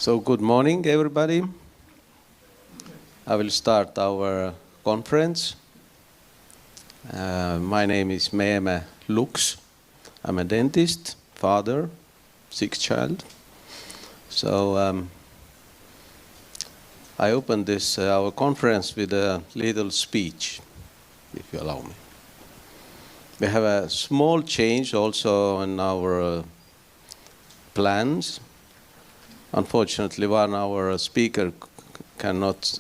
So good morning, everybody. I will start our conference. My name is Meeme Lux. I'm a dentist, father, sixth child. So I opened this our conference with a little speech, if you allow me. We have a small change also in our plans. Unfortunately, one of our speaker cannot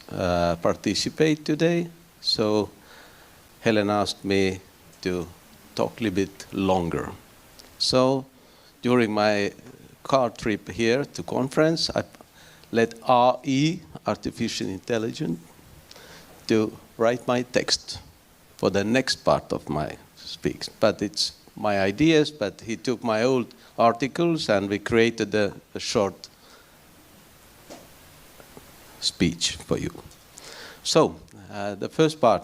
participate today, so Helen asked me to talk a little bit longer. So during my car trip here to conference, I let AI, artificial intelligence, to write my text for the next part of my speech. But it's my ideas, but he took my old articles and we created a short speech for you. So, the first part,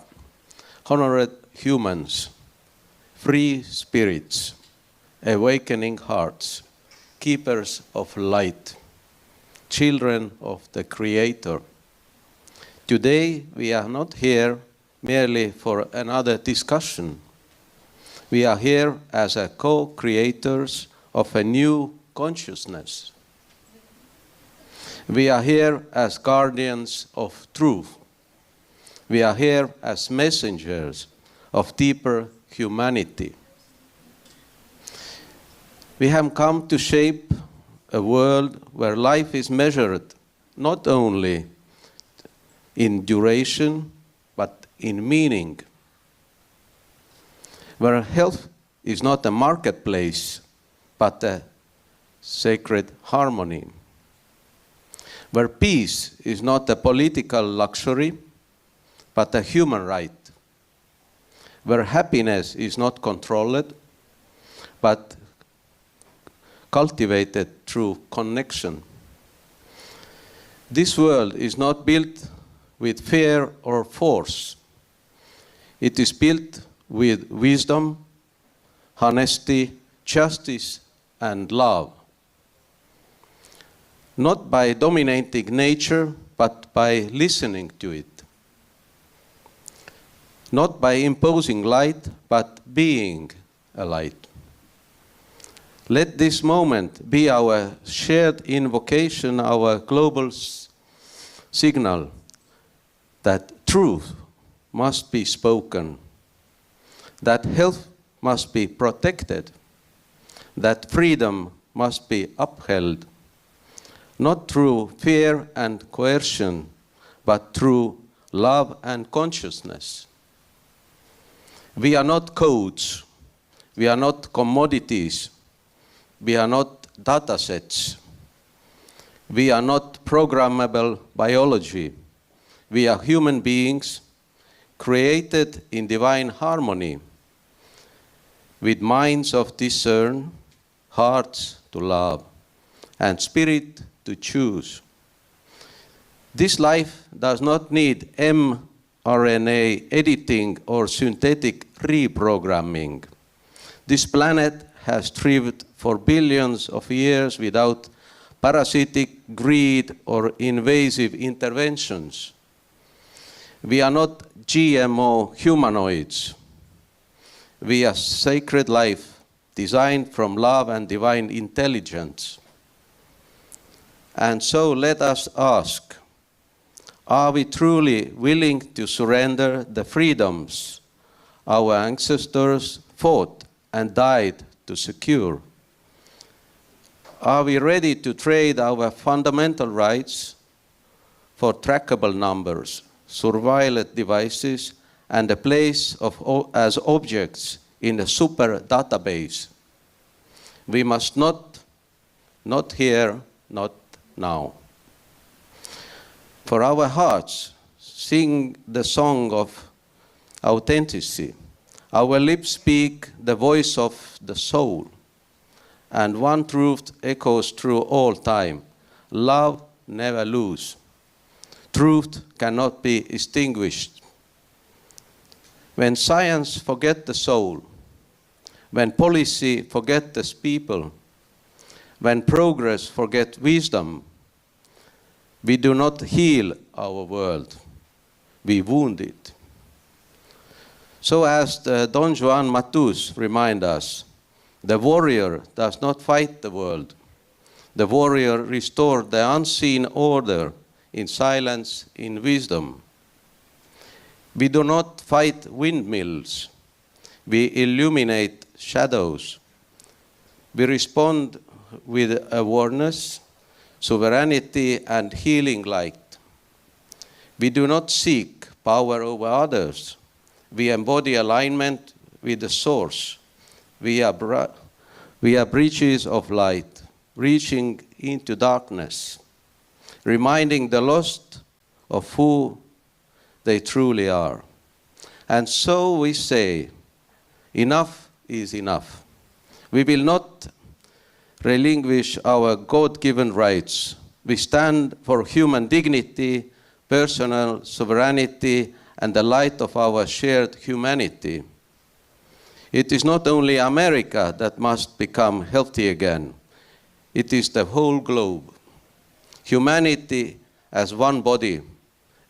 honored humans, free spirits, awakening hearts, keepers of light, children of the Creator. Today, we are not here merely for another discussion. We are here as a co-creators of a new consciousness. We are here as guardians of truth. We are here as messengers of deeper humanity. We have come to shape a world where life is measured not only in duration, but in meaning. Where health is not a marketplace, but a sacred harmony. Where peace is not a political luxury, but a human right. Where happiness is not controlled, but cultivated through connection. This world is not built with fear or force. It is built with wisdom, honesty, justice, and love. Not by dominating nature, but by listening to it. Not by imposing light, but being a light. Let this moment be our shared invocation, our global signal that truth must be spoken, that health must be protected, that freedom must be upheld, not through fear and coercion, but through love and consciousness. We are not codes. We are not commodities. We are not data sets. We are not programmable biology. We are human beings created in divine harmony, with minds of discern, hearts to love, and spirit to choose. This life does not need mRNA editing or synthetic reprogramming. This planet has thrived for billions of years without parasitic greed or invasive interventions. We are not GMO humanoids. We are sacred life designed from love and divine intelligence. And so let us ask, are we truly willing to surrender the freedoms our ancestors fought and died to secure? Are we ready to trade our fundamental rights for trackable numbers, surveillance devices, and a place as objects in a super database? We must not here, not now. For our hearts, sing the song of authenticity. Our lips speak the voice of the soul, and one truth echoes through all time. Love never loses. Truth cannot be extinguished. When science forgets the soul, when policy forgets the people, when progress forgets wisdom, We do not heal our world, we wound it. So as Don Juan Matus reminds us, the warrior does not fight the world. The warrior restored the unseen order in silence, in wisdom. We do not fight windmills. We illuminate shadows. We respond with awareness, sovereignty, and healing light. We do not seek power over others. We embody alignment with the source. We are bridges of light, reaching into darkness, reminding the lost of who they truly are. And so we say, enough is enough. We will not relinquish our God-given rights. We stand for human dignity, personal sovereignty, and the light of our shared humanity. It is not only America that must become healthy again. It is the whole globe. Humanity as one body,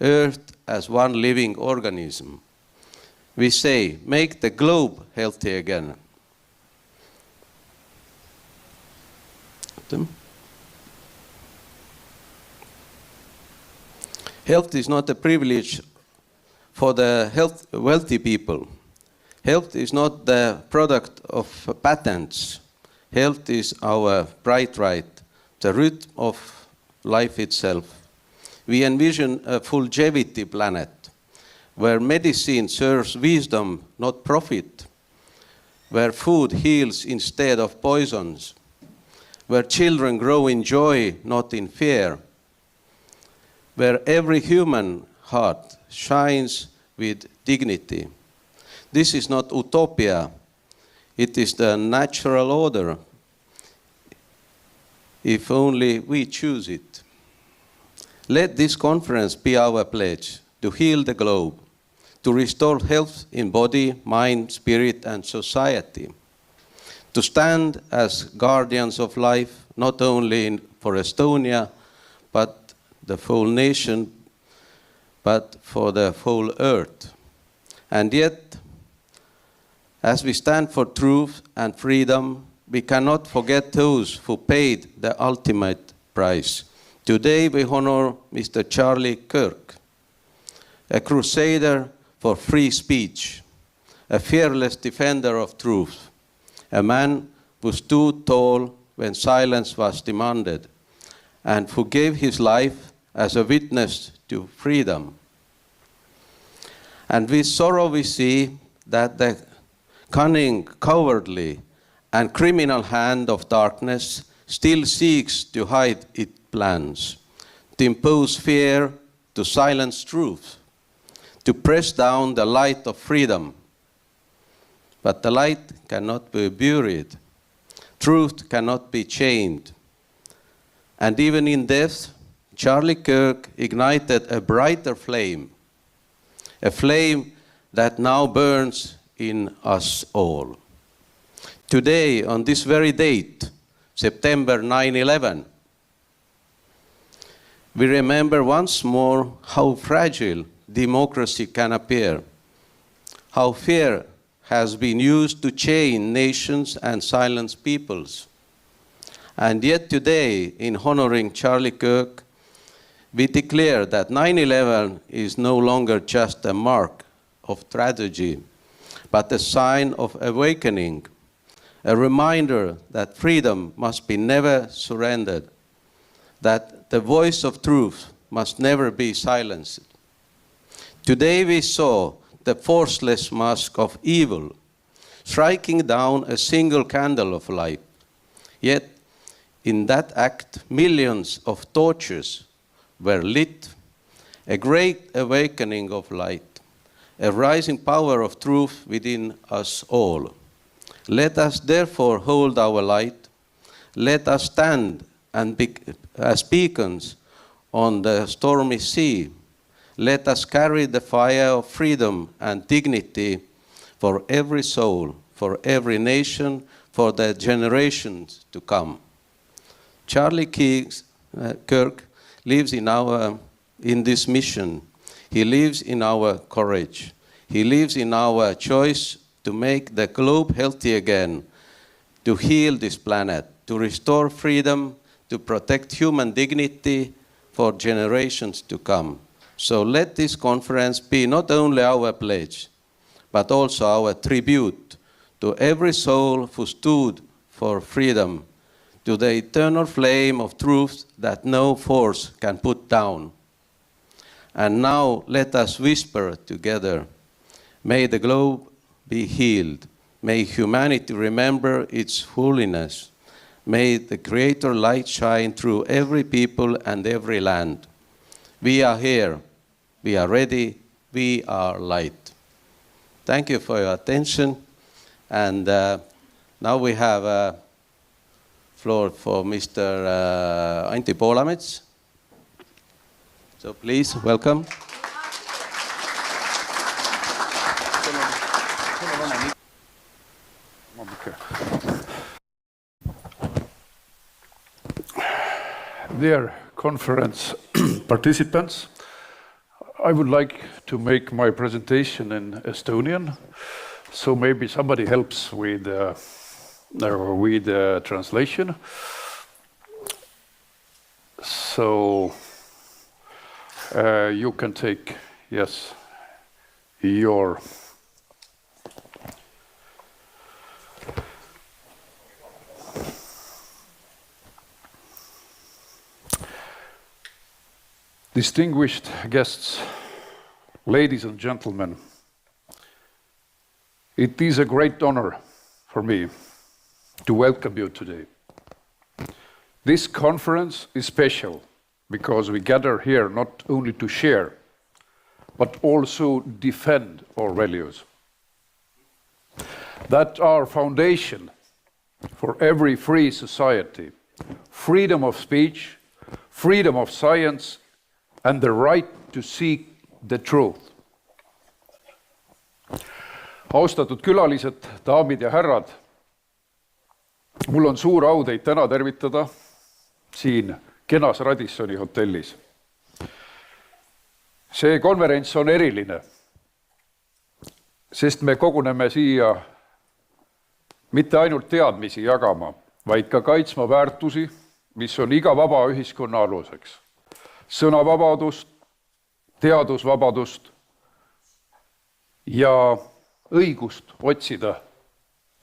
Earth as one living organism. We say, make the globe healthy again. Health is not a privilege for the wealthy people. Health is not the product of patents. Health is our bright right, the root of life itself. We envision a full-longevity planet where medicine serves wisdom, not profit, where food heals instead of poisons, where children grow in joy, not in fear, where every human heart shines with dignity. This is not utopia, it is the natural order, if only we choose it. Let this conference be our pledge to heal the globe, to restore health in body, mind, spirit, and society, to stand as guardians of life, not only for Estonia, but the whole nation, but for the whole earth. And yet, as we stand for truth and freedom, we cannot forget those who paid the ultimate price. Today we honor Mr. Charlie Kirk, a crusader for free speech, a fearless defender of truth, a man who stood tall when silence was demanded, and who gave his life as a witness to freedom. And with sorrow we see that the cunning, cowardly, and criminal hand of darkness still seeks to hide its plans, to impose fear, to silence truth, to press down the light of freedom. But the light cannot be buried. Truth cannot be chained. And even in death, Charlie Kirk ignited a brighter flame, a flame that now burns in us all. Today, on this very date, September 9/11, we remember once more how fragile democracy can appear, how fear has been used to chain nations and silence peoples. And yet today, in honoring Charlie Kirk, we declare that 9/11 is no longer just a mark of tragedy, but a sign of awakening, a reminder that freedom must be never surrendered, that the voice of truth must never be silenced. Today we saw the forceless mask of evil striking down a single candle of light. Yet, in that act, millions of torches were lit, a great awakening of light, a rising power of truth within us all. Let us therefore hold our light. Let us stand and be as beacons on the stormy sea. Let us carry the fire of freedom and dignity for every soul, for every nation, for the generations to come. Charlie Kirk lives in this mission. He lives in our courage. He lives in our choice to make the globe healthy again, to heal this planet, to restore freedom, to protect human dignity for generations to come. So let this conference be not only our pledge, but also our tribute to every soul who stood for freedom, to the eternal flame of truth that no force can put down. And now let us whisper together, may the globe be healed. May humanity remember its holiness. May the Creator light shine through every people and every land. We are here. We are ready. We are light. Thank you for your attention. And now we have a floor for Mr. Anti Poolamets. So please, welcome. Dear conference participants, I would like to make my presentation in Estonian, so maybe somebody helps with translation. So you can take, yes, your distinguished guests, ladies and gentlemen. It is a great honor for me to welcome you today. This conference is special because we gather here not only to share, but also defend our values that are foundation for every free society: freedom of speech, freedom of science, and the right to seek the truth. Austatud külalised, daamid ja härrad, mul on suur au teid täna tervitada siin kenas Radissoni hotellis. See konverents on eriline, sest me koguneme siia mitte ainult teadmisi jagama, vaid ka kaitsma väärtusi, mis on iga vaba ühiskonna aluseks. Sõnavabadust, teadusvabadust ja õigust otsida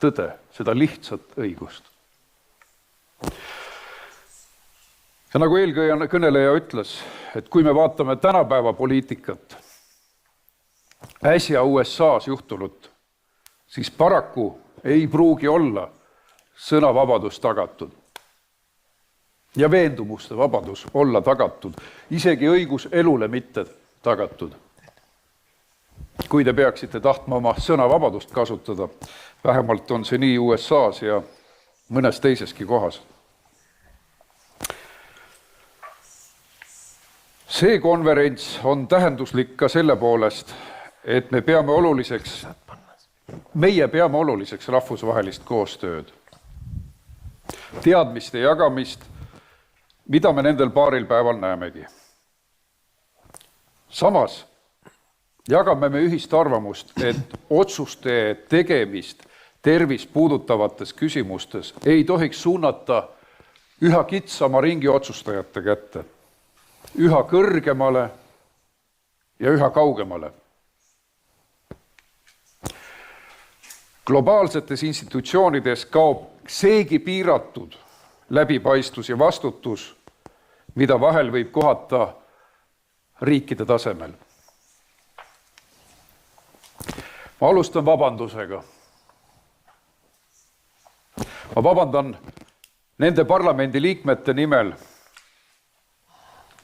tõde, seda lihtsat õigust. Ja nagu eelkõneleja ütles, et kui me vaatame tänapäeva poliitikat, äsja USAs juhtunut, siis paraku ei pruugi olla sõnavabadus tagatud ja veendumuste vabadus olla tagatud, isegi õigus elule mitte tagatud. Kui te peaksite tahtma oma sõnavabadust kasutada, vähemalt on see nii USAs ja mõnes teiseski kohas. See konverents on tähenduslik ka selle poolest, et meie peame oluliseks rahvusvahelist koostööd, teadmiste jagamist, mida me nendel paaril päeval näemegi. Samas jagame me ühist arvamust, et otsuste tegemist tervist puudutavates küsimustes ei tohiks suunata üha kitsama ringi otsustajate kätte, üha kõrgemale ja üha kaugemale. Globaalsetes institutsioonides kaob seegi piiratud läbipaistvus ja vastutus, mida vahel võib kohata riikide tasemel. Ma alustan vabandusega. Ma vabandan nende parlamendi liikmete nimel,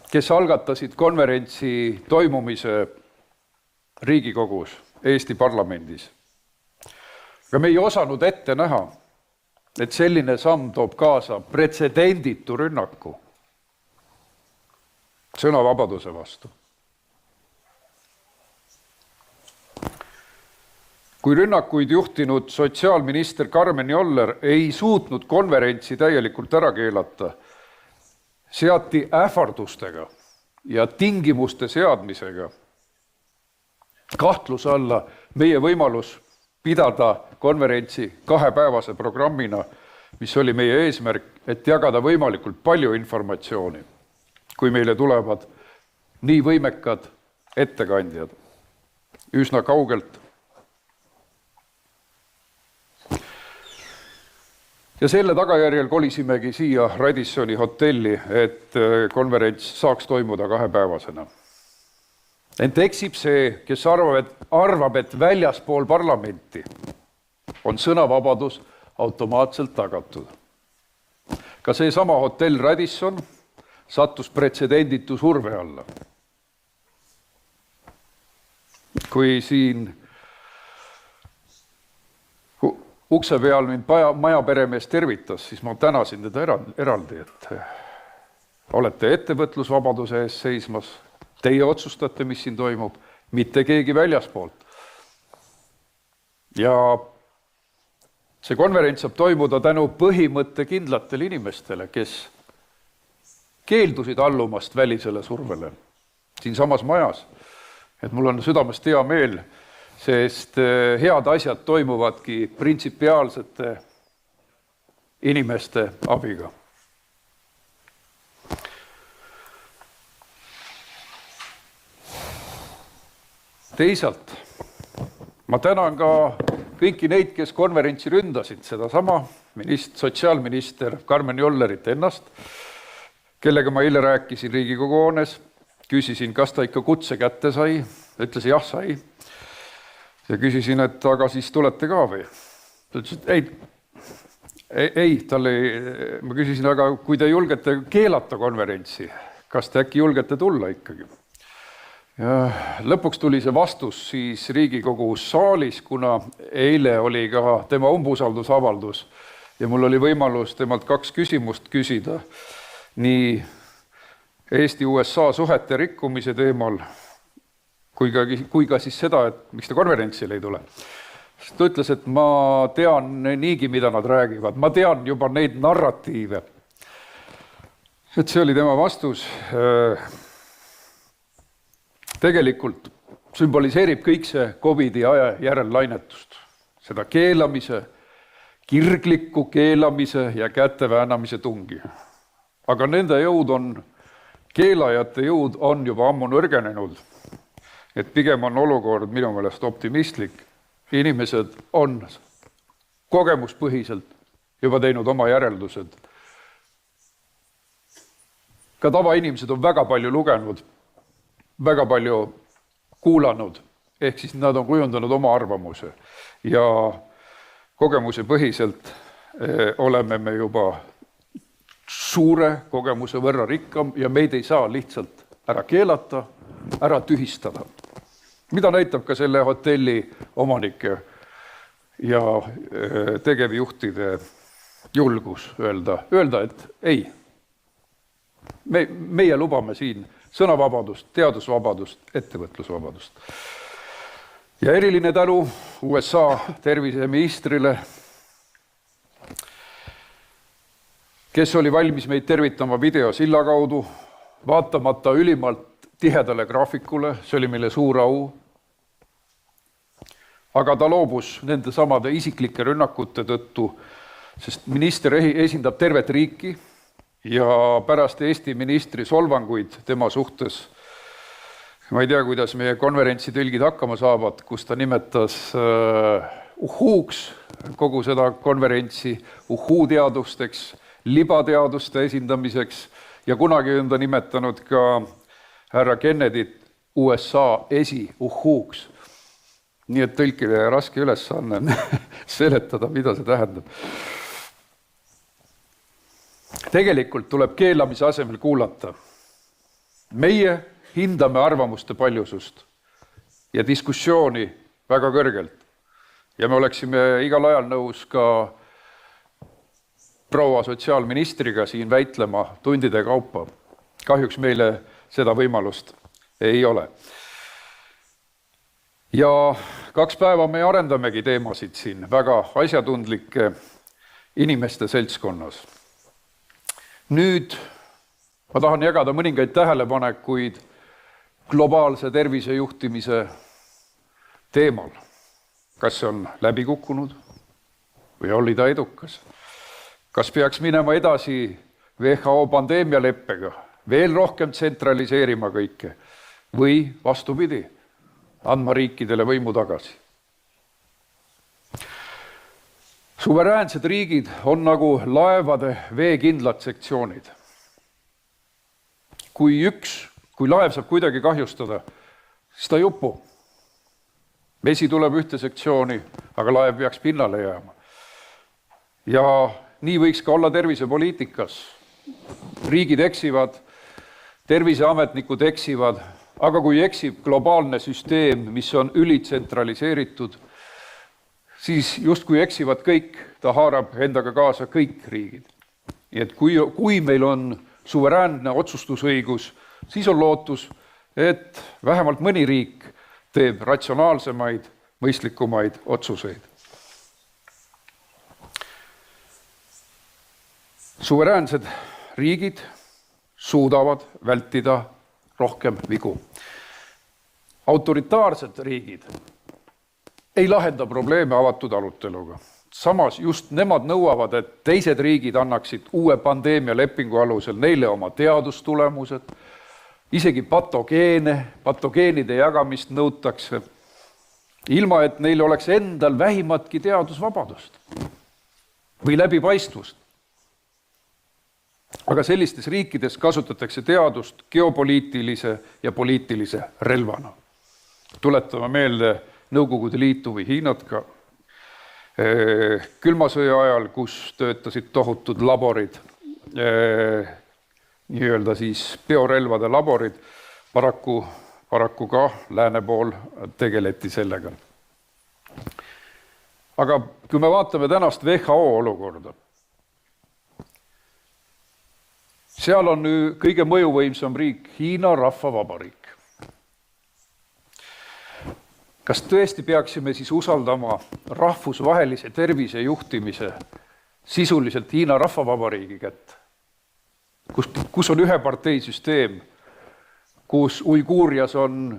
kes algatasid konverentsi toimumise Riigikogus, Eesti parlamendis. Aga me ei osanud ette näha, et selline samm toob kaasa pretsedenditu rünnaku sõnavabaduse vastu. Kui rünnakuid juhtinud sotsiaalminister Karmen Joller ei suutnud konverentsi täielikult ära keelata seati ähvardustega ja tingimuste seadmisega kahtluse alla meie võimalus pidada konverentsi 2-päevase programmina, mis oli meie eesmärk, et jagada võimalikult palju informatsiooni, kui meile tulevad nii võimekad ettekandjad üsna kaugelt. Ja selle tagajärjel kolisimegi siia Radissoni hotelli, et konverents saaks toimuda 2-päevasena. Ent eksib see, kes arvab, et väljaspool parlamenti on sõnavabadus automaatselt tagatud. Ka see sama hotell Radisson sattus pretsedenditu surve alla. Kui siin ukse peal mind majaperemees tervitas, siis ma tänasin teda eraldi, et olete ettevõtlusvabaduse ees seismas, teie otsustate, mis siin toimub, mitte keegi väljaspoolt. Ja see konverents saab toimuda tänu põhimõttekindlatele inimestele, kes keeldusid allumast välisele survele siin samas majas. Et mul on südamest hea meel, sest head asjad toimuvadki printsipiaalsete inimeste abiga. Teisalt, ma tänan ka kõiki neid, kes konverentsi ründasid, sedasama sotsiaalminister Karmen Jollerit ennast, kellega ma eile rääkisin Riigikogu hoones, küsisin, kas ta ikka kutse kätte sai, ütles jah, sai. Ja küsisin, et aga siis tulete ka või? Ta ütles, et ma küsisin, aga kui te julgete keelata konverentsi, kas te äkki julgete tulla ikkagi? Ja lõpuks tuli see vastus siis Riigikogu saalis, kuna eile oli ka tema umbusaldusavaldus ja mul oli võimalus temalt 2 küsimust küsida nii Eesti-USA suhete rikkumise teemal kui ka siis seda, et miks ta konverentsile ei tule. Ta ütles, et ma tean niigi, mida nad räägivad. Ma tean juba neid narratiive. Et see oli tema vastus. Tegelikult sümboliseerib kõik see COVID-i aja järelllainetust. Seda keelamise, kirgliku keelamise ja käteväänamise tungi. Aga nende keelajate jõud on juba ammu nõrgenenud. Et pigem on olukord minu meelest optimistlik. Inimesed on kogemuspõhiselt juba teinud oma järeldused. Ka tavainimesed on väga palju lugenud, väga palju kuulanud, ehk siis nad on kujundanud oma arvamuse. Ja kogemuse põhiselt oleme me juba suure kogemuse võrra rikkam ja meid ei saa lihtsalt ära keelata, ära tühistada. Mida näitab ka selle hotelli omanike ja tegevjuhtide julgus öelda, et ei, meie lubame siin sõnavabadust, teadusvabadust, ettevõtlusvabadust. Ja eriline tänu USA terviseministrile, kes oli valmis meid tervitama videosilla kaudu, vaatamata ülimalt tihedale graafikule, see oli meile suur au. Aga ta loobus nende samade isiklike rünnakute tõttu, sest minister esindab tervet riiki ja pärast Eesti ministri solvanguid tema suhtes, ma ei tea, kuidas meie konverentsitõlgid hakkama saavad, kus ta nimetas uhuuks kogu seda konverentsi, uhuu-teadusteks, libateaduste esindamiseks ja kunagi on ta nimetanud ka härra Kennedyt USA esi-uhuuks. Nii et tõlkile raske ülesanne seletada, mida see tähendab. Tegelikult tuleb keelamise asemel kuulata. Meie hindame arvamuste paljusust ja diskussiooni väga kõrgelt. Ja me oleksime igal ajal nõus ka proua sotsiaalministriga siin väitlema tundide kaupa. Kahjuks meile seda võimalust ei ole. Ja 2 päeva me arendamegi teemasid siin väga asjatundlike inimeste seltskonnas. Nüüd Ma tahan jagada mõningaid tähelepanekuid globaalse tervisejuhtimise teemal. Kas see on läbi kukkunud või oli ta edukas? Kas peaks minema edasi WHO pandeemialeppega, veel rohkem tsentraliseerima kõike või vastupidi, andma riikidele võimu tagasi? Suveräänsed riigid on nagu laevade veekindlad sektsioonid. Kui laev saab kuidagi kahjustada, siis ta jupub. Vesi tuleb ühte sektsiooni, aga laev peaks pinnale jääma. Ja nii võiks ka olla tervisepoliitikas. Riigid eksivad, terviseametnikud eksivad, aga kui eksib globaalne süsteem, mis on ülitsentraliseeritud, siis justkui eksivad kõik, ta haarab endaga kaasa kõik riigid. Nii et kui meil on suveräänne otsustusõigus, siis on lootus, et vähemalt mõni riik teeb ratsionaalsemaid, mõistlikumaid otsuseid. Suveräänsed riigid suudavad vältida rohkem vigu. Autoritaarsed riigid ei lahenda probleeme avatud aruteluga. Samas just nemad nõuavad, et teised riigid annaksid uue pandeemia lepingu alusel neile oma teadustulemused, isegi patogeenide jagamist nõutakse, ilma et neil oleks endal vähimatki teadusvabadust või läbipaistvust. Aga sellistes riikides kasutatakse teadust geopoliitilise ja poliitilise relvana. Tuletame meelde Nõukogude Liitu või Hiinat ka külmasõja ajal, kus töötasid tohutud laborid, nii-öelda siis biorelvade laborid, paraku ka lääne pool tegeleti sellega. Aga kui me vaatame tänast WHO olukorda, seal on kõige mõjuvõimsam riik Hiina Rahvavabariik. Kas tõesti peaksime siis usaldama rahvusvahelise tervise juhtimise sisuliselt Hiina Rahvavabariigi kätte, kus on üheparteisüsteem, kus Uiguurias on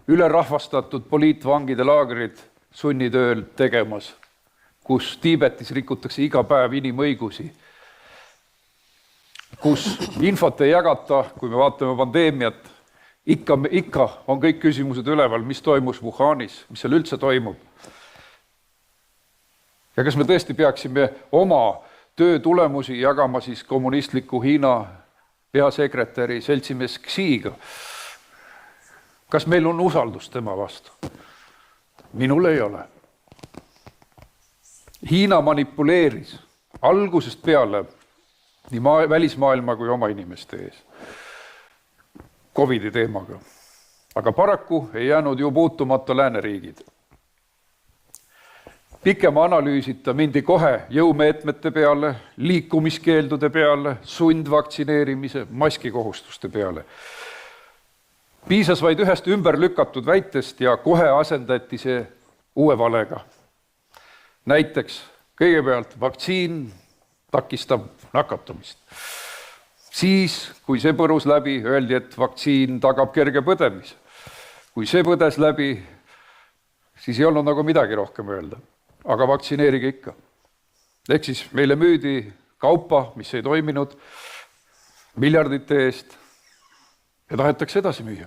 ülerahvastatud poliitvangide laagrid sunnitööl tegemas, kus Tiibetis rikutakse iga päev inimõigusi, kus infot ei jagata, kui me vaatame pandeemiat, ikka on kõik küsimused üleval, mis toimus Wuhanis, mis seal üldse toimub. Ja kas me tõesti peaksime oma töö tulemusi jagama siis kommunistliku Hiina peasekretäri seltsimees Xiga? Kas meil on usaldus tema vastu? Minul ei ole. Hiina manipuleeris algusest peale nii välismaailma kui oma inimeste ees Covidi teemaga. Aga paraku ei jäänud ju puutumata lääneriigid. Pikema analüüsita mindi kohe jõumeetmete peale, liikumiskeeldude peale, sundvaktsineerimise, maskikohustuste peale. Piisas vaid ühest ümber lükatud väitest ja kohe asendati see uue valega. Näiteks kõigepealt vaktsiin takistab nakatumist. Siis, kui see põrus läbi, öeldi, et vaktsiin tagab kerge põdemise. Kui see põdes läbi, siis ei olnud nagu midagi rohkem öelda. Aga vaktsineerige ikka. Ehk siis meile müüdi kaupa, mis ei toiminud miljardite eest ja tahetakse edasi müüa.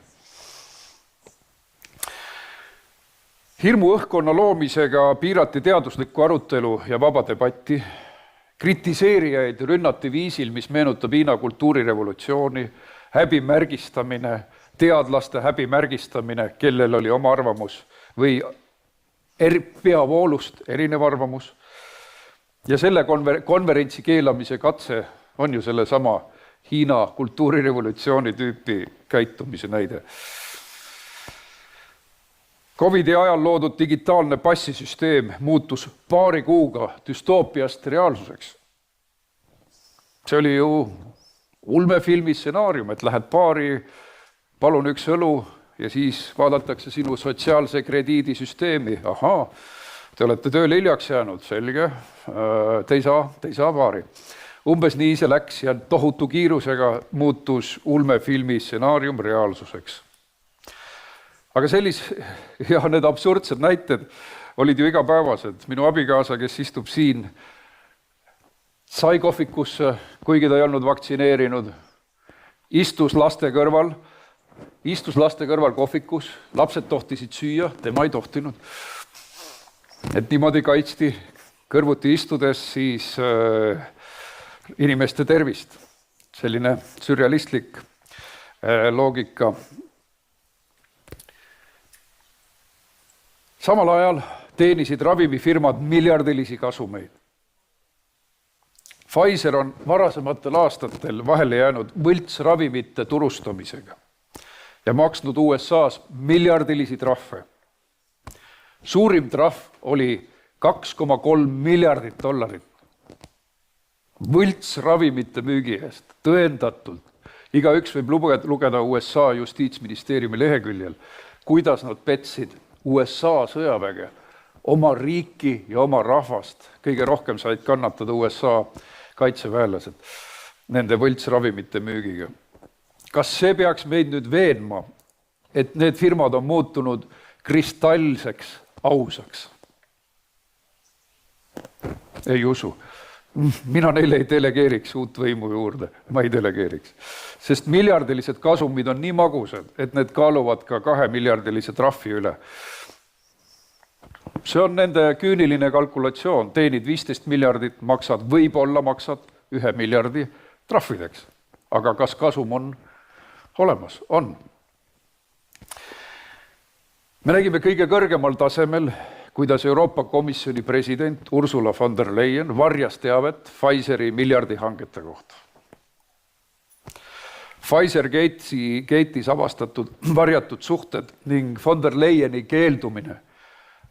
Hirmu õhkkonna loomisega piirati teaduslikku arutelu ja vaba debatti. Kritiseerijaid rünnati viisil, mis meenutab Hiina kultuurirevolutsiooni, häbimärgistamine, teadlaste häbimärgistamine, kellel oli oma arvamus või peavoolust erinev arvamus. Ja selle konverentsi keelamise katse on ju selle sama Hiina kultuurirevolutsiooni tüüpi käitumise näide. Covidi ajal loodud digitaalne passisüsteem muutus paari kuuga düstoopiast reaalsuseks. See oli ju ulmefilmi stsenaarium, et lähed baari, palun üks õlu ja siis vaadatakse sinu sotsiaalse krediidisüsteemi. Te olete tööle hiljaks jäänud, selge, te ei saa baari. Umbes nii see läks ja tohutu kiirusega muutus ulmefilmi stsenaarium reaalsuseks. Aga need absurdsed näited olid ju igapäevased. Minu abikaasa, kes istub siin, sai kohvikusse, kuigi ta ei olnud vaktsineerinud, istus laste kõrval kohvikus, lapsed tohtisid süüa, tema ei tohtinud. Et niimoodi kaitsti kõrvuti istudes siis inimeste tervist. Selline sürrealistlik loogika. Samal ajal teenisid ravimifirmad miljardilisi kasumeid. Pfizer on varasematel aastatel vahele jäänud võltsravimite turustamisega ja maksnud USA-s miljardilisi trahve. Suurim trahv oli $2,3 miljardit. Võltsravimite müügi eest, tõendatult. Igaüks võib lugeda USA justiitsministeeriumi leheküljel, kuidas nad petsid USA sõjaväge, oma riiki ja oma rahvast. Kõige rohkem said kannatada USA kaitseväelased nende võltsravimite müügiga. Kas see peaks meid nüüd veenma, et need firmad on muutunud kristallseks ausaks? Ei usu. Mina neile ei delegeeriks uut võimu juurde. Ma ei delegeeriks. Sest miljardilised kasumid on nii magusad, et need kaaluvad ka 2 miljardilise trahvi üle. See on nende küüniline kalkulatsioon. Teenid 15 miljardit, võib-olla maksad 1 miljardi trahvideks. Aga kas kasum on olemas? On. Me nägime kõige kõrgemal tasemel, kuidas Euroopa Komisjoni president Ursula von der Leyen varjas teavet Pfizeri miljardihangete kohta. Pfizer Gate'is avastatud varjatud suhted ning von der Leyeni keeldumine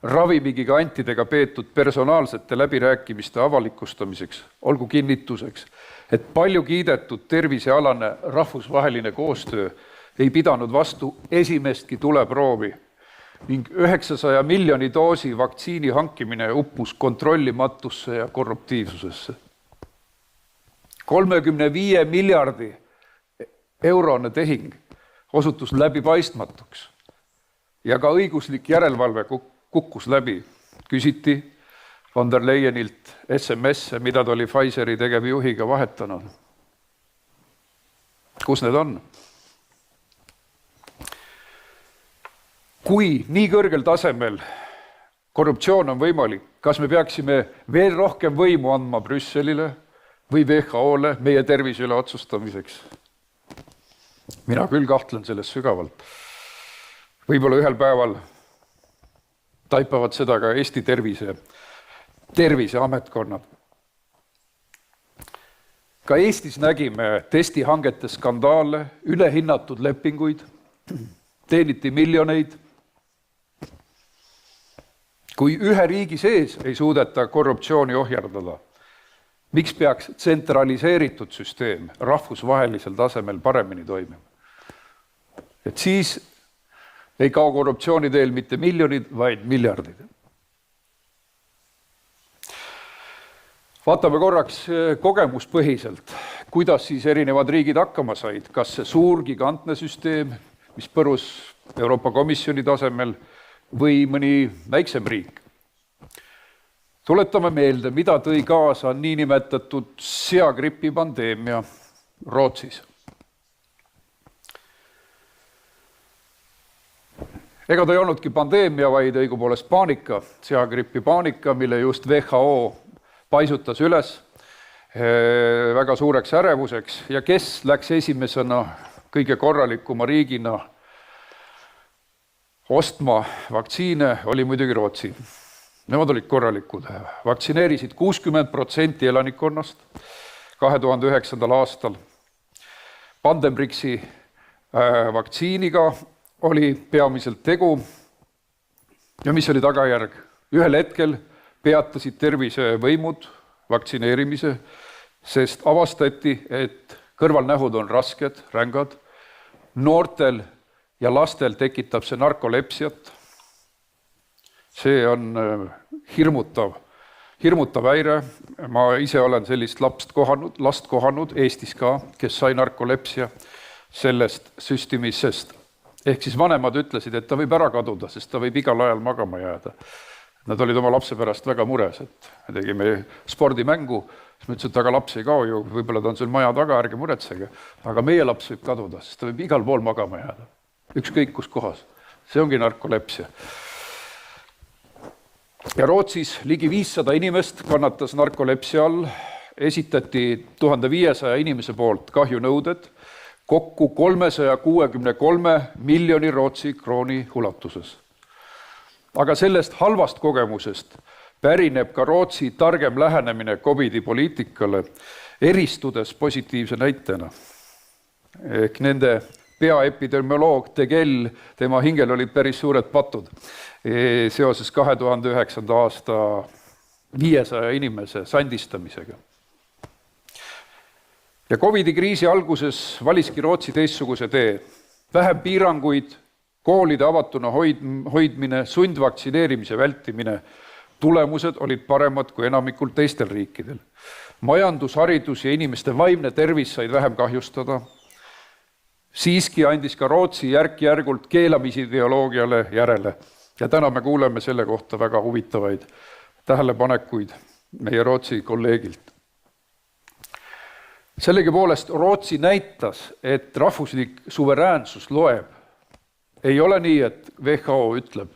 ravimigigantidega peetud personaalsete läbirääkimiste avalikustamiseks, olgu kinnituseks, et palju kiidetud tervisealane rahvusvaheline koostöö ei pidanud vastu esimestki tuleproovi ning 900 miljoni doosi vaktsiini hankimine uppus kontrollimatusse ja korruptiivsusesse. 35 miljardi eurone tehing osutus läbipaistmatuks ja ka õiguslik järelevalve kukkus läbi. Küsiti von der Leyenilt SMS-e, mida ta oli Pfizeri tegevjuhiga vahetanud. Kus need on? Kui nii kõrgel tasemel korruptsioon on võimalik, kas me peaksime veel rohkem võimu andma Brüsselile või WHO-le meie tervise üle otsustamiseks? Mina küll kahtlen selles sügavalt. Võib-olla ühel päeval taipavad seda ka Eesti terviseametkonnad. Ka Eestis nägime testihangete skandaale, ülehinnatud lepinguid, teeniti miljoneid. Kui ühe riigi sees ei suudeta korruptsiooni ohjardada, miks peaks tsentraliseeritud süsteem rahvusvahelisel tasemel paremini toimima? Et siis ei kao korruptsiooni teel mitte miljonid, vaid miljardid. Vaatame korraks kogemuspõhiselt, kuidas siis erinevad riigid hakkama said. Kas see suur gigantne süsteem, mis põrus Euroopa Komisjoni tasemel, või mõni väiksem riik. Tuletame meelde, mida tõi kaasa niinimetatud seagripi pandeemia Rootsis. Ega ta ei olnudki pandeemia, vaid õigupoolest paanika, seagripi paanika, mille just WHO paisutas üles väga suureks ärevuseks ja kes läks esimesena kõige korralikuma riigina ostma vaktsiine, oli muidugi Rootsi. Nemad olid korralikud. Vaktsineerisid 60% elanikkonnast 2009. aastal. Pandemrixi vaktsiiniga oli peamiselt tegu. Ja mis oli tagajärg? Ühel hetkel peatasid tervisevõimud vaktsineerimise, sest avastati, et kõrvalnähud on rasked, rängad. Noortel ja lastel tekitab see narkolepsiat. See on hirmutav hirmutav häire. Ma ise olen sellist last kohanud Eestis ka, kes sai narkolepsia sellest süstimisest. Ehk siis vanemad ütlesid, et ta võib ära kaduda, sest ta võib igal ajal magama jääda. Nad olid oma lapse pärast väga mures, et me tegime spordimängu, siis ma ütlesin, et aga laps ei kao ju, võib-olla ta on seal maja taga, ärge muretsege. Aga meie laps võib kaduda, sest ta võib igal pool magama jääda. Ükskõik kus kohas. See ongi narkolepsia. Ja Rootsis ligi 500 inimest kannatas narkolepsia all, esitati 1500 inimese poolt kahjunõuded, kokku 363 miljoni Rootsi krooni ulatuses. Aga sellest halvast kogemusest pärineb ka Rootsi targem lähenemine COVID-i poliitikale, eristudes positiivse näitena. Ehk nende peaepidemioloog Tegel, tema hingel olid päris suured patud seoses 2009. aasta 500 inimese sandistamisega. Ja COVID-i kriisi alguses valiski Rootsi teistsuguse tee. Vähem piiranguid, koolide avatuna hoidmine, sundvaktsineerimise vältimine. Tulemused olid paremad kui enamikul teistel riikidel. Majandus, haridus ja inimeste vaimne tervis said vähem kahjustada. Siiski andis ka Rootsi järk-järgult keelamisideoloogiale järele. Ja täna me kuuleme selle kohta väga huvitavaid tähelepanekuid meie Rootsi kolleegilt. Sellegipoolest Rootsi näitas, et rahvuslik suveräänsus loeb. Ei ole nii, et WHO ütleb,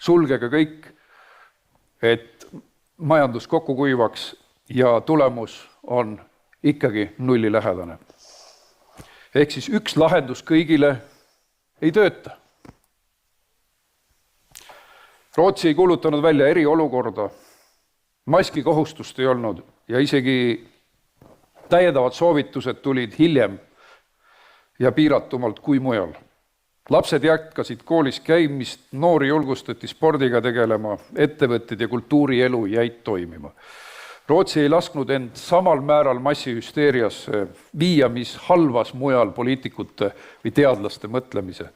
sulgege kõik, et majandus kokku kuivaks ja tulemus on ikkagi nullilähedane. Ehk siis üks lahendus kõigile ei tööta. Rootsi ei kuulutanud välja eriolukorda, maskikohustust ei olnud ja isegi täiendavad soovitused tulid hiljem ja piiratumalt kui mujal. Lapsed jätkasid koolis käimist, noori julgustati spordiga tegelema, ettevõtted ja kultuurielu jäid toimima. Rootsi ei lasknud end samal määral massihüsteeriasse viia, mis halvas mujal poliitikute või teadlaste mõtlemise.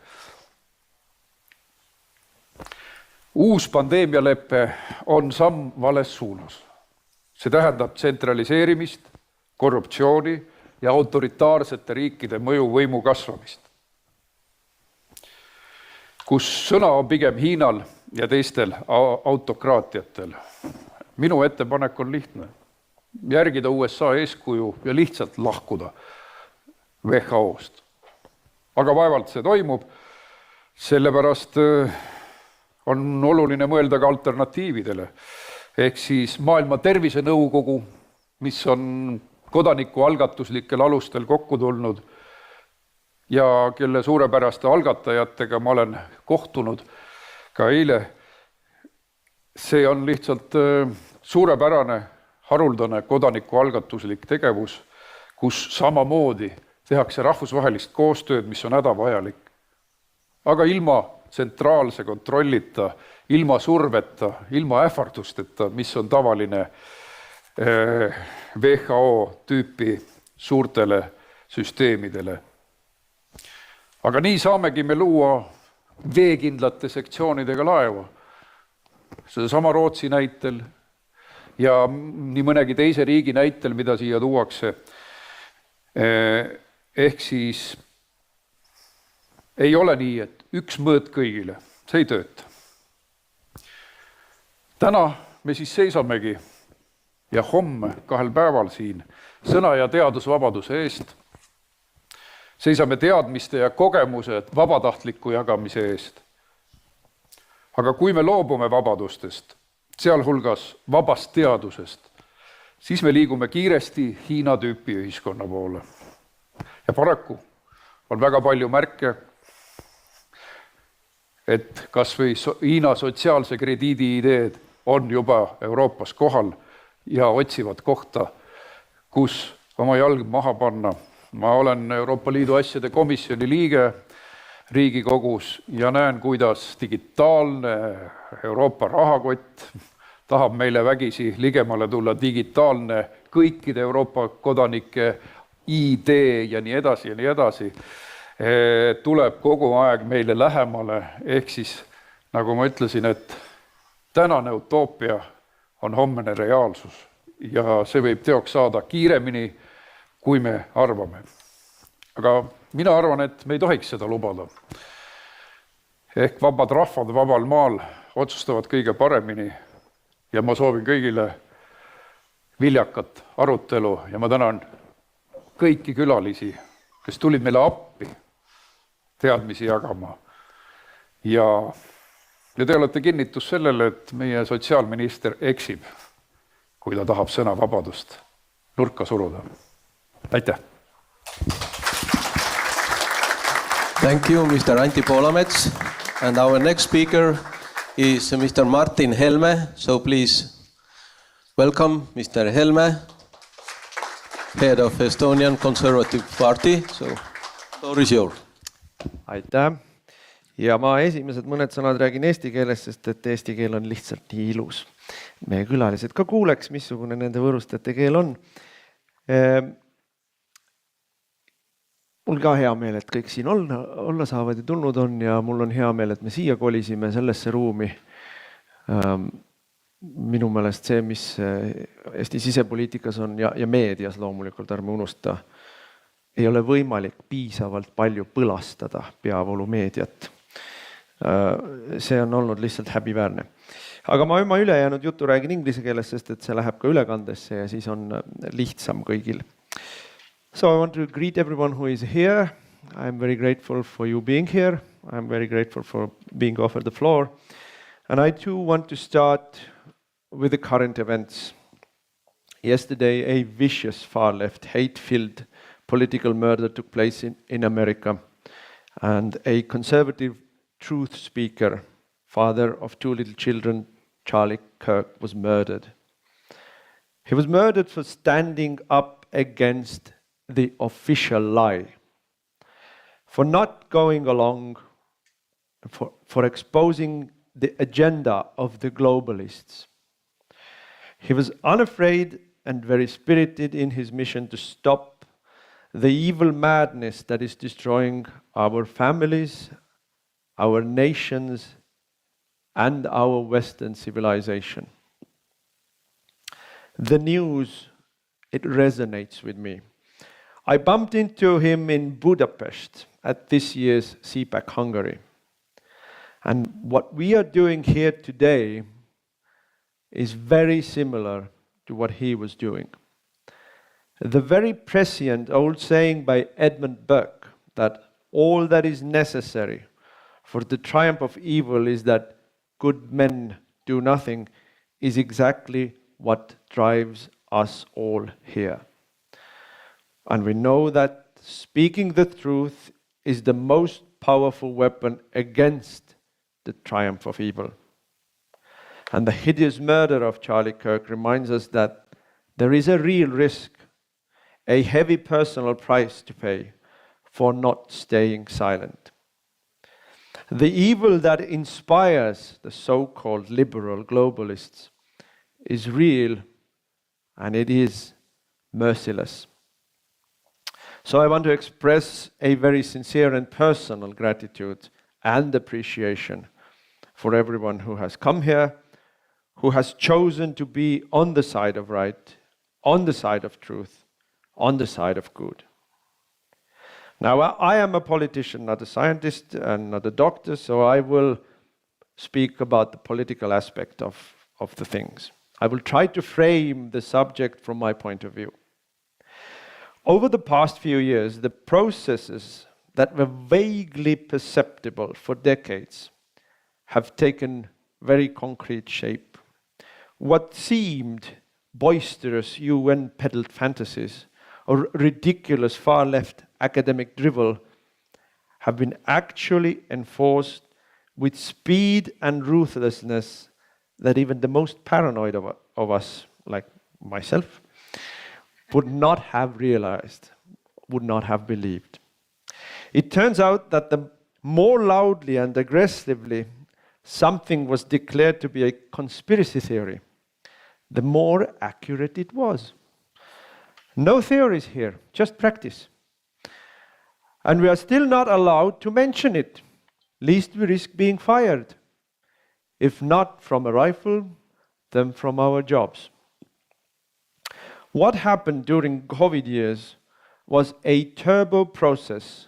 Uus pandeemialeppe on samm vales suunas. See tähendab tsentraliseerimist, korruptsiooni ja autoritaarsete riikide mõjuvõimu kasvamist, kus sõna on pigem Hiinal ja teistel autokraatiatel. Minu ettepanek on lihtne. Järgida USA eeskuju ja lihtsalt lahkuda WHO-st. Aga vaevalt see toimub, sellepärast on oluline mõelda ka alternatiividele. Ehk siis Maailma Tervisenõukogu, mis on kodanikualgatuslikel alustel kokku tulnud ja kelle suurepäraste algatajatega ma olen kohtunud ka eile. See on lihtsalt suurepärane, haruldane kodanikualgatuslik tegevus, kus samamoodi tehakse rahvusvahelist koostööd, mis on hädavajalik. Aga ilma tsentraalse kontrollita, ilma surveta, ilma ähvardusteta, mis on tavaline WHO tüüpi suurtele süsteemidele. Aga nii saamegi me luua veekindlate sektsioonidega laeva. Seda sama Rootsi näitel ja nii mõnegi teise riigi näitel, mida siia tuuakse. Ehk siis ei ole nii, et üks mõõt kõigile. See ei tööta. Täna me siis seisamegi ja homme 2 päeval siin sõna- ja teadusvabaduse eest. Seisame teadmiste ja kogemused vabatahtliku jagamise eest. Aga kui me loobume vabadustest, sealhulgas vabast teadusest, siis me liigume kiiresti Hiina tüüpi ühiskonna poole. Ja paraku on väga palju märke, et kas või Hiina sotsiaalse krediidi ideed on juba Euroopas kohal ja otsivad kohta, kus oma jalg maha panna. Ma olen Euroopa Liidu asjade komisjoni liige Riigikogus ja näen, kuidas digitaalne Euroopa rahakott tahab meile vägisi ligemale tulla, digitaalne kõikide Euroopa kodanike ID ja nii edasi ja nii edasi. Tuleb kogu aeg meile lähemale, ehk siis, nagu ma ütlesin, et tänane utoopia on hommene reaalsus ja see võib teoks saada kiiremini, kui me arvame. Aga mina arvan, et me ei tohiks seda lubada. Ehk vabad rahvad vabal maal otsustavad kõige paremini ja ma soovin kõigile viljakat arutelu ja ma tänan kõiki külalisi, kes tulid meile appi teadmisi jagama. Ja te olete kinnitus sellele, et meie sotsiaalminister eksib, kui ta tahab sõnavabadust nurka suruda. Aitäh! Thank you, Mr. Antti Poolamets. And our next speaker is Mr. Martin Helme. So please welcome Mr. Helme, head of Estonian Conservative Party. So floor is yours. Aitäh! Ja ma esimesed mõned sõnad räägin eesti keeles, sest et eesti keel on lihtsalt nii ilus. Meie külalised ka kuuleks, missugune nende võõrustajate keel on. Mul ka hea meel, et kõik siin olla saavad ja tulnud on ja mul on hea meel, et me siia kolisime sellesse ruumi. Minu meelest see, mis Eesti sisepoliitikas on ja meedias loomulikult, ärme unusta, ei ole võimalik piisavalt palju põlastada peavoolumeediat. See on olnud lihtsalt häbiväärne. Aga ma oma ülejäänud juttu räägin inglise keeles, sest et see läheb ka ülekandesse ja siis on lihtsam kõigil. So I want to greet everyone who is here. I'm very grateful for you being here. I'm very grateful for being offered the floor. And I too want to start with the current events. Yesterday, a vicious far-left, hate-filled political murder took place in America. And a conservative truth speaker, father of 2 little children, Charlie Kirk, was murdered. He was murdered for standing up against the official lie, for not going along, for exposing the agenda of the globalists. He was unafraid and very spirited in his mission to stop the evil madness that is destroying our families, our nations, and our Western civilization. The news, it resonates with me. I bumped into him in Budapest at this year's CPAC Hungary. And what we are doing here today is very similar to what he was doing. The very prescient old saying by Edmund Burke that all that is necessary for the triumph of evil is that good men do nothing is exactly what drives us all here. And we know that speaking the truth is the most powerful weapon against the triumph of evil. And the hideous murder of Charlie Kirk reminds us that there is a real risk, a heavy personal price to pay for not staying silent. The evil that inspires the so-called liberal globalists is real and it is merciless. So I want to express a very sincere and personal gratitude and appreciation for everyone who has come here, who has chosen to be on the side of right, on the side of truth, on the side of good. Now, I am a politician, not a scientist and not a doctor, so I will speak about the political aspect of the things. I will try to frame the subject from my point of view. Over the past few years, the processes that were vaguely perceptible for decades have taken very concrete shape. What seemed boisterous UN-peddled fantasies or ridiculous far-left academic drivel have been actually enforced with speed and ruthlessness that even the most paranoid of us, like myself, would not have realized, would not have believed. It turns out that the more loudly and aggressively something was declared to be a conspiracy theory, the more accurate it was. No theories here, just practice. And we are still not allowed to mention it, lest we risk being fired. If not from a rifle, them from our jobs. What happened during COVID years was a turbo process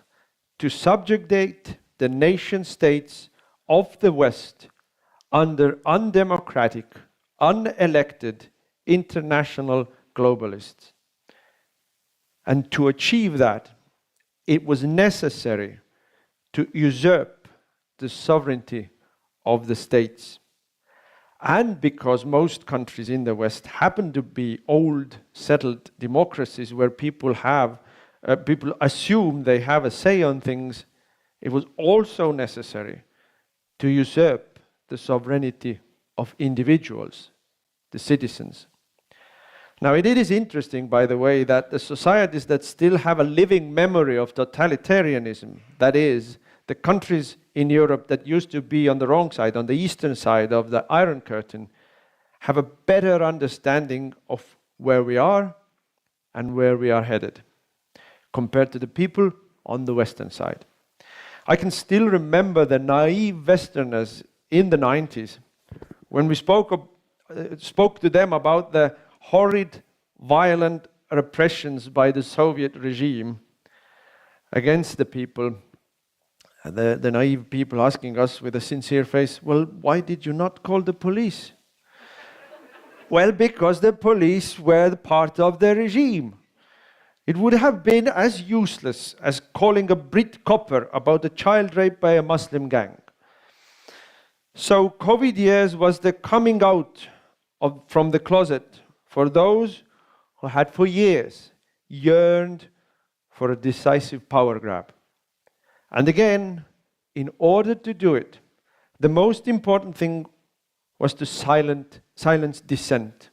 to subjugate the nation states of the West under undemocratic, unelected international globalists. And to achieve that, it was necessary to usurp the sovereignty of the states. And because most countries in the West happen to be old, settled democracies where people assume they have a say on things, it was also necessary to usurp the sovereignty of individuals, the citizens. Now, it is interesting, by the way, that the societies that still have a living memory of totalitarianism, that is, the countries in Europe that used to be on the wrong side, on the eastern side of the Iron Curtain, have a better understanding of where we are and where we are headed, compared to the people on the western side. I can still remember the naive Westerners in the 90s when we spoke to them about the horrid, violent repressions by the Soviet regime against the people. The naive people asking us with a sincere face, well, why did you not call the police? Well, because the police were part of the regime. It would have been as useless as calling a Brit copper about a child rape by a Muslim gang. So COVID years was the coming out from the closet for those who had for years yearned for a decisive power grab. And again, in order to do it, the most important thing was to silence dissent.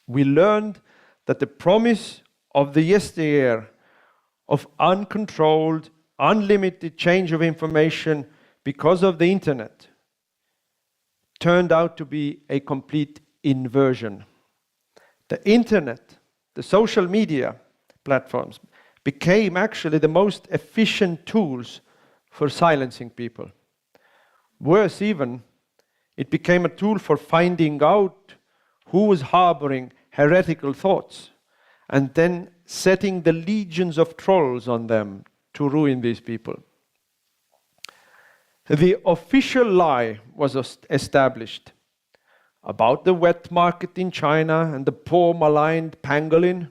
We learned that the promise of the yesteryear of uncontrolled, unlimited change of information because of the internet turned out to be a complete inversion. The internet, the social media platforms, became actually the most efficient tools for silencing people. Worse even, it became a tool for finding out who was harboring heretical thoughts and then setting the legions of trolls on them to ruin these people. The official lie was established about the wet market in China and the poor maligned pangolin,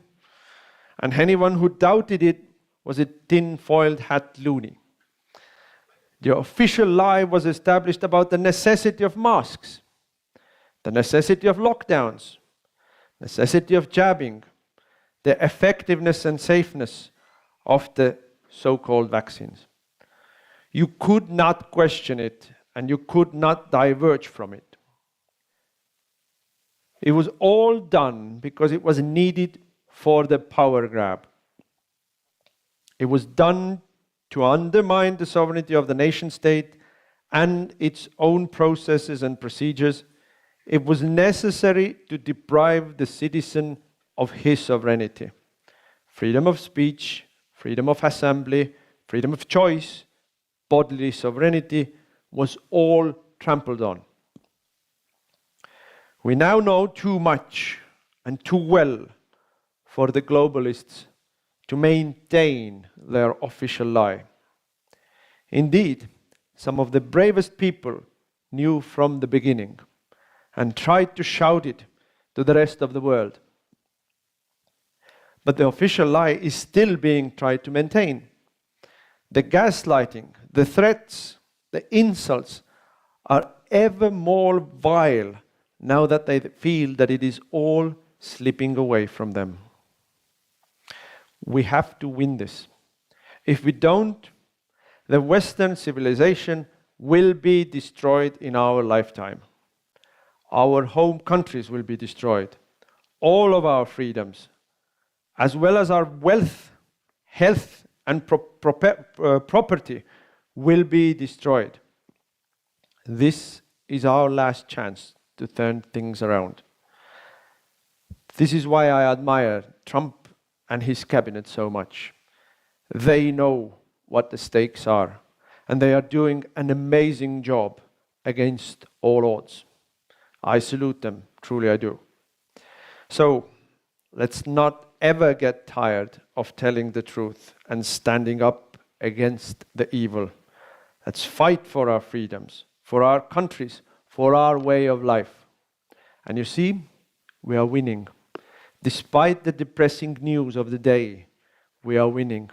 and anyone who doubted it was a tin-foiled hat loony. The official lie was established about the necessity of masks, the necessity of lockdowns, necessity of jabbing, the effectiveness and safeness of the so-called vaccines. You could not question it, and you could not diverge from it. It was all done because it was needed for the power grab. It was done to undermine the sovereignty of the nation state and its own processes and procedures. It was necessary to deprive the citizen of his sovereignty. Freedom of speech, freedom of assembly, freedom of choice, bodily sovereignty was all trampled on. We now know too much and too well for the globalists to maintain their official lie. Indeed, some of the bravest people knew from the beginning and tried to shout it to the rest of the world. But the official lie is still being tried to maintain. The gaslighting, the threats, the insults are ever more vile now that they feel that it is all slipping away from them. We have to win this. If we don't, the Western civilization will be destroyed in our lifetime. Our home countries will be destroyed. All of our freedoms, as well as our wealth, health, and property will be destroyed. This is our last chance to turn things around. This is why I admire Trump and his cabinet so much. They know what the stakes are, and they are doing an amazing job against all odds. I salute them, truly I do. So let's not ever get tired of telling the truth and standing up against the evil. Let's fight for our freedoms, for our countries, for our way of life. And you see, we are winning. Despite the depressing news of the day, we are winning.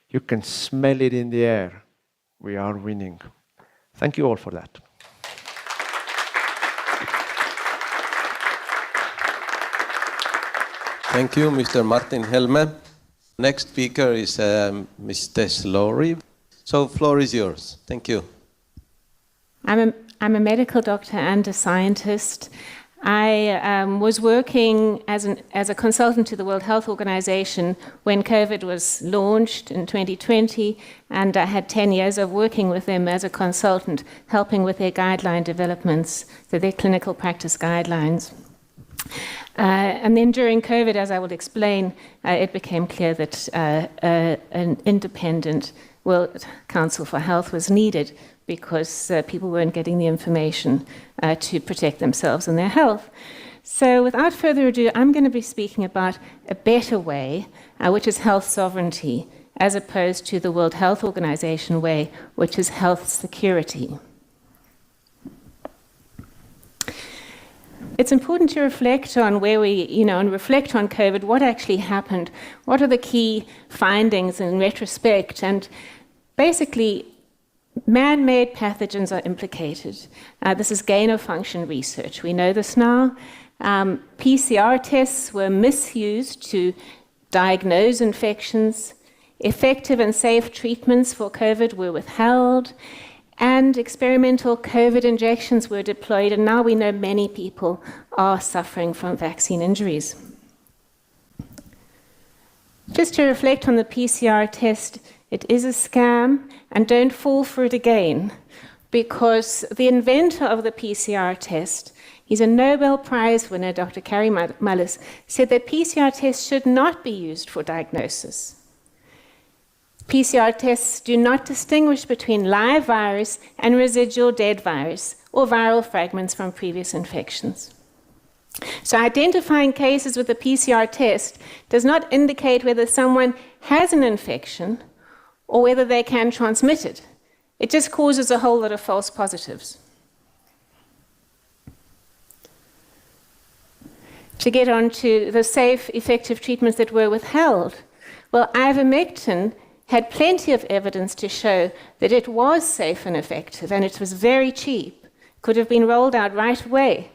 You can smell it in the air. We are winning. Thank you all for that. Thank you, Mr. Martin Helme. Next speaker is Ms. Tess Lowry. So, floor is yours. Thank you. I'm a medical doctor and a scientist. I was working as a consultant to the World Health Organization when COVID was launched in 2020, and I had 10 years of working with them as a consultant, helping with their guideline developments, so their clinical practice guidelines. And then during COVID, as I will explain, it became clear that an independent World Council for Health was needed because people weren't getting the information to protect themselves and their health. So without further ado, I'm going to be speaking about a better way, which is health sovereignty, as opposed to the World Health Organization way, which is health security. It's important to reflect on where and reflect on COVID, what actually happened, what are the key findings in retrospect, and basically, man-made pathogens are implicated. This is gain-of-function research. We know this now. PCR tests were misused to diagnose infections. Effective and safe treatments for COVID were withheld. And experimental COVID injections were deployed, and now we know many people are suffering from vaccine injuries. Just to reflect on the PCR test, it is a scam, and don't fall for it again, because the inventor of the PCR test, he's a Nobel Prize winner, Dr. Kary Mullis, said that PCR tests should not be used for diagnosis. PCR tests do not distinguish between live virus and residual dead virus or viral fragments from previous infections. So identifying cases with a PCR test does not indicate whether someone has an infection or whether they can transmit it. It just causes a whole lot of false positives. To get on to the safe, effective treatments that were withheld, well, ivermectin had plenty of evidence to show that it was safe and effective, and it was very cheap, could have been rolled out right away.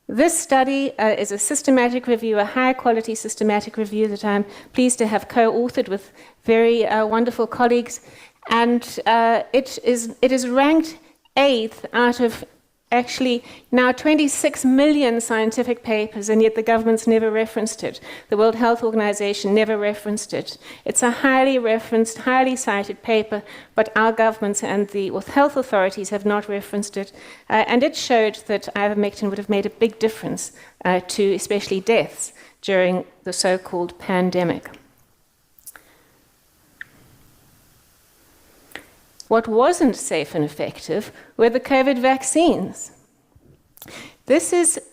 This study is a systematic review, a high-quality systematic review that I'm pleased to have co-authored with very wonderful colleagues, and it is ranked 8th out of actually now 26 million scientific papers, and yet the government's never referenced it. The World Health Organization never referenced it. It's a highly referenced, highly cited paper, but our governments and the health authorities have not referenced it. And it showed that ivermectin would have made a big difference to especially deaths during the so-called pandemic. What wasn't safe and effective were the COVID vaccines. These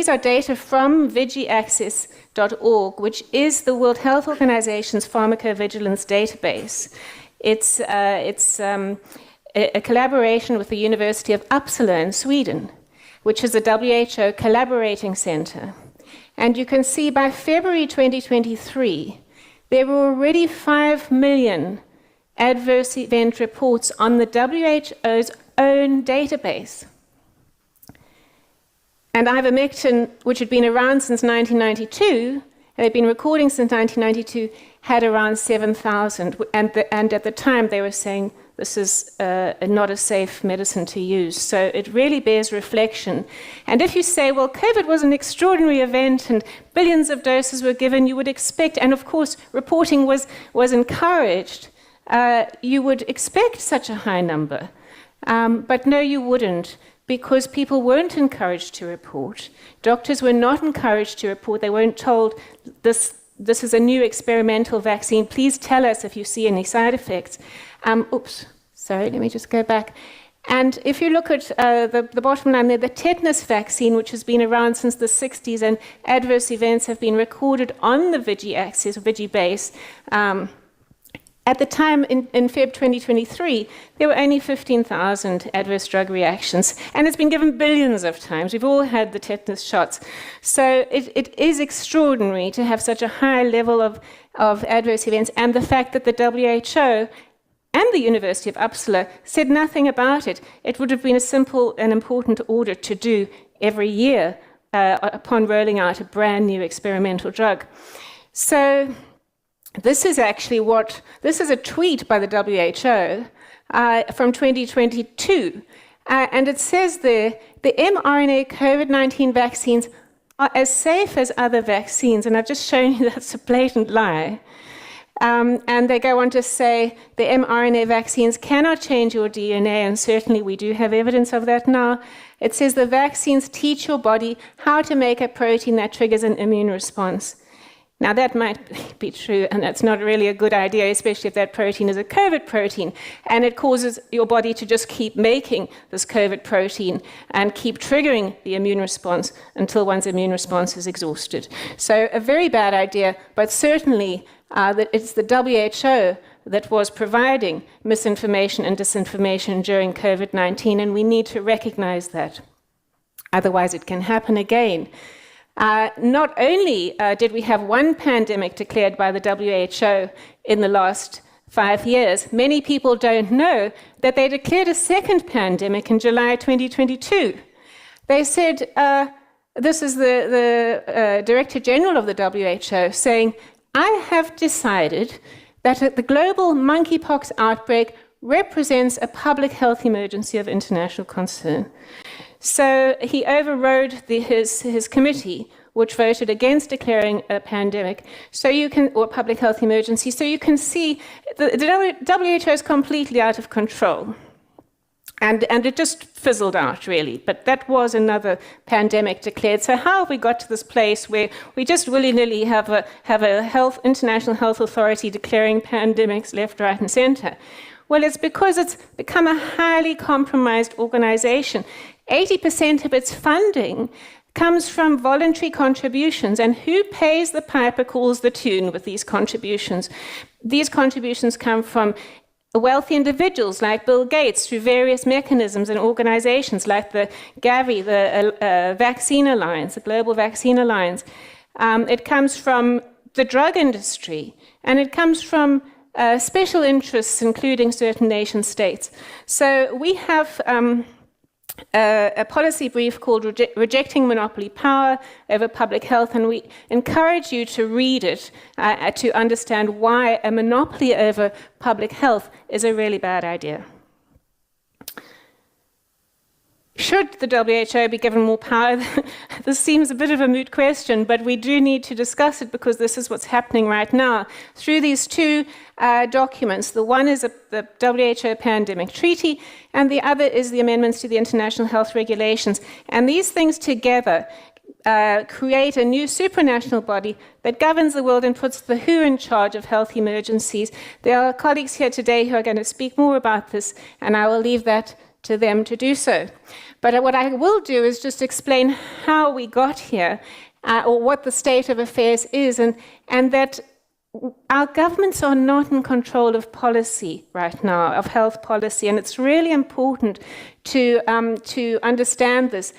are data from vigiaccess.org, which is the World Health Organization's pharmacovigilance database. It's a collaboration with the University of Uppsala in Sweden, which is a WHO collaborating center. And you can see by February 2023, there were already 5 million adverse event reports on the WHO's own database. And ivermectin, which had been around since 1992, and had been recording since 1992, had around 7,000. And at the time, they were saying this is not a safe medicine to use. So it really bears reflection. And if you say, well, COVID was an extraordinary event and billions of doses were given, you would expect, and of course, reporting was encouraged, you would expect such a high number. But no, you wouldn't, because people weren't encouraged to report. Doctors were not encouraged to report. They weren't told, this is a new experimental vaccine. Please tell us if you see any side effects. Let me just go back. And if you look at the bottom line there, the tetanus vaccine, which has been around since the 60s, and adverse events have been recorded on the VIGI axis, or VIGI base. At the time, in Feb 2023, there were only 15,000 adverse drug reactions, and it's been given billions of times. We've all had the tetanus shots. So it is extraordinary to have such a high level of adverse events, and the fact that the WHO and the University of Uppsala said nothing about it. It would have been a simple and important audit to do every year upon rolling out a brand new experimental drug. So this is actually this is a tweet by the WHO from 2022. And it says there, the mRNA COVID-19 vaccines are as safe as other vaccines. And I've just shown you that's a blatant lie. And they go on to say the mRNA vaccines cannot change your DNA, and certainly we do have evidence of that now. It says the vaccines teach your body how to make a protein that triggers an immune response. Now that might be true, and that's not really a good idea, especially if that protein is a COVID protein, and it causes your body to just keep making this COVID protein and keep triggering the immune response until one's immune response is exhausted. So a very bad idea, but certainly that it's the WHO that was providing misinformation and disinformation during COVID-19, and we need to recognize that. Otherwise, it can happen again. Not only did we have one pandemic declared by the WHO in the last 5 years, many people don't know that they declared a second pandemic in July 2022. They said, this is the Director General of the WHO saying, I have decided that the global monkeypox outbreak represents a public health emergency of international concern. So he overrode his committee, which voted against declaring a pandemic, or public health emergency. So you can see the WHO is completely out of control. And it just fizzled out, really. But that was another pandemic declared. So how have we got to this place where we just willy-nilly have a international health authority declaring pandemics left, right, and center? Well, it's because it's become a highly compromised organization. 80% of its funding comes from voluntary contributions, and who pays the piper calls the tune with these contributions. These contributions come from wealthy individuals like Bill Gates through various mechanisms and organizations like the Gavi, the Vaccine Alliance, the Global Vaccine Alliance. It comes from the drug industry, and it comes from special interests, including certain nation states. So we have a policy brief called Rejecting Monopoly Power Over Public Health, and we encourage you to read it to understand why a monopoly over public health is a really bad idea. Should the WHO be given more power? This seems a bit of a moot question, but we do need to discuss it because this is what's happening right now. Through these two documents, the one is the WHO Pandemic Treaty, and the other is the amendments to the International Health Regulations. And these things together create a new supranational body that governs the world and puts the WHO in charge of health emergencies. There are colleagues here today who are going to speak more about this, and I will leave that to them to do so. But what I will do is just explain how we got here, or what the state of affairs is, and that our governments are not in control of policy right now, of health policy, and it's really important to understand this.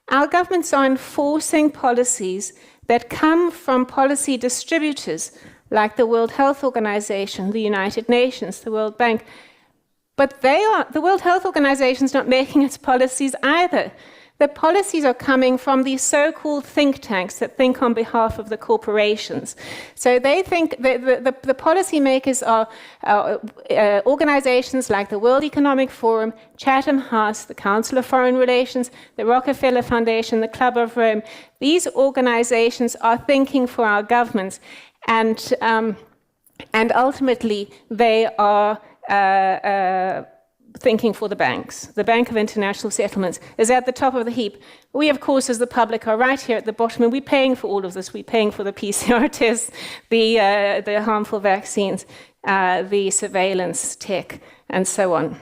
Our governments are enforcing policies that come from policy distributors like the World Health Organization, the United Nations, the World Bank. But the World Health Organization is not making its policies either. The policies are coming from these so-called think tanks that think on behalf of the corporations. So they think the policymakers are organizations like the World Economic Forum, Chatham House, the Council of Foreign Relations, the Rockefeller Foundation, the Club of Rome. These organizations are thinking for our governments, and ultimately they are thinking for the banks. The Bank of International Settlements is at the top of the heap. We, of course, as the public, are right here at the bottom, and we're paying for all of this. We're paying for the PCR tests, the harmful vaccines, the surveillance tech, and so on.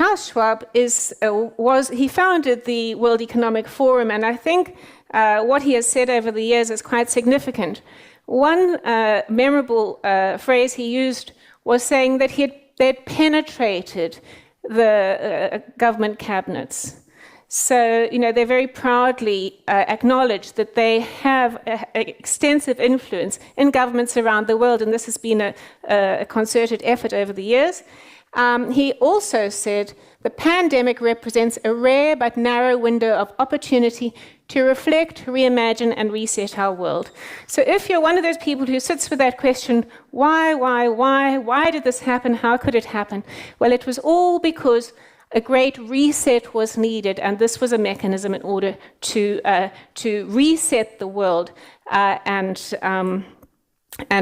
Klaus Schwab he founded the World Economic Forum, and I think what he has said over the years is quite significant. One memorable phrase he used was saying that they'd penetrated the government cabinets. So, they very proudly acknowledge that they have extensive influence in governments around the world, and this has been a concerted effort over the years. He also said, the pandemic represents a rare but narrow window of opportunity to reflect, reimagine, and reset our world. So if you're one of those people who sits with that question, why did this happen, how could it happen? Well, it was all because a great reset was needed, and this was a mechanism in order to reset the world and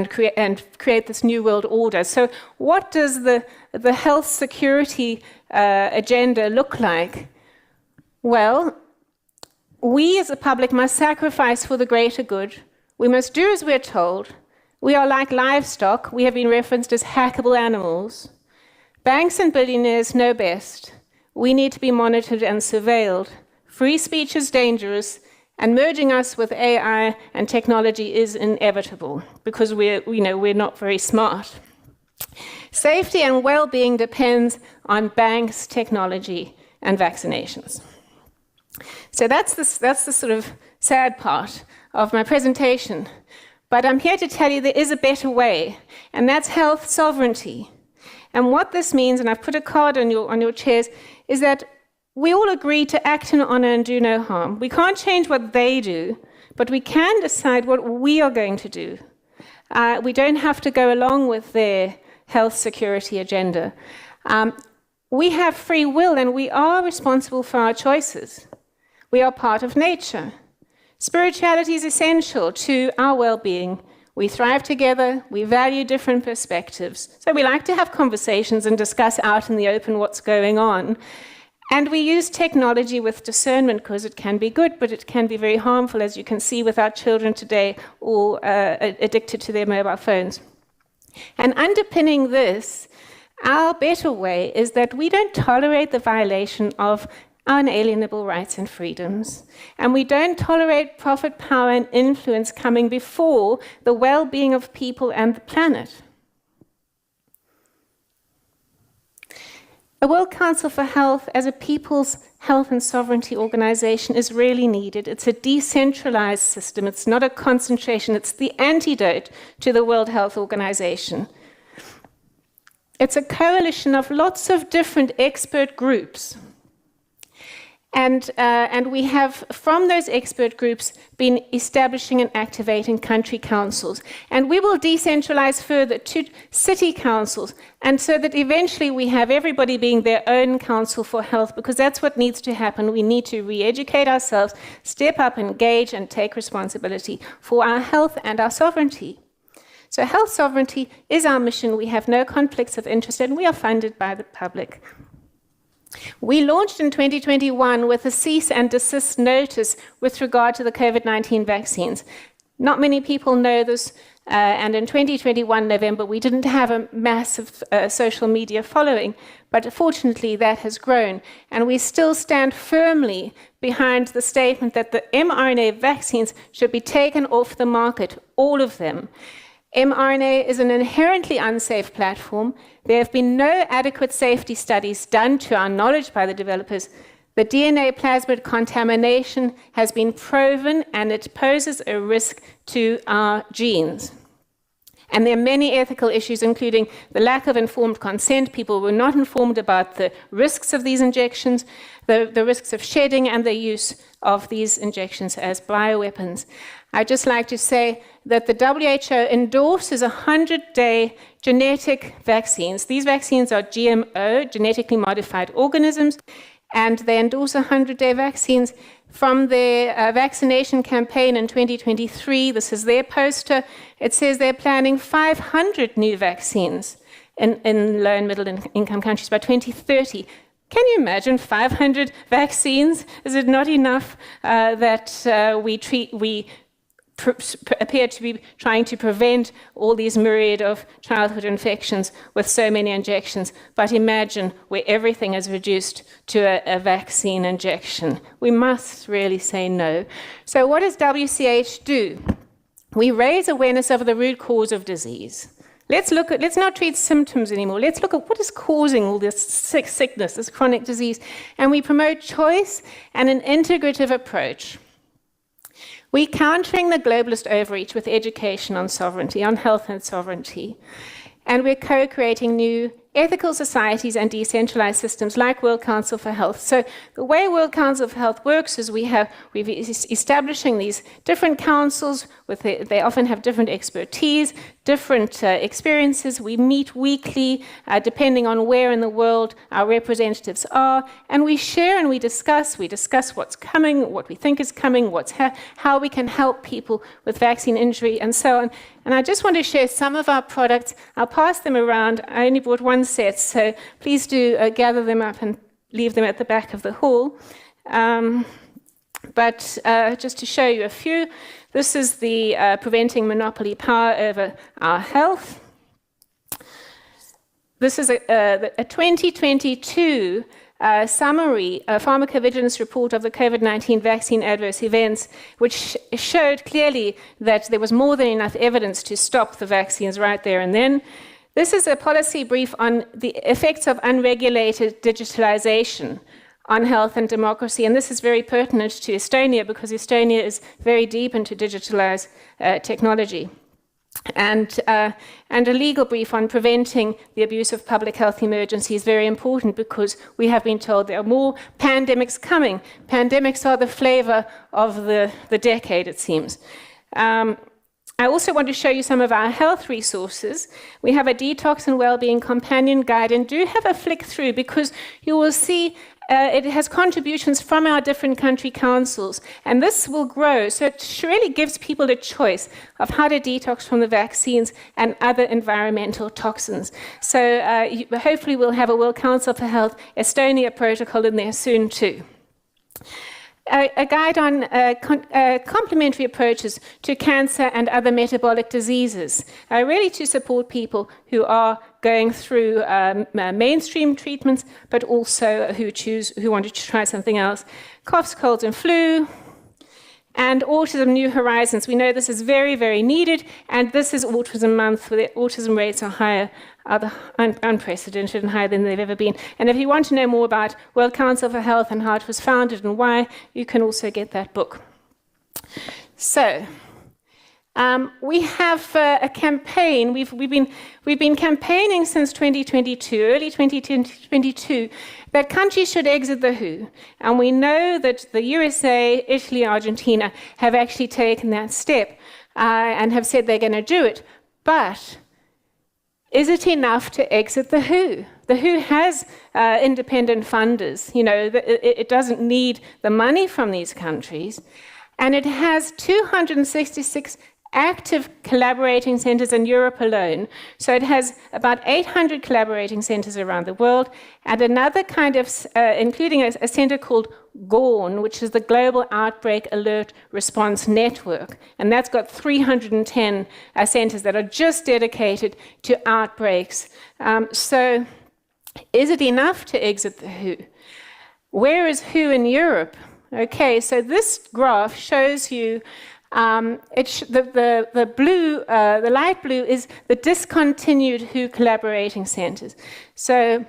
create this new world order. So what does the health security agenda look like? Well, we as a public must sacrifice for the greater good. We must do as we're told. We are like livestock. We have been referenced as hackable animals. Banks and billionaires know best. We need to be monitored and surveilled. Free speech is dangerous, and merging us with AI and technology is inevitable because we're not very smart. Safety and well-being depends on banks, technology, and vaccinations. So that's the sort of sad part of my presentation. But I'm here to tell you there is a better way, and that's health sovereignty. And what this means, and I've put a card on your chairs, is that we all agree to act in honor and do no harm. We can't change what they do, but we can decide what we are going to do. We don't have to go along with their health security agenda. We have free will, and we are responsible for our choices. We are part of nature. Spirituality is essential to our well-being. We thrive together, we value different perspectives. So we like to have conversations and discuss out in the open what's going on. And we use technology with discernment because it can be good, but it can be very harmful, as you can see with our children today, all addicted to their mobile phones. And underpinning this, our better way is that we don't tolerate the violation of unalienable rights and freedoms. And we don't tolerate profit, power, and influence coming before the well-being of people and the planet. A World Council for Health as a people's health and sovereignty organization is really needed. It's a decentralized system. It's not a concentration. It's the antidote to the World Health Organization. It's a coalition of lots of different expert groups. And we have, from those expert groups, been establishing and activating country councils. And we will decentralize further to city councils, and so that eventually we have everybody being their own council for health, because that's what needs to happen. We need to re-educate ourselves, step up, engage, and take responsibility for our health and our sovereignty. So health sovereignty is our mission. We have no conflicts of interest, and we are funded by the public. We launched in 2021 with a cease and desist notice with regard to the COVID-19 vaccines. Not many people know this, and in 2021 November, we didn't have a massive social media following, but fortunately that has grown. And we still stand firmly behind the statement that the mRNA vaccines should be taken off the market, all of them. mRNA is an inherently unsafe platform. There have been no adequate safety studies done to our knowledge by the developers. The DNA plasmid contamination has been proven, and it poses a risk to our genes. And there are many ethical issues, including the lack of informed consent. People were not informed about the risks of these injections, the risks of shedding, and the use of these injections as bioweapons. I'd just like to say that the WHO endorses 100-day genetic vaccines. These vaccines are GMO, genetically modified organisms, and they endorse 100-day vaccines. From their vaccination campaign in 2023, this is their poster, it says they're planning 500 new vaccines in low and middle income countries by 2030. Can you imagine 500 vaccines? Is it not enough that we appear to be trying to prevent all these myriad of childhood infections with so many injections. But imagine where everything is reduced to a vaccine injection. We must really say no. So what does WCH do? We raise awareness of the root cause of disease. Let's not treat symptoms anymore. Let's look at what is causing all this sickness, this chronic disease. And we promote choice and an integrative approach. We're countering the globalist overreach with education on sovereignty, on health and sovereignty. And we're co-creating new ethical societies and decentralized systems like World Council for Health. So the way World Council for Health works is we're establishing these different councils they often have different expertise, different experiences. We meet weekly, depending on where in the world our representatives are, and we share and we discuss what's coming, what we think is coming, how we can help people with vaccine injury, and so on. And I just want to share some of our products. I'll pass them around. I only brought one set, so please do gather them up and leave them at the back of the hall. But just to show you a few, this is the Preventing Monopoly Power Over Our Health. This is a 2022 summary, a pharmacovigilance report of the COVID-19 vaccine adverse events, which showed clearly that there was more than enough evidence to stop the vaccines right there and then. This is a policy brief on the effects of unregulated digitalization on health and democracy, and this is very pertinent to Estonia because Estonia is very deep into digitalized technology. And a legal brief on preventing the abuse of public health emergency is very important because we have been told there are more pandemics coming. Pandemics are the flavor of the decade, it seems. I also want to show you some of our health resources. We have a detox and wellbeing companion guide, and do have a flick through because you will see it has contributions from our different country councils, and this will grow. So it really gives people a choice of how to detox from the vaccines and other environmental toxins. So hopefully we'll have a World Council for Health Estonia protocol in there soon too. A guide on complementary approaches to cancer and other metabolic diseases, really to support people who are going through mainstream treatments, but also who want to try something else. Coughs, colds, and flu. And Autism New Horizons. We know this is very, very needed, and this is Autism Month, where the autism rates are higher, unprecedented and higher than they've ever been. And if you want to know more about World Council for Health and how it was founded and why, you can also get that book. So, we have a campaign. We've been campaigning since 2022, early 2022, that countries should exit the WHO. And we know that the USA, Italy, Argentina have actually taken that step and have said they're going to do it. But is it enough to exit the WHO? The WHO has independent funders. You know, it doesn't need the money from these countries. And it has 266 active collaborating centers in Europe alone. So it has about 800 collaborating centers around the world, and another kind of, including a center called GORN, which is the Global Outbreak Alert Response Network. And that's got 310 centers that are just dedicated to outbreaks. So is it enough to exit the WHO? Where is WHO in Europe? Okay, so this graph shows you the blue, the light blue is the discontinued WHO collaborating centers. So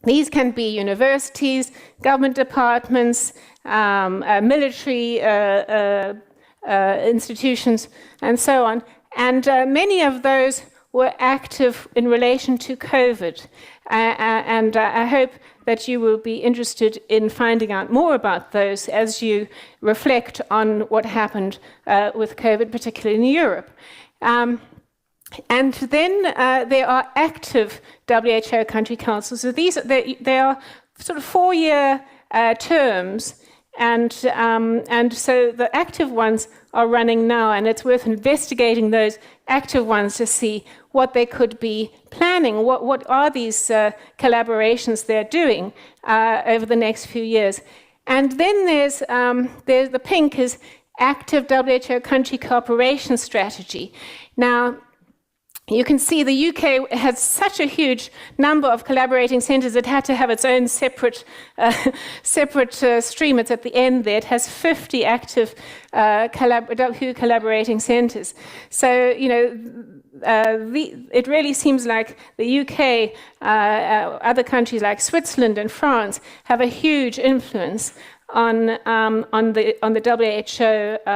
these can be universities, government departments, military institutions, and so on. And many of those were active in relation to COVID. And I hope that you will be interested in finding out more about those as you reflect on what happened with COVID, particularly in Europe. And then there are active WHO country councils. So they are sort of 4-year terms, and so the active ones are running now, and it's worth investigating those active ones to see what they could be planning, what are these collaborations they're doing over the next few years. And then there's the pink is active WHO country cooperation strategy. Now, you can see the UK has such a huge number of collaborating centres, it had to have its own separate stream. It's at the end there. It has 50 active WHO collaborating centres. So, you know, it really seems like the UK, other countries like Switzerland and France, have a huge influence on the WHO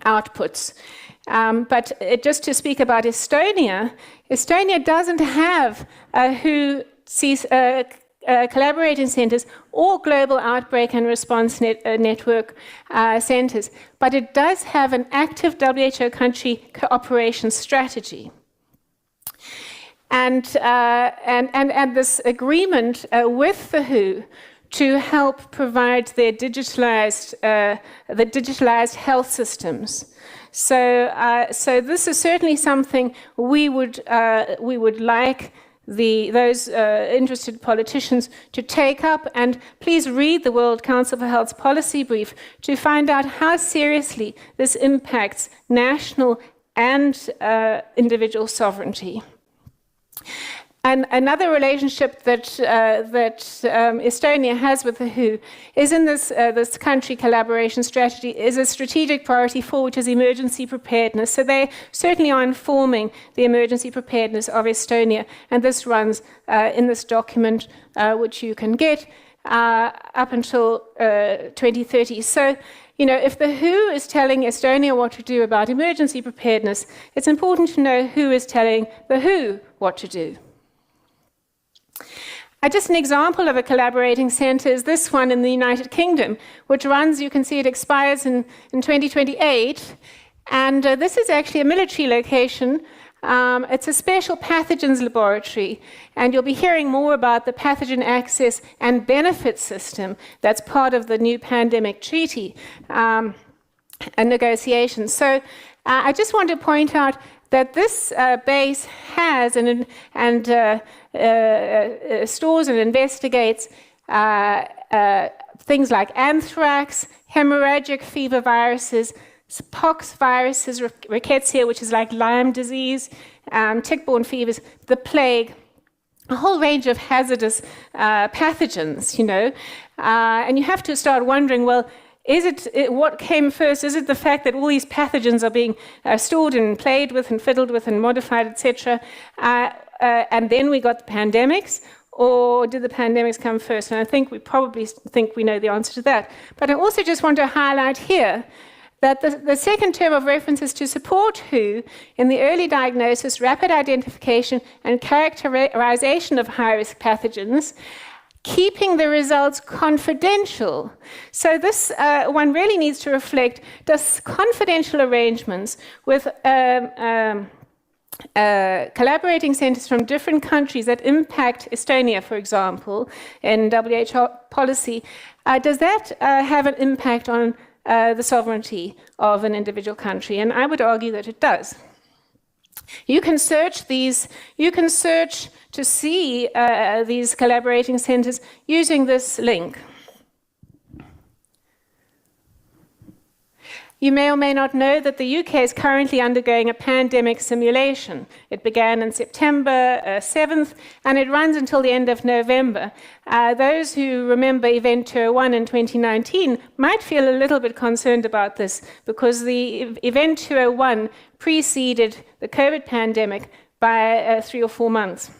outputs. But just to speak about Estonia, Estonia doesn't have WHO collaborating centres or global outbreak and response network centres, but it does have an active WHO country cooperation strategy. And this agreement with the WHO to help provide their digitalized health systems. So this is certainly something we would like those interested politicians to take up, and please read the World Council for Health's policy brief to find out how seriously this impacts national and individual sovereignty. And another relationship that Estonia has with the WHO is in this country collaboration strategy is a strategic priority for which is emergency preparedness. So they certainly are informing the emergency preparedness of Estonia, and this runs in this document which you can get up until 2030. So, you know, if the WHO is telling Estonia what to do about emergency preparedness, it's important to know who is telling the WHO what to do. Just an example of a collaborating centre is this one in the United Kingdom, which runs, you can see it expires in 2028. And this is actually a military location. It's a special pathogens laboratory. And you'll be hearing more about the pathogen access and benefit system that's part of the new pandemic treaty and negotiations. So I just want to point out that this base has stores and investigates things like anthrax, hemorrhagic fever viruses, pox viruses, rickettsia, which is like Lyme disease, tick-borne fevers, the plague, a whole range of hazardous pathogens, you know. And you have to start wondering, well, what came first? Is it the fact that all these pathogens are being stored and played with and fiddled with and modified, etc., and then we got the pandemics? Or did the pandemics come first? And I think we probably think we know the answer to that. But I also just want to highlight here that the second term of reference is to support WHO in the early diagnosis, rapid identification, and characterization of high-risk pathogens, keeping the results confidential. So this one really needs to reflect, does confidential arrangements with collaborating centres from different countries that impact Estonia, for example, in WHO policy, does that have an impact on the sovereignty of an individual country? And I would argue that it does. You can search to see these collaborating centres using this link. You may or may not know that the UK is currently undergoing a pandemic simulation. It began on September 7th, and it runs until the end of November. Those who remember Event 201 in 2019 might feel a little bit concerned about this, because the Event 201 preceded the COVID pandemic by 3 or 4 months.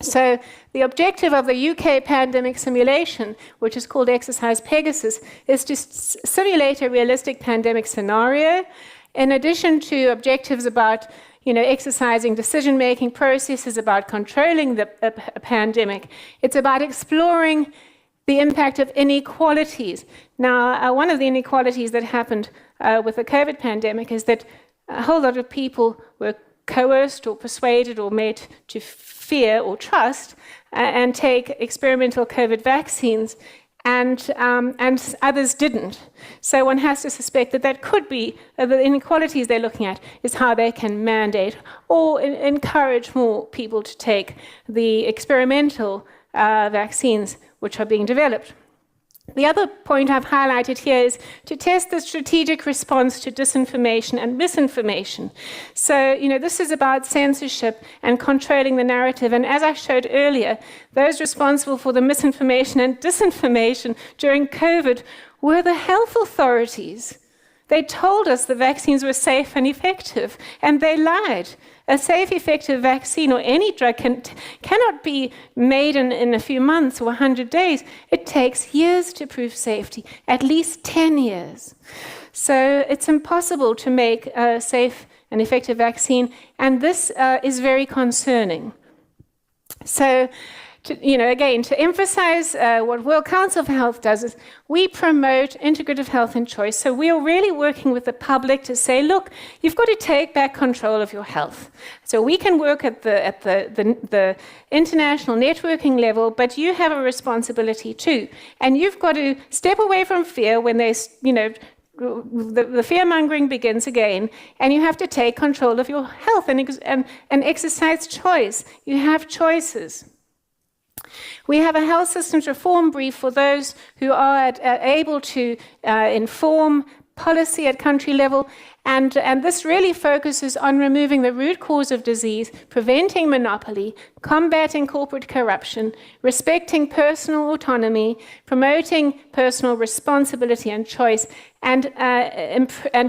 So the objective of the UK pandemic simulation, which is called Exercise Pegasus, is to simulate a realistic pandemic scenario, in addition to objectives about, you know, exercising decision-making processes, about controlling the pandemic. It's about exploring the impact of inequalities. Now, one of the inequalities that happened with the COVID pandemic is that a whole lot of people were coerced or persuaded or made to fear or trust and take experimental COVID vaccines, and others didn't. So one has to suspect that that could be the inequalities they're looking at is how they can mandate or encourage more people to take the experimental vaccines which are being developed. The other point I've highlighted here is to test the strategic response to disinformation and misinformation. So, this is about censorship and controlling the narrative. And as I showed earlier, those responsible for the misinformation and disinformation during COVID were the health authorities. They told us the vaccines were safe and effective, and they lied. A safe, effective vaccine or any drug cannot be made in a few months or 100 days. It takes years to prove safety, at least 10 years. So it's impossible to make a safe and effective vaccine, and this is very concerning. So, to emphasize what World Council for Health does is we promote integrative health and choice. So we are really working with the public to say, look, you've got to take back control of your health. So we can work at the international networking level, but you have a responsibility too. And you've got to step away from fear when there's, the fear-mongering begins again, and you have to take control of your health and exercise choice. You have choices. We have a health systems reform brief for those who are able to inform policy at country level, and this really focuses on removing the root cause of disease, preventing monopoly, combating corporate corruption, respecting personal autonomy, promoting personal responsibility and choice, and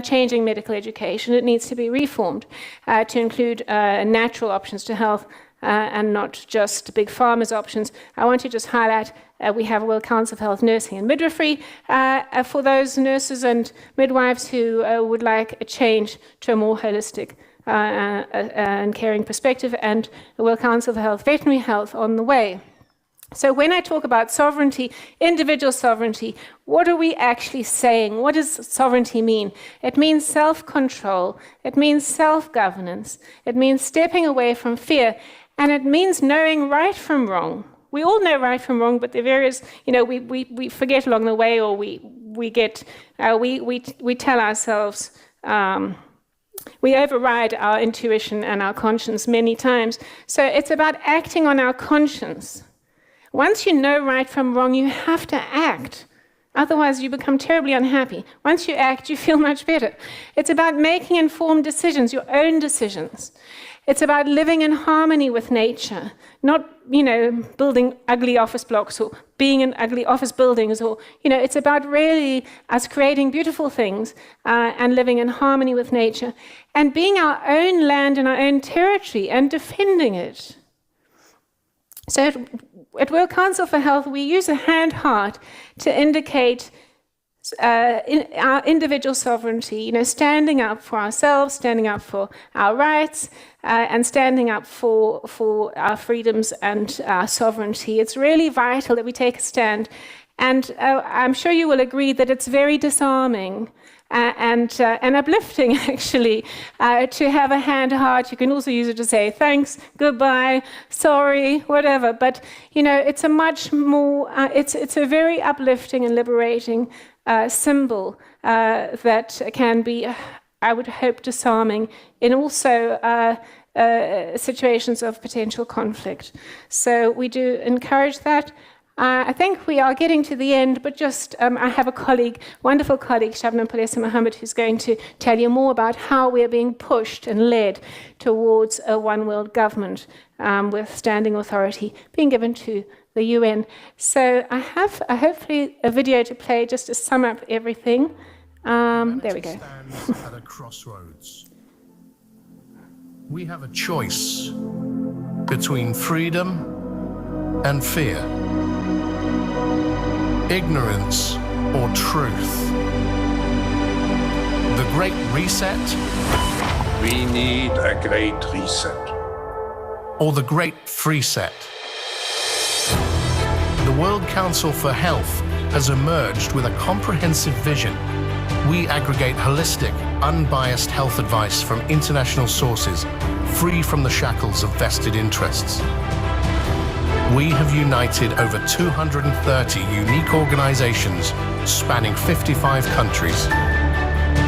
changing medical education. It needs to be reformed to include natural options to health, and not just big pharma's options. I want to just highlight we have a World Council of Health Nursing and Midwifery for those nurses and midwives who would like a change to a more holistic and caring perspective, and the World Council for Health Veterinary Health on the way. So when I talk about sovereignty, individual sovereignty, what are we actually saying? What does sovereignty mean? It means self-control. It means self-governance. It means stepping away from fear. And it means knowing right from wrong. We all know right from wrong, but the various, we forget along the way, or we tell ourselves, we override our intuition and our conscience many times. So it's about acting on our conscience. Once you know right from wrong, you have to act. Otherwise, you become terribly unhappy. Once you act, you feel much better. It's about making informed decisions, your own decisions. It's about living in harmony with nature, not, building ugly office blocks or being in ugly office buildings, or, it's about really us creating beautiful things and living in harmony with nature and being our own land and our own territory and defending it. So at World Council for Health, we use a hand heart to indicate our individual sovereignty, standing up for ourselves, standing up for our rights, and standing up for our freedoms and our sovereignty. It's really vital that we take a stand. And I'm sure you will agree that it's very disarming and uplifting, actually, to have a hand heart. You can also use it to say thanks, goodbye, sorry, whatever. But, it's a much more, it's a very uplifting and liberating symbol that can be, I would hope, disarming in also situations of potential conflict. So we do encourage that. I think we are getting to the end, but just I have a colleague, wonderful colleague, Shabnam Palesa Mohammed, who's going to tell you more about how we are being pushed and led towards a one world government with standing authority being given to the UN. So I have hopefully a video to play just to sum up everything. There we go. Stands at a crossroads. We have a choice between freedom and fear, ignorance or truth. The Great Reset? We need a great reset. Or the Great Freeset? The World Council for Health has emerged with a comprehensive vision. We aggregate holistic, unbiased health advice from international sources, free from the shackles of vested interests. We have united over 230 unique organizations spanning 55 countries.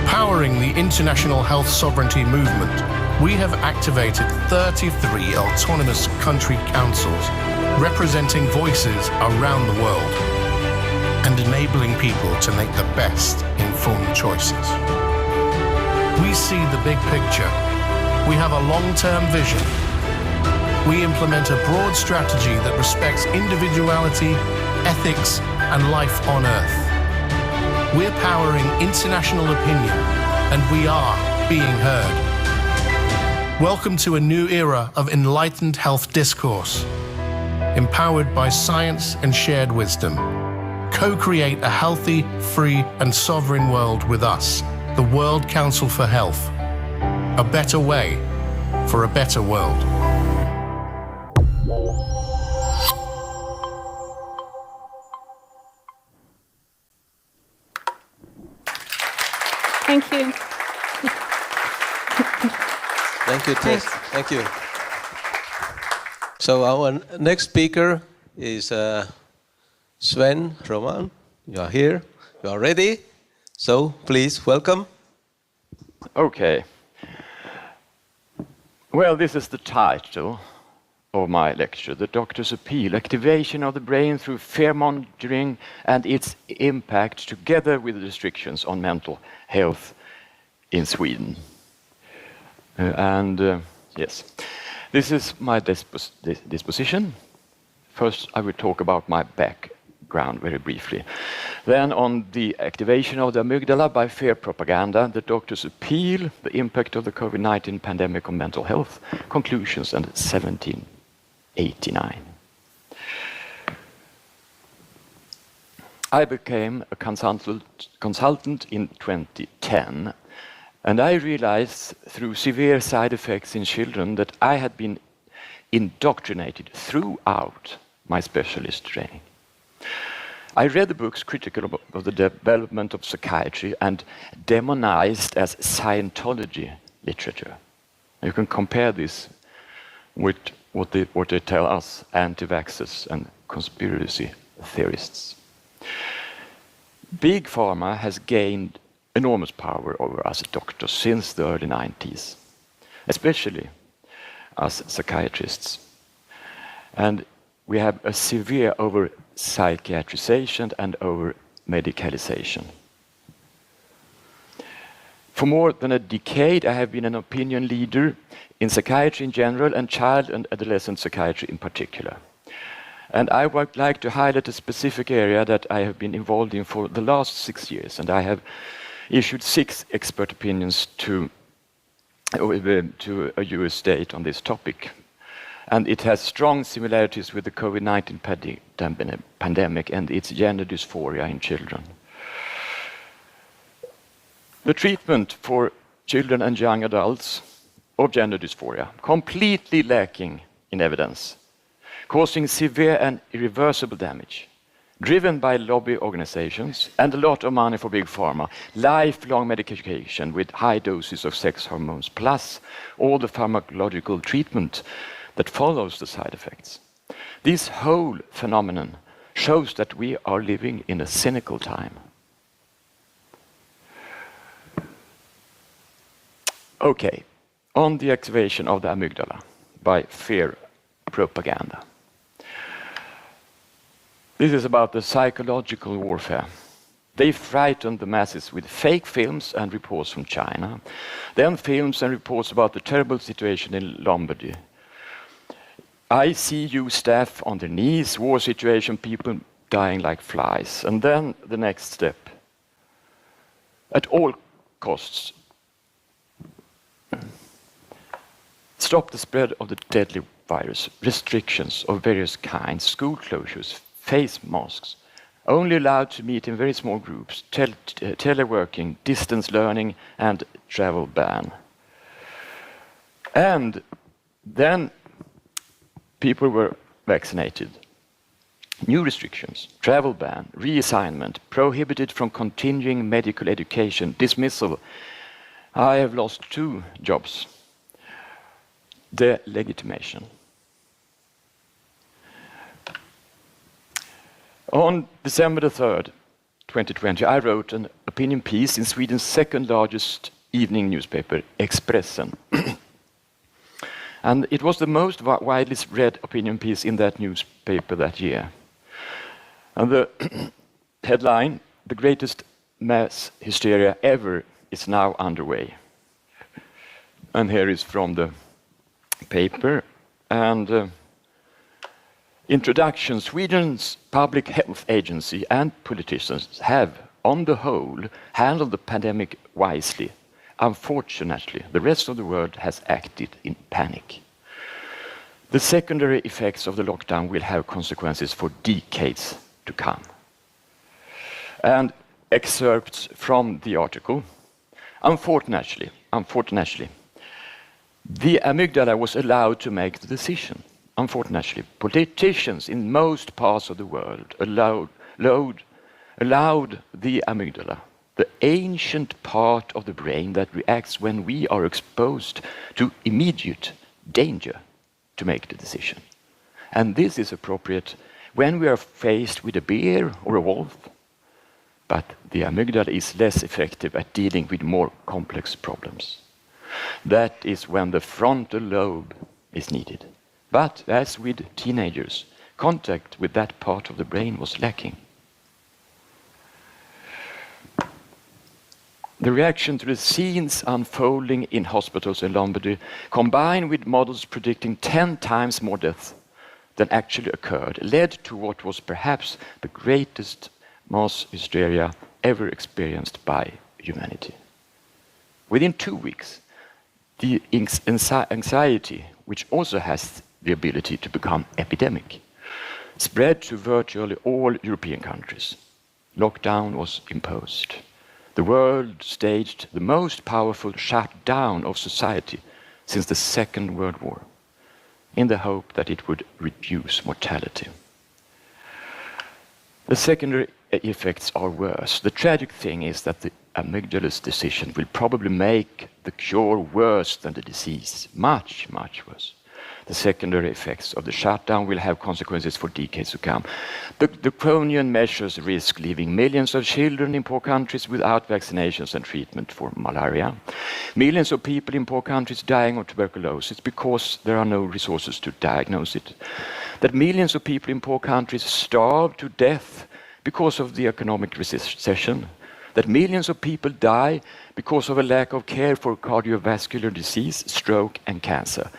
Powering the international health sovereignty movement, we have activated 33 autonomous country councils representing voices around the world. and enabling people to make the best informed choices. We see the big picture. We have a long-term vision. We implement a broad strategy that respects individuality, ethics, and life on Earth. We're powering international opinion, and we are being heard. Welcome to a new era of enlightened health discourse. Empowered by science and shared wisdom. Co-create a healthy, free, and sovereign world with us, the World Council for Health. A better way for a better world. Thank you. Thank you, Tess. Thanks. Thank you. So our next speaker is Sven Roman. You are here. You are ready. So please welcome. Okay. Well, this is the title of my lecture, The Doctor's Appeal, Activation of the Brain Through Fear Mongering and Its Impact Together with the Restrictions on Mental Health in Sweden. Yes, this is my disposition. First, I will talk about my background very briefly. Then on the activation of the amygdala by fear propaganda, the doctor's appeal, the impact of the COVID-19 pandemic on mental health, conclusions, and 1789. I became a consultant in 2010, and I realized through severe side effects in children that I had been indoctrinated throughout my specialist training. I read the books critical of the development of psychiatry and demonized as Scientology literature. You can compare this with what they tell us anti-vaxxers and conspiracy theorists. Big Pharma has gained enormous power over us doctors since the early 90s, especially as psychiatrists. And we have a severe over-psychiatrization and over-medicalization. For more than a decade, I have been an opinion leader in psychiatry in general and child and adolescent psychiatry in particular. And I would like to highlight a specific area that I have been involved in for the last 6 years, and I have issued 6 expert opinions to a US state on this topic. And it has strong similarities with the COVID-19 pandemic and its gender dysphoria in children. The treatment for children and young adults of gender dysphoria, completely lacking in evidence, causing severe and irreversible damage, driven by lobby organizations and a lot of money for Big Pharma, lifelong medication with high doses of sex hormones, plus all the pharmacological treatment that follows the side effects. This whole phenomenon shows that we are living in a cynical time. Okay, on the activation of the amygdala by fear propaganda. This is about the psychological warfare. They frightened the masses with fake films and reports from China, then films and reports about the terrible situation in Lombardy. ICU staff on their knees, war situation, people dying like flies. And then the next step. At all costs, stop the spread of the deadly virus, restrictions of various kinds, school closures, face masks, only allowed to meet in very small groups, teleworking, distance learning, and travel ban. And then people were vaccinated. New restrictions, travel ban, reassignment, prohibited from continuing medical education, dismissal. I have lost 2 jobs. Delegitimation. On December the 3rd, 2020, I wrote an opinion piece in Sweden's second largest evening newspaper, Expressen. And it was the most widely read opinion piece in that newspaper that year. And headline, the greatest mass hysteria ever is now underway. And here is from the paper. And introduction, Sweden's public health agency and politicians have, on the whole, handled the pandemic wisely. Unfortunately, the rest of the world has acted in panic. The secondary effects of the lockdown will have consequences for decades to come. And excerpts from the article. Unfortunately, the amygdala was allowed to make the decision. Unfortunately, politicians in most parts of the world allowed the amygdala, the ancient part of the brain that reacts when we are exposed to immediate danger, to make the decision. And this is appropriate when we are faced with a bear or a wolf, but the amygdala is less effective at dealing with more complex problems. That is when the frontal lobe is needed. But as with teenagers, contact with that part of the brain was lacking. The reaction to the scenes unfolding in hospitals in Lombardy, combined with models predicting 10 times more deaths than actually occurred, led to what was perhaps the greatest mass hysteria ever experienced by humanity. Within 2 weeks, the anxiety, which also has the ability to become epidemic, spread to virtually all European countries. Lockdown was imposed. The world staged the most powerful shutdown of society since the Second World War, in the hope that it would reduce mortality. The secondary effects are worse. The tragic thing is that the amygdala's decision will probably make the cure worse than the disease, much, much worse. The secondary effects of the shutdown will have consequences for decades to come. The draconian measures risk leaving millions of children in poor countries without vaccinations and treatment for malaria. Millions of people in poor countries dying of tuberculosis because there are no resources to diagnose it. That millions of people in poor countries starve to death because of the economic recession. That millions of people die because of a lack of care for cardiovascular disease, stroke, and cancer.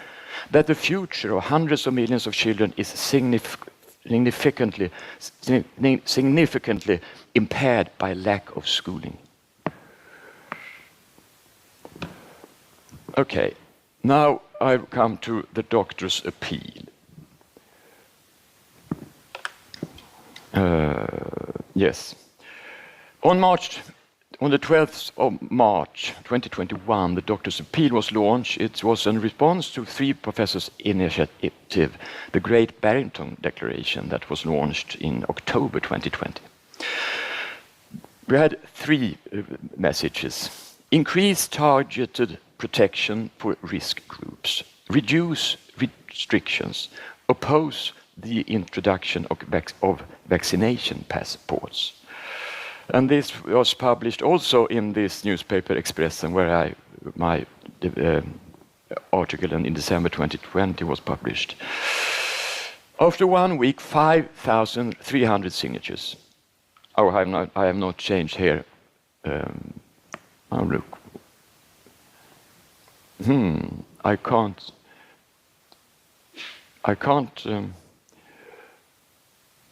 That the future of hundreds of millions of children is significantly impaired by lack of schooling. Okay, now I've come to the doctor's appeal. Yes. On the 12th of March 2021, the Doctor's Appeal was launched. It was in response to 3 professors' initiative, the Great Barrington Declaration that was launched in October 2020. We had 3 messages. Increase targeted protection for risk groups. Reduce restrictions. Oppose the introduction of vaccination passports. And this was published also in this newspaper Expressen, where my article in December 2020 was published. After 1 week, 5,300 signatures. Oh, I have not changed here. Oh, look. I can't.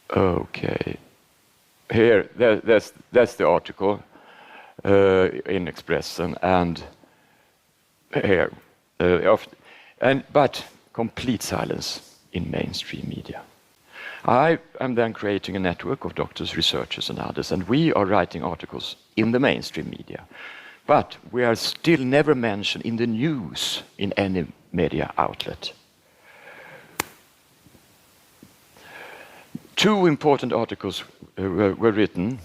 Okay. Here, that's the article in Expressen, and here, but complete silence in mainstream media. I am then creating a network of doctors, researchers, and others, and we are writing articles in the mainstream media, but we are still never mentioned in the news in any media outlet. 2 important articles were written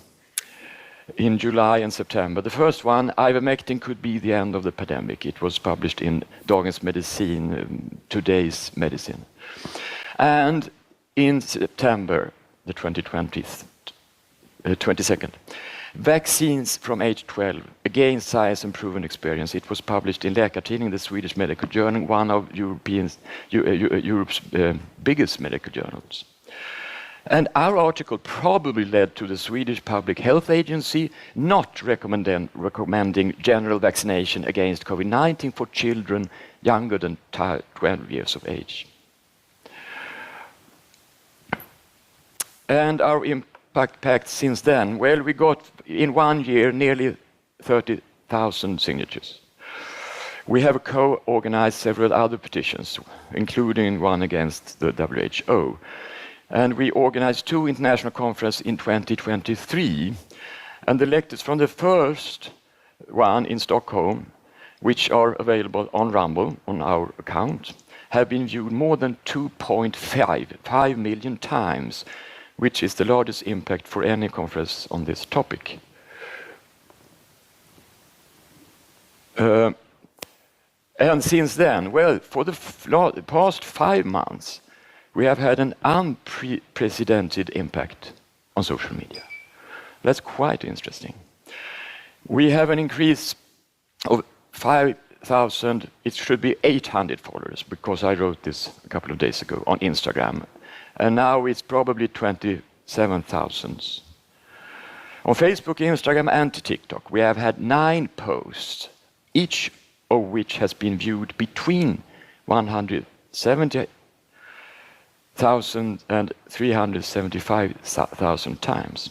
in July and September. The first one, ivermectin could be the end of the pandemic. It was published in Dagens Medicin, Today's Medicine. And in September, the 22nd, vaccines from age 12, again science and proven experience. It was published in Läkartidningen, the Swedish medical journal, one of Europe's biggest medical journals. And our article probably led to the Swedish Public Health Agency not recommending general vaccination against COVID-19 for children younger than 12 years of age. And our impact since then, well, we got in 1 year nearly 30,000 signatures. We have co-organized several other petitions, including one against the WHO. And we organized 2 international conferences in 2023. And the lectures from the first one in Stockholm, which are available on Rumble, on our account, have been viewed more than 2.5 million times, which is the largest impact for any conference on this topic. And since then, well, for the past 5 months, we have had an unprecedented impact on social media. That's quite interesting. We have an increase of 5,000, it should be 800 followers, because I wrote this a couple of days ago on Instagram. And now it's probably 27,000. On Facebook, Instagram, and TikTok, we have had 9 posts, each of which has been viewed between 170,000 and 375,000 times.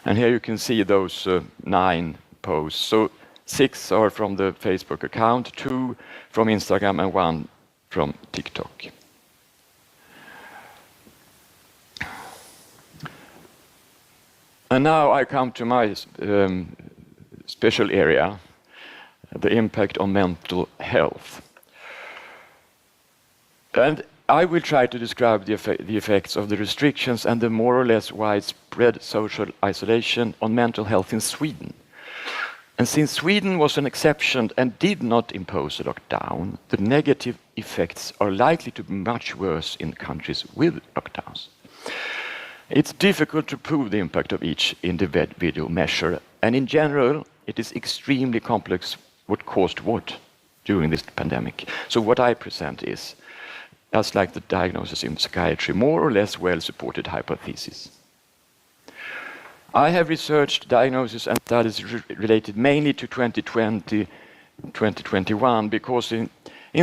And here you can see those 9 posts. So 6 are from the Facebook account, 2 from Instagram, and 1 from TikTok. And now I come to my special area, the impact on mental health. And I will try to describe the effects of the restrictions and the more or less widespread social isolation on mental health in Sweden. And since Sweden was an exception and did not impose a lockdown, the negative effects are likely to be much worse in countries with lockdowns. It's difficult to prove the impact of each individual measure, and in general, it is extremely complex what caused what during this pandemic. So what I present is, just like the diagnosis in psychiatry, more or less well-supported hypothesis. I have researched diagnosis and studies related mainly to 2020, 2021, because in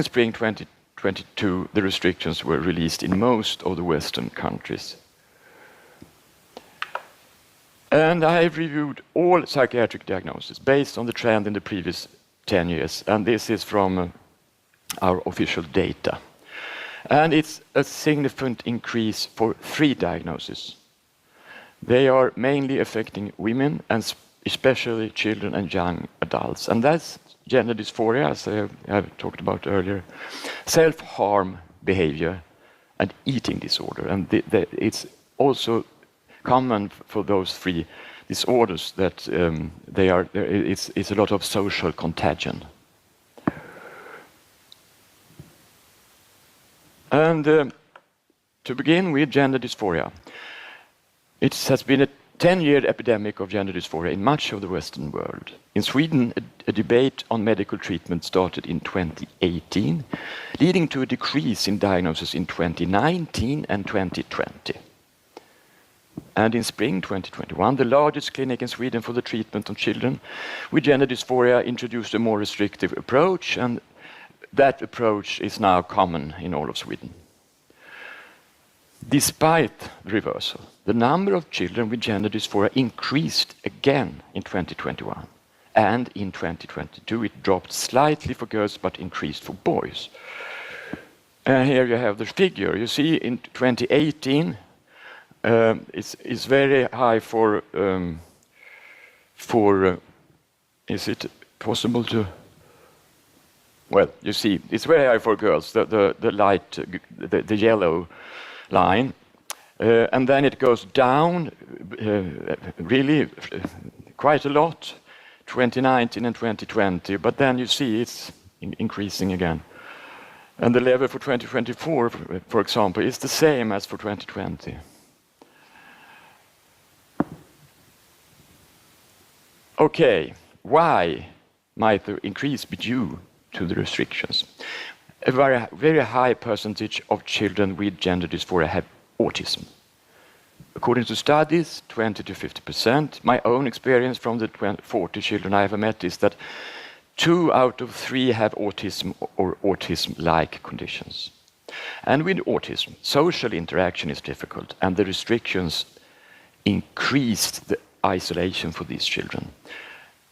spring 2022, the restrictions were released in most of the Western countries. And I have reviewed all psychiatric diagnoses based on the trend in the previous 10 years, and this is from our official data. And it's a significant increase for 3 diagnoses. They are mainly affecting women, and especially children and young adults. And that's gender dysphoria, as I have talked about earlier, self-harm behavior, and eating disorder. And it's also common for those 3 disorders that it's a lot of social contagion. And to begin with gender dysphoria. It has been a 10-year epidemic of gender dysphoria in much of the Western world. In Sweden, a debate on medical treatment started in 2018, leading to a decrease in diagnosis in 2019 and 2020. And in spring 2021, the largest clinic in Sweden for the treatment of children with gender dysphoria introduced a more restrictive approach, and that approach is now common in all of Sweden. Despite the reversal, the number of children with gender dysphoria increased again in 2021. And in 2022, it dropped slightly for girls, but increased for boys. And here you have the figure. You see in 2018, it's very high for is it possible to, well, you see, it's very high for girls, the light, the yellow line, and then it goes down really quite a lot, 2019 and 2020, but then you see it's increasing again. And the level for 2024, for example, is the same as for 2020. Okay, why might the increase be due to the restrictions? a very, very high percentage of children with gender dysphoria have autism. According to studies, 20 to 50%. My own experience from the 40 children I have met is that 2 out of 3 have autism or autism-like conditions. And with autism, social interaction is difficult, and the restrictions increased the isolation for these children.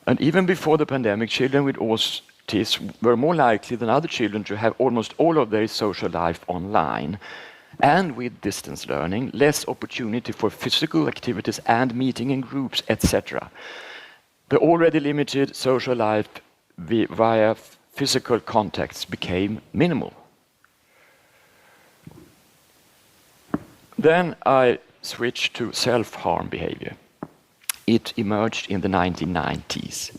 And even before the pandemic, children with autism were more likely than other children to have almost all of their social life online. And with distance learning, less opportunity for physical activities and meeting in groups, etc. The already limited social life via physical contacts became minimal. Then I switched to self-harm behavior. It emerged in the 1990s.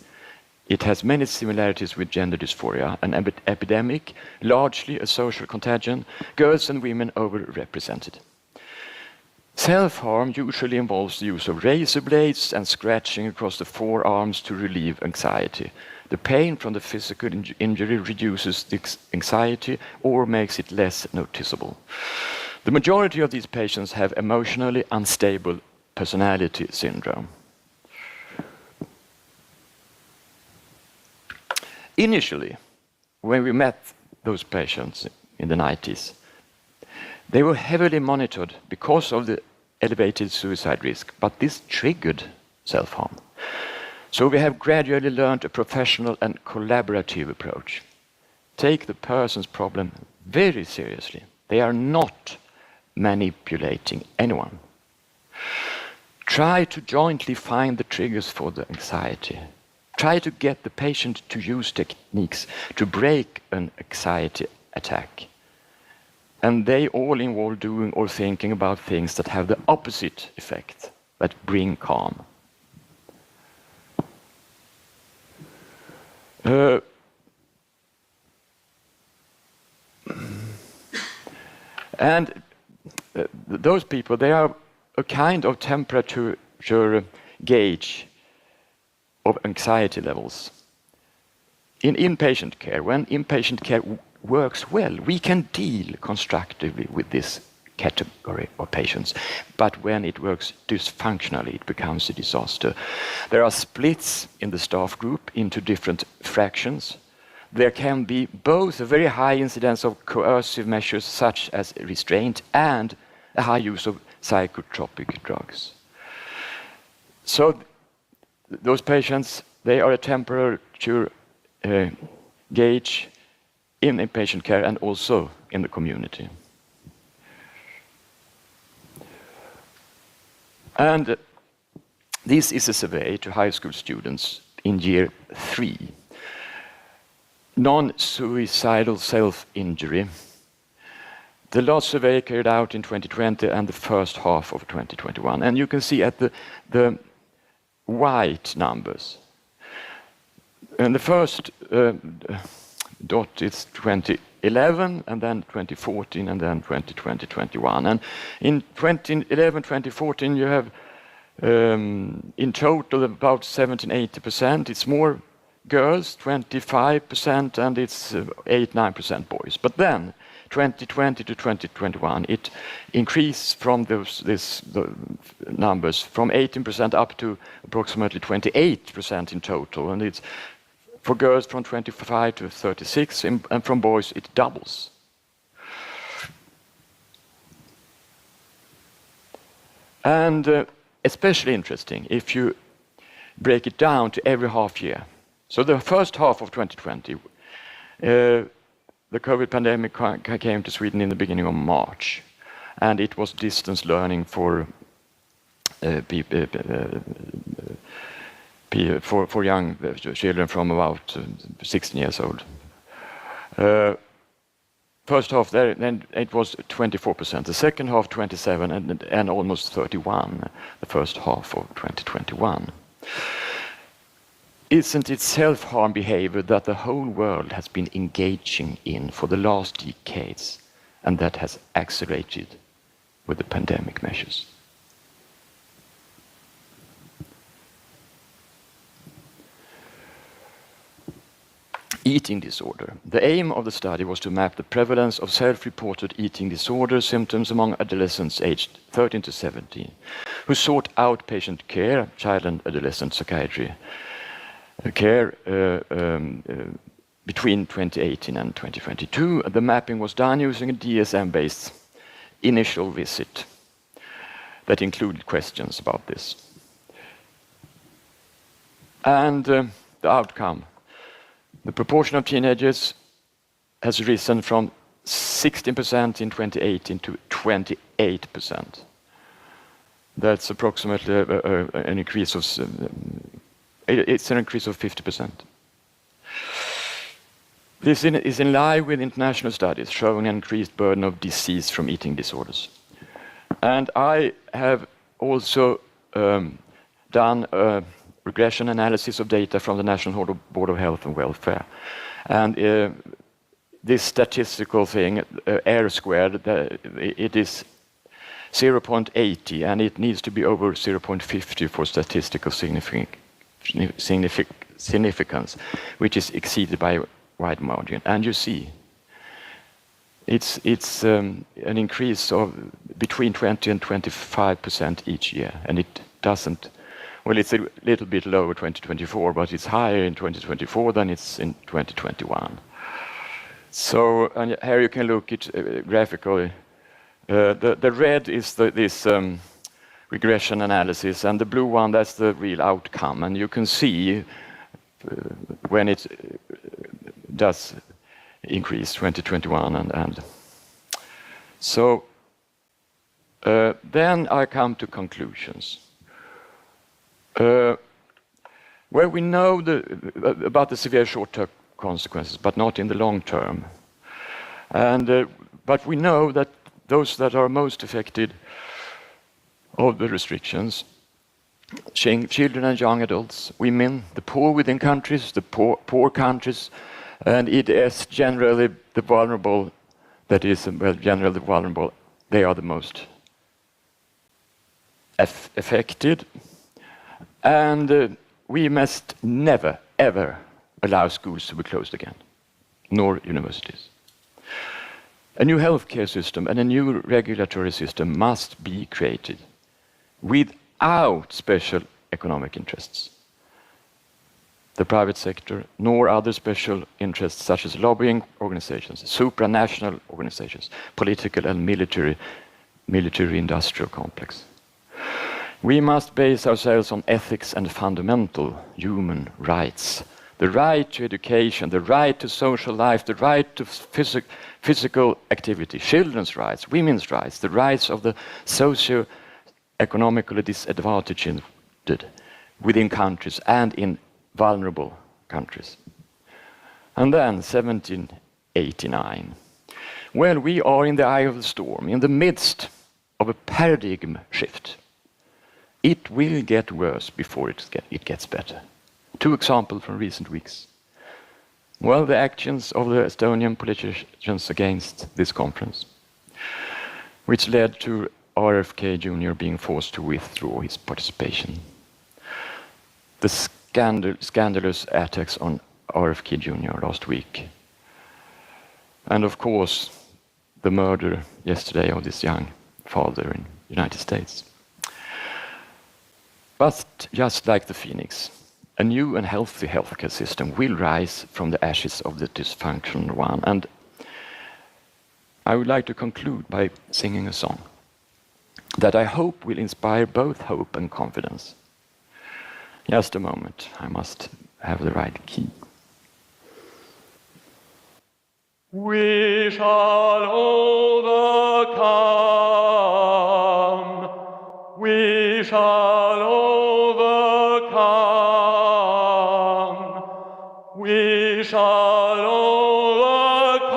It has many similarities with gender dysphoria, an epidemic, largely a social contagion, girls and women overrepresented. Self-harm usually involves the use of razor blades and scratching across the forearms to relieve anxiety. The pain from the physical injury reduces the anxiety or makes it less noticeable. The majority of these patients have emotionally unstable personality syndrome. Initially, when we met those patients in the 90s, they were heavily monitored because of the elevated suicide risk, but this triggered self-harm. So we have gradually learned a professional and collaborative approach. Take the person's problem very seriously. They are not manipulating anyone. Try to jointly find the triggers for the anxiety. Try to get the patient to use techniques to break an anxiety attack. And they all involve doing or thinking about things that have the opposite effect, that bring calm. Those people, they are a kind of temperature gauge of anxiety levels. In inpatient care, when inpatient care works well, we can deal constructively with this category of patients. But when it works dysfunctionally, it becomes a disaster. There are splits in the staff group into different fractions. There can be both a very high incidence of coercive measures such as restraint and a high use of psychotropic drugs. So those patients, they are a temperature gauge in inpatient care and also in the community. And this is a survey to high school students in year 3. Non-suicidal self-injury. The last survey carried out in 2020 and the first half of 2021. And you can see at the white numbers. And the first dot is 2011, and then 2014, and then 2020, 2021. And in 2011, 2014, you have in total about 70-80%. It's more girls, 25%, and it's 8-9% boys. But then, 2020 to 2021, it increased from the numbers from 18% up to approximately 28% in total, and it's for girls from 25 to 36, and from boys it doubles. And especially interesting if you break it down to every half year. So the first half of 2020, the COVID pandemic came to Sweden in the beginning of March, and it was distance learning for young children from about 16 years old. First half there, then it was 24%. The second half 27%, and almost 31%. The first half of 2021. Isn't it self-harm behavior that the whole world has been engaging in for the last decades, and that has accelerated with the pandemic measures? eating disorder. The aim of the study was to map the prevalence of self-reported eating disorder symptoms among adolescents aged 13 to 17 who sought outpatient care, child and adolescent psychiatry care, between 2018 and 2022. The mapping was done using a DSM-based initial visit that included questions about this. And the outcome. The proportion of teenagers has risen from 16% in 2018 to 28%. That's approximately an increase of, it's an increase of 50%. This is in line with international studies showing an increased burden of disease from eating disorders. And I have also done a regression analysis of data from the National Board of Health and Welfare. And this statistical thing, R squared, it is 0.80, and it needs to be over 0.50 for statistical significance, which is exceeded by a wide margin. And you see, it's an increase of between 20 and 25% each year, and it doesn't. Well, it's a little bit lower 2024, but it's higher in 2024 than it's in 2021. So, and here you can look at graphically. The red is this regression analysis, and the blue one, that's the real outcome. And you can see when it does increase 2021 and so then I come to conclusions. Where we know about the severe short-term consequences, but not in the long term. And but we know that those that are most affected of the restrictions, children and young adults, women, the poor within countries, the poor countries, and it is generally the vulnerable, that is, well, generally vulnerable, they are the most affected. And we must never, ever allow schools to be closed again, nor universities. A new healthcare system and a new regulatory system must be created without special economic interests. The private sector, nor other special interests such as lobbying organizations, supranational organizations, political and military-industrial complex. We must base ourselves on ethics and fundamental human rights. The right to education, the right to social life, the right to physical activity, children's rights, women's rights, the rights of the socio-economically disadvantaged within countries and in vulnerable countries. And then 1789. Well, we are in the eye of the storm, in the midst of a paradigm shift. It will get worse before it gets better. Two examples from recent weeks. Well, the actions of the Estonian politicians against this conference, which led to RFK Jr. being forced to withdraw his participation. The scandalous attacks on RFK Jr. last week. And of course, the murder yesterday of this young father in the United States. But just like the phoenix, a new and healthy healthcare system will rise from the ashes of the dysfunctional one. And I would like to conclude by singing a song that I hope will inspire both hope and confidence. Just a moment, I must have the right key. We shall overcome. We shall overcome. We shall overcome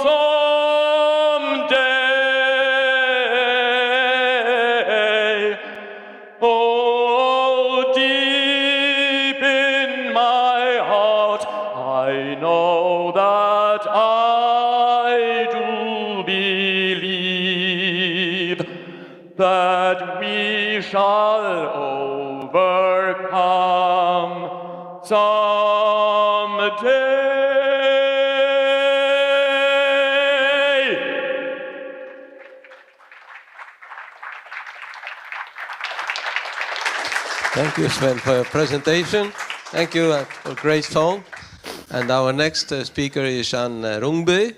someday. Oh, deep in my heart, I know that I do believe that we shall overcome someday. Thank you, Sven, for your presentation. Thank you for a great song. And our next speaker is Jean Rungby.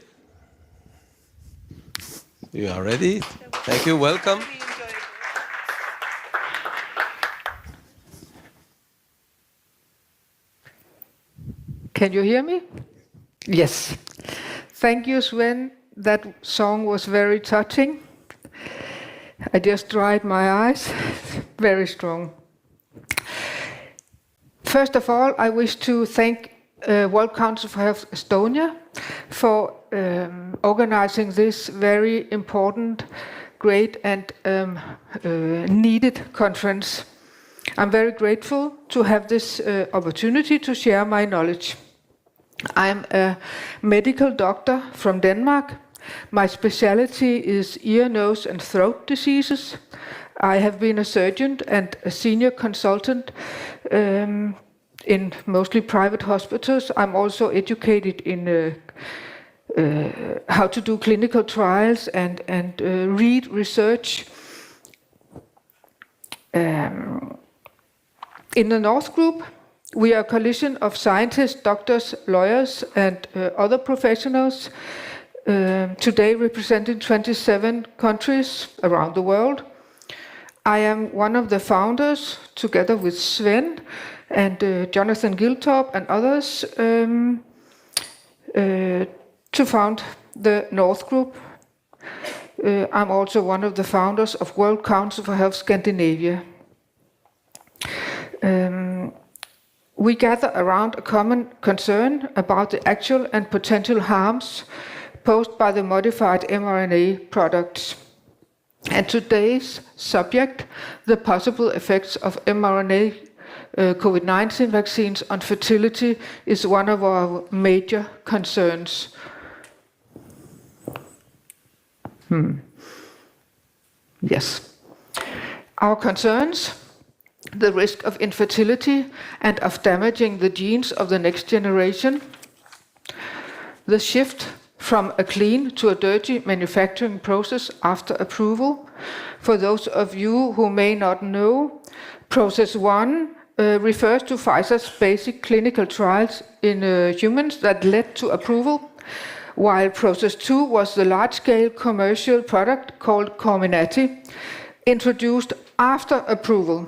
You are ready. Thank you. Welcome. Can you hear me? Yes. Thank you, Sven. That song was very touching. I just dried my eyes. Very strong. First of all, I wish to thank World Council for Health Estonia for organizing this very important, great and needed conference. I'm very grateful to have this opportunity to share my knowledge. I'm a medical doctor from Denmark. My specialty is ear, nose and throat diseases. I have been a surgeon and a senior consultant in mostly private hospitals. I'm also educated in how to do clinical trials and read research. In the North Group, we are a coalition of scientists, doctors, lawyers, and other professionals, today representing 27 countries around the world. I am one of the founders, together with Sven and Jonathan Giltorp and others, to found the North Group. I'm also one of the founders of World Council for Health Scandinavia. We gather around a common concern about the actual and potential harms posed by the modified mRNA products. And today's subject, the possible effects of mRNA COVID-19 vaccines on fertility, is one of our major concerns. Yes. Our concerns: the risk of infertility and of damaging the genes of the next generation, the shift from a clean to a dirty manufacturing process after approval. For those of you who may not know, Process 1 refers to Pfizer's basic clinical trials in humans that led to approval, while Process 2 was the large-scale commercial product called Comirnaty, introduced after approval.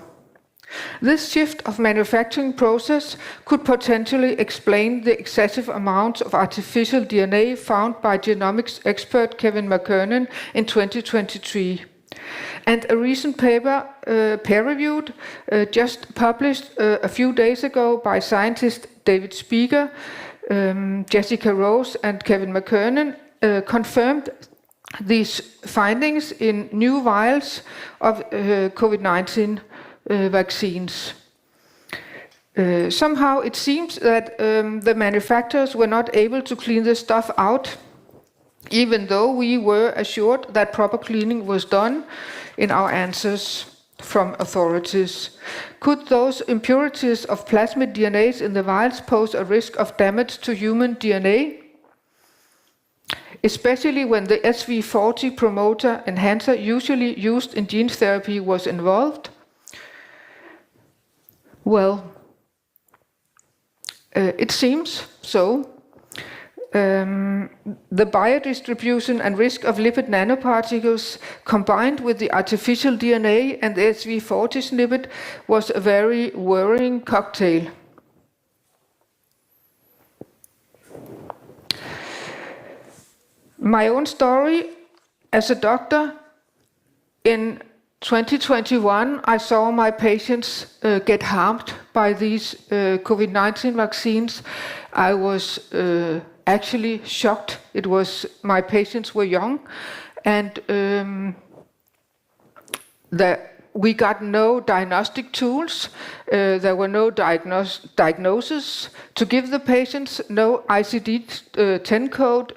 This shift of manufacturing process could potentially explain the excessive amounts of artificial DNA found by genomics expert Kevin McKernan in 2023. And a recent paper, peer-reviewed, just published a few days ago by scientists David Speaker, Jessica Rose and Kevin McKernan, confirmed these findings in new vials of COVID-19 vaccines. Somehow it seems that the manufacturers were not able to clean this stuff out, even though we were assured that proper cleaning was done in our answers from authorities. Could those impurities of plasmid DNAs in the vials pose a risk of damage to human DNA? Especially when the SV40 promoter enhancer usually used in gene therapy was involved? Well, it seems so. The biodistribution and risk of lipid nanoparticles combined with the artificial DNA and the SV40 snippet was a very worrying cocktail. My own story as a doctor: in 2021, I saw my patients get harmed by these COVID-19 vaccines. I was actually shocked. It was, my patients were young, and we got no diagnostic tools. There were no diagnoses to give the patients, no ICD-10 code,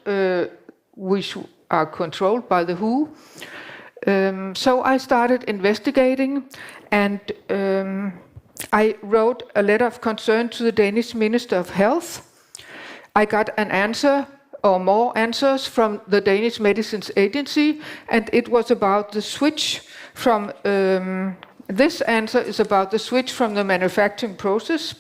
which are controlled by the WHO. So I started investigating, and I wrote a letter of concern to the Danish Minister of Health. I got an answer or more answers from the Danish Medicines Agency, and it was about the switch from this answer is about the switch from the manufacturing process.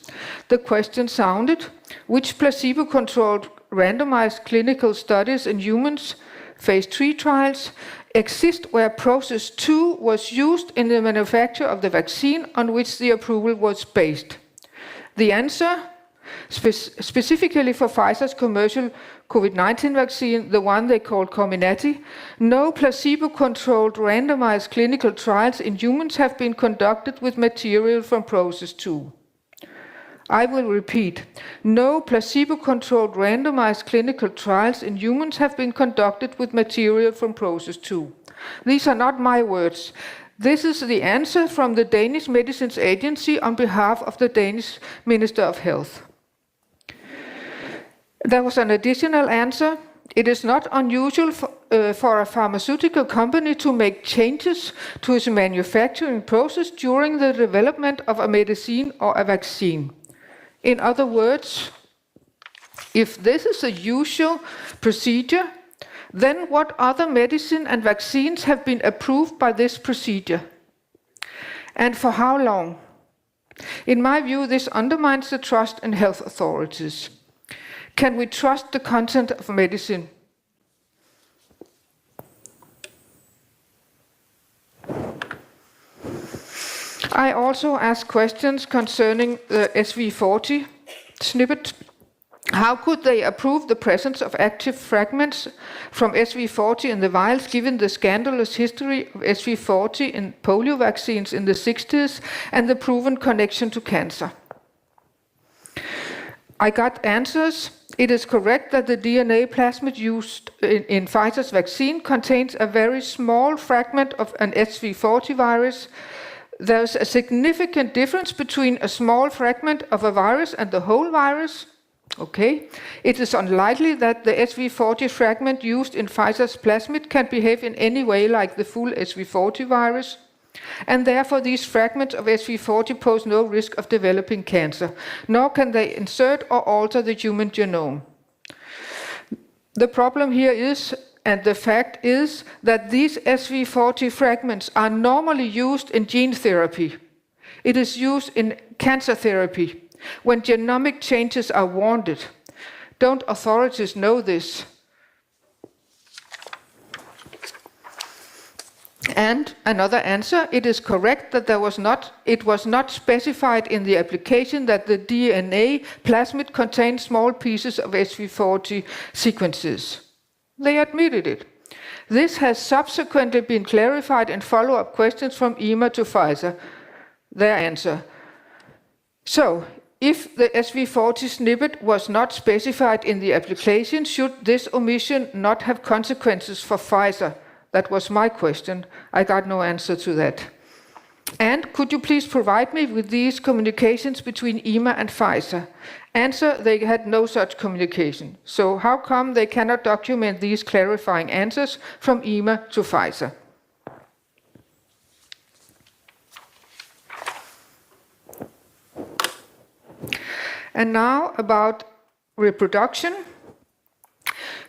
The question sounded, which placebo-controlled randomized clinical studies in humans, phase 3 trials, exist where process 2 was used in the manufacture of the vaccine on which the approval was based? The answer, specifically for Pfizer's commercial COVID-19 vaccine, the one they called Comirnaty, no placebo-controlled randomized clinical trials in humans have been conducted with material from process 2. I will repeat, no placebo-controlled randomized clinical trials in humans have been conducted with material from process 2. These are not my words. This is the answer from the Danish Medicines Agency on behalf of the Danish Minister of Health. There was an additional answer. It is not unusual for a pharmaceutical company to make changes to its manufacturing process during the development of a medicine or a vaccine. In other words, if this is a usual procedure, then what other medicine and vaccines have been approved by this procedure? And for how long? In my view, this undermines the trust in health authorities. Can we trust the content of medicine? I also asked questions concerning the SV40 snippet. How could they approve the presence of active fragments from SV40 in the vials, given the scandalous history of SV40 in polio vaccines in the 60s and the proven connection to cancer? I got answers. It is correct that the DNA plasmid used in Pfizer's vaccine contains a very small fragment of an SV40 virus. There's a significant difference between a small fragment of a virus and the whole virus. Okay. It is unlikely that the SV40 fragment used in Pfizer's plasmid can behave in any way like the full SV40 virus. And therefore these fragments of SV40 pose no risk of developing cancer, nor can they insert or alter the human genome. The problem here is, and the fact is, that these SV40 fragments are normally used in gene therapy. It is used in cancer therapy, when genomic changes are wanted. Don't authorities know this? And another answer, it is correct that it was not specified in the application that the DNA plasmid contained small pieces of SV40 sequences. They admitted it. This has subsequently been clarified in follow-up questions from EMA to Pfizer. Their answer. So, if the SV40 snippet was not specified in the application, should this omission not have consequences for Pfizer? That was my question. I got no answer to that. And could you please provide me with these communications between EMA and Pfizer? Answer, they had no such communication. So how come they cannot document these clarifying answers from EMA to Pfizer? And now about reproduction.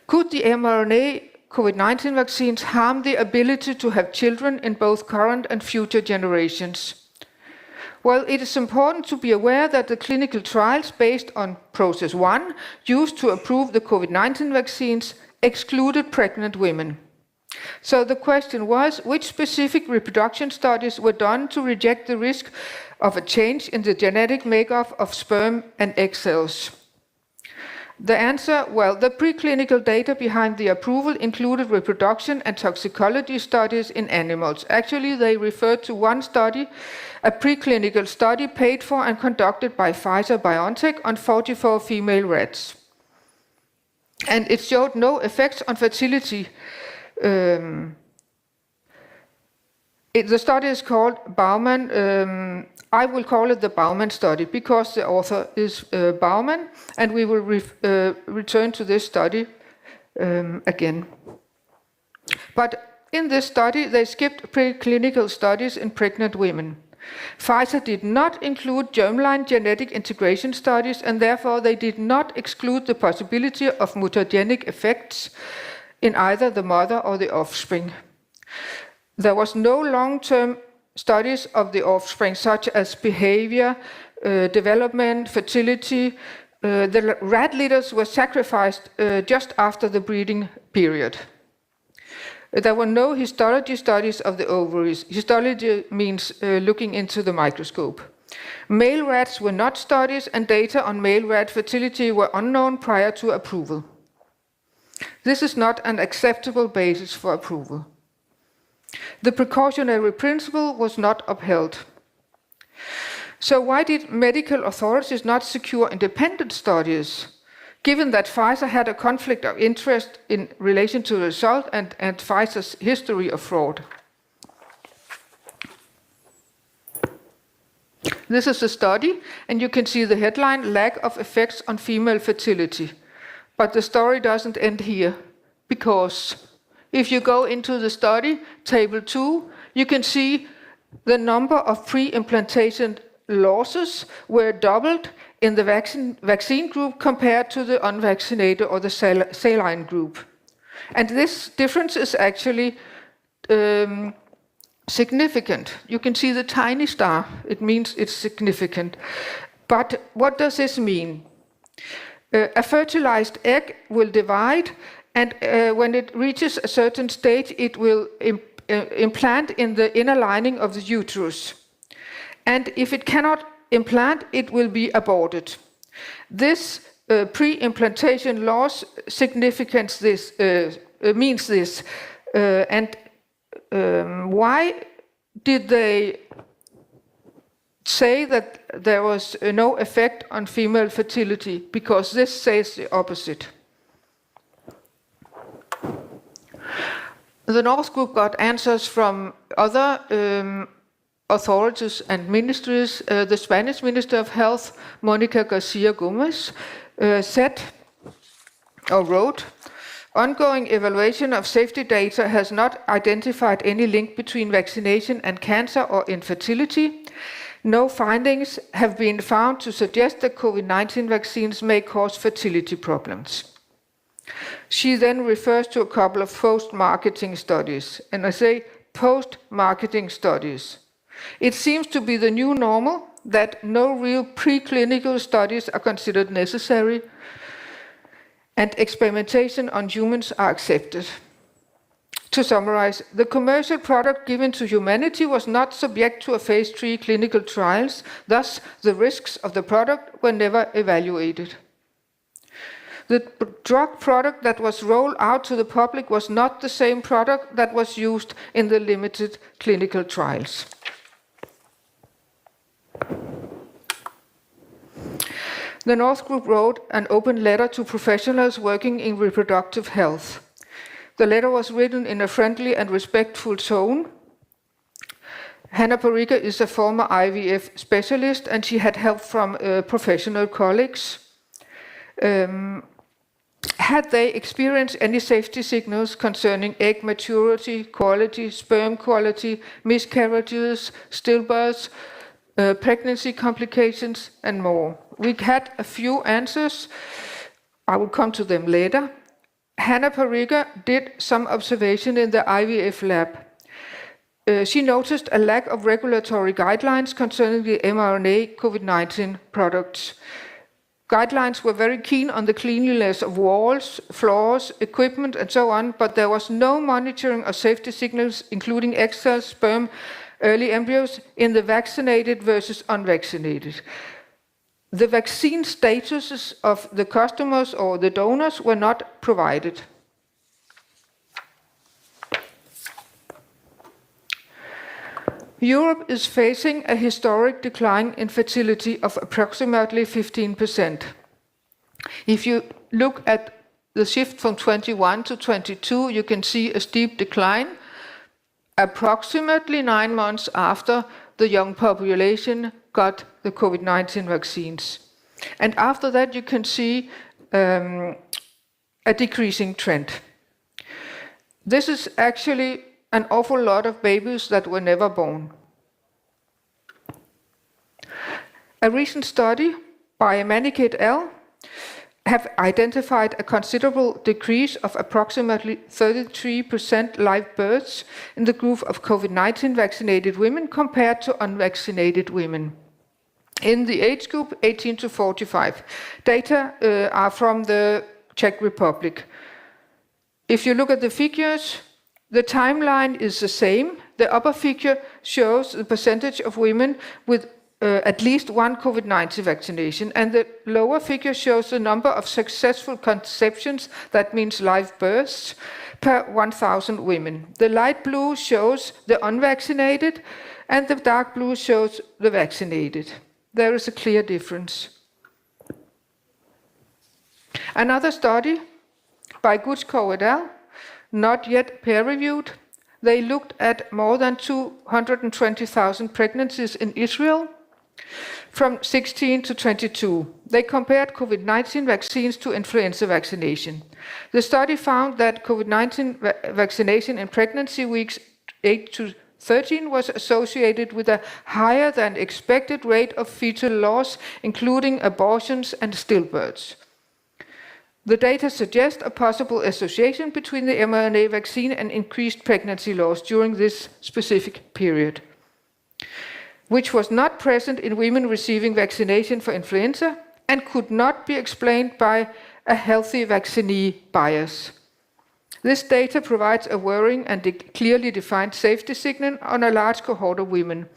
Could the mRNA COVID-19 vaccines harm the ability to have children in both current and future generations? Well, it is important to be aware that the clinical trials based on process 1 used to approve the COVID-19 vaccines excluded pregnant women. So the question was, which specific reproduction studies were done to reject the risk of a change in the genetic makeup of sperm and egg cells? The answer, well, the preclinical data behind the approval included reproduction and toxicology studies in animals. Actually, they referred to one study, a preclinical study paid for and conducted by Pfizer-BioNTech on 44 female rats. And it showed no effects on fertility. The study is called Baumann. I will call it the Baumann study because the author is Baumann, and we will return to this study again. But in this study, they skipped preclinical studies in pregnant women. Pfizer did not include germline genetic integration studies, and therefore they did not exclude the possibility of mutagenic effects in either the mother or the offspring. There was no long-term studies of the offspring, such as behavior, development, fertility. The rat litters were sacrificed just after the breeding period. There were no histology studies of the ovaries. Histology means looking into the microscope. Male rats were not studied, and data on male rat fertility were unknown prior to approval. This is not an acceptable basis for approval. The precautionary principle was not upheld. So why did medical authorities not secure independent studies, given that Pfizer had a conflict of interest in relation to the result and Pfizer's history of fraud? This is a study, and you can see the headline, Lack of Effects on Female Fertility. But the story doesn't end here, because if you go into the study, table 2, you can see the number of pre-implantation losses were doubled in the vaccine group compared to the unvaccinated or the saline group. And this difference is actually significant. You can see the tiny star. It means it's significant. But what does this mean? A fertilized egg will divide, and when it reaches a certain stage, it will implant in the inner lining of the uterus. And if it cannot implant, it will be aborted. This pre-implantation loss significance this means this. Why did they say that there was no effect on female fertility? Because this says the opposite. The North Group got answers from other authorities and ministries. The Spanish Minister of Health, Mónica García Gómez, said or wrote, ongoing evaluation of safety data has not identified any link between vaccination and cancer or infertility. No findings have been found to suggest that COVID-19 vaccines may cause fertility problems. She then refers to a couple of post-marketing studies, and I say post-marketing studies. It seems to be the new normal that no real preclinical studies are considered necessary, and experimentation on humans are accepted. To summarize, the commercial product given to humanity was not subject to a phase 3 clinical trials, thus the risks of the product were never evaluated. The drug product that was rolled out to the public was not the same product that was used in the limited clinical trials. The North Group wrote an open letter to professionals working in reproductive health. The letter was written in a friendly and respectful tone. Hannah Parika is a former IVF specialist, and she had help from professional colleagues. Had they experienced any safety signals concerning egg maturity, quality, sperm quality, miscarriages, stillbirths, pregnancy complications, and more? We had a few answers. I will come to them later. Hannah Parika did some observation in the IVF lab. She noticed a lack of regulatory guidelines concerning the mRNA COVID-19 products. Guidelines were very keen on the cleanliness of walls, floors, equipment, and so on, but there was no monitoring of safety signals, including egg cells, sperm, early embryos, in the vaccinated versus unvaccinated. The vaccine statuses of the customers or the donors were not provided. Europe is facing a historic decline in fertility of approximately 15%. If you look at the shift from 21 to 22, you can see a steep decline, approximately 9 months after the young population got the COVID-19 vaccines. And after that, you can see a decreasing trend. This is actually an awful lot of babies that were never born. A recent study by Manick et al. Have identified a considerable decrease of approximately 33% live births in the group of COVID-19 vaccinated women compared to unvaccinated women. In the age group 18 to 45, data are from the Czech Republic. If you look at the figures, the timeline is the same. The upper figure shows the percentage of women with at least one COVID-19 vaccination, and the lower figure shows the number of successful conceptions, that means live births, per 1,000 women. The light blue shows the unvaccinated, and the dark blue shows the vaccinated. There is a clear difference. Another study by Gutzkow et al., not yet peer-reviewed, they looked at more than 220,000 pregnancies in Israel from 16 to 22. They compared COVID-19 vaccines to influenza vaccination. The study found that COVID-19 vaccination in pregnancy weeks 8 to 13 was associated with a higher than expected rate of fetal loss, including abortions and stillbirths. The data suggest a possible association between the mRNA vaccine and increased pregnancy loss during this specific period, which was not present in women receiving vaccination for influenza and could not be explained by a healthy vaccinee bias. This data provides a worrying and clearly defined safety signal on a large cohort of women.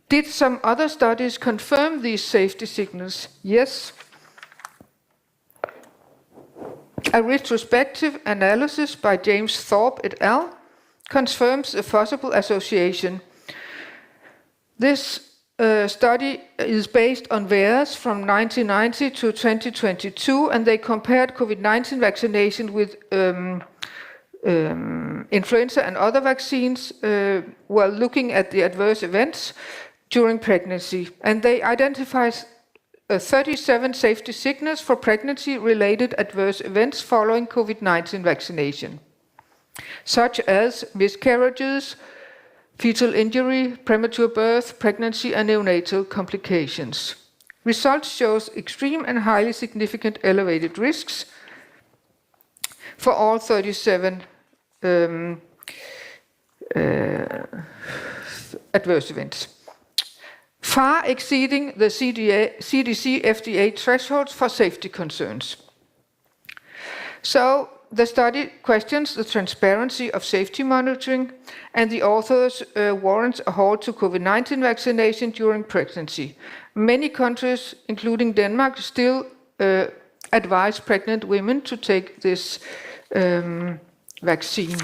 Did some other studies confirm these safety signals? Yes. A retrospective analysis by James Thorpe et al. Confirms a possible association. This study is based on VAERS from 1990 to 2022, and they compared COVID-19 vaccination with influenza and other vaccines while looking at the adverse events during pregnancy. And they identified 37 safety signals for pregnancy-related adverse events following COVID-19 vaccination, such as miscarriages, fetal injury, premature birth, pregnancy, and neonatal complications. Results shows extreme and highly significant elevated risks for all 37 adverse events, far exceeding the CDC FDA thresholds for safety concerns. So the study questions the transparency of safety monitoring, and the authors warrant a halt to COVID-19 vaccination during pregnancy. Many countries, including Denmark, still advise pregnant women to take this vaccine.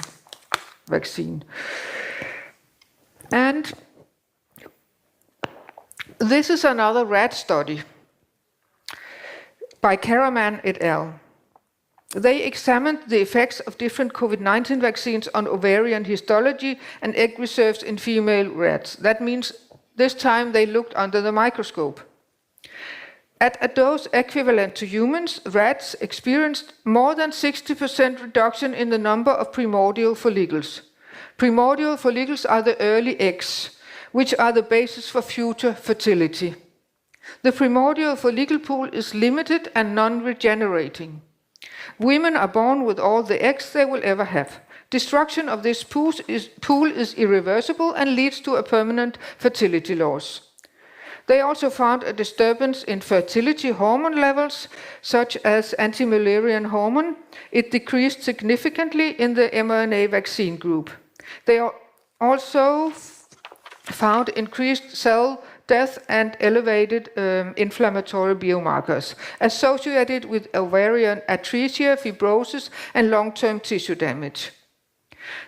And this is another rat study by Karaman et al. They examined the effects of different COVID-19 vaccines on ovarian histology and egg reserves in female rats. That means this time they looked under the microscope. At a dose equivalent to humans, rats experienced more than 60% reduction in the number of primordial follicles. Primordial follicles are the early eggs, which are the basis for future fertility. The primordial follicle pool is limited and non-regenerating. Women are born with all the eggs they will ever have. Destruction of this pool is irreversible and leads to a permanent fertility loss. They also found a disturbance in fertility hormone levels, such as anti-Mullerian hormone. It decreased significantly in the mRNA vaccine group. They also found increased cell death and elevated inflammatory biomarkers associated with ovarian atresia, fibrosis, and long-term tissue damage.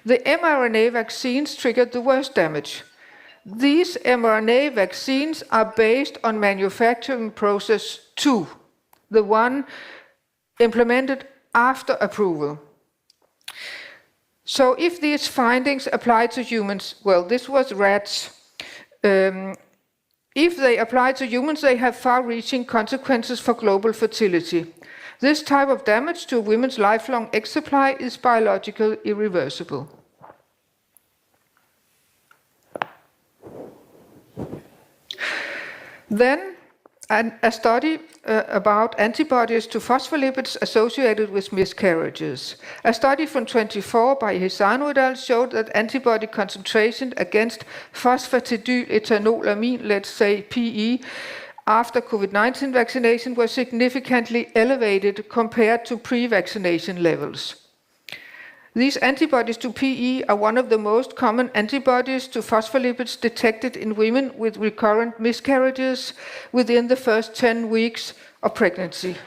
The mRNA vaccines triggered the worst damage. These mRNA vaccines are based on manufacturing process 2, the one implemented after approval. So if these findings apply to humans, well, this was rats. If they apply to humans, they have far-reaching consequences for global fertility. This type of damage to a women's lifelong egg supply is biologically irreversible. Then a study about antibodies to phospholipids associated with miscarriages. A study from 24 by Hisano et al. Showed that antibody concentration against phosphatidylethanolamine, let's say PE, after COVID-19 vaccination was significantly elevated compared to pre-vaccination levels. These antibodies to PE are one of the most common antibodies to phospholipids detected in women with recurrent miscarriages within the first 10 weeks of pregnancy.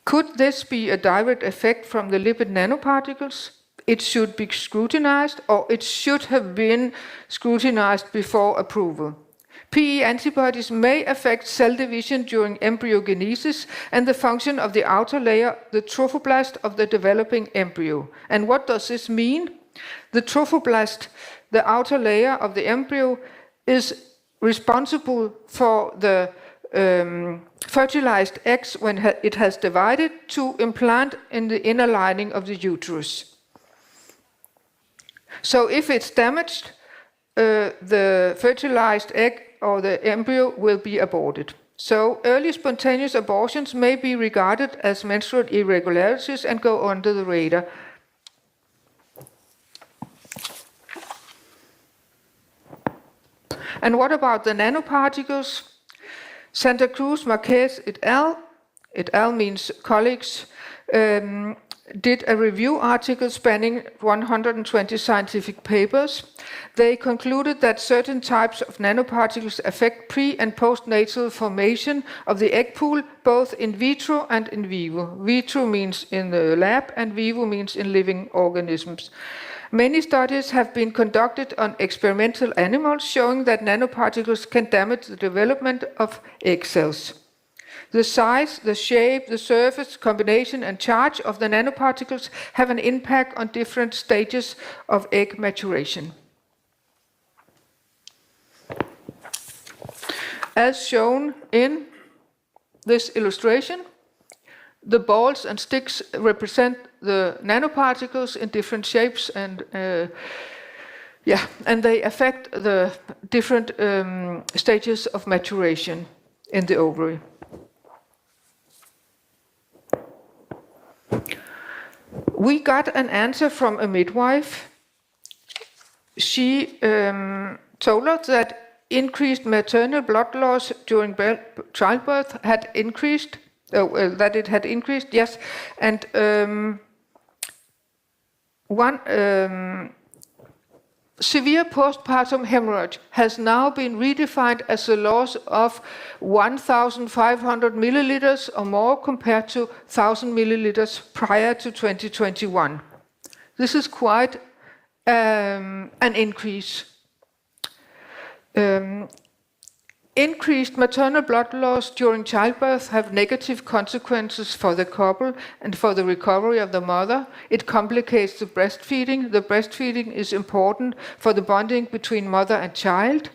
Could this be a direct effect from the lipid nanoparticles? It should be scrutinized, or it should have been scrutinized before approval. PE antibodies may affect cell division during embryogenesis and the function of the outer layer, the trophoblast of the developing embryo. And what does this mean? The trophoblast, the outer layer of the embryo, is responsible for the fertilized eggs when it has divided to implant in the inner lining of the uterus. So if it's damaged, the fertilized egg or the embryo will be aborted. So early spontaneous abortions may be regarded as menstrual irregularities and go under the radar. And what about the nanoparticles? Santa Cruz, Marquez et al. Means colleagues, did a review article spanning 120 scientific papers. They concluded that certain types of nanoparticles affect pre- and postnatal formation of the egg pool, both in vitro and in vivo. Vitro means in the lab, and vivo means in living organisms. Many studies have been conducted on experimental animals showing that nanoparticles can damage the development of egg cells. The size, the shape, the surface, combination and charge of the nanoparticles have an impact on different stages of egg maturation. As shown in this illustration, the balls and sticks represent the nanoparticles in different shapes and they affect the different stages of maturation in the ovary. We got an answer from a midwife. She told us that increased maternal blood loss during childbirth had increased, that it had increased, yes. And severe postpartum hemorrhage has now been redefined as a loss of 1,500 milliliters or more compared to 1,000 milliliters prior to 2021. This is quite an increase. Increased maternal blood loss during childbirth have negative consequences for the couple and for the recovery of the mother. It complicates the breastfeeding. The breastfeeding is important for the bonding between mother and child.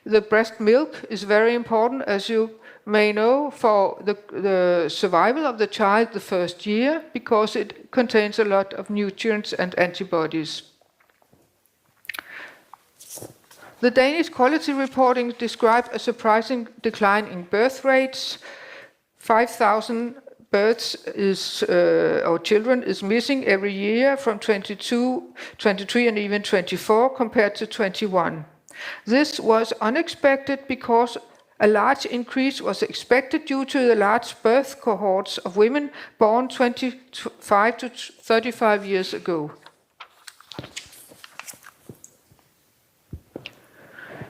The breast milk is very important, as you may know, for the survival of the child the first year, because it contains a lot of nutrients and antibodies. The Danish quality reporting described a surprising decline in birth rates. 5,000 births or children is missing every year from 22, 23 and even 24 compared to 21. This was unexpected because a large increase was expected due to the large birth cohorts of women born 25 to 35 years ago.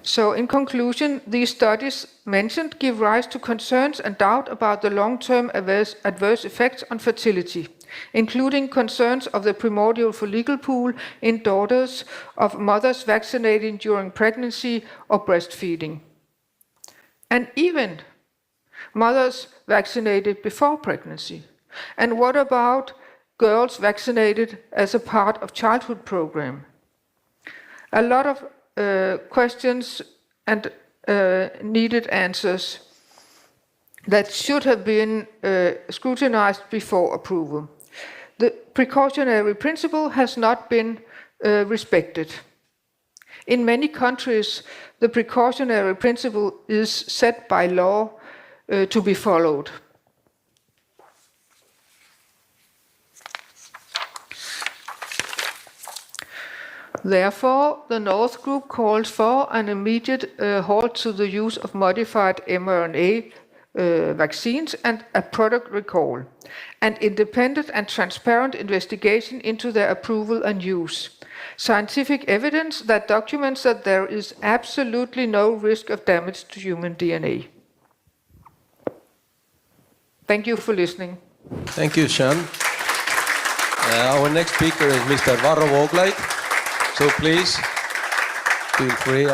So in conclusion, these studies mentioned give rise to concerns and doubt about the long-term adverse effects on fertility, including concerns of the primordial follicle pool in daughters of mothers vaccinated during pregnancy or breastfeeding, and even mothers vaccinated before pregnancy. And what about girls vaccinated as a part of childhood program? A lot of questions and needed answers that should have been scrutinized before approval. The precautionary principle has not been respected. In many countries, the precautionary principle is set by law to be followed. Therefore, the North Group calls for an immediate halt to the use of modified mRNA vaccines and a product recall, and independent and transparent investigation into their approval and use. Scientific evidence that documents that there is absolutely no risk of damage to human DNA. Thank you for listening. Thank you, Sean. Our next speaker is Mr. Varro Vooglaid. So please, feel free.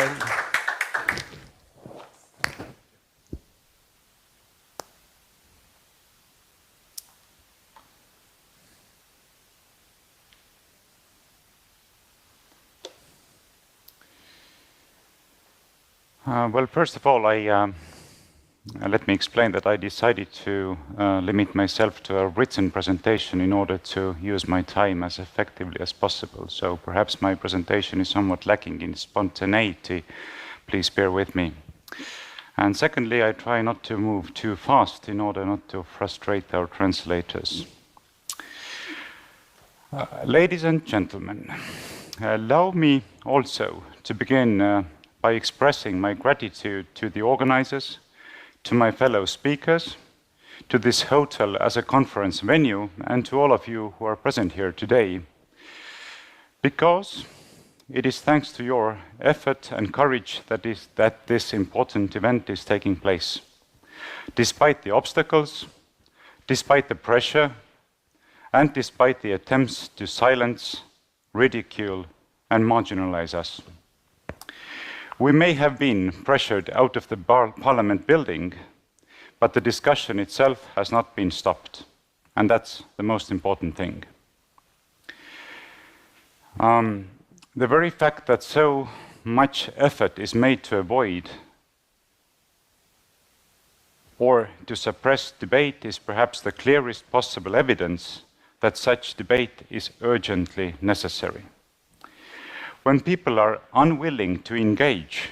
Well, first of all, let me explain that I decided to limit myself to a written presentation in order to use my time as effectively as possible. So perhaps my presentation is somewhat lacking in spontaneity. Please bear with me. And secondly, I try not to move too fast in order not to frustrate our translators. Ladies and gentlemen, allow me also to begin by expressing my gratitude to the organizers, to my fellow speakers, to this hotel as a conference venue, and to all of you who are present here today. Because it is thanks to your effort and courage that this important event is taking place. Despite the obstacles, despite the pressure, and despite the attempts to silence, ridicule, and marginalize us. We may have been pressured out of the Parliament building, but the discussion itself has not been stopped, and that's the most important thing. The very fact that so much effort is made to avoid or to suppress debate is perhaps the clearest possible evidence that such debate is urgently necessary. When people are unwilling to engage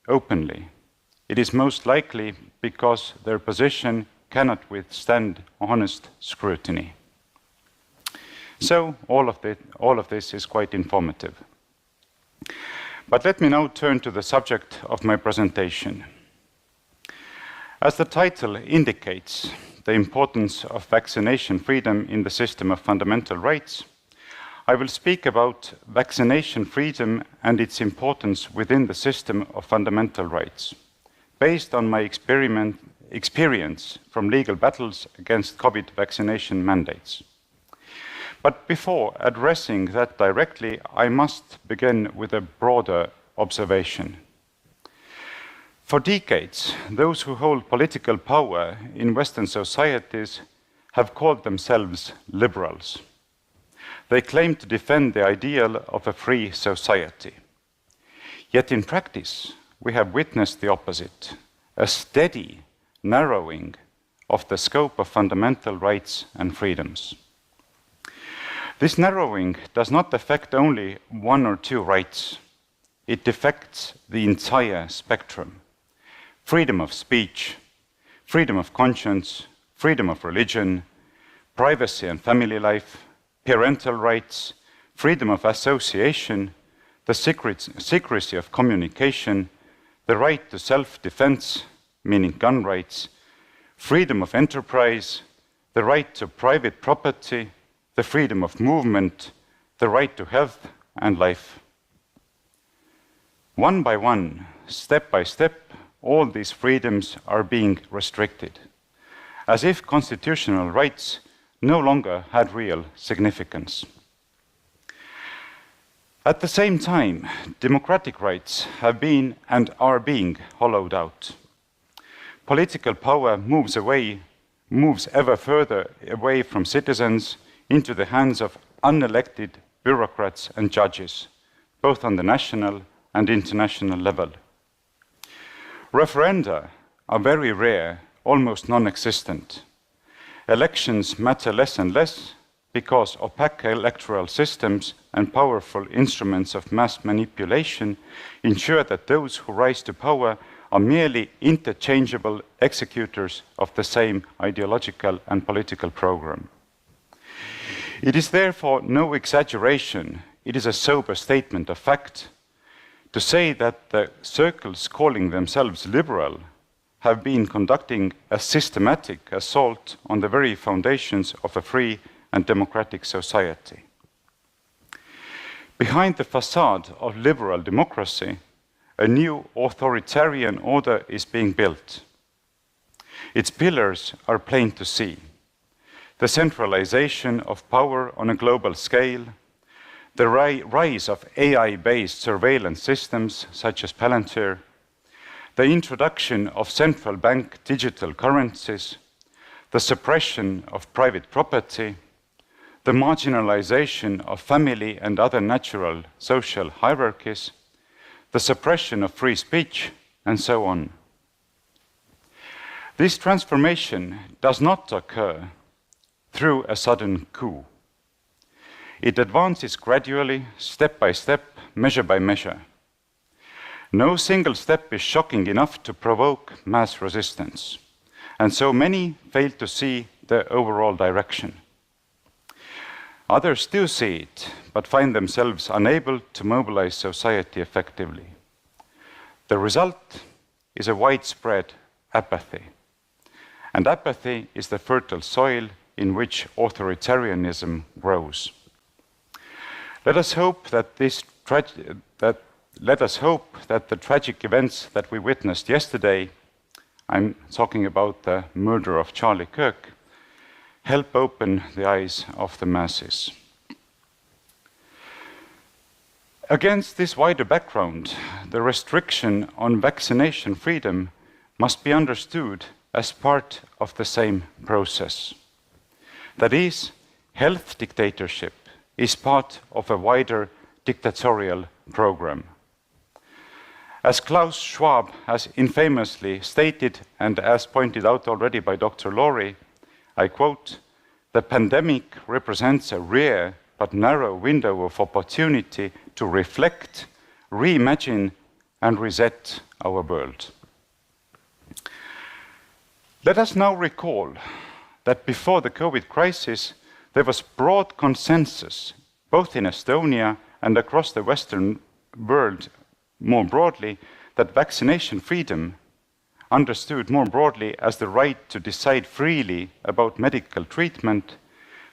openly, it is most likely because their position cannot withstand honest scrutiny. So all of this is quite informative. But let me now turn to the subject of my presentation. As the title indicates, the importance of vaccination freedom in the system of fundamental rights, I will speak about vaccination freedom and its importance within the system of fundamental rights, based on my experience from legal battles against COVID vaccination mandates. But before addressing that directly, I must begin with a broader observation. For decades, those who hold political power in Western societies have called themselves liberals. They claim to defend the ideal of a free society. Yet in practice, we have witnessed the opposite, a steady narrowing of the scope of fundamental rights and freedoms. This narrowing does not affect only one or two rights. It affects the entire spectrum. Freedom of speech, freedom of conscience, freedom of religion, privacy and family life, parental rights, freedom of association, the secrecy of communication, the right to self-defense, meaning gun rights, freedom of enterprise, the right to private property, the freedom of movement, the right to health and life. One by one, step by step, all these freedoms are being restricted, as if constitutional rights no longer had real significance. At the same time, democratic rights have been and are being hollowed out. Political power moves ever further away from citizens into the hands of unelected bureaucrats and judges, both on the national and international level. Referenda are very rare, almost non-existent. Elections matter less and less because opaque electoral systems and powerful instruments of mass manipulation ensure that those who rise to power are merely interchangeable executors of the same ideological and political program. It is therefore no exaggeration, it is a sober statement of fact, to say that the circles calling themselves liberal have been conducting a systematic assault on the very foundations of a free and democratic society. Behind the facade of liberal democracy, a new authoritarian order is being built. Its pillars are plain to see: the centralization of power on a global scale, the rise of AI-based surveillance systems such as Palantir, the introduction of central bank digital currencies, the suppression of private property, the marginalization of family and other natural social hierarchies, the suppression of free speech, and so on. This transformation does not occur through a sudden coup. It advances gradually, step by step, measure by measure. No single step is shocking enough to provoke mass resistance, and so many fail to see the overall direction. Others do see it, but find themselves unable to mobilize society effectively. The result is a widespread apathy, and apathy is the fertile soil in which authoritarianism grows. Let us hope that the tragic events that we witnessed yesterday, I'm talking about the murder of Charlie Kirk, help open the eyes of the masses. Against this wider background, the restriction on vaccination freedom must be understood as part of the same process. That is, health dictatorship is part of a wider dictatorial program. As Klaus Schwab has infamously stated, and as pointed out already by Dr. Laurie, I quote, "The pandemic represents a rare but narrow window of opportunity to reflect, reimagine, and reset our world." Let us now recall that before the COVID crisis, there was broad consensus, both in Estonia and across the Western world more broadly, that vaccination freedom, understood more broadly as the right to decide freely about medical treatment,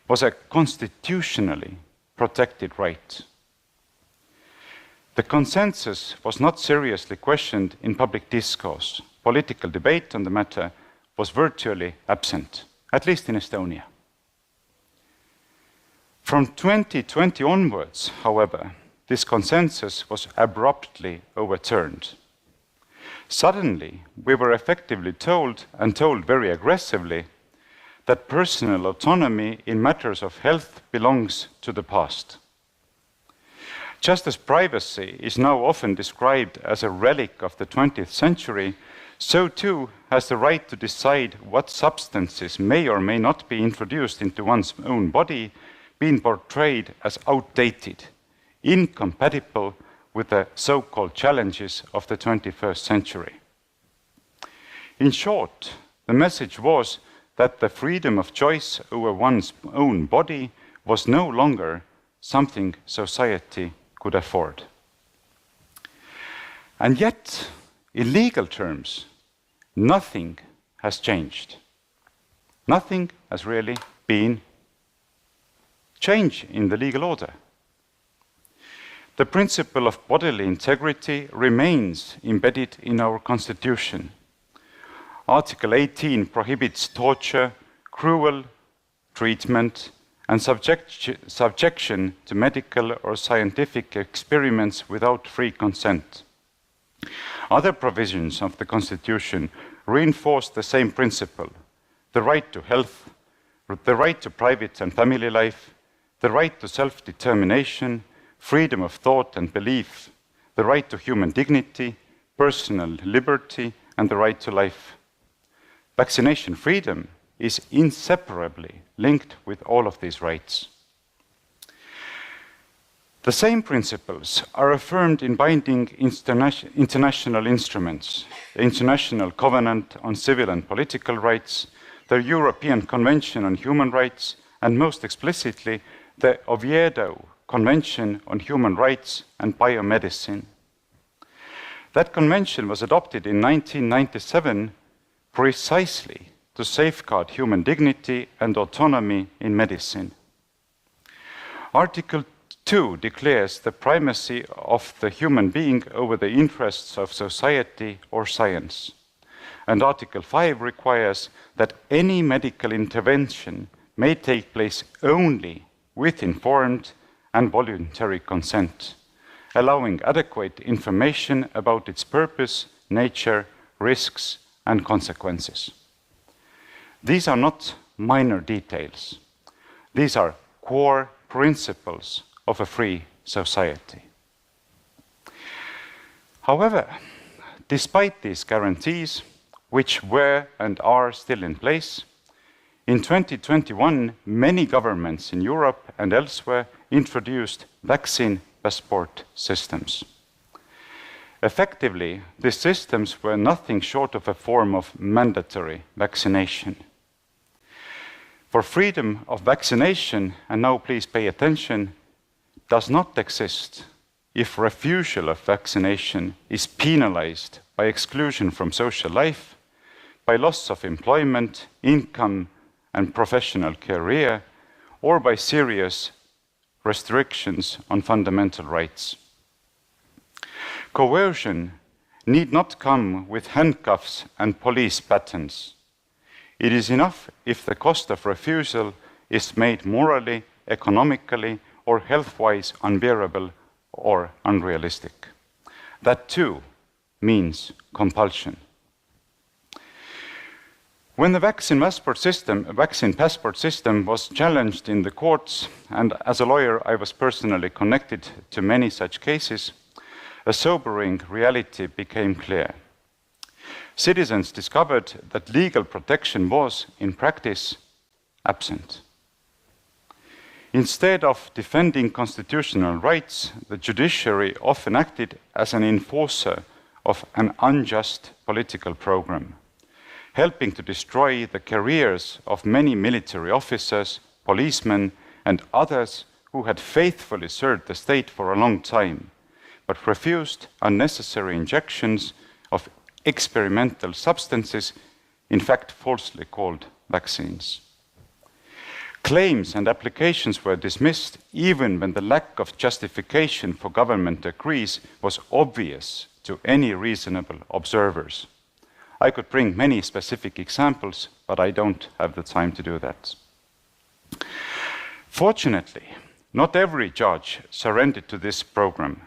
was a constitutionally protected right. The consensus was not seriously questioned in public discourse. Political debate on the matter was virtually absent, at least in Estonia. From 2020 onwards, however, this consensus was abruptly overturned. Suddenly, we were effectively told, and told very aggressively, that personal autonomy in matters of health belongs to the past. Just as privacy is now often described as a relic of the 20th century, so too has the right to decide what substances may or may not be introduced into one's own body been portrayed as outdated, incompatible with the so-called challenges of the 21st century. In short, the message was that the freedom of choice over one's own body was no longer something society could afford. And yet, in legal terms, nothing has changed. Nothing has really been changed in the legal order. The principle of bodily integrity remains embedded in our Constitution. Article 18 prohibits torture, cruel treatment, and subjection to medical or scientific experiments without free consent. Other provisions of the Constitution reinforce the same principle: the right to health, the right to private and family life, the right to self-determination, freedom of thought and belief, the right to human dignity, personal liberty, and the right to life. Vaccination freedom is inseparably linked with all of these rights. The same principles are affirmed in binding international instruments, the International Covenant on Civil and Political Rights, the European Convention on Human Rights, and most explicitly, the Oviedo Convention on Human Rights and Biomedicine. That convention was adopted in 1997 precisely to safeguard human dignity and autonomy in medicine. Article 2 declares the primacy of the human being over the interests of society or science. And Article 5 requires that any medical intervention may take place only with informed and voluntary consent, allowing adequate information about its purpose, nature, risks, and consequences. These are not minor details. These are core principles of a free society. However, despite these guarantees, which were and are still in place, in 2021, many governments in Europe and elsewhere introduced vaccine passport systems. Effectively, these systems were nothing short of a form of mandatory vaccination. For freedom of vaccination, and now please pay attention, does not exist if refusal of vaccination is penalized by exclusion from social life, by loss of employment, income, and professional career, or by serious restrictions on fundamental rights. Coercion need not come with handcuffs and police batons. It is enough if the cost of refusal is made morally, economically, or health-wise unbearable or unrealistic. That too means compulsion. When the vaccine passport system was challenged in the courts, and as a lawyer I was personally connected to many such cases, a sobering reality became clear. Citizens discovered that legal protection was, in practice, absent. Instead of defending constitutional rights, the judiciary often acted as an enforcer of an unjust political program, helping to destroy the careers of many military officers, policemen, and others who had faithfully served the state for a long time, but refused unnecessary injections of experimental substances, in fact falsely called vaccines. Claims and applications were dismissed even when the lack of justification for government decrees was obvious to any reasonable observers. I could bring many specific examples, but I don't have the time to do that. Fortunately, not every judge surrendered to this program.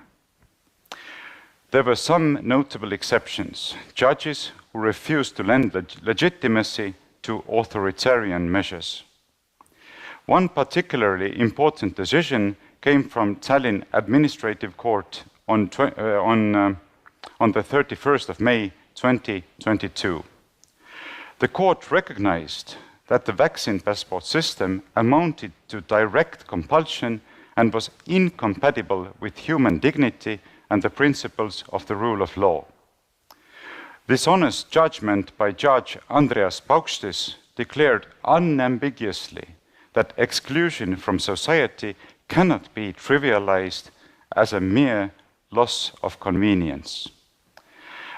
There were some notable exceptions, judges who refused to lend legitimacy to authoritarian measures. One particularly important decision came from Tallinn Administrative Court on the 31st of May 2022. The court recognized that the vaccine passport system amounted to direct compulsion and was incompatible with human dignity and the principles of the rule of law. This honest judgment by Judge Andreas Paukštis declared unambiguously that exclusion from society cannot be trivialized as a mere loss of convenience.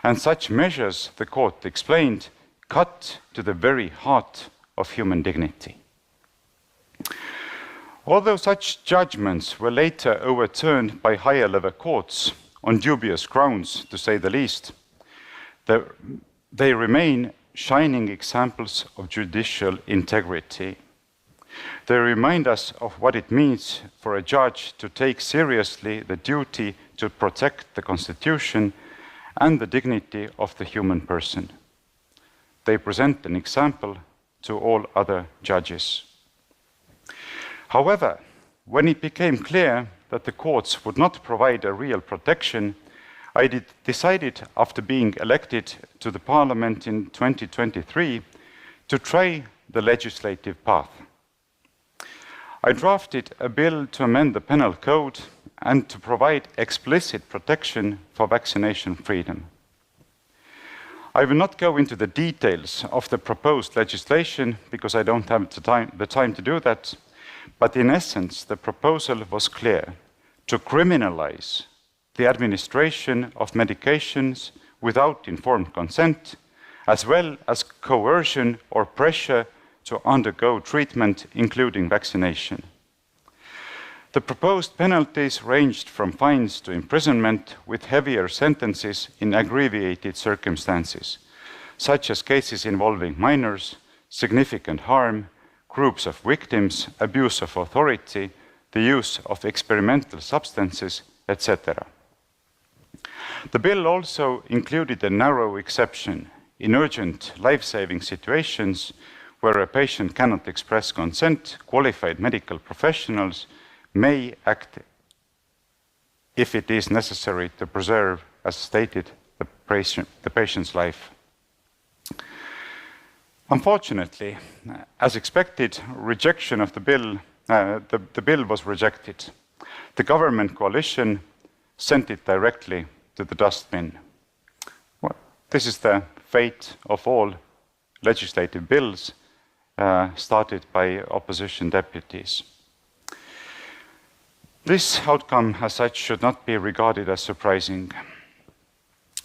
And such measures, the court explained, cut to the very heart of human dignity. Although such judgments were later overturned by higher level courts on dubious grounds, to say the least, they remain shining examples of judicial integrity. They remind us of what it means for a judge to take seriously the duty to protect the Constitution and the dignity of the human person. They present an example to all other judges. However, when it became clear that the courts would not provide a real protection, I decided, after being elected to the parliament in 2023, to try the legislative path. I drafted a bill to amend the penal code and to provide explicit protection for vaccination freedom. I will not go into the details of the proposed legislation because I don't have the time to do that, but in essence, the proposal was clear: to criminalize the administration of medications without informed consent, as well as coercion or pressure to undergo treatment, including vaccination. The proposed penalties ranged from fines to imprisonment, with heavier sentences in aggravated circumstances, such as cases involving minors, significant harm, groups of victims, abuse of authority, the use of experimental substances, etc. The bill also included a narrow exception: in urgent life-saving situations where a patient cannot express consent, qualified medical professionals may act if it is necessary to preserve, as stated, the patient's life. Unfortunately, as expected, rejection of the bill, the bill was rejected. The government coalition sent it directly to the dustbin. Well, this is the fate of all legislative bills started by opposition deputies. This outcome, as such, should not be regarded as surprising,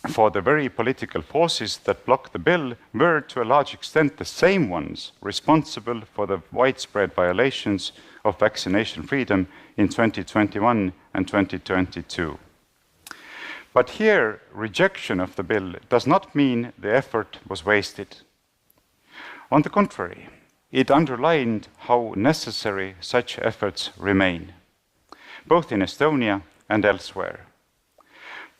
for the very political forces that blocked the bill were, to a large extent, the same ones responsible for the widespread violations of vaccination freedom in 2021 and 2022. But here, rejection of the bill does not mean the effort was wasted. On the contrary, it underlined how necessary such efforts remain, both in Estonia and elsewhere.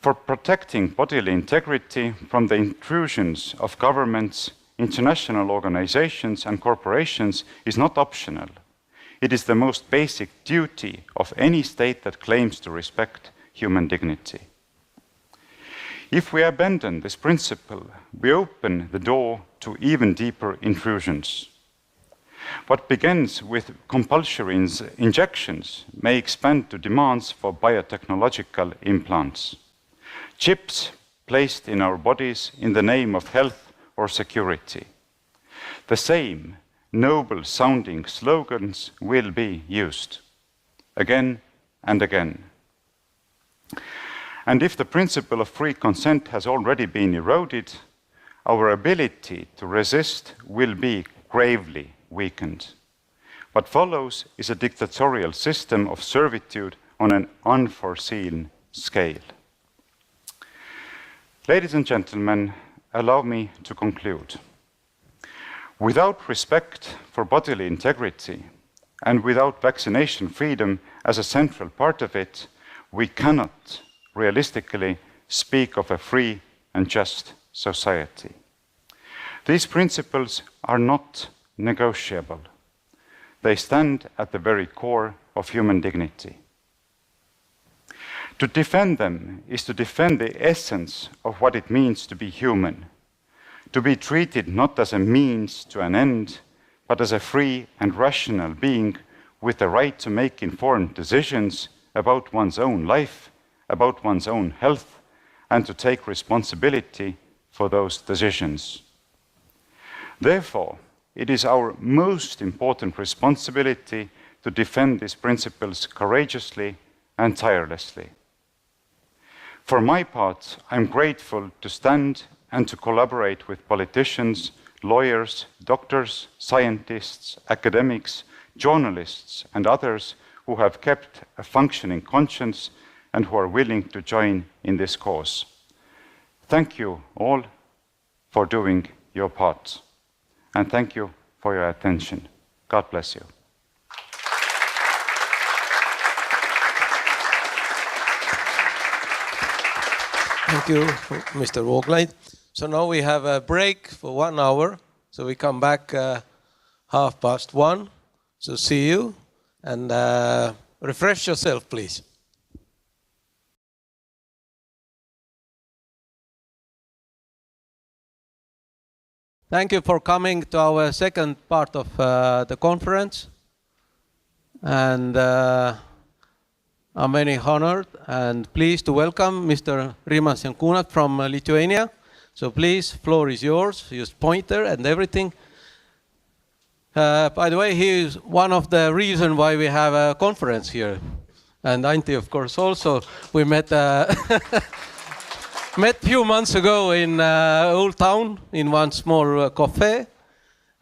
For protecting bodily integrity from the intrusions of governments, international organizations, and corporations is not optional. It is the most basic duty of any state that claims to respect human dignity. If we abandon this principle, we open the door to even deeper intrusions. What begins with compulsory injections may expand to demands for biotechnological implants, chips placed in our bodies in the name of health or security. The same noble-sounding slogans will be used again and again. And if the principle of free consent has already been eroded, our ability to resist will be gravely weakened. What follows is a dictatorial system of servitude on an unforeseen scale. Ladies and gentlemen, allow me to conclude. Without respect for bodily integrity and without vaccination freedom as a central part of it, we cannot realistically speak of a free and just society. These principles are not negotiable. They stand at the very core of human dignity. To defend them is to defend the essence of what it means to be human, to be treated not as a means to an end, but as a free and rational being with the right to make informed decisions about one's own life, about one's own health, and to take responsibility for those decisions. Therefore, it is our most important responsibility to defend these principles courageously and tirelessly. For my part, I'm grateful to stand and to collaborate with politicians, lawyers, doctors, scientists, academics, journalists, and others who have kept a functioning conscience and who are willing to join in this cause. Thank you all for doing your part. And thank you for your attention. God bless you. Thank you, Mr. Vooglaid. So now we have a break for 1 hour. So we come back 1:30. So see you and refresh yourself, please. Thank you for coming to our second part of the conference. And I'm very honored and pleased to welcome Mr. Rimas Jankunat from Lithuania. So please, floor is yours. Use pointer and everything. By the way, he is one of the reasons why we have a conference here. And Antti, of course, also. We met met a few months ago in Old Town in one small cafe.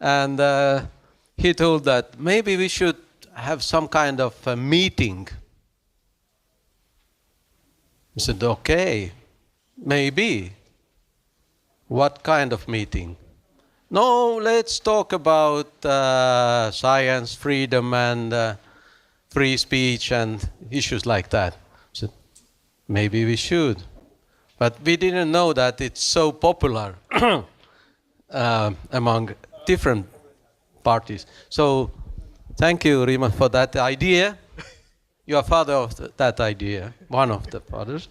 And he told that maybe we should have some kind of a meeting. I said, okay, maybe. What kind of meeting? No, let's talk about science, freedom, and free speech and issues like that. I said, maybe we should. But we didn't know that it's so popular among different parties. So thank you, Rima, for that idea. You are father of that idea, one of the fathers.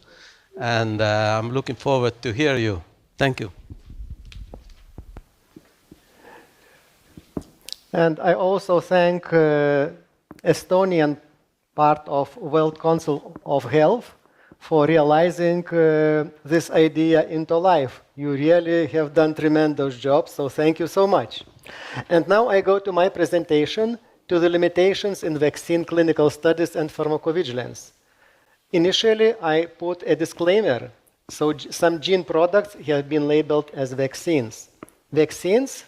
And I'm looking forward to hear you. Thank you. And I also thank Estonian part of World Council of Health for realizing this idea into life. You really have done tremendous job, so thank you so much. And now I go to my presentation to the limitations in vaccine clinical studies and pharmacovigilance. Initially, I put a disclaimer. So some gene products have been labeled as vaccines. Vaccines,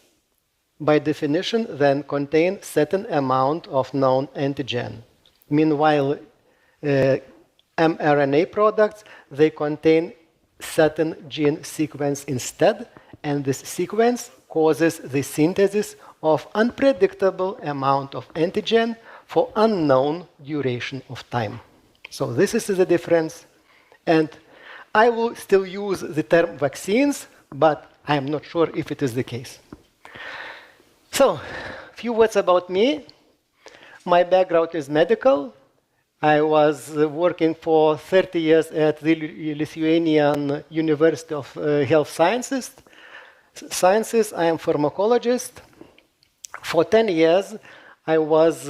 by definition, then contain certain amount of known antigen. Meanwhile, mRNA products, they contain certain gene sequence instead, and this sequence causes the synthesis of unpredictable amount of antigen for unknown duration of time. So this is the difference. And I will still use the term vaccines, but I am not sure if it is the case. So, a few words about me. My background is medical. I was working for 30 years at the Lithuanian University of Health Sciences. I am pharmacologist. For 10 years, I was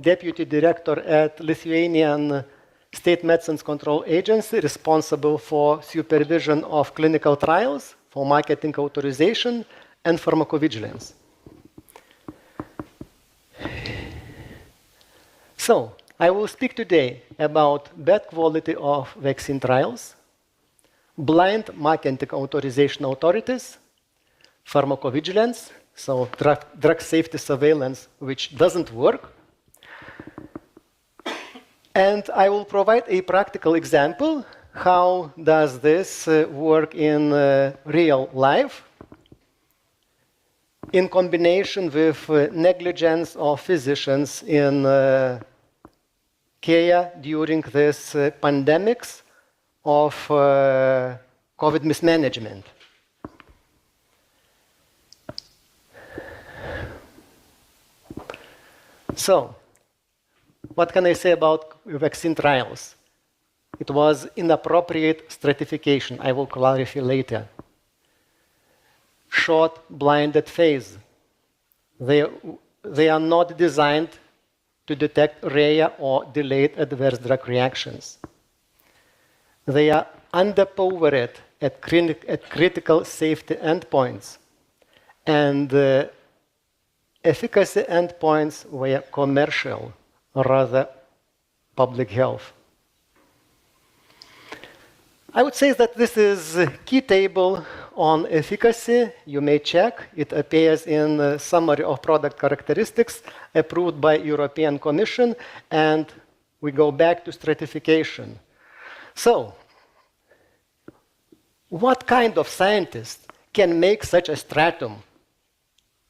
deputy director at Lithuanian State Medicines Control Agency, responsible for supervision of clinical trials, for marketing authorization, and pharmacovigilance. So, I will speak today about bad quality of vaccine trials, blind marketing authorization authorities, pharmacovigilance, so drug safety surveillance, which doesn't work. And I will provide a practical example. How does this work in real life? In combination with negligence of physicians in care during this pandemics of COVID mismanagement. So, what can I say about vaccine trials? It was inappropriate stratification. I will clarify later. Short blinded phase. They are not designed to detect rare or delayed adverse drug reactions. They are underpowered at critical safety endpoints. And efficacy endpoints were commercial, rather public health. I would say that this is a key table on efficacy. You may check. It appears in the summary of product characteristics approved by European Commission, and we go back to stratification. So, what kind of scientist can make such a stratum?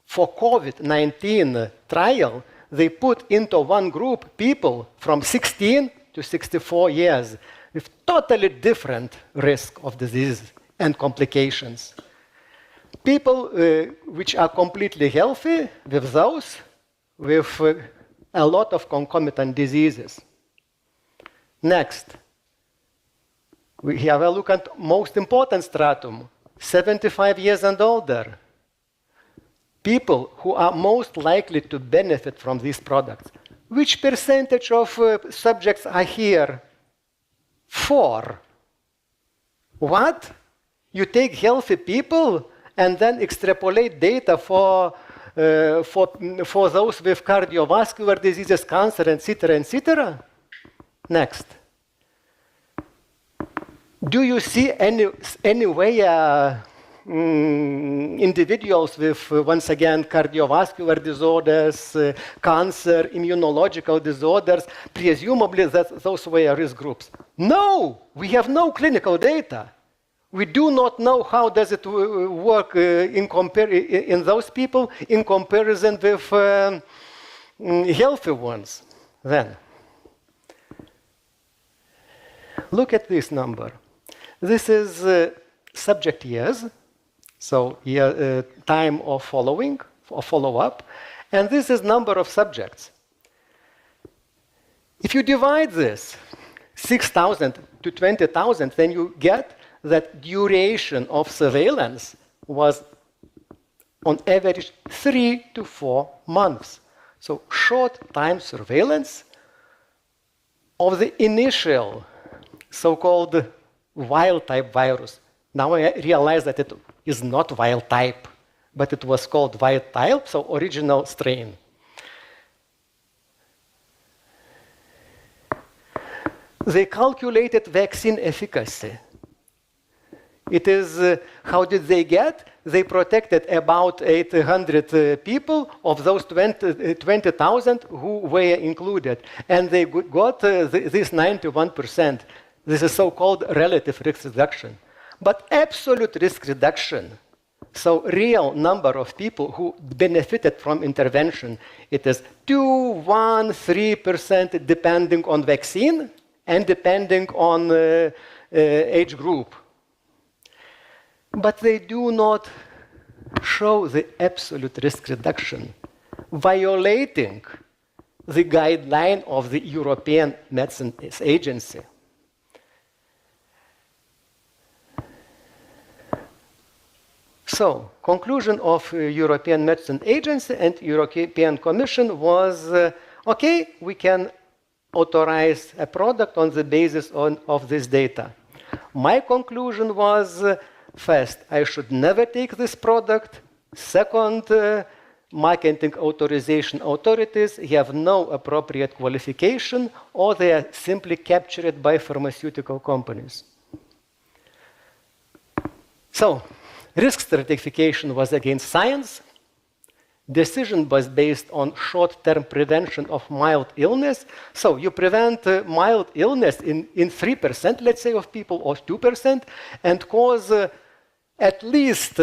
For COVID-19 trial, they put into one group people from 16 to 64 years with totally different risk of disease and complications. People which are completely healthy with those with a lot of concomitant diseases. Next, we have a look at most important stratum, 75 years and older. People who are most likely to benefit from these products, Which percentage of subjects are here? 4. What? You take healthy people and then extrapolate data for those with cardiovascular diseases, cancer, etc., etc.? Next. Do you see any way individuals with, once again, cardiovascular disorders, cancer, immunological disorders, presumably that those were risk groups? No, we have no clinical data. We do not know how does it work in those people in comparison with healthy ones. Then, look at this number. This is subject years, so time of following, or follow-up, and this is number of subjects. If you divide this, 6,000 to 20,000, then you get that duration of surveillance was on average 3 to 4 months. So short time surveillance of the initial so-called wild type virus. Now I realize that it is not wild type, but it was called wild type, so original strain. They calculated vaccine efficacy. It is, how did they get? They protected about 800 people of those 20,000 who were included. And they got this 91%. This is so-called relative risk reduction. But absolute risk reduction, so real number of people who benefited from intervention, it is 2, 1, 3% depending on vaccine and depending on age group. But they do not show the absolute risk reduction, violating the guideline of the European Medicines Agency. So, conclusion of European Medicines Agency and European Commission was, okay, we can authorize a product on the basis of this data. My conclusion was, first, I should never take this product. Second, marketing authorization authorities have no appropriate qualification, or they are simply captured by pharmaceutical companies. So, risk stratification was against science. Decision was based on short-term prevention of mild illness. So you prevent mild illness in 3%, let's say, of people, or 2%, and cause at least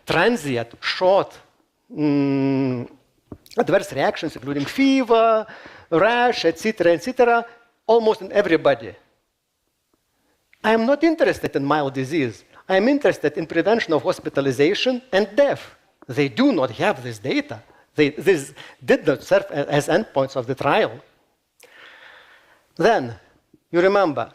transient, short adverse reactions, including fever, rash, etc., almost in everybody. I am not interested in mild disease. I am interested in prevention of hospitalization and death. They do not have this data. This did not serve as endpoints of the trial. Then, you remember,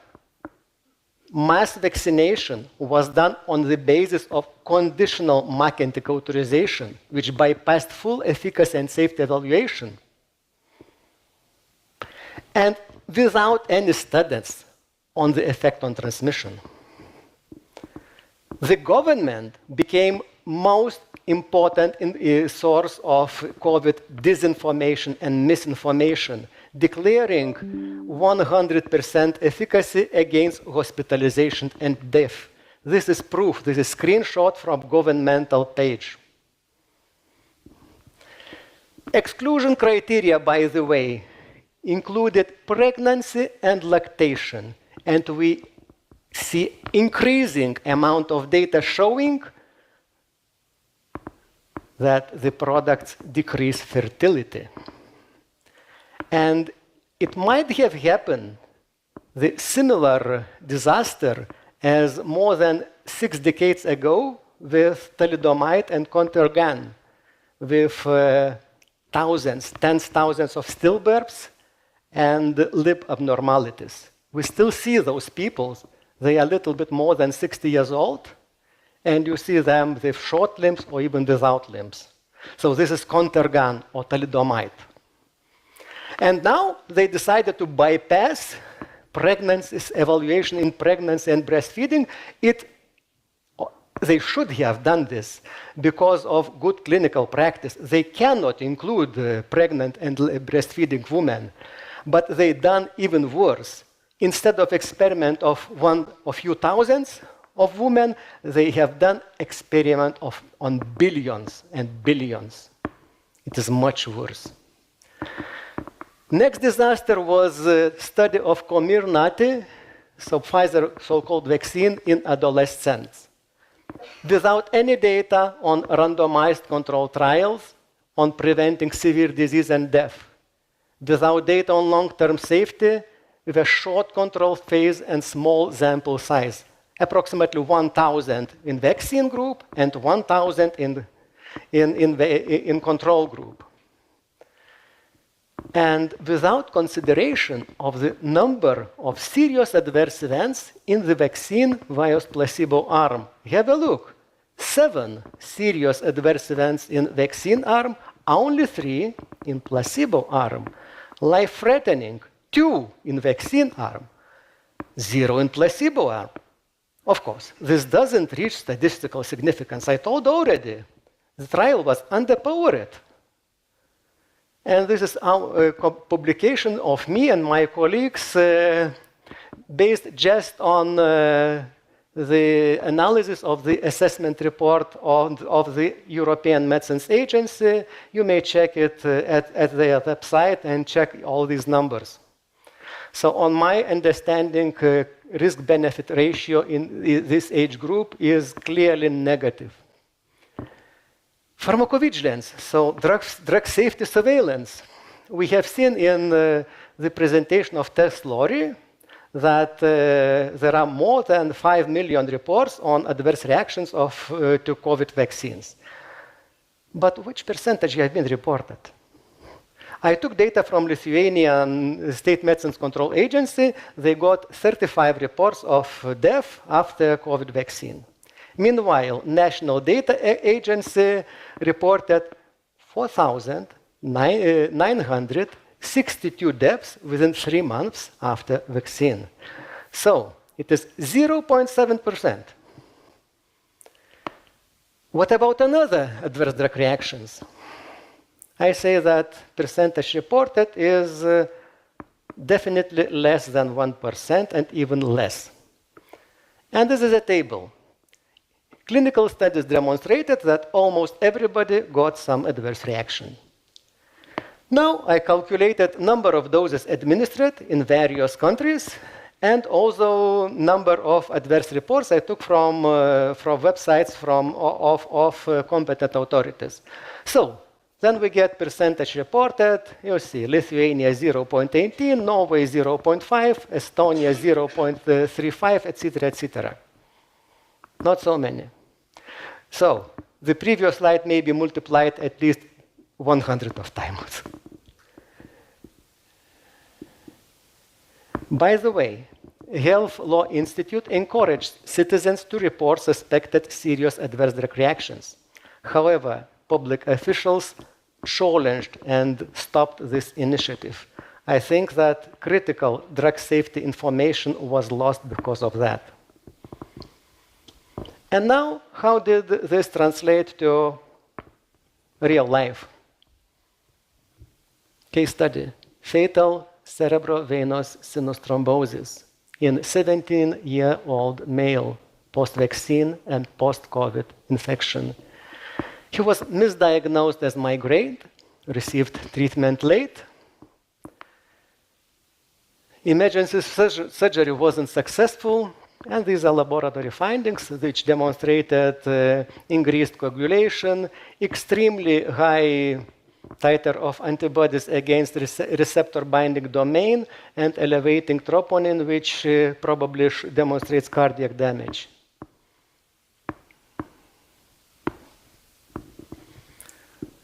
mass vaccination was done on the basis of conditional marketing authorization, which bypassed full efficacy and safety evaluation. And without any studies on the effect on transmission. The government became most important source of COVID disinformation and misinformation, declaring 100% efficacy against hospitalization and death. This is proof. This is a screenshot from governmental page. Exclusion criteria, by the way, included pregnancy and lactation, and we see increasing amount of data showing that the products decrease fertility. And it might have happened, the similar disaster as more than 6 decades ago with thalidomide and Contergan, with thousands, tens of thousands of stillbirths and lip abnormalities. We still see those people. They are a little bit more than 60 years old, and you see them with short limbs or even without limbs. So this is Contergan or thalidomide. And now they decided to bypass pregnancy's evaluation in pregnancy and breastfeeding. They should have done this because of good clinical practice. They cannot include pregnant and breastfeeding women, but they done even worse. Instead of experiment of a few thousands of women, they have done experiment on billions and billions. It is much worse. Next disaster was a study of Comirnaty, so Pfizer so-called vaccine in adolescents. Without any data on randomized controlled trials on preventing severe disease and death. Without data on long-term safety, with a short control phase and small sample size. Approximately 1,000 in vaccine group and 1,000 in control group. And without consideration of the number of serious adverse events in the vaccine versus placebo arm. Have a look. 7 serious adverse events in vaccine arm, only 3 in placebo arm. Life-threatening, 2 in vaccine arm, 0 in placebo arm. Of course, this doesn't reach statistical significance. I told already, the trial was underpowered. And this is our publication of me and my colleagues based just on the analysis of the assessment report of the European Medicines Agency. You may check it at their website and check all these numbers. So on my understanding, risk-benefit ratio in this age group is clearly negative. Pharmacovigilance, so drug safety surveillance. We have seen in the presentation of Tess Lorry that there are more than 5 million reports on adverse reactions to COVID vaccines. But which percentage have been reported? I took data from Lithuanian State Medicines Control Agency. They got 35 reports of death after COVID vaccine. Meanwhile, National Data Agency reported 4,962 deaths within 3 months after vaccine. So it is 0.7%. What about another adverse drug reactions? I say that percentage reported is definitely less than 1% and even less. And this is a table. Clinical studies demonstrated that almost everybody got some adverse reaction. Now I calculated number of doses administered in various countries and also number of adverse reports I took from websites of competent authorities. So then we get percentage reported. You see Lithuania 0.18, Norway 0.5, Estonia 0.35, etc., etc. Not so many. So the previous slide may be multiplied at least 100 of times. By the way, Health Law Institute encouraged citizens to report suspected serious adverse drug reactions. However, public officials challenged and stopped this initiative. I think that critical drug safety information was lost because of that. And now, how did this translate to real life? Case study, fatal cerebrovenous sinus thrombosis in 17-year-old male, post-vaccine and post-COVID infection. He was misdiagnosed as migraine, received treatment late. Emergency surgery wasn't successful, and these are laboratory findings which demonstrated increased coagulation, extremely high titer of antibodies against receptor binding domain, and elevating troponin, which probably demonstrates cardiac damage.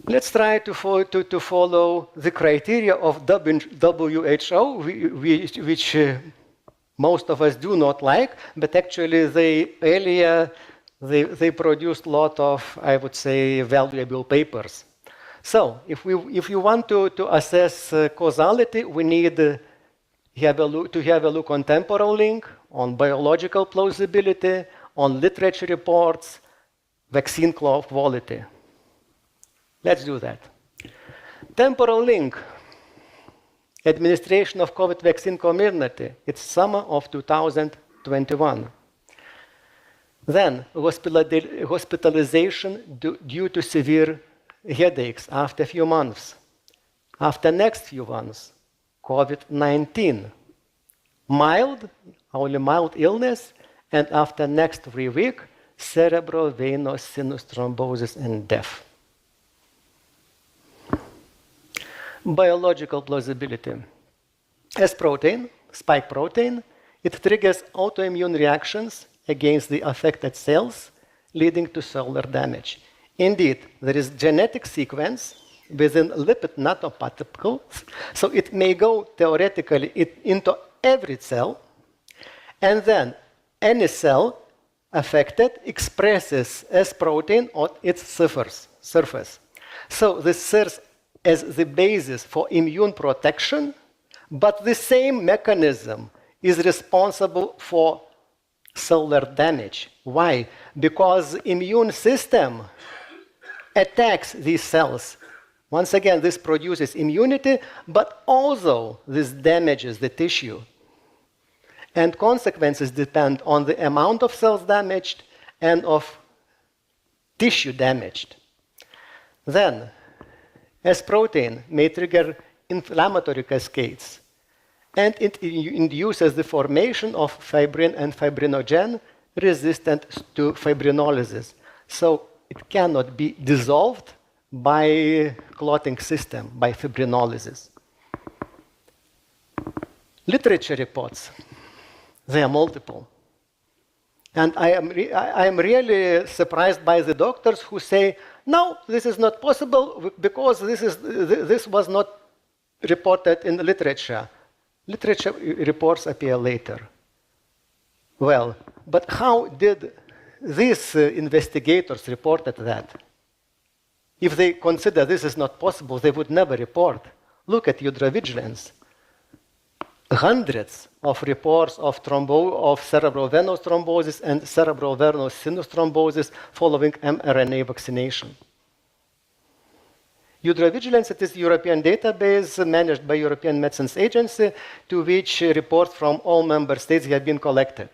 Let's try to follow the criteria of WHO, which most of us do not like, but actually they produced a lot of, I would say, valuable papers. So if you want to assess causality, we need to have a look on temporal link, on biological plausibility, on literature reports, vaccine quality. Let's do that. Temporal link. Administration of COVID vaccine community. It's summer of 2021. Then hospitalization due to severe headaches after a few months. After next few months, COVID-19. Only mild illness, and after next 3 weeks, cerebral venous sinus thrombosis and death. Biological plausibility. S protein, spike protein, it triggers autoimmune reactions against the affected cells, leading to cellular damage. Indeed, there is genetic sequence within lipid nanoparticles, so it may go theoretically into every cell, and then any cell affected expresses S protein on its surface. So this serves as the basis for immune protection, but the same mechanism is responsible for cellular damage. Why? Because the immune system attacks these cells. Once again, this produces immunity, but also this damages the tissue. And consequences depend on the amount of cells damaged and of tissue damaged. Then, S protein may trigger inflammatory cascades, and it induces the formation of fibrin and fibrinogen resistant to fibrinolysis. So it cannot be dissolved by clotting system, by fibrinolysis. Literature reports, they are multiple. And I am really surprised by the doctors who say, no, this is not possible because this was not reported in the literature. Literature reports appear later. Well, but how did these investigators reported that? If they consider this is not possible, they would never report. Look at eudravigilance. Hundreds of reports of cerebral venous thrombosis and cerebral venous sinus thrombosis following mRNA vaccination. Eudravigilance, it is a European database managed by European Medicines Agency, to which reports from all member states have been collected.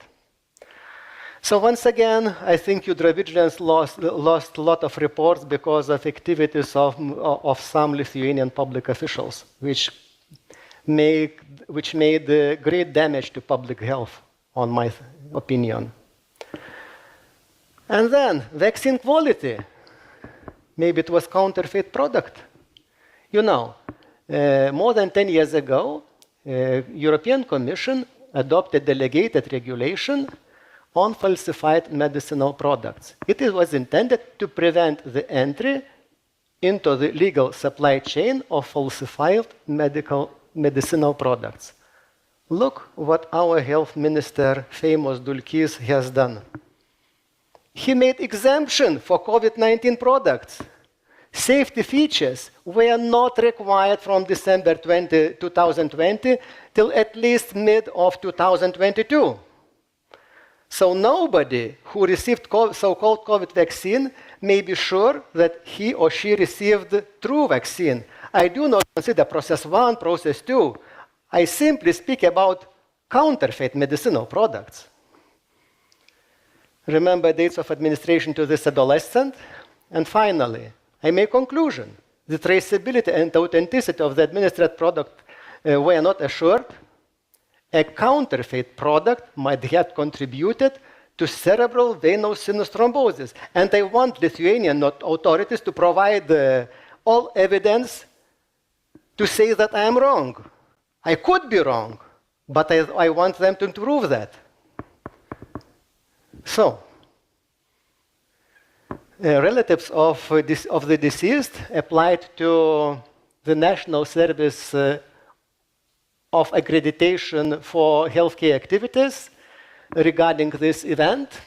So once again, I think eudravigilance lost a lot of reports because of activities of some Lithuanian public officials, which made great damage to public health, on my opinion. And then, vaccine quality. Maybe it was counterfeit product. You know, more than 10 years ago, European Commission adopted delegated regulation on falsified medicinal products. It was intended to prevent the entry into the legal supply chain of falsified medicinal products. Look what our health minister, famous Dulkys, has done. He made exemption for COVID-19 products. Safety features were not required from December 2020 till at least mid of 2022. So nobody who received so-called COVID vaccine may be sure that he or she received true vaccine. I do not consider process 1, process 2. I simply speak about counterfeit medicinal products. Remember dates of administration to this adolescent? And finally, I make conclusion. The traceability and authenticity of the administered product were not assured. A counterfeit product might have contributed to cerebral venous sinus thrombosis. And I want Lithuanian authorities to provide all evidence to say that I am wrong. I could be wrong, but I want them to prove that. So, relatives of the deceased applied to the National Service of Accreditation for Healthcare Activities regarding this event.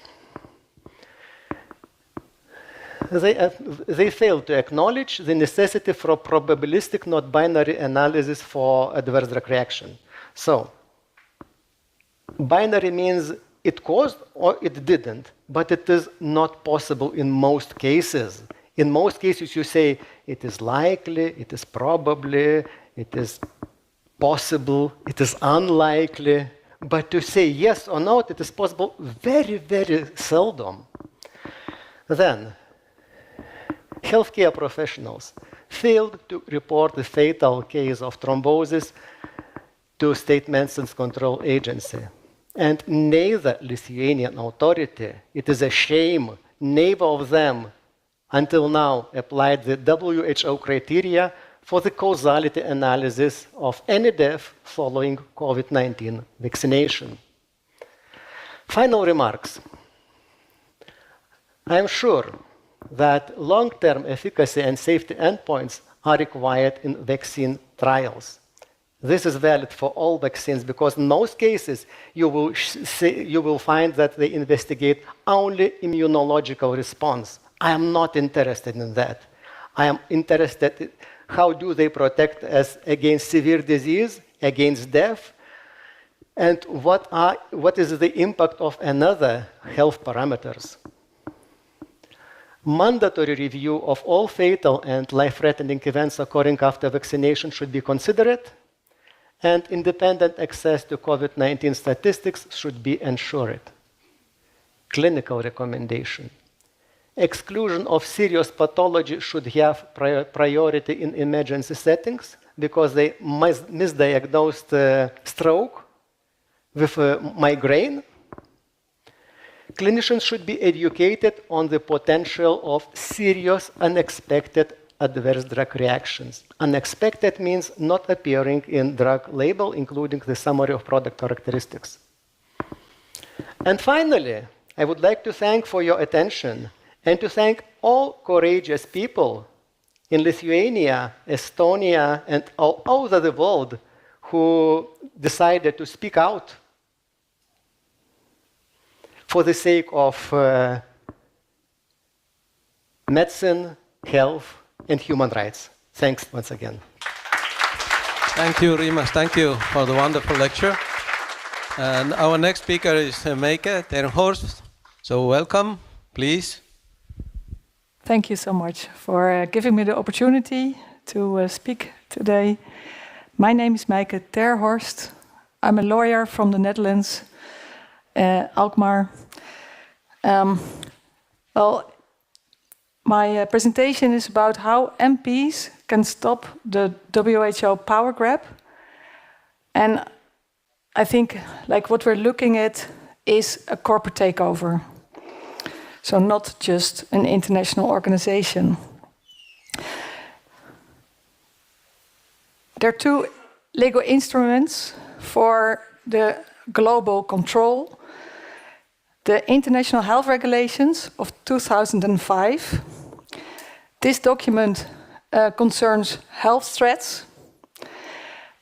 they failed to acknowledge the necessity for probabilistic, not binary analysis for adverse drug reaction. So, binary means it caused or it didn't, but it is not possible in most cases. In most cases, you say it is likely, it is probably, it is possible, it is unlikely. But to say yes or no, it is possible very, very seldom. Then, healthcare professionals failed to report the fatal case of thrombosis to State Medicines Control Agency. And neither Lithuanian authority, it is a shame, neither of them until now applied the WHO criteria for the causality analysis of any death following COVID-19 vaccination. Final remarks. I am sure that long-term efficacy and safety endpoints are required in vaccine trials. This is valid for all vaccines because in most cases you will find that they investigate only immunological response. I am not interested in that. I am interested in how do they protect us against severe disease, against death, and what is the impact of another health parameters. Mandatory review of all fatal and life-threatening events occurring after vaccination should be considered, and independent access to COVID-19 statistics should be ensured. Clinical recommendation. Exclusion of serious pathology should have priority in emergency settings because they misdiagnosed stroke with migraine. Clinicians should be educated on the potential of serious, unexpected adverse drug reactions. Unexpected means not appearing in drug label, including the summary of product characteristics. And finally, I would like to thank for your attention and to thank all courageous people in Lithuania, Estonia, and all over the world who decided to speak out for the sake of medicine, health, and human rights. Thanks once again. Thank you, Rimas. Thank you for the wonderful lecture. And our next speaker is Meike Terhorst. So welcome, please. Thank you so much for giving me the opportunity to speak today. My name is Meike Terhorst. I'm a lawyer from the Netherlands, Alkmaar. My presentation is about how MPs can stop the WHO power grab. And I think what we're looking at is a corporate takeover. So not just an international organization. There are two legal instruments for the global control. The International Health Regulations of 2005. This document concerns health threats.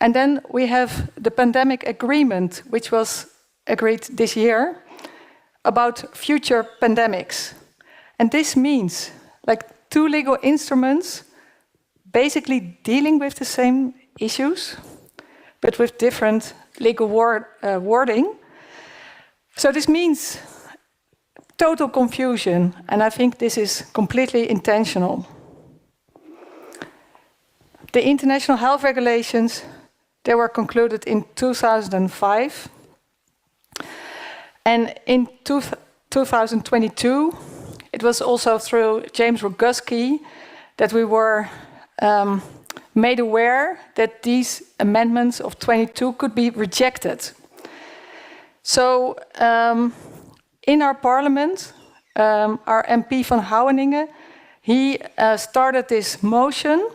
And then we have the pandemic agreement, which was agreed this year, about future pandemics. And this means two legal instruments basically dealing with the same issues, but with different legal wording. So this means total confusion, and I think this is completely intentional. The International Health Regulations, they were concluded in 2005. And in 2022, it was also through James Roguski that we were made aware that these amendments of 22 could be rejected. So in our parliament, our MP van Houweningen, he started this motion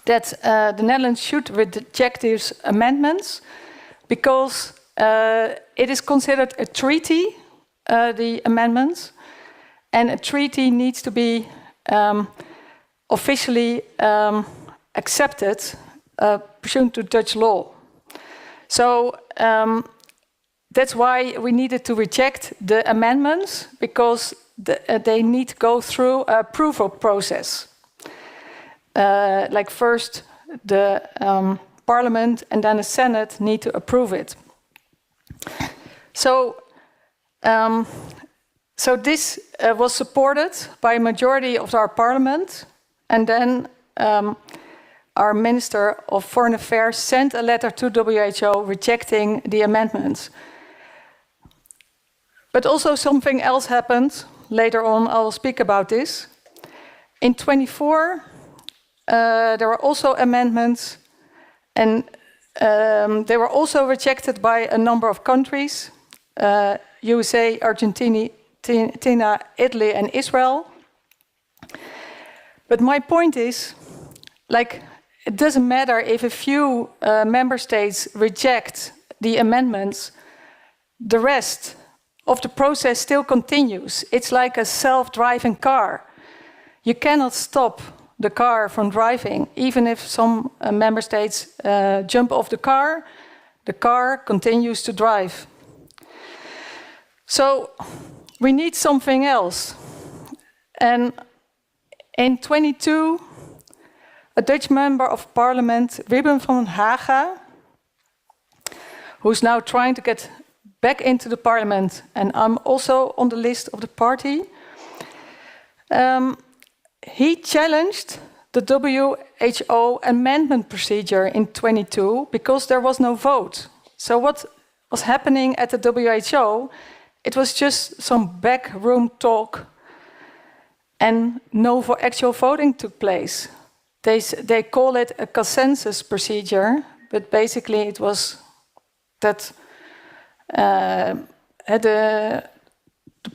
that the Netherlands should reject these amendments because it is considered a treaty, the amendments, and a treaty needs to be officially accepted pursuant to Dutch law. So that's why we needed to reject the amendments, because they need to go through a approval process. Like first the Parliament and then the Senate need to approve it. So this was supported by a majority of our Parliament, and then our Minister of Foreign Affairs sent a letter to WHO rejecting the amendments. But also something else happened. Later on, I will speak about this. In 24, there were also amendments, and they were also rejected by a number of countries, USA, Argentina, Italy, and Israel. But my point is, like, it doesn't matter if a few member states reject the amendments, the rest of the process still continues. It's like a self-driving car. You cannot stop the car from driving. Even if some member states jump off the car continues to drive. So we need something else. And in 22, a Dutch member of parliament, Wim van Haga, who's now trying to get back into the parliament, and I'm also on the list of the party, he challenged the WHO amendment procedure in 22 because there was no vote. So what was happening at the WHO, it was just some backroom talk and no actual voting took place. They call it a consensus procedure, but basically it was that the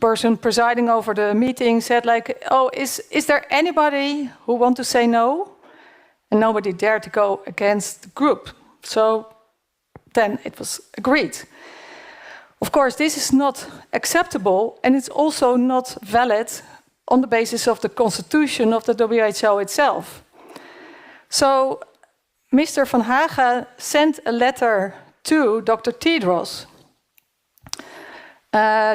person presiding over the meeting said like, oh, is there anybody who want to say no? And nobody dared to go against the group. So then it was agreed. Of course, this is not acceptable, and it's also not valid on the basis of the constitution of the WHO itself. So Mr. Van Haga sent a letter to Dr. Tedros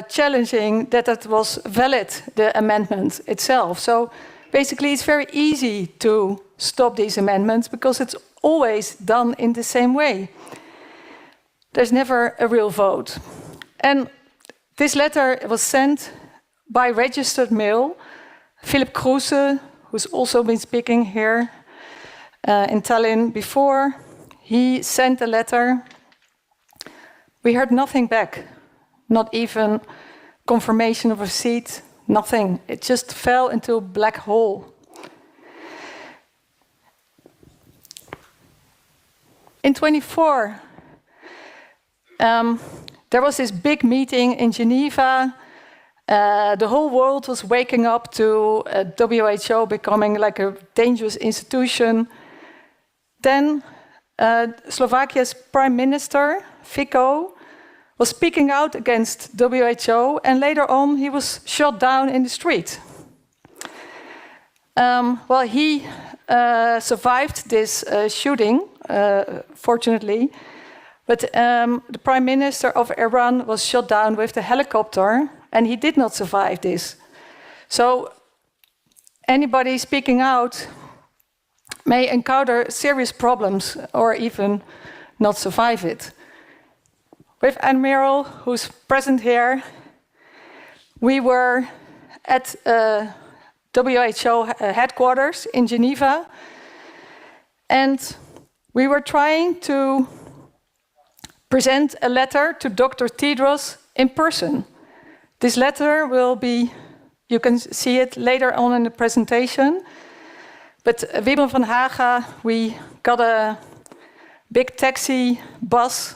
challenging that it was valid, the amendment itself. So basically it's very easy to stop these amendments because it's always done in the same way. There's never a real vote. And this letter was sent by registered mail. Philip Kruse, who's also been speaking here in Tallinn before, he sent a letter. We heard nothing back, not even confirmation of receipt, nothing. It just fell into a black hole. In 24, there was this big meeting in Geneva. The whole world was waking up to WHO becoming like a dangerous institution. Then Slovakia's Prime Minister, Fico, was speaking out against WHO, and later on he was shot down in the street. Well, he survived this shooting, fortunately, but the Prime Minister of Iran was shot down with the helicopter, and he did not survive this. So anybody speaking out may encounter serious problems or even not survive it. With Admiral, who's present here, we were at WHO headquarters in Geneva, and we were trying to present a letter to Dr. Tedros in person. This letter will be, you can see it later on in the presentation, but Wim van Haga, we got a big taxi bus,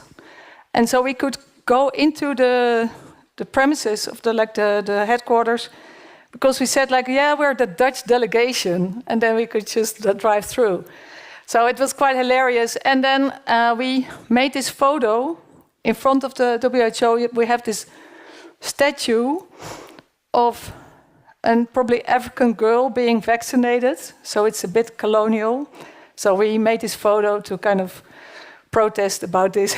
and so we could go into the premises of the headquarters, because we said like, yeah, we're the Dutch delegation, and then we could just drive through. So it was quite hilarious. And then we made this photo in front of the WHO. We have this statue of a probably African girl being vaccinated. So it's a bit colonial. So we made this photo to kind of protest about this.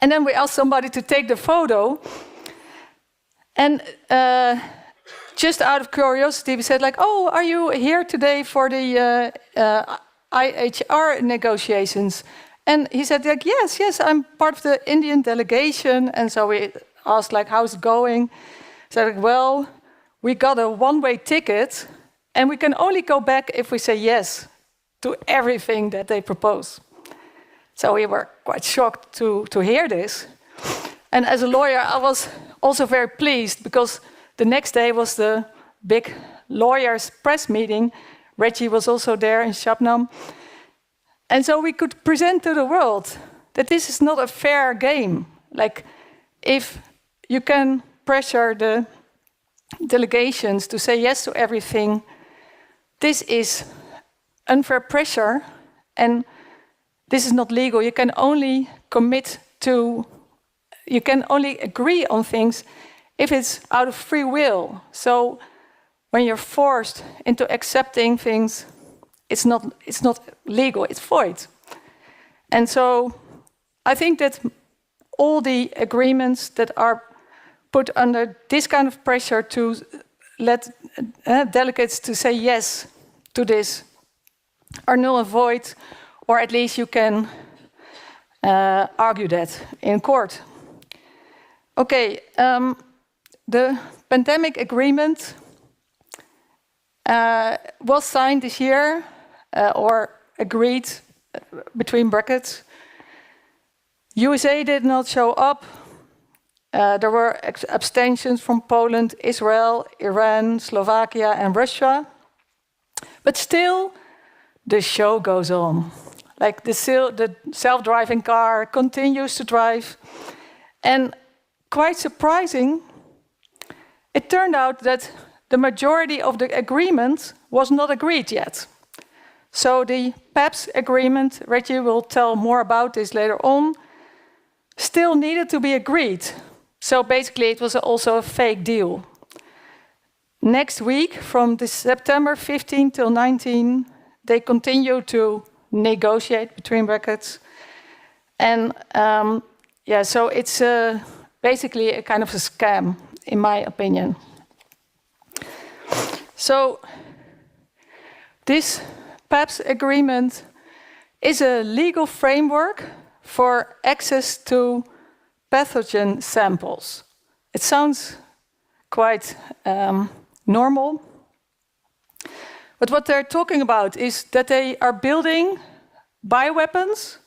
And then we asked somebody to take the photo. And just out of curiosity, we said like, oh, are you here today for the IHR negotiations? And he said like, yes, I'm part of the Indian delegation. And so we asked like, how's it going? He said like, well, we got a one-way ticket and we can only go back if we say yes to everything that they propose. So we were quite shocked to hear this. And as a lawyer, I was also very pleased because the next day was the big lawyers' press meeting. Reggie was also there in Shabnam. And so we could present to the world that this is not a fair game. Like, if you can pressure the delegations to say yes to everything, this is unfair pressure, and this is not legal. You can only you can only agree on things if it's out of free will. So when you're forced into accepting things, it's not legal, it's void. And so I think that all the agreements that are put under this kind of pressure to let delegates to say yes to this are null and void, or at least you can argue that in court. Okay, the pandemic agreement was signed this year, or agreed between brackets. USA did not show up. There were abstentions from Poland, Israel, Iran, Slovakia, and Russia. But still, the show goes on. Like the self-driving car continues to drive. And quite surprising, it turned out that the majority of the agreement was not agreed yet. So the PEPS agreement, Reggie will tell more about this later on, still needed to be agreed. So basically it was also a fake deal. Next week, from this September 15 till 19, they continue to negotiate between brackets. And so it's basically a kind of a scam, in my opinion. So this PEPS agreement is a legal framework for access to pathogen samples. It sounds quite normal. But what they're talking about is that they are building bioweapons,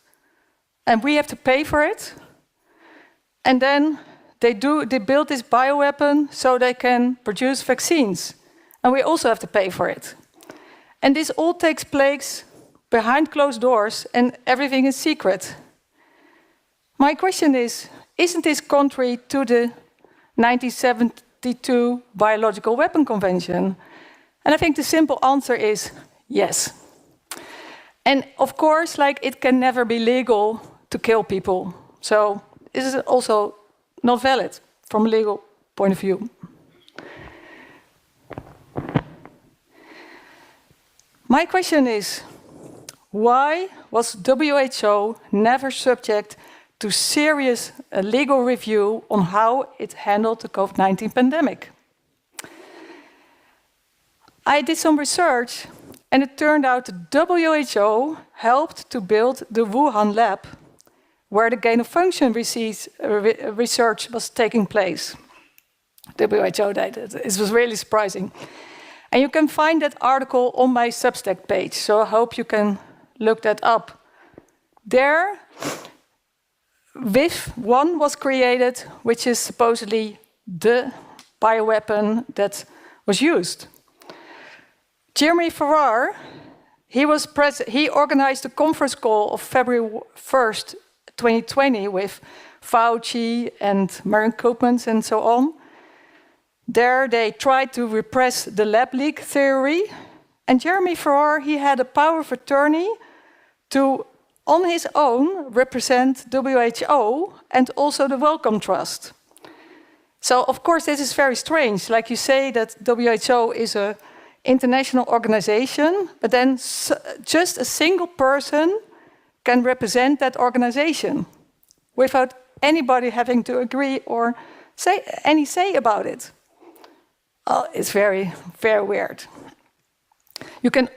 and we have to pay for it. And then they build this bioweapon so they can produce vaccines, and we also have to pay for it. And this all takes place behind closed doors, and everything is secret. My question is, isn't this contrary to the 1972 Biological Weapon Convention? And I think the simple answer is yes. And of course, like, it can never be legal to kill people. So this is also not valid from a legal point of view. My question is, why was WHO never subject to serious legal review on how it handled the COVID-19 pandemic? I did some research, and it turned out the WHO helped to build the Wuhan lab, where the gain-of-function research was taking place. WHO did it. It was really surprising. And you can find that article on my Substack page, so I hope you can look that up. There, WIF-1 was created, which is supposedly the bioweapon that was used. Jeremy Farrar, he organized a conference call of February 1st, 2020 with Fauci and Marion Koopmans and so on. There they tried to repress the lab leak theory, and Jeremy Farrar, he had a power of attorney to, on his own, represent WHO and also the Wellcome Trust. So of course this is very strange. Like you say that WHO is an international organization, but then just a single person can represent that organization without anybody having to agree or say about it. It's very, very weird.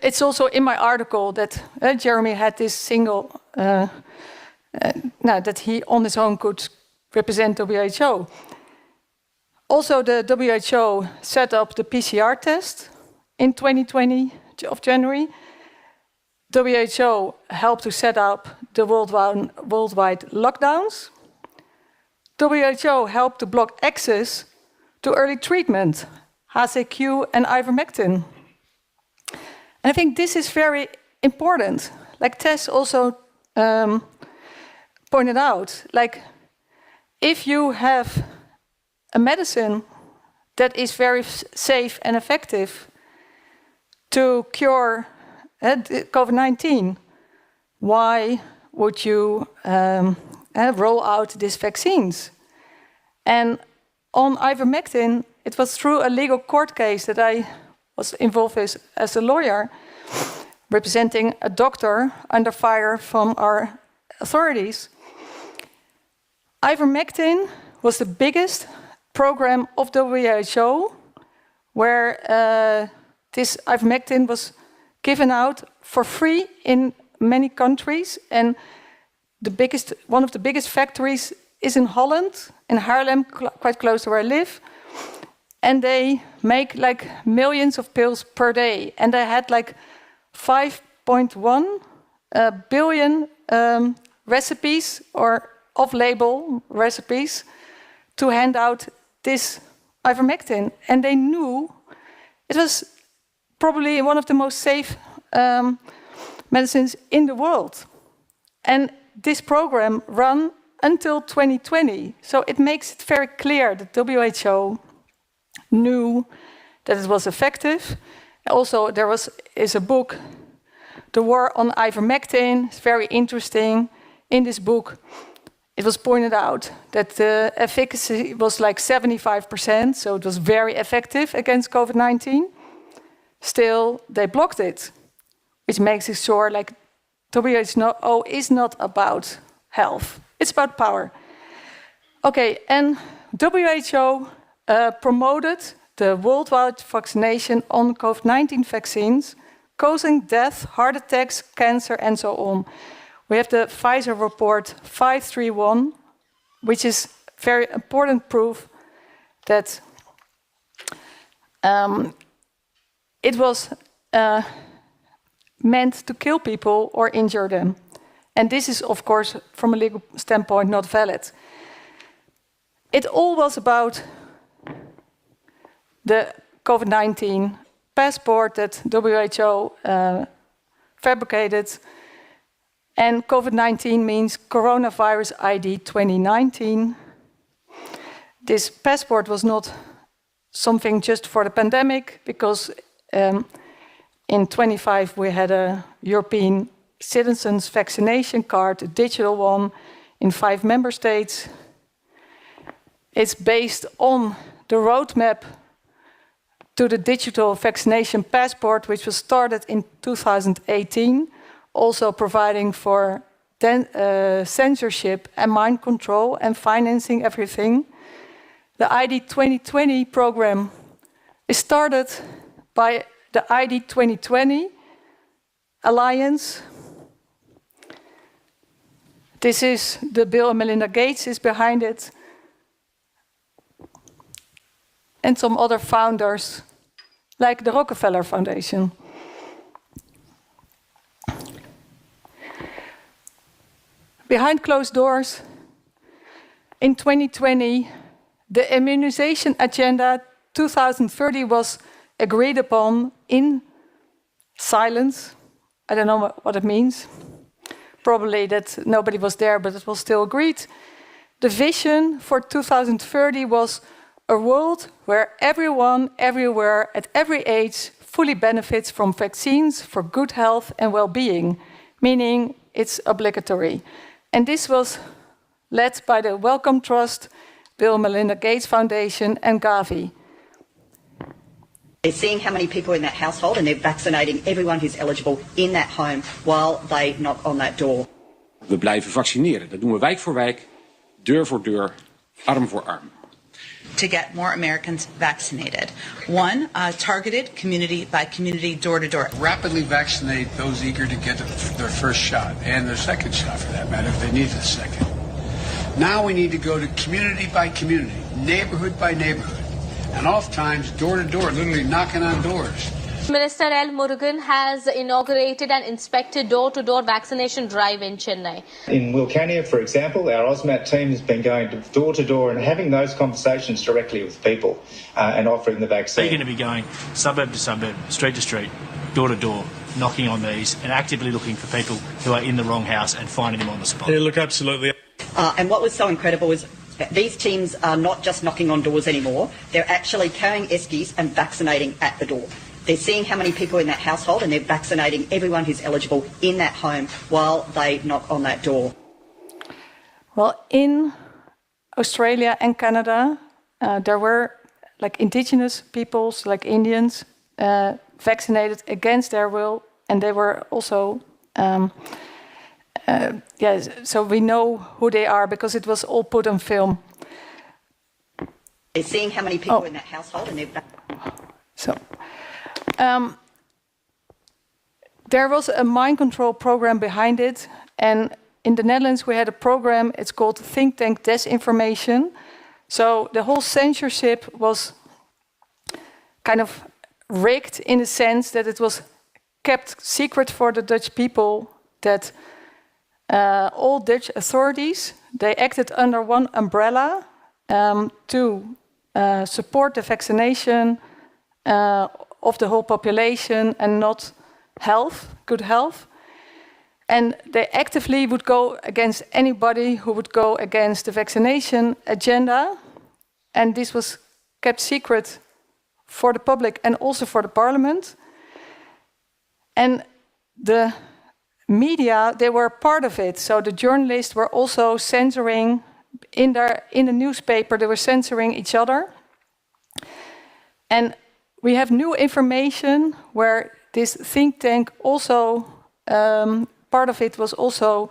It's also in my article that Jeremy had this single, that he on his own could represent WHO. Also, the WHO set up the PCR test in 2020 of January. WHO helped to set up the worldwide lockdowns. WHO helped to block access to early treatment, HCQ and ivermectin. And I think this is very important. Like Tess also pointed out, like if you have a medicine that is very safe and effective to cure COVID-19, why would you roll out these vaccines? And on ivermectin, it was through a legal court case that I was involved with as a lawyer, representing a doctor under fire from our authorities. Ivermectin was the biggest program of the WHO, where this ivermectin was given out for free in many countries, and one of the biggest factories is in Holland, in Haarlem, quite close to where I live, and they make like millions of pills per day, and they had like 5.1 billion recipes or off-label recipes to hand out this ivermectin, and they knew it was probably one of the most safe medicines in the world. And this program ran until 2020, so it makes it very clear that WHO knew that it was effective. Also, there is a book, The War on Ivermectin. It's very interesting. In this book, it was pointed out that the efficacy was like 75%, so it was very effective against COVID-19. Still, they blocked it, which makes it sure like WHO is not about health, it's about power. Okay, and WHO promoted the worldwide vaccination on COVID-19 vaccines, causing death, heart attacks, cancer, and so on. We have the Pfizer report 531, which is very important proof that it was meant to kill people or injure them. And this is, of course, from a legal standpoint, not valid. It all was about the COVID-19 passport that WHO fabricated. And COVID-19 means Coronavirus ID 2019. This passport was not something just for the pandemic, because in 25 we had a European citizens vaccination card, a digital one, in 5 member states. It's based on the roadmap to the digital vaccination passport, which was started in 2018, also providing for censorship and mind control and financing everything. The ID 2020 program is started by the ID 2020 Alliance. This is the Bill and Melinda Gates is behind it, and some other founders, like the Rockefeller Foundation. Behind closed doors, in 2020, the immunization agenda 2030 was agreed upon in silence. I don't know what it means. Probably that nobody was there, but it was still agreed. The vision for 2030 was a world where everyone, everywhere, at every age, fully benefits from vaccines for good health and well-being, meaning it's obligatory. And this was led by the Wellcome Trust, Bill and Melinda Gates Foundation, and Gavi. They're seeing how many people are in that household, and they're vaccinating everyone who's eligible in that home while they knock on that door. We blijven vaccineren. Dat doen we wijk voor wijk, deur voor deur, arm voor arm. To get more Americans vaccinated. One, targeted community by community, door to door. Rapidly vaccinate those eager to get their first shot and their second shot for that matter if they need a second. Now we need to go to community by community, neighborhood by neighborhood, and oftentimes door to door, literally knocking on doors. Minister L. Murugan has inaugurated an inspected door-to-door vaccination drive in Chennai. In Wilcannia, for example, our AUSMAT team has been going door-to-door and having those conversations directly with people and offering the vaccine. They're going to be going suburb to suburb, street to street, door to door, knocking on these and actively looking for people who are in the wrong house and finding them on the spot. Yeah, look, absolutely. And what was so incredible is these teams are not just knocking on doors anymore, they're actually carrying eskies and vaccinating at the door. They're seeing how many people are in that household and they're vaccinating everyone who's eligible in that home while they knock on that door. Well, in Australia and Canada, there were like indigenous peoples, like Indians, vaccinated against their will, and they were also, so we know who they are because it was all put on film. They're seeing how many people in that household and they're... So... there was a mind control program behind it, and in the Netherlands we had a program, it's called Think Tank Disinformation. So the whole censorship was kind of rigged in the sense that it was kept secret for the Dutch people, that all Dutch authorities, they acted under one umbrella to support the vaccination of the whole population and not good health. And they actively would go against anybody who would go against the vaccination agenda. And this was kept secret for the public and also for the parliament. And the media, they were part of it. So the journalists were also censoring, in the newspaper, they were censoring each other. And we have new information where this think tank also, part of it was also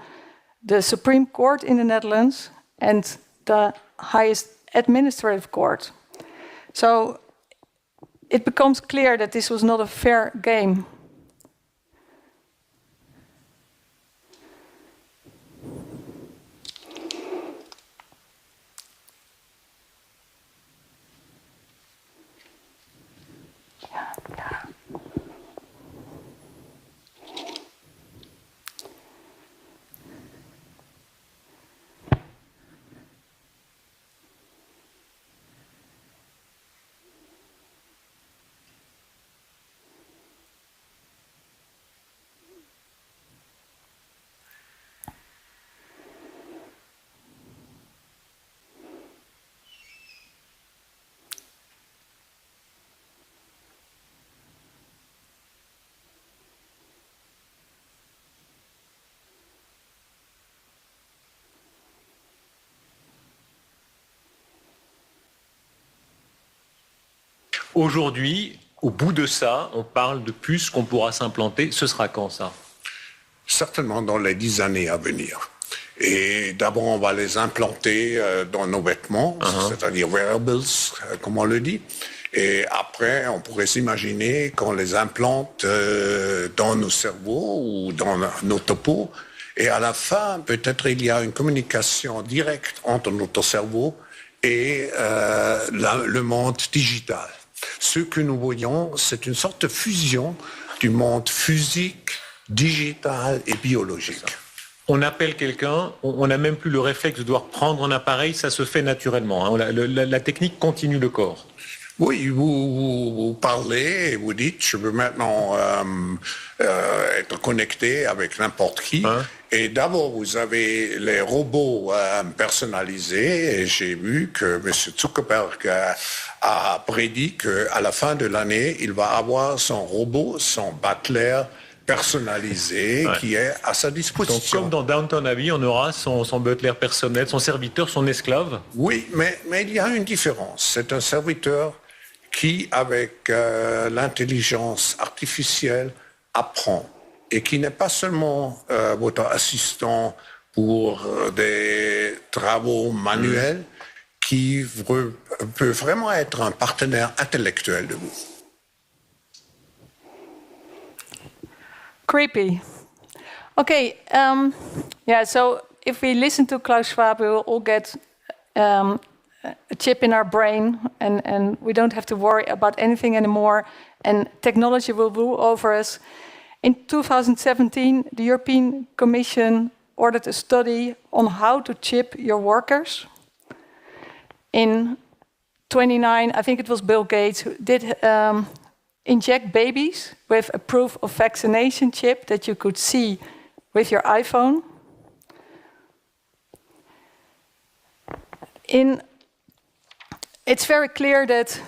the Supreme Court in the Netherlands and the highest administrative court. So it becomes clear that this was not a fair game. Aujourd'hui, au bout de ça, on parle de puces qu'on pourra s'implanter. Ce sera quand, ça? Certainement dans les 10 années à venir. Et d'abord, on va les implanter dans nos vêtements, c'est-à-dire wearables, comme on le dit. Et après, on pourrait s'imaginer qu'on les implante dans nos cerveaux ou dans notre peau. Et à la fin, peut-être il y a une communication directe entre notre cerveau et le monde digital. Ce que nous voyons, c'est une sorte de fusion du monde physique, digital et biologique. On appelle quelqu'un, on n'a même plus le réflexe de devoir prendre un appareil, ça se fait naturellement. Hein. La technique continue le corps. Oui, vous parlez et vous dites, je veux maintenant être connecté avec n'importe qui. Et d'abord, vous avez les robots personnalisés. Et j'ai vu que M. Zuckerberg a prédit qu'à la fin de l'année, il va avoir son robot, son butler personnalisé qui est à sa disposition. Donc, comme dans Downton Abbey, on aura son butler personnel, son serviteur, son esclave. Oui, mais il y a une différence. C'est un serviteur qui, avec l'intelligence artificielle, apprend et qui n'est pas seulement votre assistant pour des travaux manuels qui peut vraiment être un partenaire intellectuel de vous. Creepy. Okay, yeah, so if we listen to Klaus Schwab, we will all get a chip in our brain and we don't have to worry about anything anymore and technology will rule over us. In 2017, the European Commission ordered a study on how to chip your workers. In 29, I think it was Bill Gates who did inject babies with a proof of vaccination chip that you could see with your iPhone. It's very clear that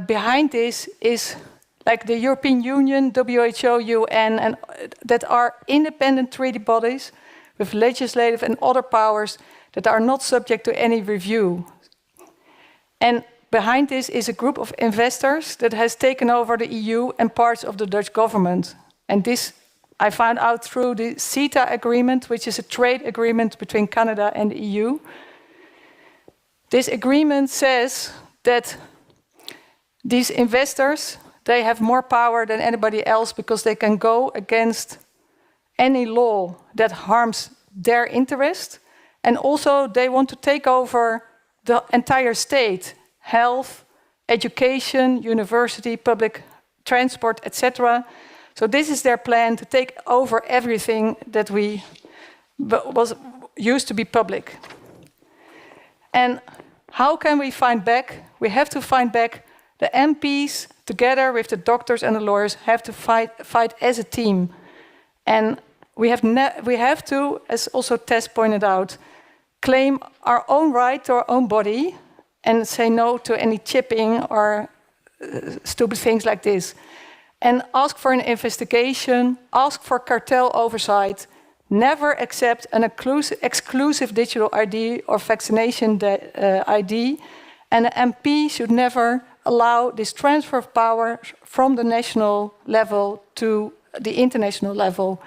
behind this is like the European Union, WHO, UN, and that are independent treaty bodies with legislative and other powers that are not subject to any review. And behind this is a group of investors that has taken over the EU and parts of the Dutch government. And this I found out through the CETA agreement, which is a trade agreement between Canada and the EU. This agreement says that these investors, they have more power than anybody else because they can go against any law that harms their interest. And also they want to take over the entire state, health, education, university, public transport, etc. So this is their plan to take over everything that was used to be public. And how can we find back? We have to find back the MPs together with the doctors and the lawyers have to fight as a team. And we have to, as also Tess pointed out, claim our own right to our own body and say no to any chipping or stupid things like this. And ask for an investigation, ask for cartel oversight, never accept an exclusive digital ID or vaccination ID, and an MP should never allow this transfer of power from the national level to the international level.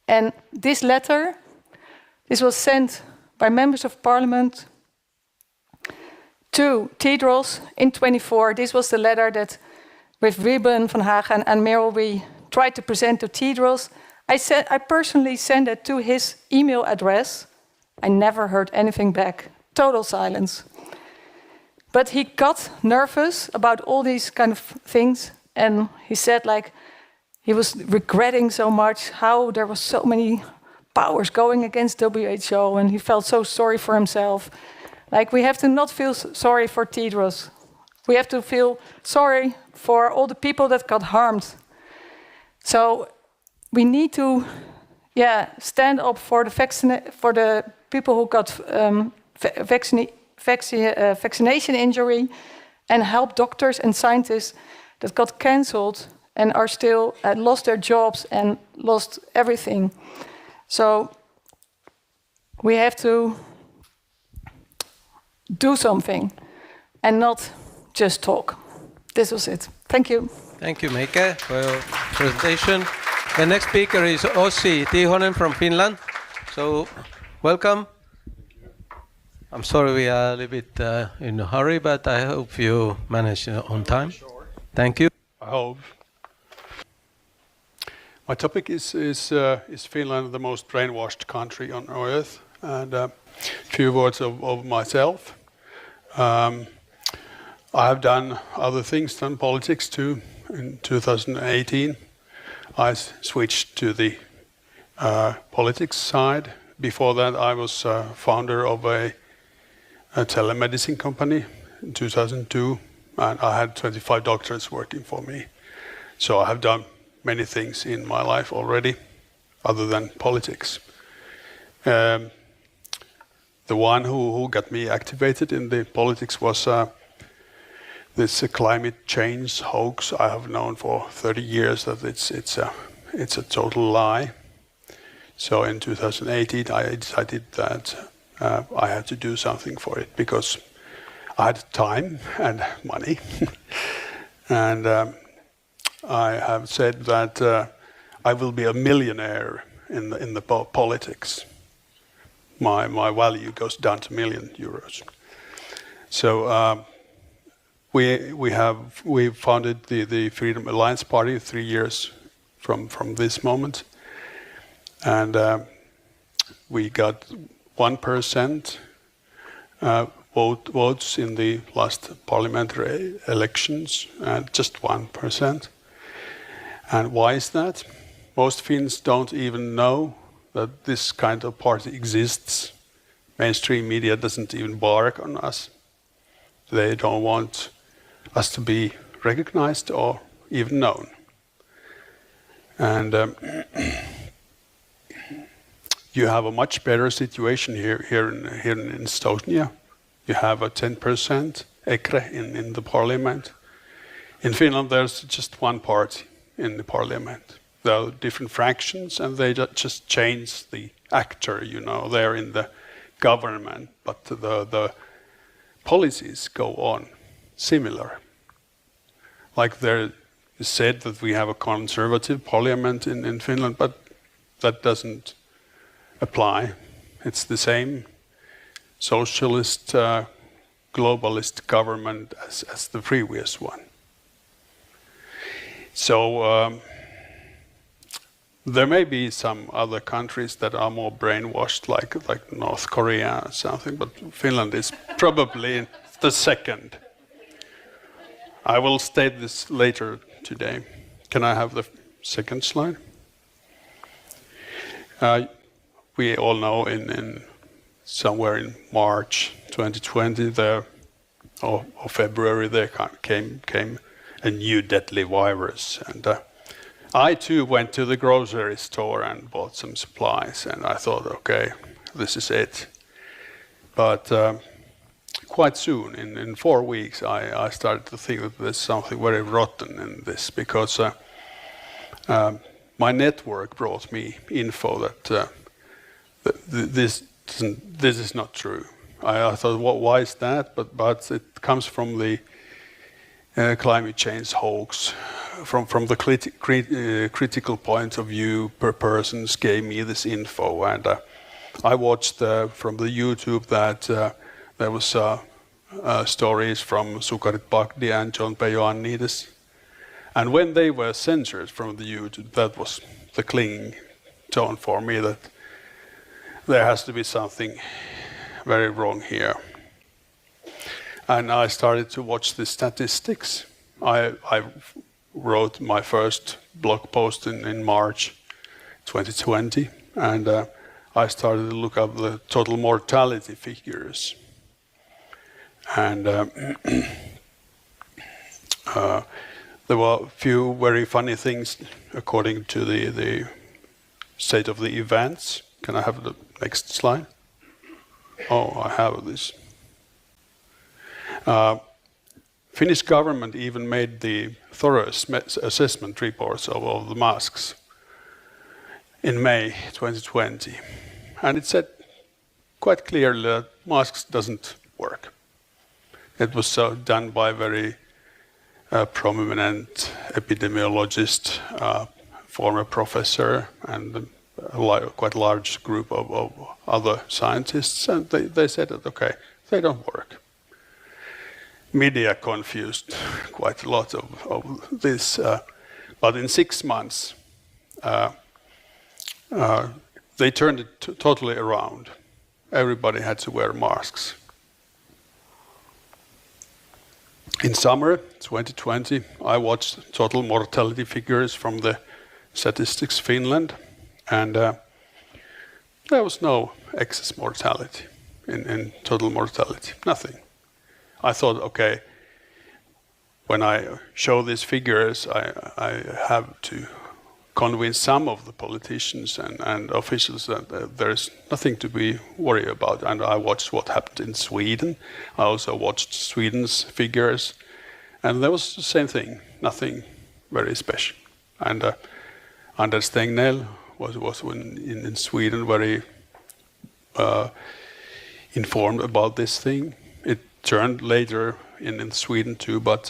And this letter, this was sent by members of parliament to Tedros in 24. This was the letter that with Ruben van Hagen and Merel we tried to present to Tedros. I personally sent it to his email address. I never heard anything back. Total silence. But he got nervous about all these kind of things. And he said like, he was regretting so much how there was so many powers going against WHO. And he felt so sorry for himself. Like we have to not feel sorry for Tedros. We have to feel sorry for all the people that got harmed. So we need to, stand up for the people who got vaccination injury, and help doctors and scientists that got cancelled and are still lost their jobs and lost everything. So we have to do something and not just talk. This was it. Thank you. Thank you, Meike, for your presentation. The next speaker is Ossi Tihonen from Finland. So, welcome. I'm sorry we are a little bit in a hurry, but I hope you manage on time. Sure. Thank you. I hope. My topic is Finland, the most brainwashed country on earth, and a few words of myself. I have done other things than politics too. In 2018, I switched to the politics side. Before that, I was founder of a telemedicine company in 2002, and I had 25 doctors working for me. So I have done many things in my life already, other than politics. The one who got me activated in the politics was this climate change hoax. I have known for 30 years that it's a total lie. So in 2018, I decided that I had to do something for it because I had time and money, and I have said that I will be a millionaire in the politics. my value goes down to €1,000,000. So we founded the Freedom Alliance Party 3 years from this moment, and we got 1% votes in the last parliamentary elections, and just 1%. And why is that? Most Finns don't even know that this kind of party exists. Mainstream media doesn't even bark on us. They don't want us to be recognized or even known. And you have a much better situation here in Estonia. You have a 10% EKRE in the parliament. In Finland, there's just one party in the parliament. There are different fractions, and they just change the actor. They're in the government, but the policies go on similar. Like there is said that we have a conservative parliament in Finland, but that doesn't apply. It's the same socialist, globalist government as the previous one. So there may be some other countries that are more brainwashed, like North Korea or something, but Finland is probably the second. I will state this later today. Can I have the second slide? We all know in somewhere in March 2020 or February there came a new deadly virus, and I too went to the grocery store and bought some supplies, and I thought, okay, this is it. But quite soon, in 4 weeks, I started to think that there's something very rotten in this, because my network brought me info that this is not true. I thought, why is that? But it comes from the climate change hoax. From the critical point of view, per person gave me this info, and I watched from the YouTube that there was stories from Sukarit Bhakdi and John Pejoannidis, and when they were censored from the YouTube, that was the clinging tone for me that there has to be something very wrong here. And I started to watch the statistics. I wrote my first blog post in March 2020, and I started to look up the total mortality figures. And there were a few very funny things according to the state of the events. Can I have the next slide? Oh, I have this. Finnish government even made the thorough assessment reports of the masks in May 2020. And it said quite clearly that masks doesn't work. It was done by a very prominent epidemiologist, former professor, and a quite large group of other scientists. And they said that, okay, they don't work. Media confused quite a lot of this, but in 6 months, they turned it totally around. Everybody had to wear masks. In summer 2020, I watched total mortality figures from the Statistics Finland, and there was no excess mortality in total mortality, nothing. I thought, okay, when I show these figures, I have to convince some of the politicians and officials that there's nothing to be worried about. And I watched what happened in Sweden. I also watched Sweden's figures, and there was the same thing, nothing very special. And Anders Tegnell was in Sweden very informed about this thing. It turned later in Sweden too, but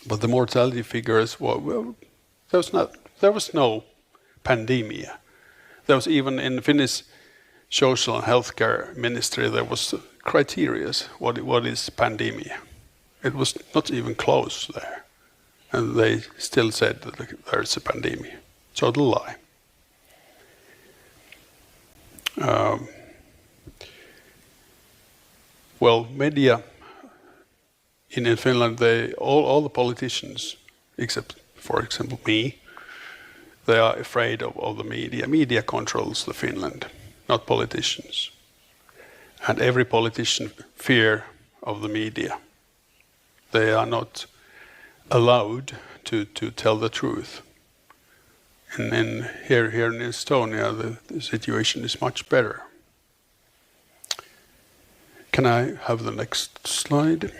the mortality figures were there was no pandemia. There was even in Finnish social and healthcare ministry, there was criteria. What is pandemic? It was not even close there. And they still said that there's a pandemic. Total lie. Well, media in Finland, all the politicians, except, for example, me, they are afraid of the media. Media controls the Finland, not politicians. And every politician fear of the media. They are not allowed to tell the truth. And here in Estonia, the situation is much better. Can I have the next slide?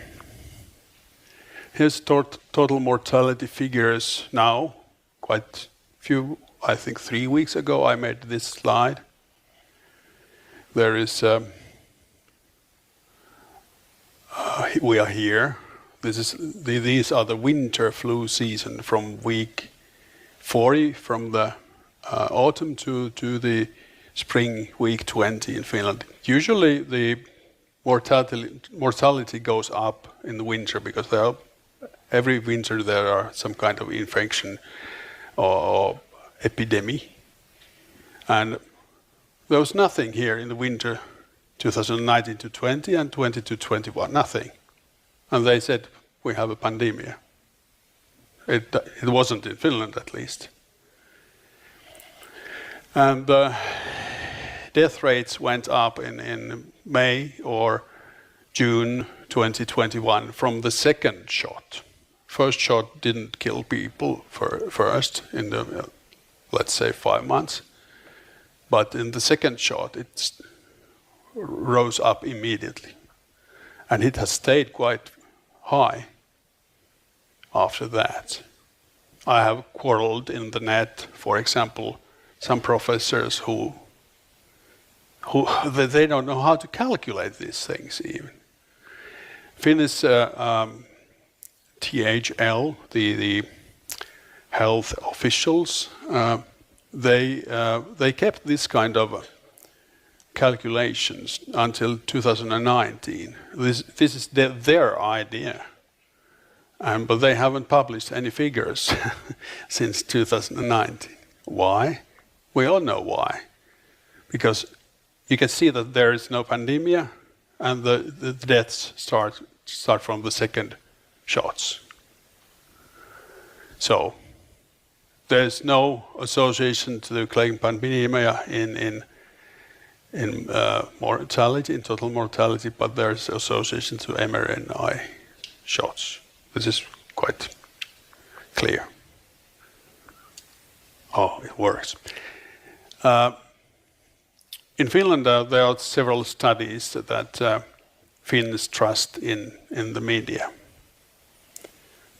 Here's total mortality figures now. Quite few, I think 3 weeks ago I made this slide. There is, we are here. These are the winter flu season from week 40, from the autumn to the spring week 20 in Finland. Usually the mortality goes up in the winter because every winter there are some kind of infection or epidemic. And there was nothing here in the winter 2019 to 20 and 20 to 21, nothing. And they said, we have a pandemic. It wasn't in Finland, at least. And death rates went up in May or June 2021 from the second shot. First shot didn't kill people first in the, let's say, 5 months. But in the second shot, it rose up immediately. And it has stayed quite high after that. I have quarreled in the net, for example, some professors who they don't know how to calculate these things even. Finnish THL, the health officials, they kept this kind of calculations until 2019. This is their idea. But they haven't published any figures since 2019. Why? We all know why. Because you can see that there is no pandemic and the deaths start from the second shots. So there's no association to the claim pandemia in mortality, in total mortality, but there's association to mRNA shots. This is quite clear. Oh, it works. In Finland, there are several studies that Finns trust in the media.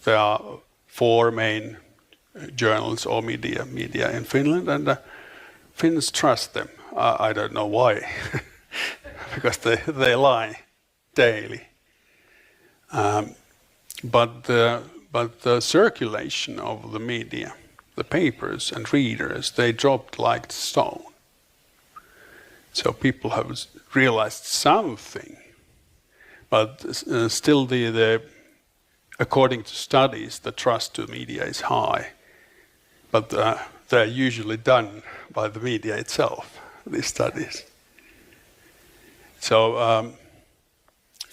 There are 4 main journals or media in Finland, and Finns trust them. I don't know why, because they lie daily. But the circulation of the media, the papers and readers, they dropped like stone. So people have realized something, but still according to studies, the trust to media is high. But they're usually done by the media itself, these studies. So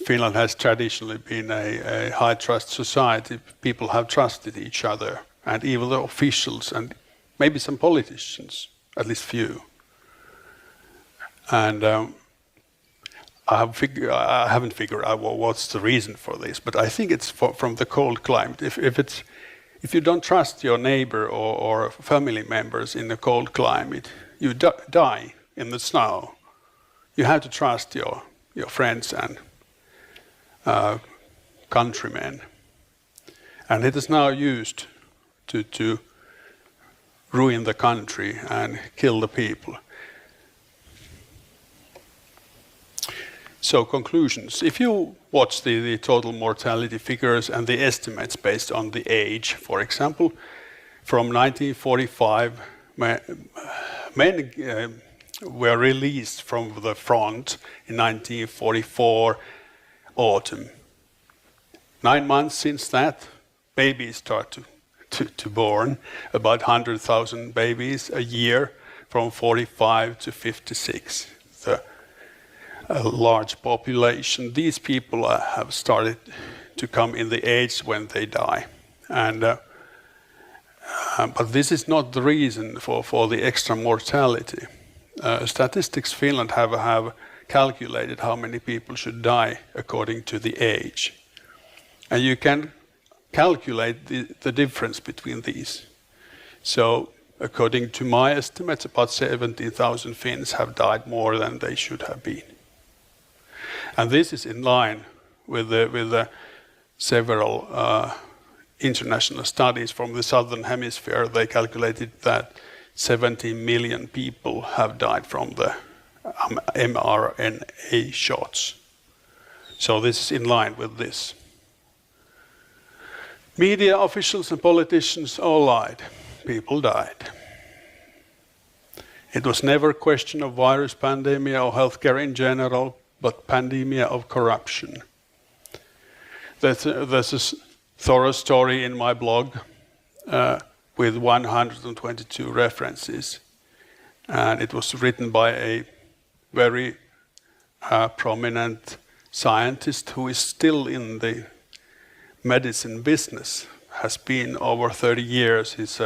Finland has traditionally been a high trust society. People have trusted each other, and even the officials and maybe some politicians, at least few. And I haven't figured out what's the reason for this, but I think it's from the cold climate. If you don't trust your neighbor or family members in the cold climate, you die in the snow. You have to trust your friends and countrymen. And it is now used to ruin the country and kill the people. So conclusions. If you watch the total mortality figures and the estimates based on the age, for example, from 1945, men were released from the front in 1944 autumn. 9 months since that, babies start to born, about 100,000 babies a year from 45 to 56. A large population. These people have started to come in the age when they die. But this is not the reason for the extra mortality. Statistics Finland have calculated how many people should die according to the age. And you can calculate the difference between these. So according to my estimates, about 70,000 Finns have died more than they should have been. And this is in line with the several international studies from the southern hemisphere. They calculated that 17 million people have died from the mRNA shots. So this is in line with this. Media officials and politicians all lied. People died. It was never a question of virus pandemic or healthcare in general, but pandemia of corruption. There's a thorough story in my blog with 122 references. And it was written by a very prominent scientist who is still in the medicine business, has been over 30 years. He's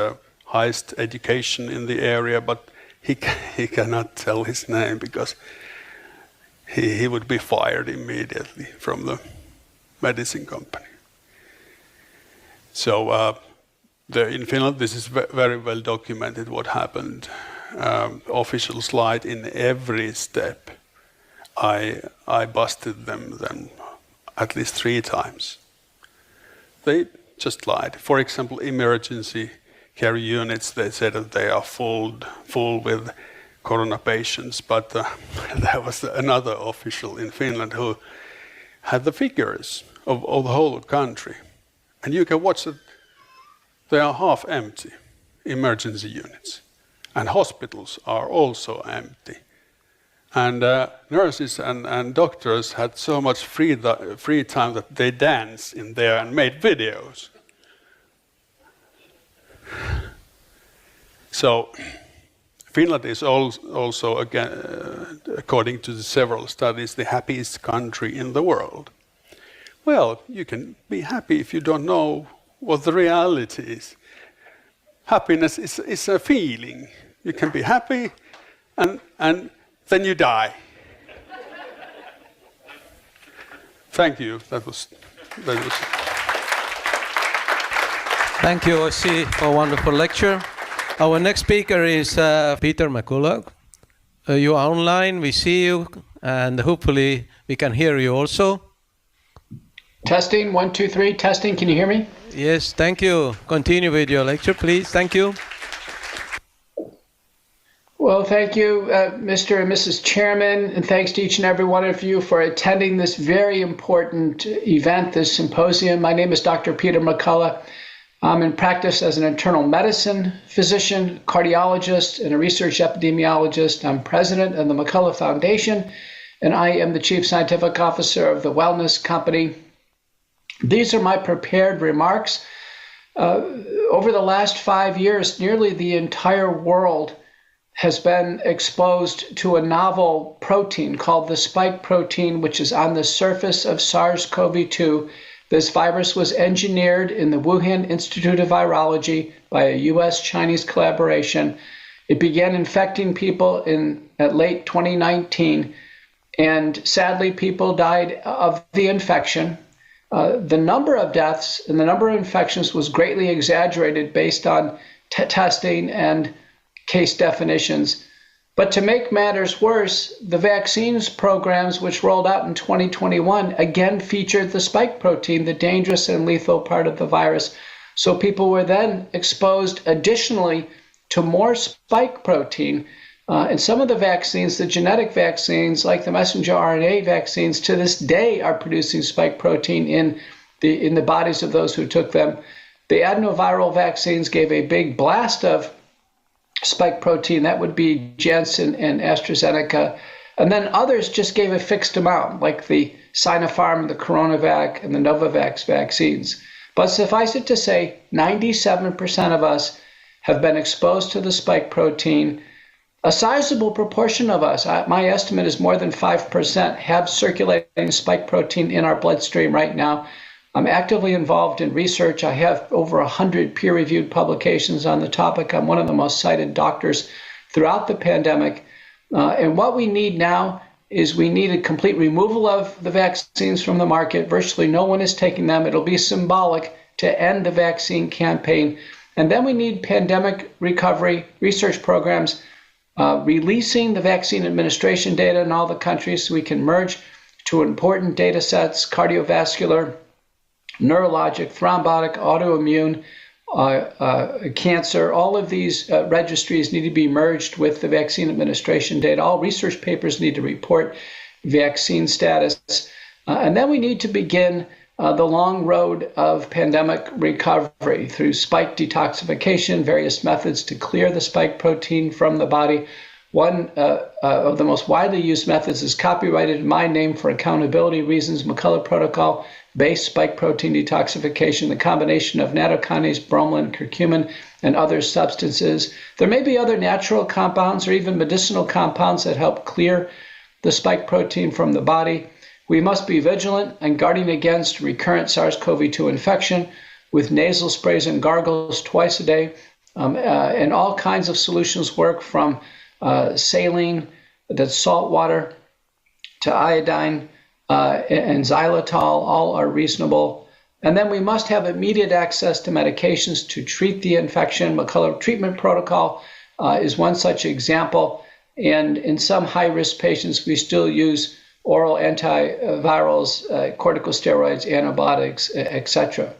highest education in the area, but he cannot tell his name because he would be fired immediately from the medicine company. So in Finland, this is very well documented what happened. Officials lied in every step. I busted them then at least 3 times. They just lied. For example, emergency care units, they said that they are full with corona patients, but there was another official in Finland who had the figures of the whole country. And you can watch that they are half empty, emergency units. And hospitals are also empty. And nurses and doctors had so much free time that they danced in there and made videos. So Finland is also, again, according to the several studies, the happiest country in the world. Well, you can be happy if you don't know what the reality is. Happiness is a feeling. You can be happy and then you die. Thank you. That was. Thank you, Ossi, for a wonderful lecture. Our next speaker is Peter McCullough. You are online, we see you, and hopefully we can hear you also. Testing, 1, 2, 3, testing, can you hear me? Yes, thank you. Continue with your lecture, please. Thank you. Well, thank you, Mr. and Mrs. Chairman, and thanks to each and every one of you for attending this very important event, this symposium. My name is Dr. Peter McCullough. I'm in practice as an internal medicine physician, cardiologist, and a research epidemiologist. I'm president of the McCullough Foundation, and I am the chief scientific officer of the Wellness Company. These are my prepared remarks. Over the last 5 years, nearly the entire world has been exposed to a novel protein called the spike protein, which is on the surface of SARS-CoV-2. This virus was engineered in the Wuhan Institute of Virology by a US-Chinese collaboration. It began infecting people at late 2019, and sadly, people died of the infection. The number of deaths and the number of infections was greatly exaggerated based on testing and case definitions. But to make matters worse, the vaccines programs which rolled out in 2021 again featured the spike protein, the dangerous and lethal part of the virus. So people were then exposed additionally to more spike protein. And some of the vaccines, the genetic vaccines, like the messenger RNA vaccines, to this day are producing spike protein in the bodies of those who took them. The adenoviral vaccines gave a big blast of spike protein. That would be Janssen and AstraZeneca. And then others just gave a fixed amount, like the Sinopharm, the Coronavac, and the Novavax vaccines. But suffice it to say, 97% of us have been exposed to the spike protein. A sizable proportion of us, my estimate is more than 5%, have circulating spike protein in our bloodstream right now. I'm actively involved in research. I have over 100 peer-reviewed publications on the topic. I'm one of the most cited doctors throughout the pandemic. And what we need now is we need a complete removal of the vaccines from the market. Virtually no one is taking them. It'll be symbolic to end the vaccine campaign. And then we need pandemic recovery research programs releasing the vaccine administration data in all the countries so we can merge to important data sets, cardiovascular, neurologic, thrombotic, autoimmune, cancer. All of these registries need to be merged with the vaccine administration data. All research papers need to report vaccine status. And then we need to begin the long road of pandemic recovery through spike detoxification, various methods to clear the spike protein from the body. One of the most widely used methods is copyrighted in my name for accountability reasons, McCullough Protocol, based spike protein detoxification, the combination of nattokinase, bromelain, curcumin, and other substances. There may be other natural compounds or even medicinal compounds that help clear the spike protein from the body. We must be vigilant and guarding against recurrent SARS-CoV-2 infection with nasal sprays and gargles twice a day. And all kinds of solutions work, from saline, that's salt water, to iodine and xylitol. All are reasonable. And then we must have immediate access to medications to treat the infection. McCullough treatment protocol is one such example. And in some high-risk patients, we still use oral antivirals, corticosteroids, antibiotics, etc.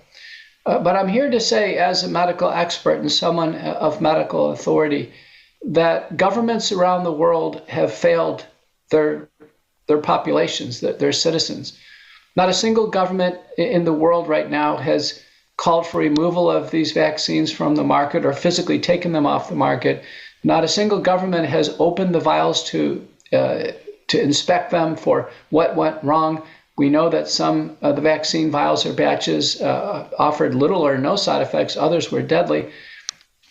But I'm here to say, as a medical expert and someone of medical authority, that governments around the world have failed their populations, their citizens. Not a single government in the world right now has called for removal of these vaccines from the market or physically taken them off the market. Not a single government has opened the vials to inspect them for what went wrong. We know that some of the vaccine vials or batches offered little or no side effects. Others were deadly.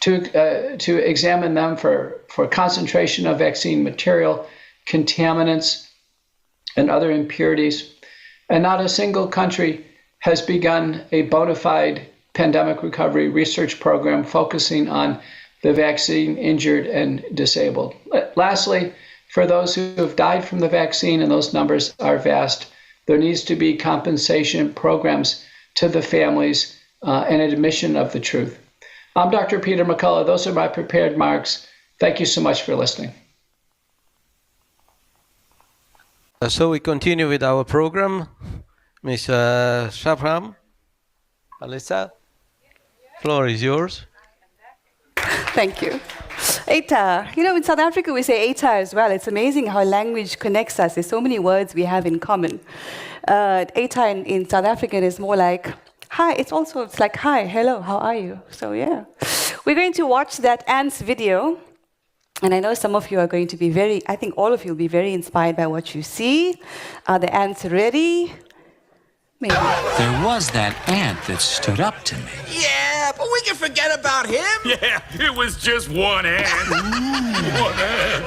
To examine them for concentration of vaccine material, contaminants, and other impurities. And not a single country has begun a bona fide pandemic recovery research program focusing on the vaccine injured and disabled. Lastly, for those who have died from the vaccine, and those numbers are vast, there needs to be compensation programs to the families and admission of the truth. I'm Dr. Peter McCullough. Those are my prepared remarks. Thank you so much for listening. So we continue with our program. Ms. Shafram, Alissa, floor is yours. Thank you. Eta. You know, in South Africa we say Eta as well. It's amazing how language connects us. There's so many words we have in common. Eta in South African is more like hi. It's like hi, hello, how are you? So yeah. We're going to watch that ants video. And I know some of you are going to be I think all of you will be very inspired by what you see. Are the ants ready? Maybe. There was that ant that stood up to me. Yeah, but we can forget about him. Yeah, it was just one ant. One ant.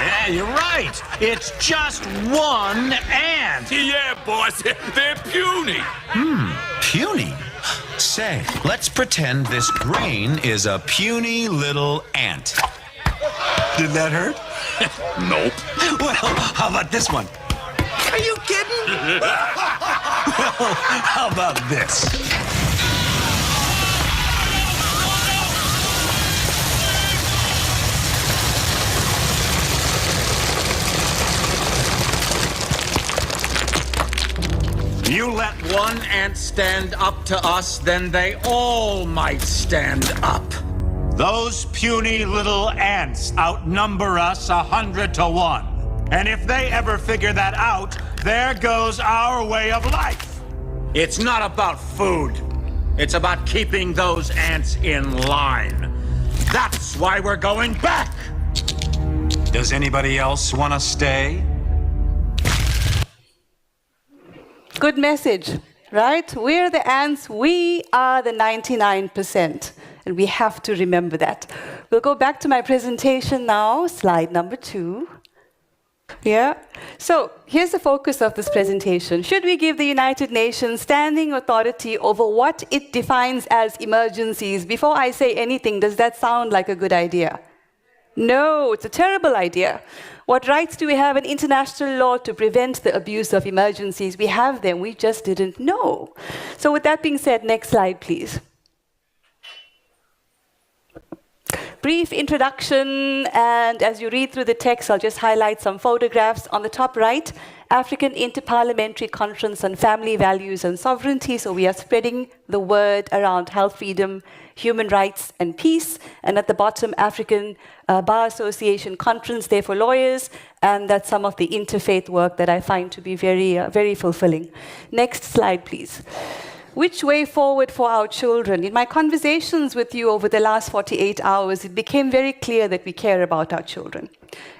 Yeah, you're right. It's just one ant. Yeah, boss, they're puny. Puny? Say, let's pretend this grain is a puny little ant. Did that hurt? Nope. Well, how about this one? Are you kidding? Well, how about this? You let one ant stand up to us, then they all might stand up. Those puny little ants outnumber us 100 to 1. And if they ever figure that out, there goes our way of life. It's not about food. It's about keeping those ants in line. That's why we're going back. Does anybody else want to stay? Good message, right? We're the ants, we are the 99%. And we have to remember that. We'll go back to my presentation now, slide number 2. Yeah. So here's the focus of this presentation. Should we give the United Nations standing authority over what it defines as emergencies? Before I say anything, does that sound like a good idea? No, it's a terrible idea. What rights do we have in international law to prevent the abuse of emergencies? We have them, we just didn't know. So with that being said, next slide, please. Brief introduction, and as you read through the text, I'll just highlight some photographs. On the top right, African Interparliamentary Conference on Family Values and Sovereignty. So we are spreading the word around health, freedom, human rights, and peace. And at the bottom, African Bar Association Conference Day for Lawyers. And that's some of the interfaith work that I find to be very, very fulfilling. Next slide, please. Which way forward for our children? In my conversations with you over the last 48 hours, it became very clear that we care about our children.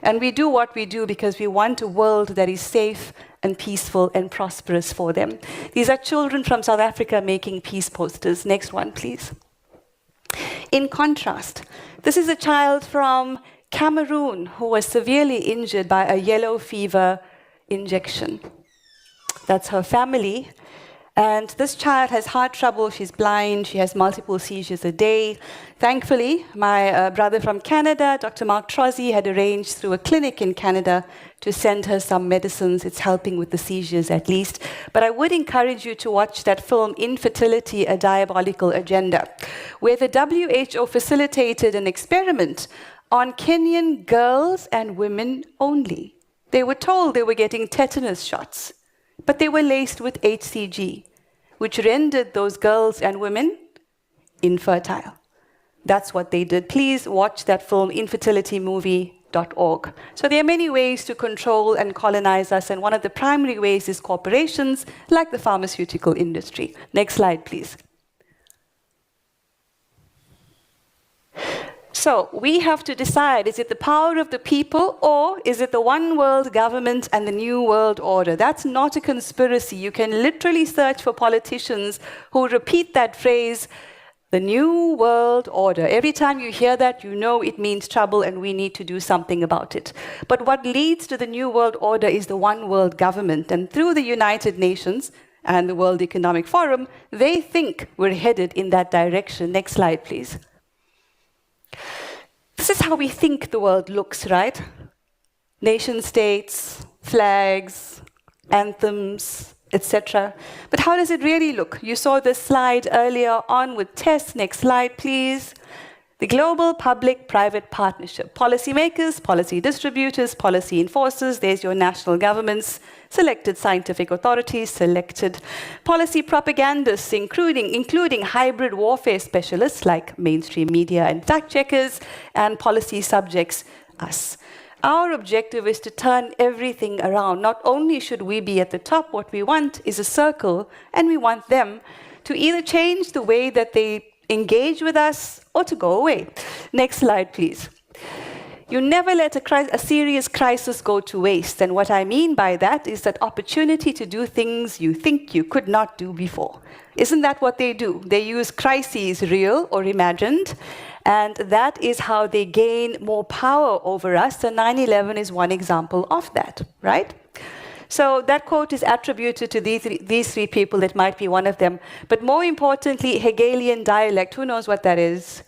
And we do what we do because we want a world that is safe and peaceful and prosperous for them. These are children from South Africa making peace posters. Next one, please. In contrast, this is a child from Cameroon who was severely injured by a yellow fever injection. That's her family. And this child has heart trouble, she's blind, she has multiple seizures a day. Thankfully, my brother from Canada, Dr. Mark Trozzi, had arranged through a clinic in Canada to send her some medicines. It's helping with the seizures at least. But I would encourage you to watch that film, Infertility, A Diabolical Agenda, where the WHO facilitated an experiment on Kenyan girls and women only. They were told they were getting tetanus shots, but they were laced with HCG, which rendered those girls and women infertile. That's what they did. Please watch that film, infertilitymovie.org. So there are many ways to control and colonize us, and one of the primary ways is corporations like the pharmaceutical industry. Next slide, please. So we have to decide, is it the power of the people or is it the one world government and the new world order? That's not a conspiracy. You can literally search for politicians who repeat that phrase, the new world order. Every time you hear that, you know it means trouble and we need to do something about it. But what leads to the new world order is the one world government. And through the United Nations and the World Economic Forum, they think we're headed in that direction. Next slide, please. This is how we think the world looks, right? Nation states, flags, anthems, etc. But how does it really look? You saw this slide earlier on with Tess. Next slide, please. The global public-private partnership. Policymakers, policy distributors, policy enforcers, there's your national governments, selected scientific authorities, selected policy propagandists, including hybrid warfare specialists like mainstream media and fact-checkers, and policy subjects, us. Our objective is to turn everything around. Not only should we be at the top, what we want is a circle, and we want them to either change the way that they engage with us or to go away. Next slide, please. You never let a serious crisis go to waste. And what I mean by that is that opportunity to do things you think you could not do before. Isn't that what they do? They use crises, real or imagined, and that is how they gain more power over us. And 9/11 is one example of that, right? So that quote is attributed to these three people. It might be one of them. But more importantly, Hegelian dialect. Who knows what that is?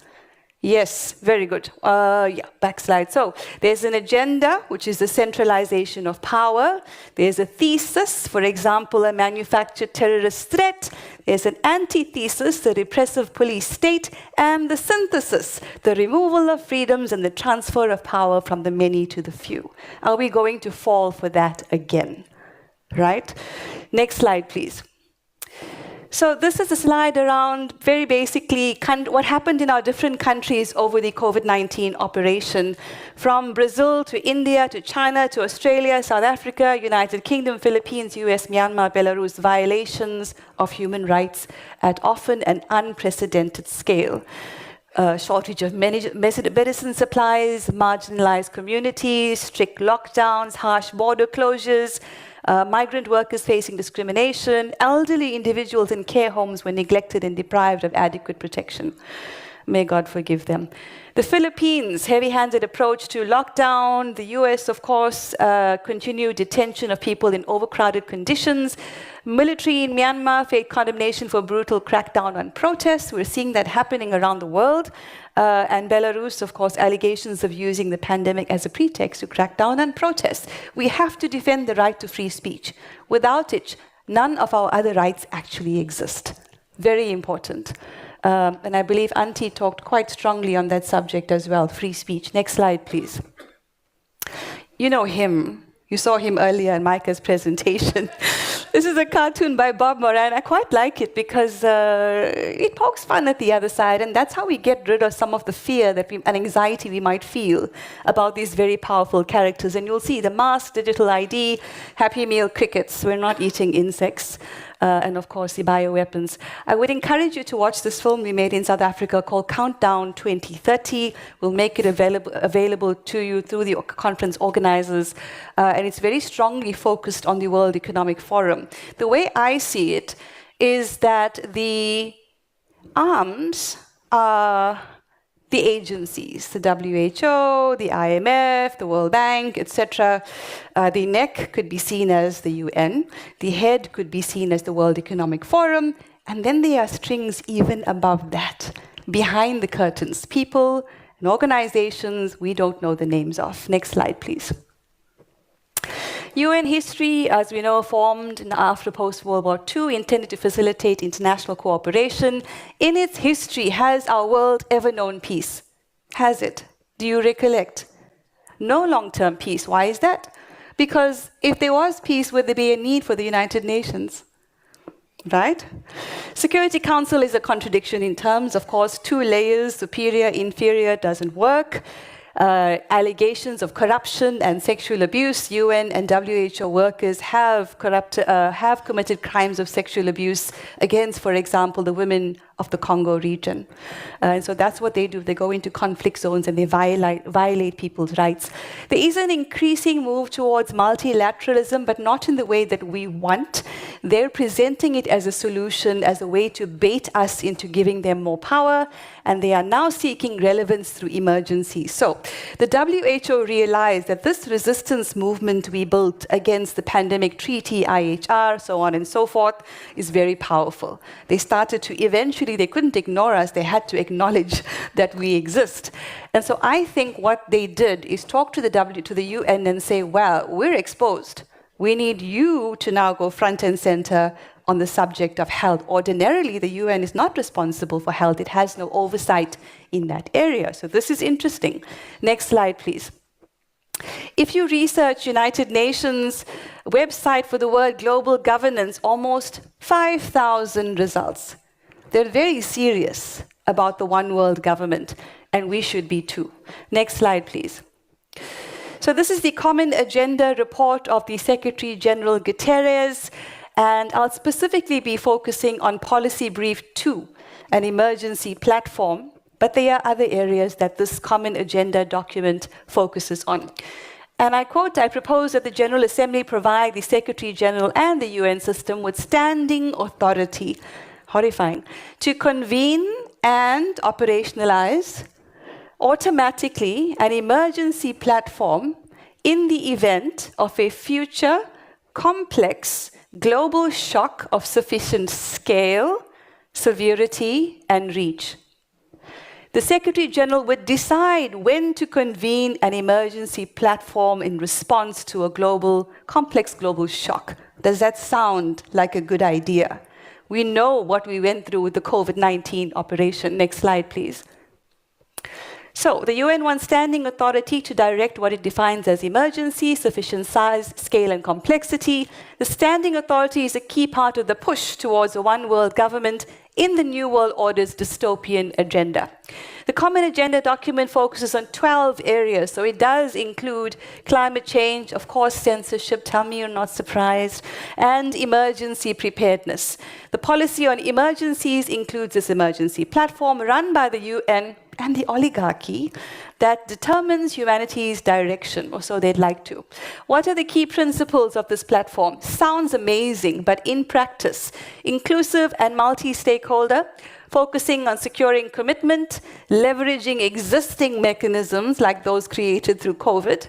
Yes, very good. Yeah, backslide. So there's an agenda, which is the centralization of power. There's a thesis, for example, a manufactured terrorist threat. There's an antithesis, the repressive police state. And the synthesis, the removal of freedoms and the transfer of power from the many to the few. Are we going to fall for that again? Right? Next slide, please. So this is a slide around, very basically, what happened in our different countries over the COVID-19 operation, from Brazil to India to China to Australia, South Africa, United Kingdom, Philippines, US, Myanmar, Belarus, violations of human rights at often an unprecedented scale. shortage of medicine supplies, marginalized communities, strict lockdowns, harsh border closures, migrant workers facing discrimination, elderly individuals in care homes were neglected and deprived of adequate protection. May God forgive them. The Philippines, heavy-handed approach to lockdown. The US, of course, continued detention of people in overcrowded conditions. Military in Myanmar faced condemnation for brutal crackdown on protests. We're seeing that happening around the world. And Belarus, of course, allegations of using the pandemic as a pretext to crack down on protests. We have to defend the right to free speech. Without it, none of our other rights actually exist. Very important. And I believe Auntie talked quite strongly on that subject as well, free speech. Next slide, please. You know him. You saw him earlier in Micah's presentation. This is a cartoon by Bob Moran. I quite like it because it pokes fun at the other side, and that's how we get rid of some of the fear and anxiety we might feel about these very powerful characters. And you'll see the mask, digital ID, Happy Meal crickets. We're not eating insects. And of course, the bioweapons. I would encourage you to watch this film we made in South Africa called Countdown 2030. We'll make it available to you through the conference organizers. And it's very strongly focused on the World Economic Forum. The way I see it is that the arms are the agencies, the WHO, the IMF, the World Bank, etc. The neck could be seen as the UN. The head could be seen as the World Economic Forum. And then there are strings even above that, behind the curtains. People and organizations we don't know the names of. Next slide, please. UN history, as we know, formed after post-World War II, intended to facilitate international cooperation. In its history, has our world ever known peace? Has it? Do you recollect? No long-term peace. Why is that? Because if there was peace, would there be a need for the United Nations? Right? Security Council is a contradiction in terms. Of course, 2 layers, superior, inferior, doesn't work. Allegations of corruption and sexual abuse. UN and WHO workers have committed crimes of sexual abuse against, for example, the women of the Congo region. And so that's what they do. They go into conflict zones and they violate people's rights. There is an increasing move towards multilateralism, but not in the way that we want. They're presenting it as a solution, as a way to bait us into giving them more power, and they are now seeking relevance through emergencies. So the WHO realized that this resistance movement we built against the pandemic treaty, IHR, so on and so forth, is very powerful. They started to eventually, they couldn't ignore us, they had to acknowledge that we exist. And so I think what they did is talk to the UN and say, well, we're exposed. We need you to now go front and center on the subject of health. Ordinarily, the UN is not responsible for health. It has no oversight in that area. So this is interesting. Next slide, please. If you research United Nations website for the word global governance, almost 5,000 results. They're very serious about the one world government, and we should be too. Next slide, please. So this is the Common Agenda report of the Secretary General Guterres, and I'll specifically be focusing on Policy Brief 2, an emergency platform, but there are other areas that this Common Agenda document focuses on. And I quote, I propose that the General Assembly provide the Secretary General and the UN system with standing authority, horrifying, to convene and operationalize automatically an emergency platform in the event of a future complex global shock of sufficient scale, severity, and reach. The Secretary General would decide when to convene an emergency platform in response to a complex global shock. Does that sound like a good idea? We know what we went through with the COVID-19 operation. Next slide, please. So the UN wants standing authority to direct what it defines as emergency, sufficient size, scale, and complexity. The standing authority is a key part of the push towards a one world government in the New World Order's dystopian agenda. The Common Agenda document focuses on 12 areas, so it does include climate change, of course, censorship, tell me you're not surprised, and emergency preparedness. The policy on emergencies includes this emergency platform run by the UN and the oligarchy that determines humanity's direction, or so they'd like to. What are the key principles of this platform? Sounds amazing, but in practice, inclusive and multi-stakeholder, focusing on securing commitment, leveraging existing mechanisms like those created through COVID,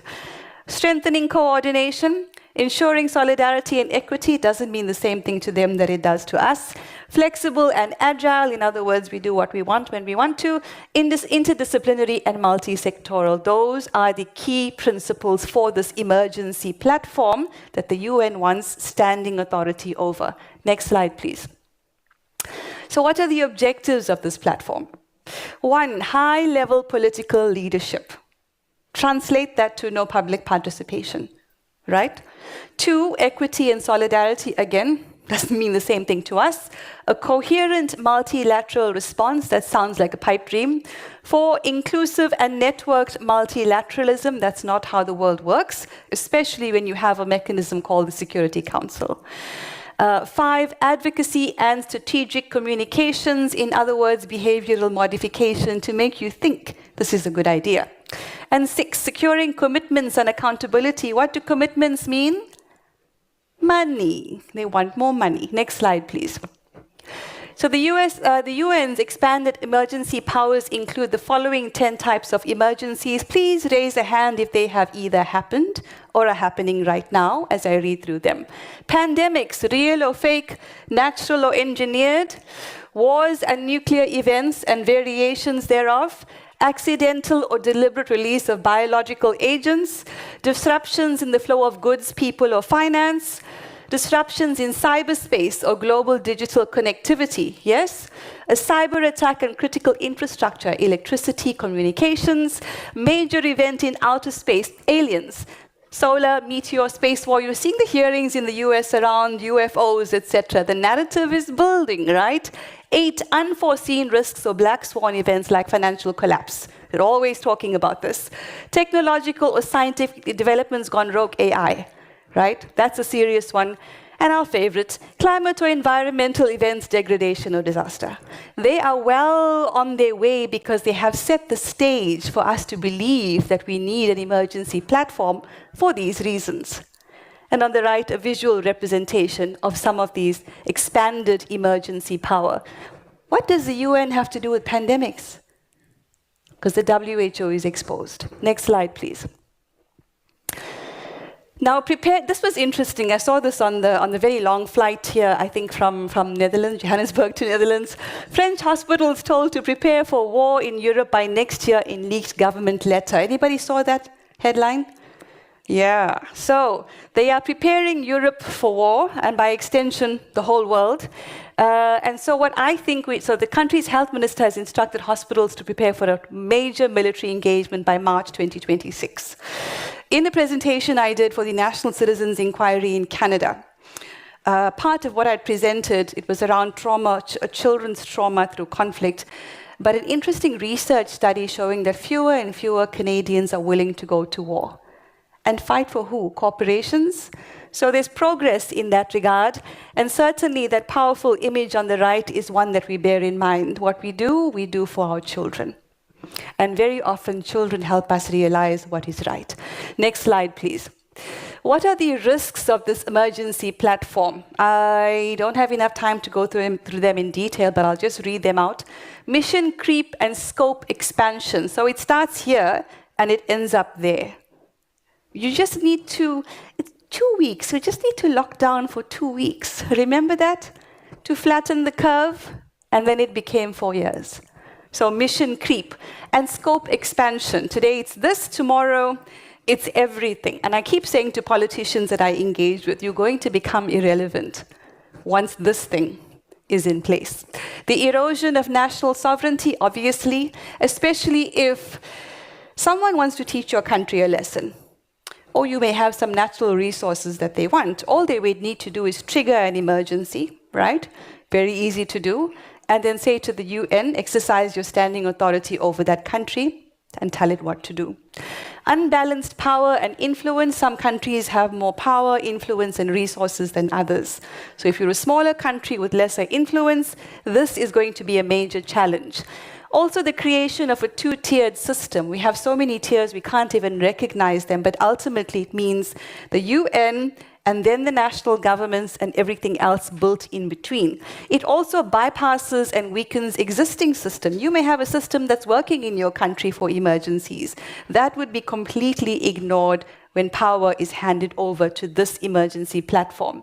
strengthening coordination, ensuring solidarity and equity doesn't mean the same thing to them that it does to us. Flexible and agile, in other words, we do what we want when we want to. Interdisciplinary and multi-sectoral. Those are the key principles for this emergency platform that the UN wants standing authority over. Next slide, please. So what are the objectives of this platform? 1, high-level political leadership. Translate that to no public participation, right? 2, equity and solidarity, again, doesn't mean the same thing to us. A coherent multilateral response, that sounds like a pipe dream. 4, inclusive and networked multilateralism, that's not how the world works, especially when you have a mechanism called the Security Council. 5, advocacy and strategic communications, in other words, behavioral modification to make you think this is a good idea. And 6, securing commitments and accountability. What do commitments mean? Money. They want more money. Next slide, please. So the UN's expanded emergency powers include the following 10 types of emergencies. Please raise a hand if they have either happened or are happening right now as I read through them. Pandemics, real or fake, natural or engineered, wars and nuclear events and variations thereof, accidental or deliberate release of biological agents, disruptions in the flow of goods, people, or finance, disruptions in cyberspace or global digital connectivity, yes? A cyber attack on critical infrastructure, electricity, communications, major event in outer space, aliens, solar, meteor, space war. You're seeing the hearings in the US around UFOs, etc. The narrative is building, right? 8, unforeseen risks or black swan events like financial collapse. They're always talking about this. Technological or scientific developments gone rogue, AI, right? That's a serious one. And our favorite, climate or environmental events, degradation or disaster. They are well on their way because they have set the stage for us to believe that we need an emergency platform for these reasons. And on the right, a visual representation of some of these expanded emergency power. What does the UN have to do with pandemics? Because the WHO is exposed. Next slide, please. Now, this was interesting. I saw this on the very long flight here, I think from Netherlands, Johannesburg to Netherlands. French hospitals told to prepare for war in Europe by next year in leaked government letter. Anybody saw that headline? Yeah, so they are preparing Europe for war, and by extension, the whole world. And so what I think, so the country's health minister has instructed hospitals to prepare for a major military engagement by March 2026. In the presentation I did for the National Citizens Inquiry in Canada, part of what I'd presented, it was around trauma, children's trauma through conflict, but an interesting research study showing that fewer and fewer Canadians are willing to go to war. And fight for who? Corporations? So there's progress in that regard, and certainly that powerful image on the right is one that we bear in mind. What we do for our children. And very often children help us realize what is right. Next slide, please. What are the risks of this emergency platform? I don't have enough time to go through them in detail, but I'll just read them out. Mission creep and scope expansion. So it starts here and it ends up there. You just need to, it's 2 weeks, we just need to lock down for 2 weeks. Remember that? To flatten the curve, and then it became 4 years. So mission creep and scope expansion. Today it's this, tomorrow it's everything. And I keep saying to politicians that I engage with, you're going to become irrelevant once this thing is in place. The erosion of national sovereignty, obviously, especially if someone wants to teach your country a lesson. Or you may have some natural resources that they want. All they would need to do is trigger an emergency, right? Very easy to do. And then say to the UN, exercise your standing authority over that country and tell it what to do. Unbalanced power and influence. Some countries have more power, influence, and resources than others. So if you're a smaller country with lesser influence, this is going to be a major challenge. Also, the creation of a two-tiered system. We have so many tiers, we can't even recognize them, but ultimately it means the UN and then the national governments and everything else built in between. It also bypasses and weakens existing systems. You may have a system that's working in your country for emergencies. That would be completely ignored when power is handed over to this emergency platform.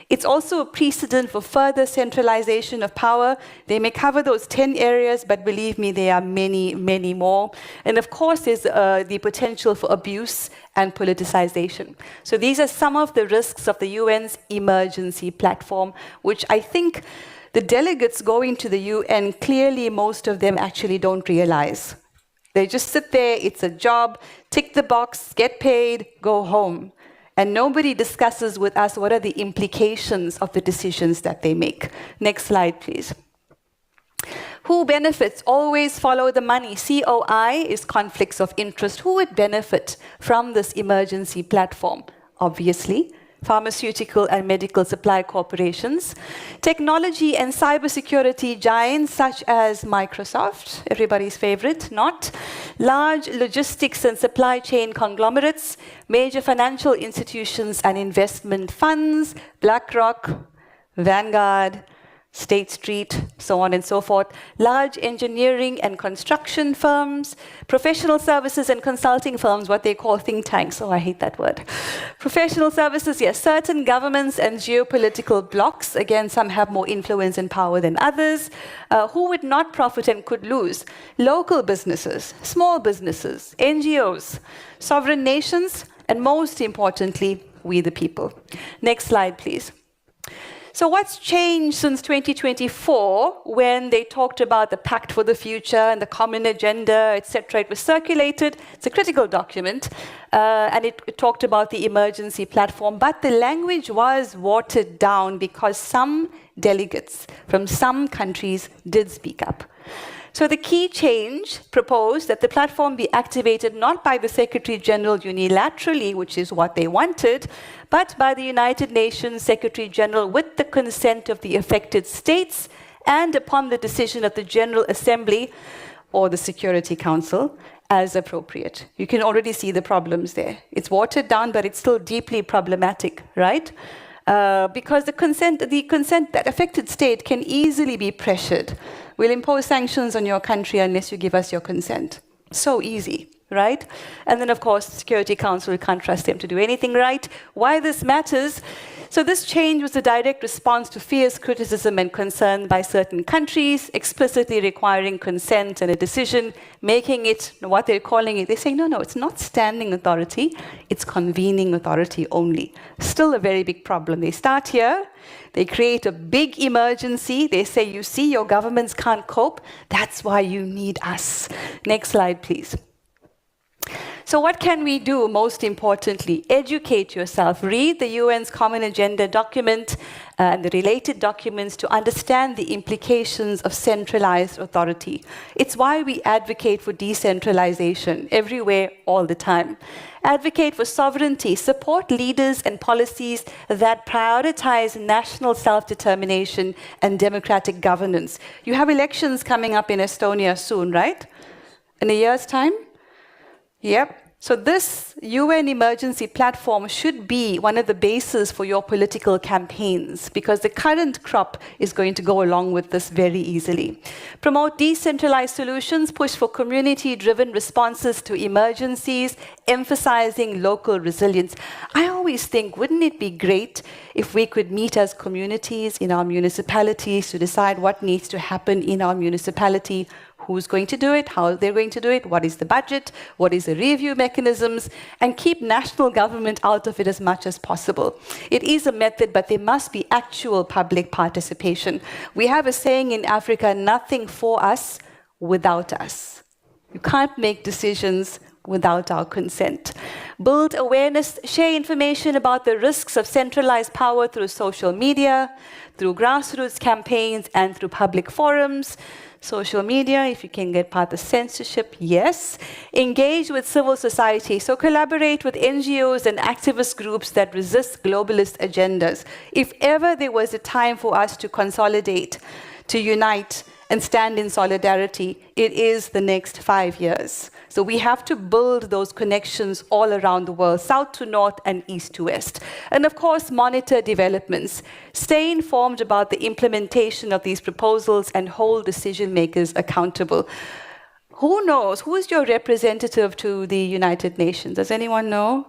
It's also a precedent for further centralization of power. They may cover those 10 areas, but believe me, there are many, many more. And of course, there's the potential for abuse and politicization. So these are some of the risks of the UN's emergency platform, which I think the delegates going to the UN, clearly most of them actually don't realize. They just sit there, it's a job, tick the box, get paid, go home. And nobody discusses with us what are the implications of the decisions that they make. Next slide, please. Who benefits? Always follow the money. COI is conflicts of interest. Who would benefit from this emergency platform? Obviously, pharmaceutical and medical supply corporations, technology and cybersecurity giants such as Microsoft, everybody's favorite, not, large logistics and supply chain conglomerates, major financial institutions and investment funds, BlackRock, Vanguard, State Street, so on and so forth, large engineering and construction firms, professional services and consulting firms, what they call think tanks. Oh, I hate that word. Professional services, yes, certain governments and geopolitical blocs. Again, some have more influence and power than others. Who would not profit and could lose? Local businesses, small businesses, NGOs, sovereign nations, and most importantly, we the people. Next slide, please. So what's changed since 2024 when they talked about the Pact for the Future and the Common Agenda, etc.? It was circulated. It's a critical document, and it talked about the emergency platform, but the language was watered down because some delegates from some countries did speak up. So the key change proposed that the platform be activated not by the Secretary General unilaterally, which is what they wanted, but by the United Nations Secretary General with the consent of the affected states and upon the decision of the General Assembly or the Security Council as appropriate. You can already see the problems there. It's watered down, but it's still deeply problematic, right? Because the consent, that affected state can easily be pressured. We'll impose sanctions on your country unless you give us your consent. So easy, right? And then, of course, the Security Council can't trust them to do anything right. Why this matters? So this change was a direct response to fierce criticism and concern by certain countries, explicitly requiring consent and a decision, making it what they're calling it. They're saying, no, it's not standing authority, it's convening authority only. Still a very big problem. They start here, they create a big emergency, they say, you see, your governments can't cope, that's why you need us. Next slide, please. So what can we do? Most importantly, educate yourself. Read the UN's Common Agenda document and the related documents to understand the implications of centralized authority. It's why we advocate for decentralization everywhere, all the time. Advocate for sovereignty. Support leaders and policies that prioritize national self-determination and democratic governance. You have elections coming up in Estonia soon, right? In a year's time? Yep. So this UN emergency platform should be one of the bases for your political campaigns because the current crop is going to go along with this very easily. Promote decentralized solutions, push for community-driven responses to emergencies, emphasizing local resilience. I always think, wouldn't it be great if we could meet as communities in our municipalities to decide what needs to happen in our municipality, who's going to do it, how they're going to do it, what is the budget, what is the review mechanisms, and keep national government out of it as much as possible. It is a method, but there must be actual public participation. We have a saying in Africa, nothing for us without us. You can't make decisions without our consent. Build awareness, share information about the risks of centralized power through social media, through grassroots campaigns, and through public forums. Social media, if you can get past the censorship, yes. Engage with civil society. So collaborate with NGOs and activist groups that resist globalist agendas. If ever there was a time for us to consolidate, to unite, and stand in solidarity, it is the next 5 years. So we have to build those connections all around the world, south to north and east to west. And of course, monitor developments. Stay informed about the implementation of these proposals and hold decision makers accountable. Who knows? Who is your representative to the United Nations? Does anyone know?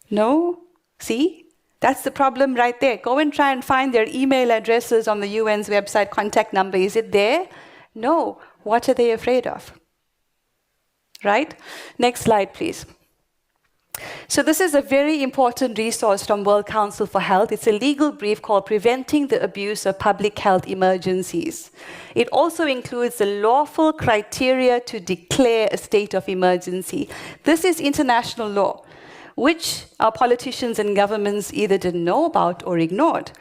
No? See? That's the problem right there. Go and try and find their email addresses on the UN's website, contact number. Is it there? No. What are they afraid of? Right? Next slide, please. So this is a very important resource from World Council for Health. It's a legal brief called Preventing the Abuse of Public Health Emergencies. It also includes the lawful criteria to declare a state of emergency. This is international law, which our politicians and governments either didn't know about or ignored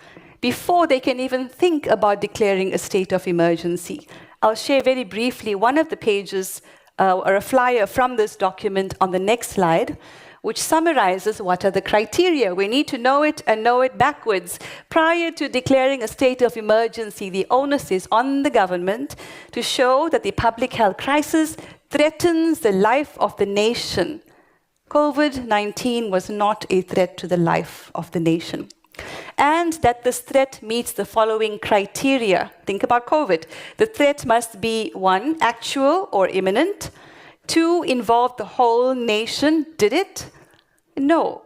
before they can even think about declaring a state of emergency. I'll share very briefly one of the pages or a flyer from this document on the next slide, which summarizes what are the criteria. We need to know it and know it backwards. Prior to declaring a state of emergency, the onus is on the government to show that the public health crisis threatens the life of the nation. COVID-19 was not a threat to the life of the nation. And that this threat meets the following criteria. Think about COVID. The threat must be 1, actual or imminent. 2, involve the whole nation. Did it? No.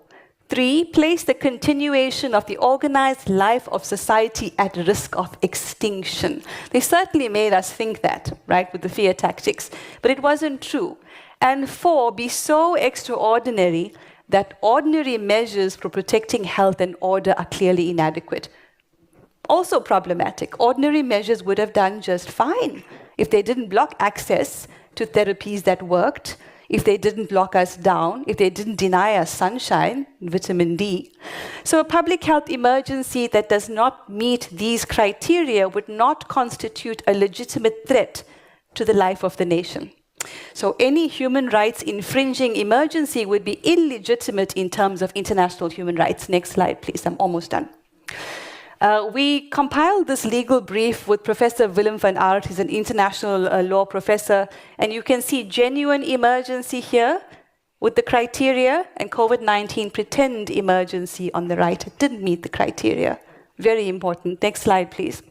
3, place the continuation of the organized life of society at risk of extinction. They certainly made us think that, right, with the fear tactics, but it wasn't true. And 4, be so extraordinary that ordinary measures for protecting health and order are clearly inadequate. Also problematic. Ordinary measures would have done just fine if they didn't block access to therapies that worked, if they didn't lock us down, if they didn't deny us sunshine, vitamin D. So a public health emergency that does not meet these criteria would not constitute a legitimate threat to the life of the nation. So any human rights infringing emergency would be illegitimate in terms of international human rights. Next slide, please. I'm almost done. We compiled this legal brief with Professor Willem van Aert. He's an international law professor. And you can see genuine emergency here with the criteria, and COVID-19 pretend emergency on the right. It didn't meet the criteria. Very important. Next slide, please.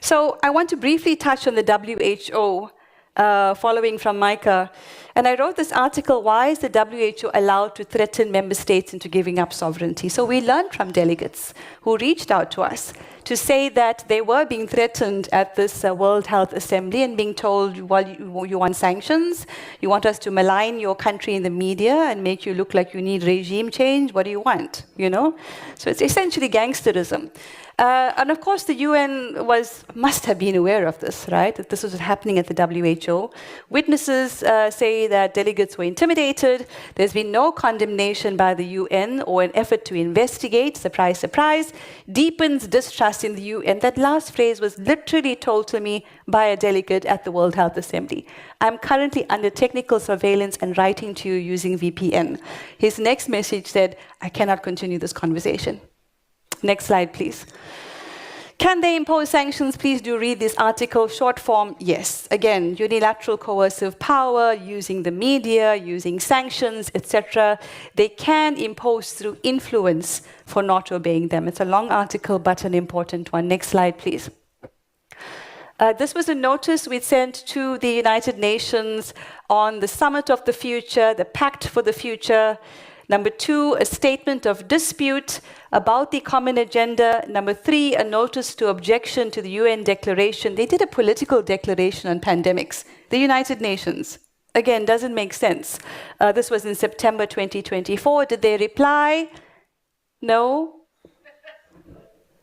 So I want to briefly touch on the WHO, following from Micah. And I wrote this article, Why is the WHO allowed to threaten member states into giving up sovereignty? So we learned from delegates who reached out to us to say that they were being threatened at this World Health Assembly and being told, well, you want sanctions? You want us to malign your country in the media and make you look like you need regime change? What do you want? You know? So it's essentially gangsterism. And of course, the UN must have been aware of this, right? That this was happening at the WHO. Witnesses say that delegates were intimidated. There's been no condemnation by the UN or an effort to investigate. Surprise, surprise. Deepens distrust in the UN. That last phrase was literally told to me by a delegate at the World Health Assembly. I'm currently under technical surveillance and writing to you using VPN. His next message said, I cannot continue this conversation. Next slide, please. Can they impose sanctions? Please do read this article. Short form, yes. Again, unilateral coercive power, using the media, using sanctions, etc. They can impose through influence for not obeying them. It's a long article, but an important one. Next slide, please. This was a notice we sent to the United Nations on the Summit of the Future, the Pact for the Future. Number 2, a statement of dispute about the common agenda. Number 3, a notice to objection to the UN declaration. They did a political declaration on pandemics. The United Nations. Again, doesn't make sense. This was in September 2024. Did they reply? No.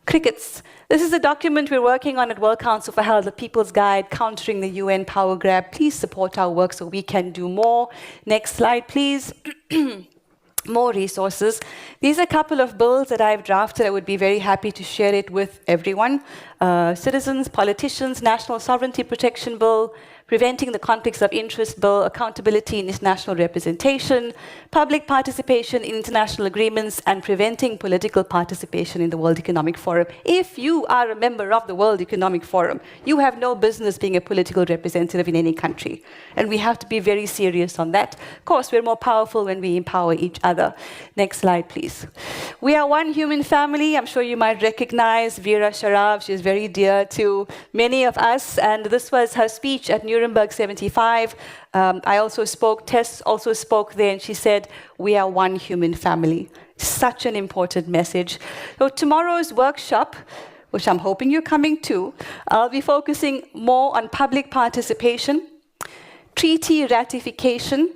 Crickets. This is a document we're working on at World Council for Health, the People's Guide, Countering the UN Power Grab. Please support our work so we can do more. Next slide, please. More resources. These are a couple of bills that I've drafted. I would be very happy to share it with everyone. Citizens, politicians, National Sovereignty Protection Bill, preventing the conflicts of interest bill, accountability in international representation, public participation in international agreements, and preventing political participation in the World Economic Forum. If you are a member of the World Economic Forum, you have no business being a political representative in any country. And we have to be very serious on that. Of course, we're more powerful when we empower each other. Next slide, please. We are one human family. I'm sure you might recognize Vera Sharav. She is very dear to many of us. And this was her speech at Nuremberg 75. I also spoke, Tess also spoke there, and she said, we are one human family. Such an important message. So tomorrow's workshop, which I'm hoping you're coming to, I'll be focusing more on public participation, treaty ratification,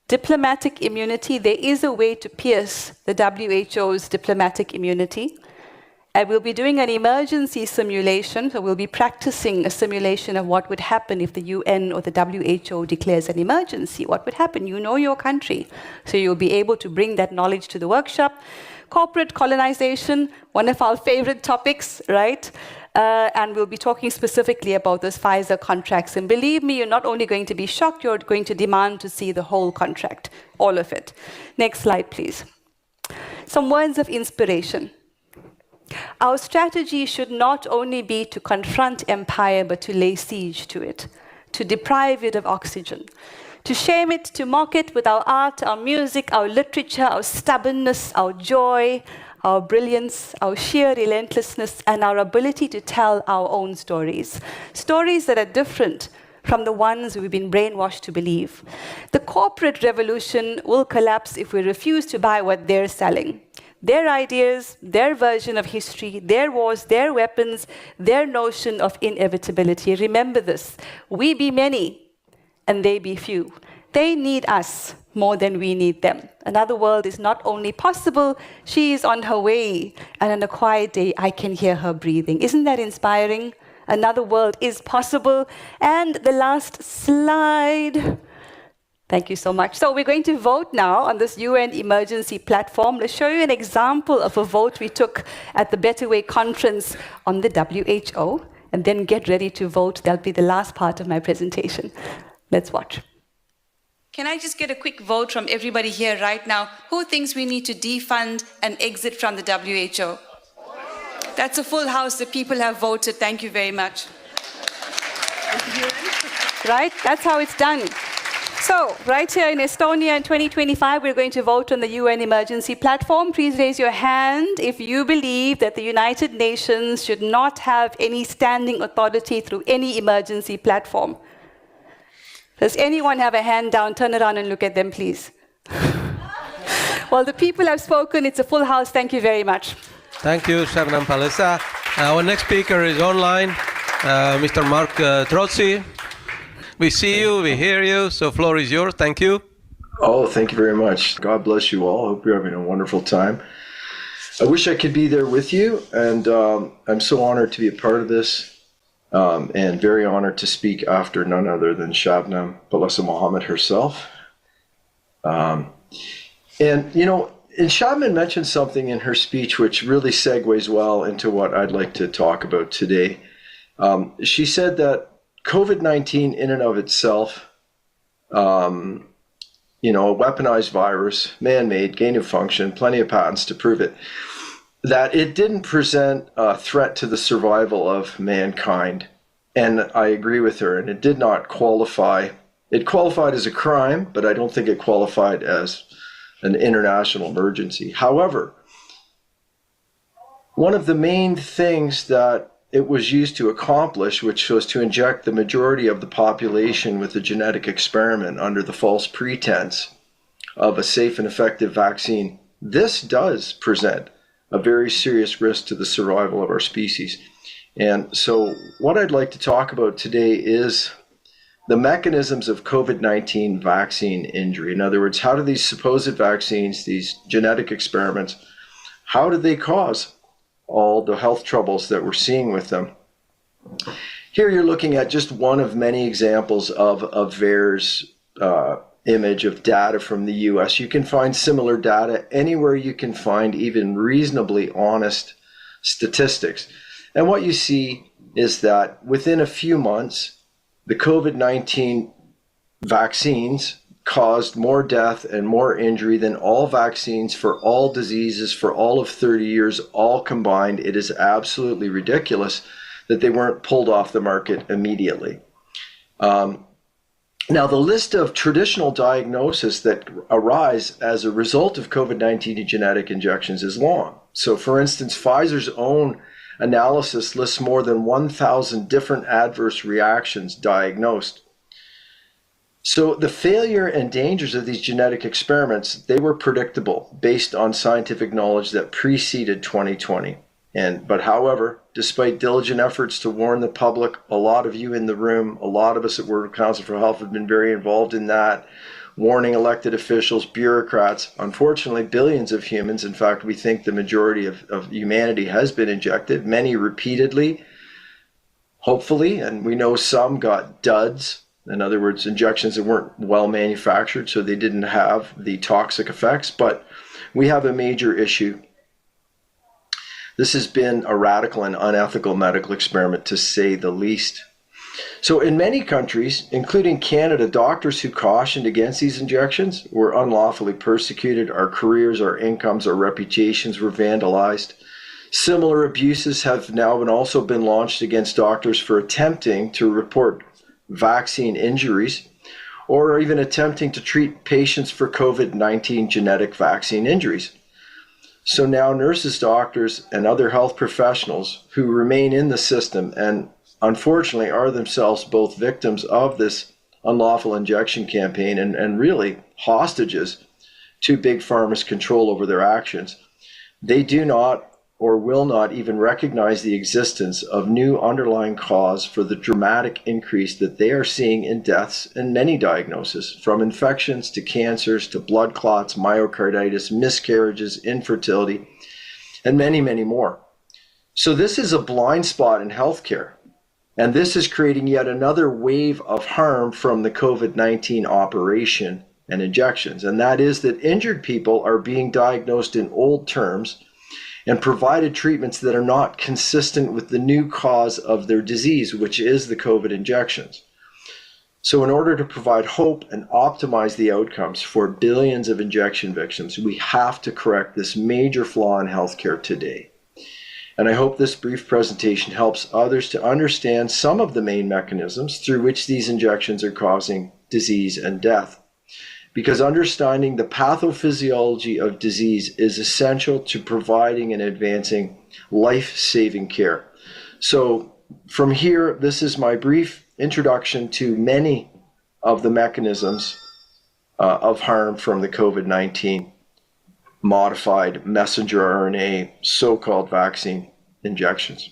diplomatic immunity. There is a way to pierce the WHO's diplomatic immunity. And we'll be doing an emergency simulation, so we'll be practicing a simulation of what would happen if the UN or the WHO declares an emergency. What would happen? You know your country, so you'll be able to bring that knowledge to the workshop. Corporate colonization, one of our favorite topics, right? And we'll be talking specifically about those Pfizer contracts. And believe me, you're not only going to be shocked, you're going to demand to see the whole contract, all of it. Next slide, please. Some words of inspiration. Our strategy should not only be to confront empire, but to lay siege to it, to deprive it of oxygen, to shame it, to mock it with our art, our music, our literature, our stubbornness, our joy, our brilliance, our sheer relentlessness, and our ability to tell our own stories. Stories that are different from the ones we've been brainwashed to believe. The corporate revolution will collapse if we refuse to buy what they're selling. Their ideas, their version of history, their wars, their weapons, their notion of inevitability. Remember this, we be many and they be few. They need us more than we need them. Another world is not only possible, she is on her way. And on a quiet day, I can hear her breathing. Isn't that inspiring? Another world is possible. And the last slide. Thank you so much. So we're going to vote now on this UN emergency platform. Let's show you an example of a vote we took at the Better Way conference on the WHO. And then get ready to vote. That'll be the last part of my presentation. Let's watch. Can I just get a quick vote from everybody here right now? Who thinks we need to defund and exit from the WHO? That's a full house. The people have voted. Thank you very much. Right? That's how it's done. So, right here in Estonia in 2025, we're going to vote on the UN emergency platform. Please raise your hand if you believe that the United Nations should not have any standing authority through any emergency platform. Does anyone have a hand down? Turn around and look at them, please. Well, the people have spoken. It's a full house. Thank you very much. Thank you, Shabnam Palesa. Our next speaker is online, Mr. Mark Trotsi. We see you, we hear you, so floor is yours. Thank you. Oh, thank you very much. God bless you all. I hope you're having a wonderful time. I wish I could be there with you, and I'm so honored to be a part of this, and very honored to speak after none other than Shabnam Palesa Mohammed herself. And, you know, and Shabnam mentioned something in her speech which really segues well into what I'd like to talk about today. She said that COVID-19 in and of itself, you know, a weaponized virus, man-made, gain of function, plenty of patents to prove it, that it didn't present a threat to the survival of mankind. And I agree with her, and it did not qualify. It qualified as a crime, but I don't think it qualified as an international emergency. However, one of the main things that it was used to accomplish, which was to inject the majority of the population with a genetic experiment under the false pretense of a safe and effective vaccine, this does present a very serious risk to the survival of our species. And so what I'd like to talk about today is the mechanisms of COVID-19 vaccine injury. In other words, how do these supposed vaccines, these genetic experiments, how do they cause all the health troubles that we're seeing with them? Here you're looking at just one of many examples of a VAERS image of data from the US. You can find similar data anywhere you can find even reasonably honest statistics. And what you see is that within a few months, the COVID-19 vaccines caused more death and more injury than all vaccines for all diseases for all of 30 years, all combined. It is absolutely ridiculous that they weren't pulled off the market immediately. Now, the list of traditional diagnoses that arise as a result of COVID-19 genetic injections is long. So, for instance, Pfizer's own analysis lists more than 1,000 different adverse reactions diagnosed. So the failure and dangers of these genetic experiments, they were predictable based on scientific knowledge that preceded 2020. But however, despite diligent efforts to warn the public, a lot of you in the room, a lot of us at World Council for Health have been very involved in that, warning elected officials, bureaucrats. Unfortunately, billions of humans, in fact, we think the majority of humanity has been injected, many repeatedly, hopefully, and we know some got duds. In other words, injections that weren't well manufactured, so they didn't have the toxic effects. But we have a major issue. This has been a radical and unethical medical experiment, to say the least. So in many countries, including Canada, doctors who cautioned against these injections were unlawfully persecuted. Our careers, our incomes, our reputations were vandalized. Similar abuses have now also been launched against doctors for attempting to report vaccine injuries, or even attempting to treat patients for COVID-19 genetic vaccine injuries. So now nurses, doctors, and other health professionals who remain in the system and unfortunately are themselves both victims of this unlawful injection campaign and really hostages to Big Pharma's control over their actions, they do not or will not even recognize the existence of new underlying cause for the dramatic increase that they are seeing in deaths and many diagnoses, from infections to cancers to blood clots, myocarditis, miscarriages, infertility, and many, many more. So this is a blind spot in healthcare, and this is creating yet another wave of harm from the COVID-19 operation and injections, and that is that injured people are being diagnosed in old terms and provided treatments that are not consistent with the new cause of their disease, which is the COVID injections. So in order to provide hope and optimize the outcomes for billions of injection victims, we have to correct this major flaw in healthcare today. And I hope this brief presentation helps others to understand some of the main mechanisms through which these injections are causing disease and death. Because understanding the pathophysiology of disease is essential to providing and advancing life-saving care. So from here, this is my brief introduction to many of the mechanisms of harm from the COVID-19 modified messenger RNA so-called vaccine injections.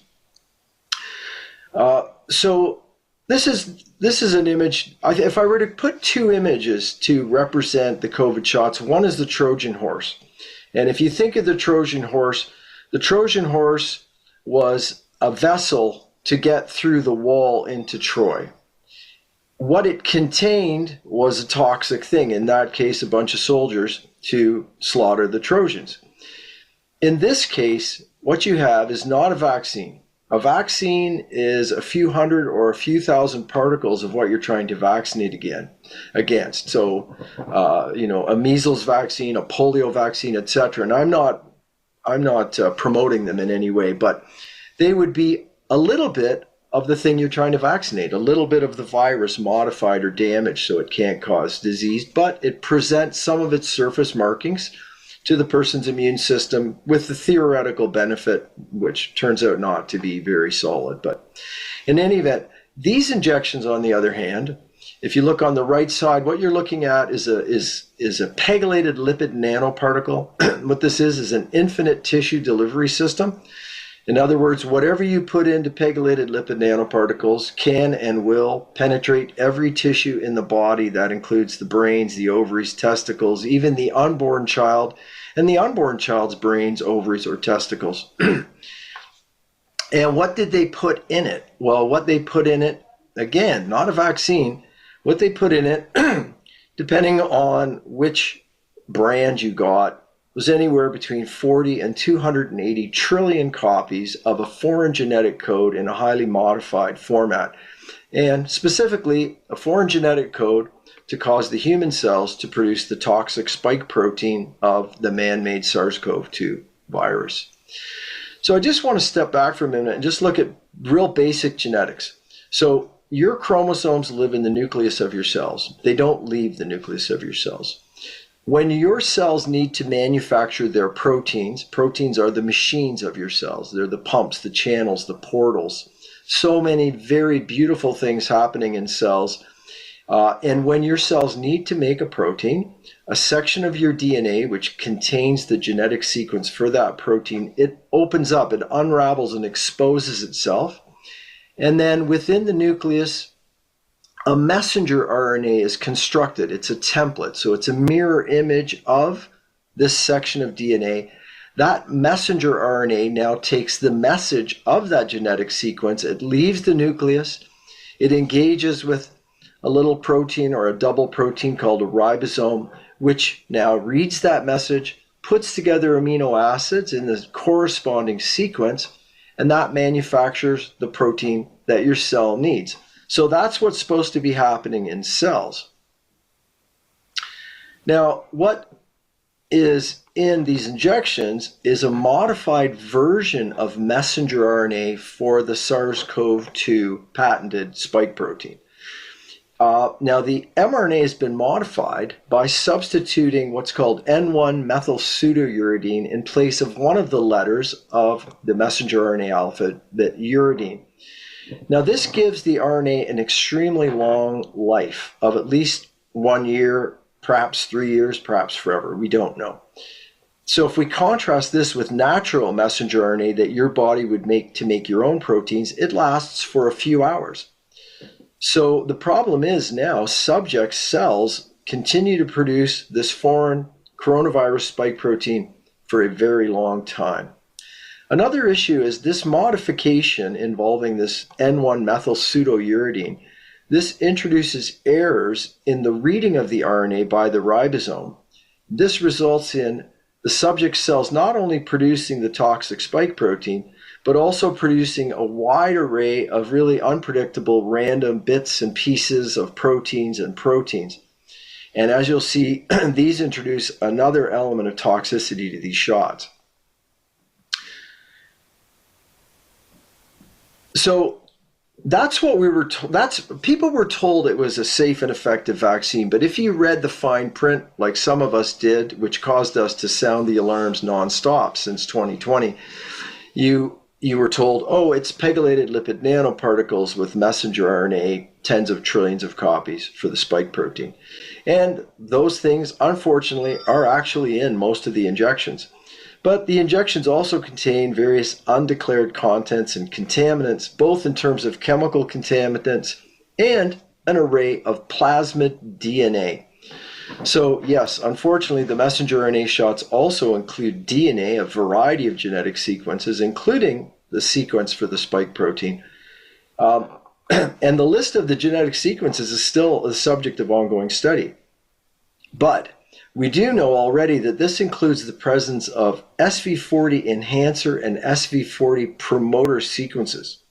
So this is an image. If I were to put two images to represent the COVID shots, one is the Trojan horse. And if you think of the Trojan horse was a vessel to get through the wall into Troy. What it contained was a toxic thing, in that case, a bunch of soldiers to slaughter the Trojans. In this case, what you have is not a vaccine. A vaccine is a few hundred or a few thousand particles of what you're trying to vaccinate against. So, a measles vaccine, a polio vaccine, etc. And I'm not promoting them in any way, but they would be a little bit of the thing you're trying to vaccinate, a little bit of the virus modified or damaged so it can't cause disease, but it presents some of its surface markings to the person's immune system with the theoretical benefit, which turns out not to be very solid. But in any event, these injections, on the other hand, if you look on the right side, what you're looking at is a pegylated lipid nanoparticle. What this is an infinite tissue delivery system. In other words, whatever you put into pegylated lipid nanoparticles can and will penetrate every tissue in the body. That includes the brains, the ovaries, testicles, even the unborn child, and the unborn child's brains, ovaries, or testicles. And what did they put in it? Well, what they put in it, again, not a vaccine, what they put in it, depending on which brand you got, was anywhere between 40 and 280 trillion copies of a foreign genetic code in a highly modified format. and specifically a foreign genetic code to cause the human cells to produce the toxic spike protein of the man-made SARS-CoV-2 virus. So I just want to step back for a minute and just look at real basic genetics. So your chromosomes live in the nucleus of your cells. They don't leave the nucleus of your cells. When your cells need to manufacture their proteins, proteins are the machines of your cells. They're the pumps, the channels, the portals. So many very beautiful things happening in cells. And when your cells need to make a protein, a section of your DNA, which contains the genetic sequence for that protein, it opens up, it unravels and exposes itself. And then within the nucleus, a messenger RNA is constructed. It's a template. So it's a mirror image of this section of DNA. That messenger RNA now takes the message of that genetic sequence. It leaves the nucleus. It engages with a little protein or a double protein called a ribosome, which now reads that message, puts together amino acids in the corresponding sequence, and that manufactures the protein that your cell needs. So that's what's supposed to be happening in cells. Now, what is in these injections is a modified version of messenger RNA for the SARS-CoV-2 patented spike protein. Now, the mRNA has been modified by substituting what's called N1 methyl pseudouridine in place of one of the letters of the messenger RNA alphabet, uridine. Now, this gives the RNA an extremely long life of at least 1 year, perhaps 3 years, perhaps forever. We don't know. So if we contrast this with natural messenger RNA that your body would make to make your own proteins, it lasts for a few hours. So the problem is now subject cells continue to produce this foreign coronavirus spike protein for a very long time. Another issue is this modification involving this N1 methyl pseudouridine. This introduces errors in the reading of the RNA by the ribosome. This results in the subject cells not only producing the toxic spike protein, but also producing a wide array of really unpredictable random bits and pieces of proteins and proteins. And as you'll see, these introduce another element of toxicity to these shots. So that's what we were told. People were told it was a safe and effective vaccine, but if you read the fine print like some of us did, which caused us to sound the alarms nonstop since 2020, you were told, oh, it's pegylated lipid nanoparticles with messenger RNA, tens of trillions of copies for the spike protein. And those things, unfortunately, are actually in most of the injections. But the injections also contain various undeclared contents and contaminants, both in terms of chemical contaminants and an array of plasmid DNA. So yes, unfortunately, the messenger RNA shots also include DNA, a variety of genetic sequences, including the sequence for the spike protein. And the list of the genetic sequences is still the subject of ongoing study. But we do know already that this includes the presence of SV40 enhancer and SV40 promoter sequences.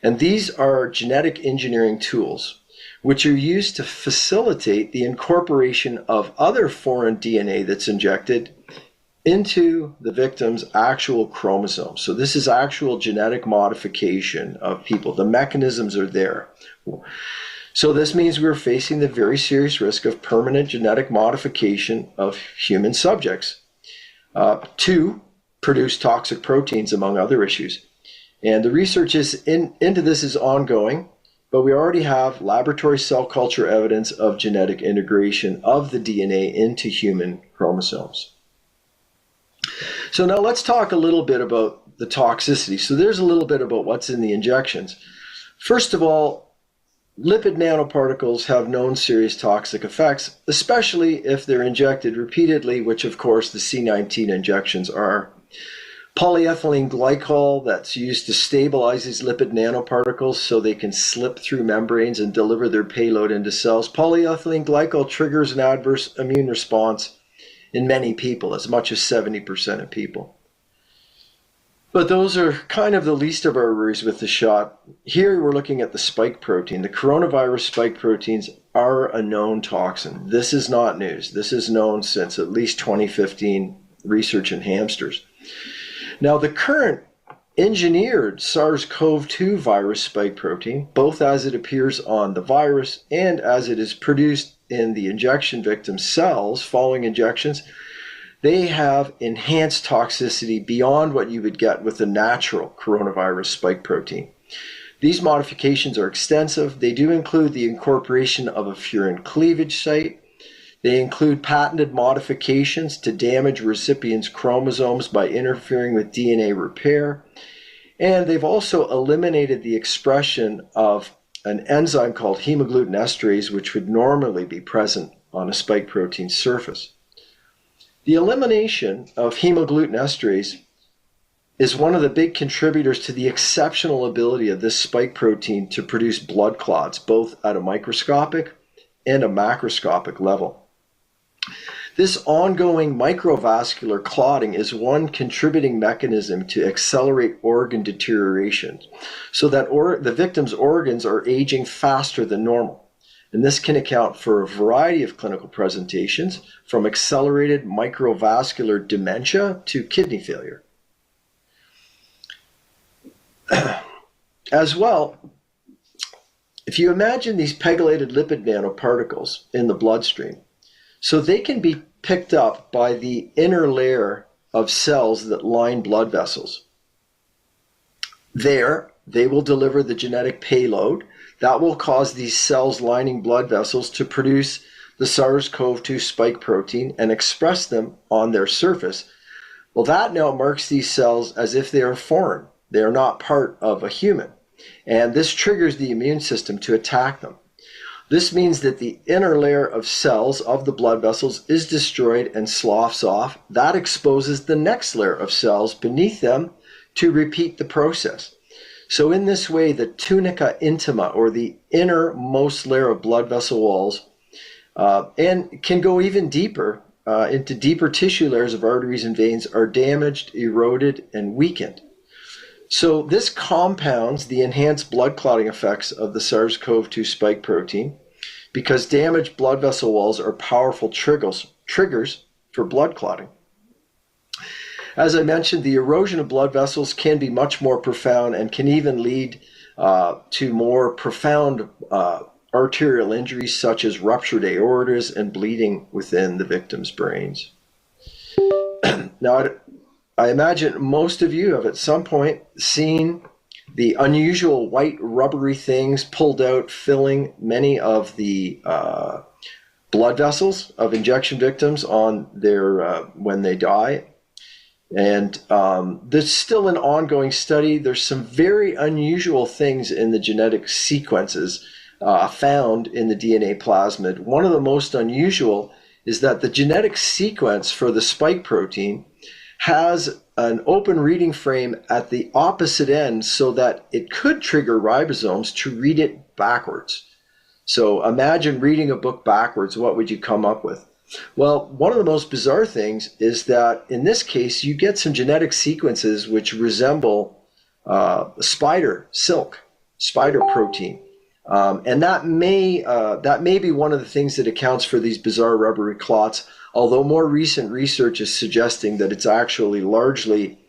And these are genetic engineering tools which are used to facilitate the incorporation of other foreign DNA that's injected into the victim's actual chromosomes. So this is actual genetic modification of people. The mechanisms are there. So this means we're facing the very serious risk of permanent genetic modification of human subjects to produce toxic proteins, among other issues. And the research into this is ongoing. But we already have laboratory cell culture evidence of genetic integration of the DNA into human chromosomes. So now let's talk a little bit about the toxicity. So there's a little bit about what's in the injections. First of all, lipid nanoparticles have known serious toxic effects, especially if they're injected repeatedly, which of course the C19 injections are. Polyethylene glycol that's used to stabilize these lipid nanoparticles so they can slip through membranes and deliver their payload into cells. Polyethylene glycol triggers an adverse immune response in many people, as much as 70% of people. But those are kind of the least of our worries with the shot. Here we're looking at the spike protein. The coronavirus spike proteins are a known toxin. This is not news. This is known since at least 2015 research in hamsters. Now, the current engineered SARS-CoV-2 virus spike protein, both as it appears on the virus and as it is produced in the injection victim cells following injections, they have enhanced toxicity beyond what you would get with the natural coronavirus spike protein. These modifications are extensive. They do include the incorporation of a furin cleavage site. They include patented modifications to damage recipients' chromosomes by interfering with DNA repair. And they've also eliminated the expression of an enzyme called hemagglutinin esterase, which would normally be present on a spike protein surface. The elimination of hemagglutinin esterase is one of the big contributors to the exceptional ability of this spike protein to produce blood clots, both at a microscopic and a macroscopic level. This ongoing microvascular clotting is one contributing mechanism to accelerate organ deterioration, so that the victim's organs are aging faster than normal. And this can account for a variety of clinical presentations, from accelerated microvascular dementia to kidney failure. As well, if you imagine these pegylated lipid nanoparticles in the bloodstream, so they can be picked up by the inner layer of cells that line blood vessels. There, they will deliver the genetic payload that will cause these cells lining blood vessels to produce the SARS-CoV-2 spike protein and express them on their surface. Well, that now marks these cells as if they are foreign. They are not part of a human. And this triggers the immune system to attack them. This means that the inner layer of cells of the blood vessels is destroyed and sloughs off. That exposes the next layer of cells beneath them to repeat the process. So in this way, the tunica intima, or the innermost layer of blood vessel walls, and can go even deeper into deeper tissue layers of arteries and veins, are damaged, eroded, and weakened. So this compounds the enhanced blood clotting effects of the SARS-CoV-2 spike protein, because damaged blood vessel walls are powerful triggers for blood clotting. As I mentioned, the erosion of blood vessels can be much more profound and can even lead to more profound arterial injuries, such as ruptured aortas and bleeding within the victim's brains. Now, I imagine most of you have at some point seen the unusual white rubbery things pulled out, filling many of the blood vessels of injection victims on their when they die. And there's still an ongoing study. There's some very unusual things in the genetic sequences found in the DNA plasmid. One of the most unusual is that the genetic sequence for the spike protein has an open reading frame at the opposite end, so that it could trigger ribosomes to read it backwards. So imagine reading a book backwards. What would you come up with? Well, one of the most bizarre things is that in this case, you get some genetic sequences which resemble spider protein. And that may be one of the things that accounts for these bizarre rubbery clots, although more recent research is suggesting that it's actually largely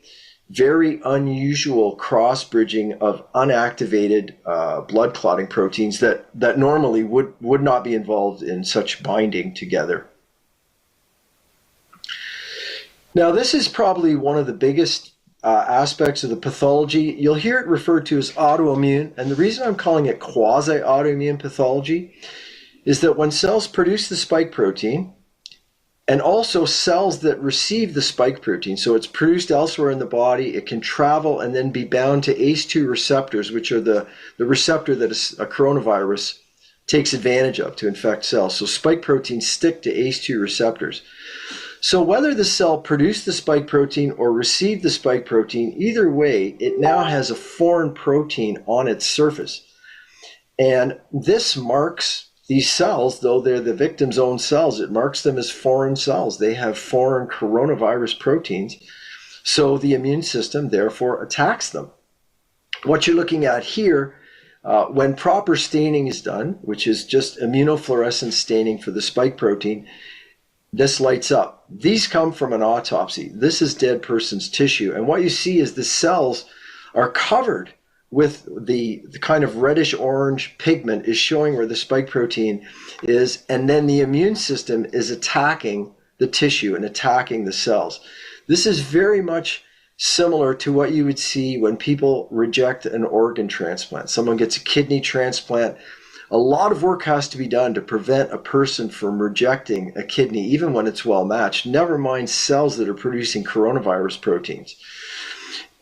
very unusual cross-bridging of unactivated blood clotting proteins that normally would not be involved in such binding together. Now, this is probably one of the biggest aspects of the pathology. You'll hear it referred to as autoimmune, and the reason I'm calling it quasi-autoimmune pathology is that when cells produce the spike protein, and also cells that receive the spike protein, so it's produced elsewhere in the body, it can travel and then be bound to ACE2 receptors, which are the receptor that a coronavirus takes advantage of to infect cells. So spike proteins stick to ACE2 receptors. So whether the cell produced the spike protein or received the spike protein, either way, it now has a foreign protein on its surface. And this marks these cells, though they're the victim's own cells, it marks them as foreign cells. They have foreign coronavirus proteins. So the immune system therefore attacks them. What you're looking at here, when proper staining is done, which is just immunofluorescence staining for the spike protein, this lights up. These come from an autopsy. This is dead person's tissue. And what you see is the cells are covered with the kind of reddish orange pigment is showing where the spike protein is, and then the immune system is attacking the tissue and attacking the cells. This is very much similar to what you would see when people reject an organ transplant. Someone gets a kidney transplant. A lot of work has to be done to prevent a person from rejecting a kidney, even when it's well matched, never mind cells that are producing coronavirus proteins.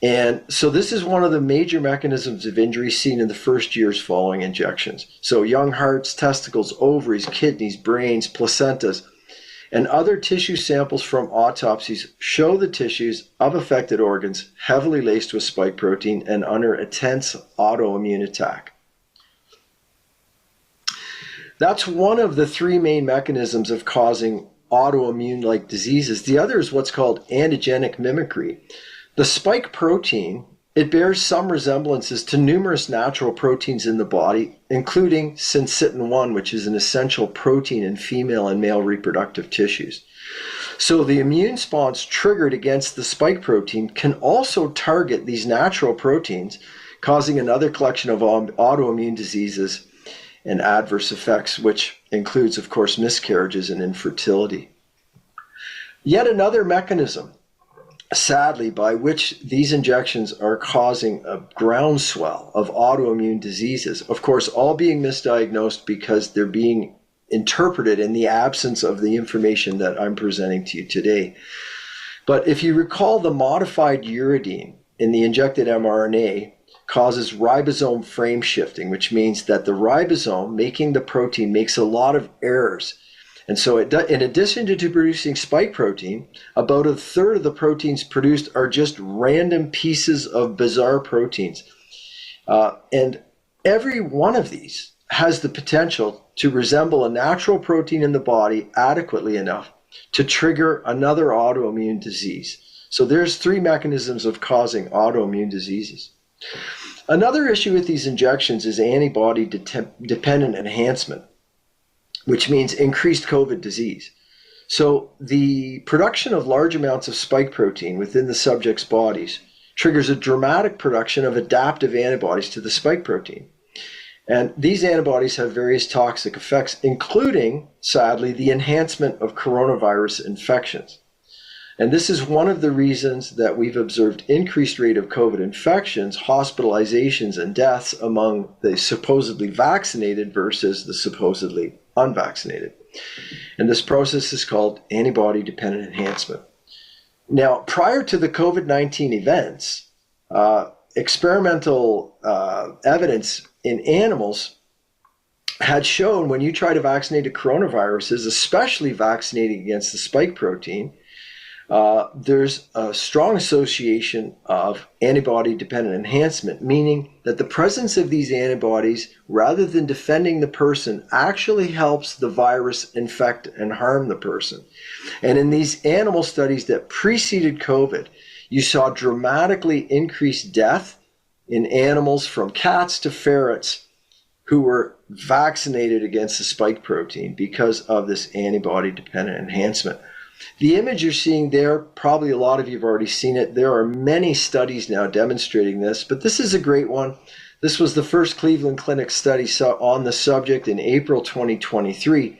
And so this is one of the major mechanisms of injury seen in the first years following injections. So young hearts, testicles, ovaries, kidneys, brains, placentas, and other tissue samples from autopsies show the tissues of affected organs heavily laced with spike protein and under intense autoimmune attack. That's one of the three main mechanisms of causing autoimmune-like diseases. The other is what's called antigenic mimicry. The spike protein, it bears some resemblances to numerous natural proteins in the body, including syncytin-1, which is an essential protein in female and male reproductive tissues. So the immune response triggered against the spike protein can also target these natural proteins, causing another collection of autoimmune diseases and adverse effects, which includes, of course, miscarriages and infertility. Yet another mechanism, sadly, by which these injections are causing a groundswell of autoimmune diseases, of course, all being misdiagnosed because they're being interpreted in the absence of the information that I'm presenting to you today. But if you recall, the modified uridine in the injected mRNA causes ribosome frame shifting, which means that the ribosome making the protein makes a lot of errors. And so in addition to producing spike protein, about a third of the proteins produced are just random pieces of bizarre proteins. And every one of these has the potential to resemble a natural protein in the body adequately enough to trigger another autoimmune disease. So there's three mechanisms of causing autoimmune diseases. Another issue with these injections is antibody-dependent enhancement, which means increased COVID disease. So the production of large amounts of spike protein within the subject's bodies triggers a dramatic production of adaptive antibodies to the spike protein. And these antibodies have various toxic effects, including, sadly, the enhancement of coronavirus infections. And this is one of the reasons that we've observed increased rate of COVID infections, hospitalizations, and deaths among the supposedly vaccinated versus the supposedly unvaccinated. And this process is called antibody-dependent enhancement. Now, prior to the COVID-19 events, experimental evidence in animals had shown when you try to vaccinate a coronaviruses, especially vaccinating against the spike protein, there's a strong association of antibody-dependent enhancement, meaning that the presence of these antibodies, rather than defending the person, actually helps the virus infect and harm the person. And in these animal studies that preceded COVID, you saw dramatically increased death in animals from cats to ferrets who were vaccinated against the spike protein because of this antibody-dependent enhancement. The image you're seeing there, probably a lot of you have already seen it. There are many studies now demonstrating this, but this is a great one. This was the first Cleveland Clinic study on the subject in April 2023.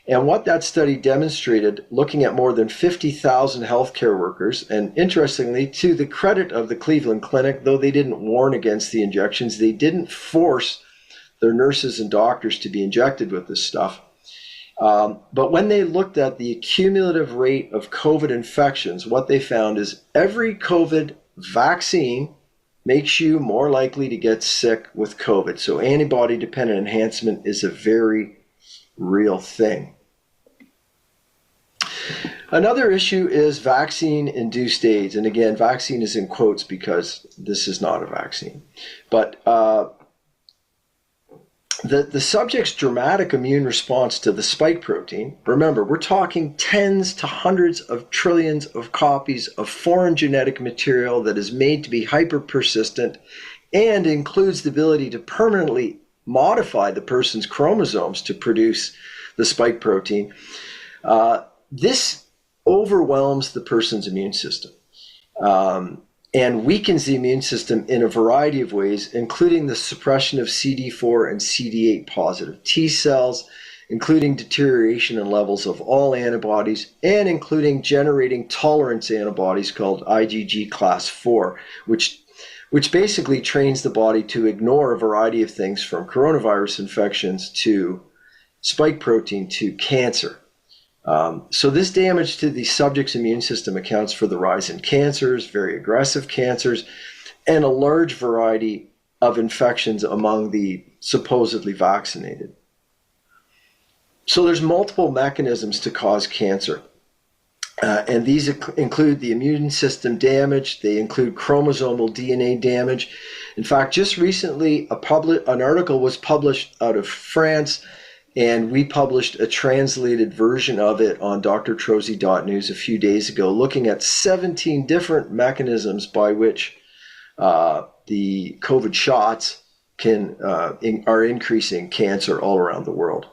And what that study demonstrated, looking at more than 50,000 healthcare workers, and interestingly, to the credit of the Cleveland Clinic, though they didn't warn against the injections, they didn't force their nurses and doctors to be injected with this stuff. But when they looked at the cumulative rate of COVID infections, what they found is every COVID vaccine makes you more likely to get sick with COVID. So antibody-dependent enhancement is a very real thing. Another issue is vaccine-induced AIDS. And again, vaccine is in quotes because this is not a vaccine. But The subject's dramatic immune response to the spike protein, remember, we're talking tens to hundreds of trillions of copies of foreign genetic material that is made to be hyper-persistent and includes the ability to permanently modify the person's chromosomes to produce the spike protein. This overwhelms the person's immune system and weakens the immune system in a variety of ways, including the suppression of CD4 and CD8 positive T cells, including deterioration in levels of all antibodies, and including generating tolerance antibodies called IgG class 4, which basically trains the body to ignore a variety of things from coronavirus infections to spike protein to cancer. So this damage to the subject's immune system accounts for the rise in cancers, very aggressive cancers, and a large variety of infections among the supposedly vaccinated. So there's multiple mechanisms to cause cancer. And these include the immune system damage. They include chromosomal DNA damage. In fact, just recently, an article was published out of France, and we published a translated version of it on drtrozy.news a few days ago, looking at 17 different mechanisms by which the COVID shots are increasing cancer all around the world.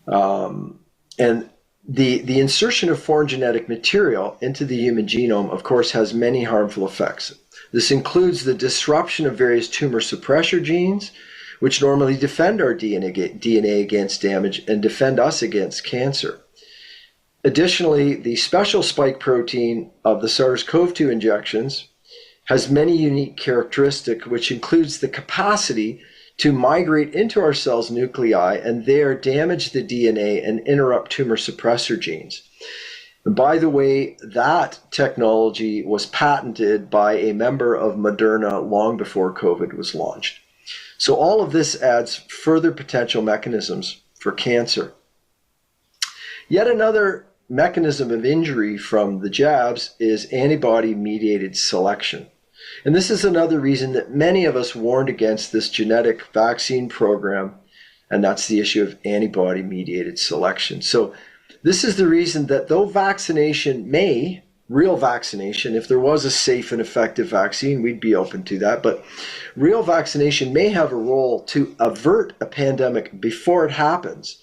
And the insertion of foreign genetic material into the human genome, of course, has many harmful effects. This includes the disruption of various tumor suppressor genes, which normally defend our DNA against damage and defend us against cancer. Additionally, the special spike protein of the SARS-CoV-2 injections has many unique characteristics, which includes the capacity to migrate into our cells' nuclei and there damage the DNA and interrupt tumor suppressor genes. And by the way, that technology was patented by a member of Moderna long before COVID was launched. So all of this adds further potential mechanisms for cancer. Yet another mechanism of injury from the jabs is antibody-mediated selection. And this is another reason that many of us warned against this genetic vaccine program, and that's the issue of antibody-mediated selection. So this is the reason that though real vaccination, if there was a safe and effective vaccine, we'd be open to that, but real vaccination may have a role to avert a pandemic before it happens,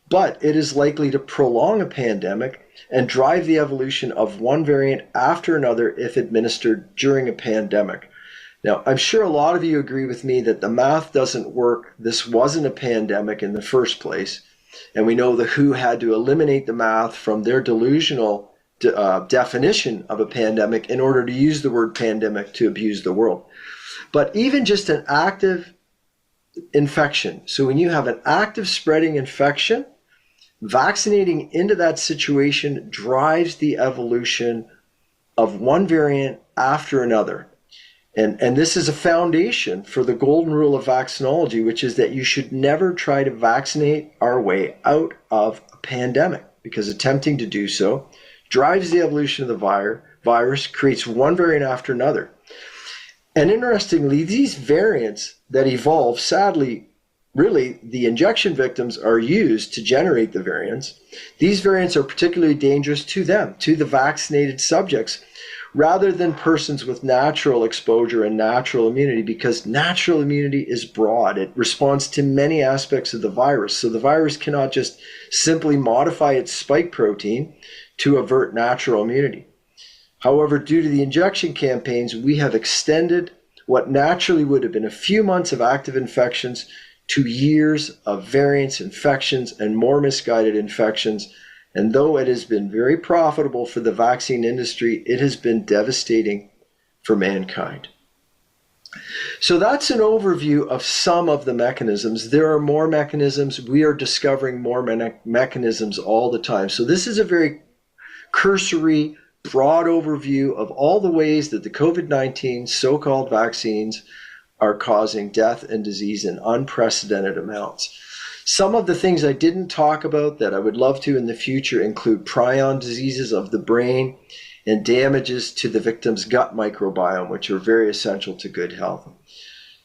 but it is likely to prolong a pandemic and drive the evolution of one variant after another if administered during a pandemic. Now, I'm sure a lot of you agree with me that the math doesn't work. This wasn't a pandemic in the first place, and we know the WHO had to eliminate the math from their delusional definition of a pandemic in order to use the word pandemic to abuse the world. But even just an active infection, so when you have an active spreading infection, vaccinating into that situation drives the evolution of one variant after another. And this is a foundation for the golden rule of vaccinology, which is that you should never try to vaccinate our way out of a pandemic, because attempting to do so drives the evolution of the virus, creates one variant after another. And interestingly, these variants that evolve, sadly, really, the injection victims are used to generate the variants. These variants are particularly dangerous to them, to the vaccinated subjects, rather than persons with natural exposure and natural immunity, because natural immunity is broad. It responds to many aspects of the virus. So the virus cannot just simply modify its spike protein to avert natural immunity. However, due to the injection campaigns, we have extended what naturally would have been a few months of active infections to years of variants, infections, and more misguided infections. And though it has been very profitable for the vaccine industry, it has been devastating for mankind. So that's an overview of some of the mechanisms. There are more mechanisms. We are discovering more mechanisms all the time. So this is a very cursory, broad overview of all the ways that the COVID-19 so-called vaccines are causing death and disease in unprecedented amounts. Some of the things I didn't talk about that I would love to in the future include prion diseases of the brain and damages to the victim's gut microbiome, which are very essential to good health.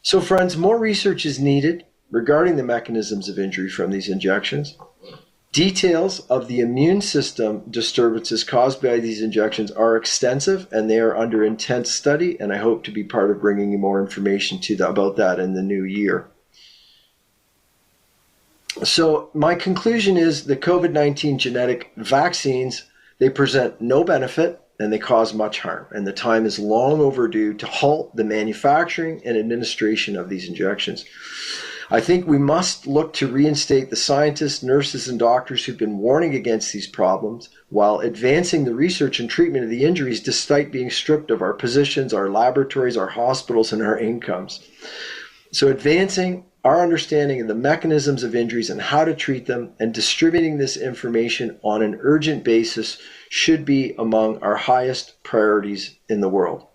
So friends, more research is needed regarding the mechanisms of injury from these injections. Details of the immune system disturbances caused by these injections are extensive, and they are under intense study, and I hope to be part of bringing you more information about that in the new year. So my conclusion is the COVID-19 genetic vaccines, they present no benefit and they cause much harm, and the time is long overdue to halt the manufacturing and administration of these injections. I think we must look to reinstate the scientists, nurses, and doctors who've been warning against these problems while advancing the research and treatment of the injuries despite being stripped of our positions, our laboratories, our hospitals, and our incomes. So advancing our understanding of the mechanisms of injuries and how to treat them and distributing this information on an urgent basis should be among our highest priorities in the world.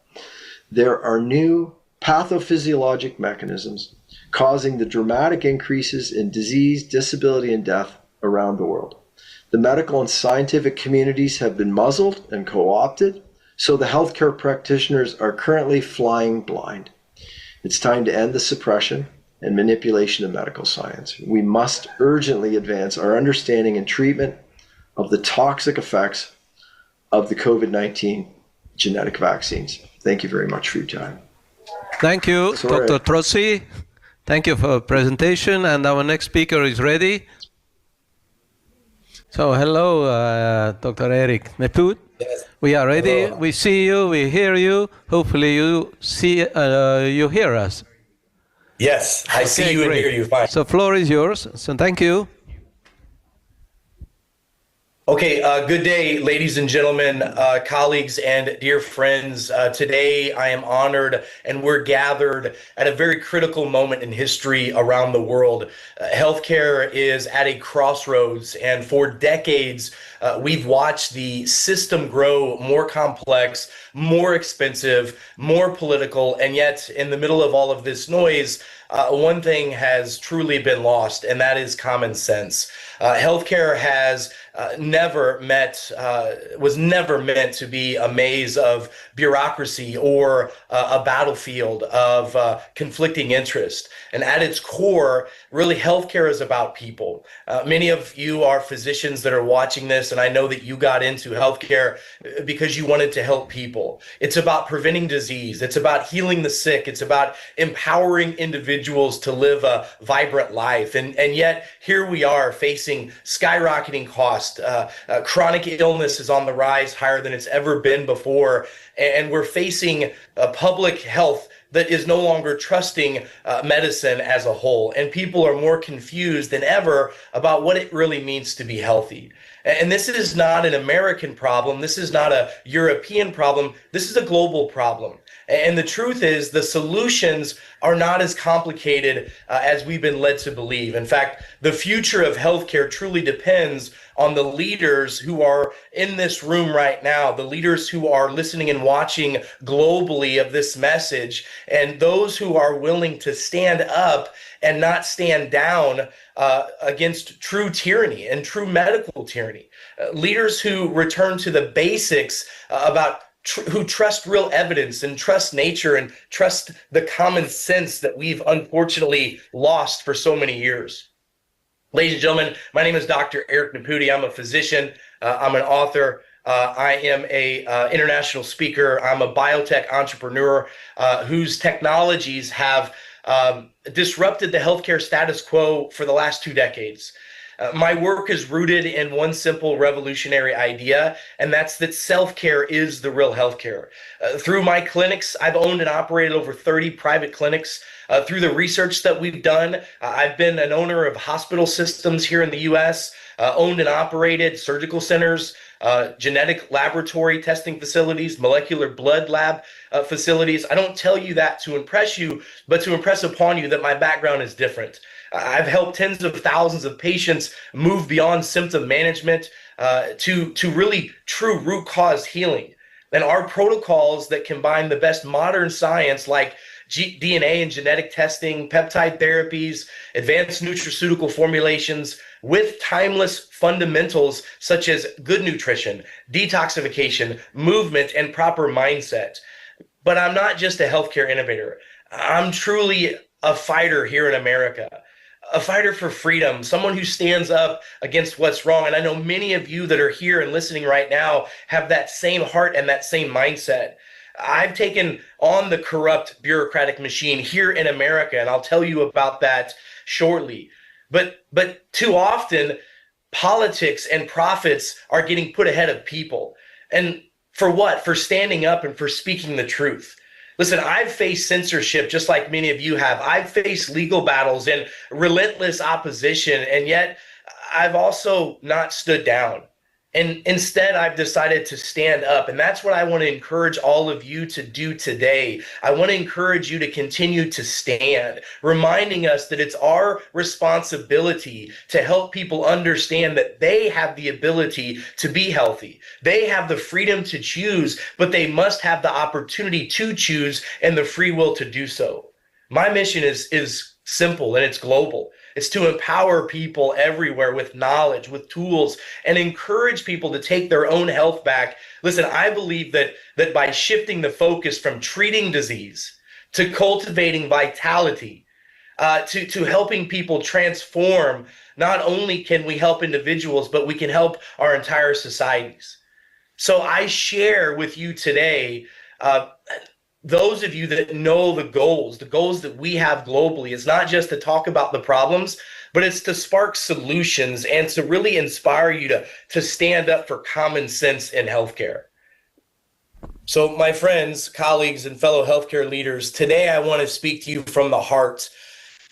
There are new pathophysiologic mechanisms causing the dramatic increases in disease, disability, and death around the world. The medical and scientific communities have been muzzled and co-opted, so the healthcare practitioners are currently flying blind. It's time to end the suppression and manipulation of medical science. We must urgently advance our understanding and treatment of the toxic effects of the COVID-19 genetic vaccines. Thank you very much for your time. Thank you, Dr. Trossi. Thank you for the presentation, and our next speaker is ready. So hello, Dr. Erik Neput. Yes. We are ready. Hello. We see you. We hear you. Hopefully, you see. You hear us. Yes, I see you great. and hear you fine. So, floor is yours. So, thank you. Okay, good day, ladies and gentlemen, colleagues, and dear friends. Today, I am honored, and we're gathered at a very critical moment in history around the world. Healthcare is at a crossroads, and for decades, we've watched the system grow more complex, more expensive, more political, and yet in the middle of all of this noise, one thing has truly been lost, and that is common sense. Healthcare has was never meant to be a maze of bureaucracy or a battlefield of conflicting interest. And at its core, really, healthcare is about people. Many of you are physicians that are watching this, and I know that you got into healthcare because you wanted to help people. It's about preventing disease. It's about healing the sick. It's about empowering individuals to live a vibrant life. And yet, here we are facing skyrocketing costs. Chronic illness is on the rise higher than it's ever been before. And we're facing public health that is no longer trusting medicine as a whole. And people are more confused than ever about what it really means to be healthy. And this is not an American problem. This is not a European problem. This is a global problem. And the truth is, the solutions are not as complicated as we've been led to believe. In fact, the future of healthcare truly depends on the leaders who are in this room right now, the leaders who are listening and watching globally of this message, and those who are willing to stand up and not stand down against true tyranny and true medical tyranny. Leaders who return to the basics about who trust real evidence and trust nature and trust the common sense that we've unfortunately lost for so many years. Ladies and gentlemen, my name is Dr. Erik Neput. I'm a physician. I'm an author. I am a international speaker. I'm a biotech entrepreneur whose technologies have disrupted the healthcare status quo for the last 2 decades. My work is rooted in one simple revolutionary idea, and that's that self-care is the real healthcare. Through my clinics, I've owned and operated over 30 private clinics. Through the research that we've done, I've been an owner of hospital systems here in the U.S., owned and operated surgical centers, genetic laboratory testing facilities, molecular blood lab facilities. I don't tell you that to impress you, but to impress upon you that my background is different. I've helped tens of thousands of patients move beyond symptom management to really true root cause healing. And our protocols that combine the best modern science like DNA and genetic testing, peptide therapies, advanced nutraceutical formulations with timeless fundamentals such as good nutrition, detoxification, movement, and proper mindset. But I'm not just a healthcare innovator. I'm truly a fighter here in America, a fighter for freedom, someone who stands up against what's wrong. And I know many of you that are here and listening right now have that same heart and that same mindset. I've taken on the corrupt bureaucratic machine here in America, and I'll tell you about that shortly. But too often, politics and profits are getting put ahead of people. And for what? For standing up and for speaking the truth. Listen, I've faced censorship just like many of you have. I've faced legal battles and relentless opposition, and yet I've also not stood down. And instead, I've decided to stand up. And that's what I want to encourage all of you to do today. I want to encourage you to continue to stand, reminding us that it's our responsibility to help people understand that they have the ability to be healthy. They have the freedom to choose, but they must have the opportunity to choose and the free will to do so. My mission is simple and it's global. It's to empower people everywhere with knowledge, with tools, and encourage people to take their own health back. Listen, I believe that by shifting the focus from treating disease to cultivating vitality, to helping people transform, not only can we help individuals, but we can help our entire societies. So I share with you today, those of you that know the goals that we have globally, is not just to talk about the problems, but it's to spark solutions and to really inspire you to stand up for common sense in healthcare. So my friends, colleagues, and fellow healthcare leaders, today I want to speak to you from the heart.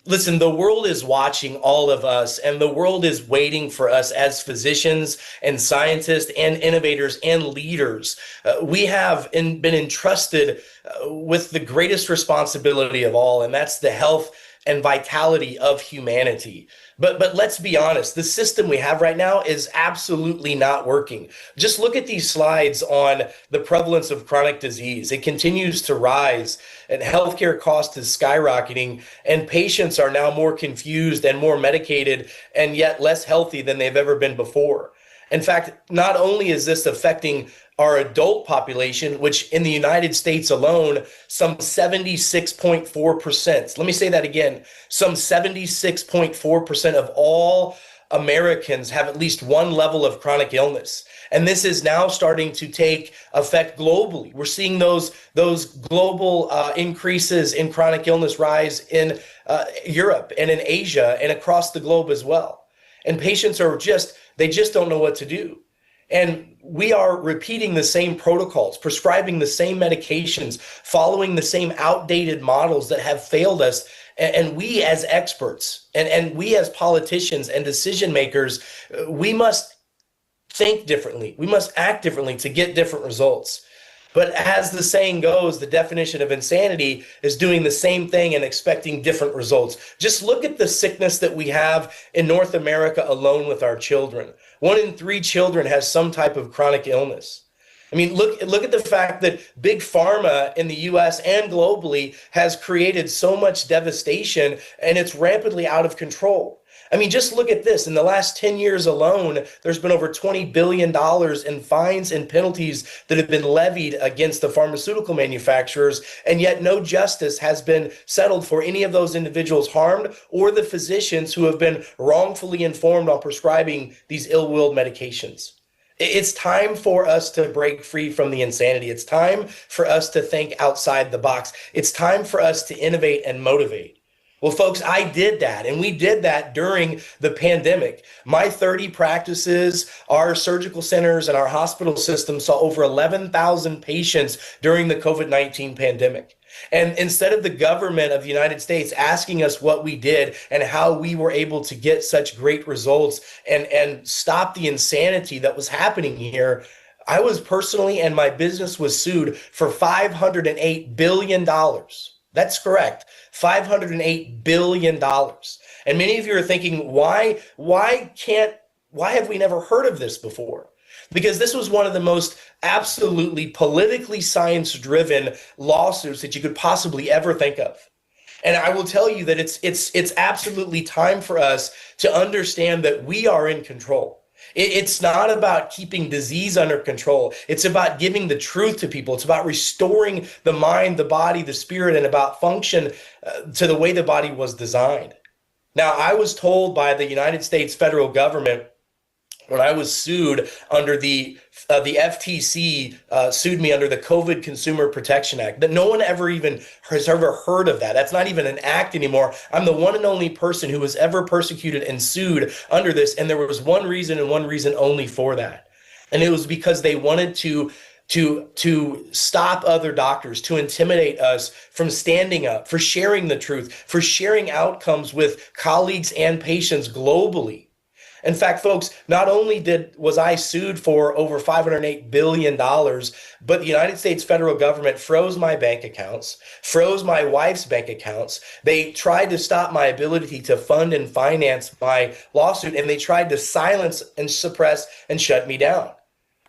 Listen, the world is watching all of us, and the world is waiting for us as physicians and scientists and innovators and leaders. We have been entrusted with the greatest responsibility of all, and that's the health and vitality of humanity. But let's be honest, the system we have right now is absolutely not working. Just look at these slides on the prevalence of chronic disease. It continues to rise, and healthcare cost is skyrocketing, and patients are now more confused and more medicated and yet less healthy than they've ever been before. In fact, not only is this affecting our adult population, which in the United States alone, some 76.4%. Let me say that again. Some 76.4% of all Americans have at least one level of chronic illness. And this is now starting to take effect globally. We're seeing those global increases in chronic illness rise in Europe and in Asia and across the globe as well. And patients are they just don't know what to do. And we are repeating the same protocols, prescribing the same medications, following the same outdated models that have failed us. And we as experts and we as politicians and decision makers, we must think differently. We must act differently to get different results. But as the saying goes, the definition of insanity is doing the same thing and expecting different results. Just look at the sickness that we have in North America alone with our children. 1 in 3 children has some type of chronic illness. I mean, look at the fact that big pharma in the US and globally has created so much devastation, and it's rapidly out of control. I mean, just look at this. In the last 10 years alone, there's been over $20 billion in fines and penalties that have been levied against the pharmaceutical manufacturers, and yet no justice has been settled for any of those individuals harmed or the physicians who have been wrongfully informed on prescribing these ill-willed medications. It's time for us to break free from the insanity. It's time for us to think outside the box. It's time for us to innovate and motivate. Well, folks, I did that, and we did that during the pandemic. My 30 practices, our surgical centers, and our hospital system saw over 11,000 patients during the COVID-19 pandemic. And instead of the government of the United States asking us what we did and how we were able to get such great results and stop the insanity that was happening here, I was personally, and my business was sued for $508 billion. That's correct. $508 billion. And many of you are thinking, why have we never heard of this before? Because this was one of the most absolutely politically science-driven lawsuits that you could possibly ever think of. And I will tell you that it's absolutely time for us to understand that we are in control. It's not about keeping disease under control. It's about giving the truth to people. It's about restoring the mind, the body, the spirit, and about function to the way the body was designed. Now, I was told by the United States federal government when I was sued under the FTC sued me under the COVID Consumer Protection Act, that no one has ever heard of that. That's not even an act anymore. I'm the one and only person who was ever persecuted and sued under this. And there was one reason and one reason only for that. And it was because they wanted to stop other doctors, to intimidate us from standing up, for sharing the truth, for sharing outcomes with colleagues and patients globally. In fact, folks, not only was I sued for over $508 billion, but the United States federal government froze my bank accounts, froze my wife's bank accounts. They tried to stop my ability to fund and finance my lawsuit, and they tried to silence and suppress and shut me down.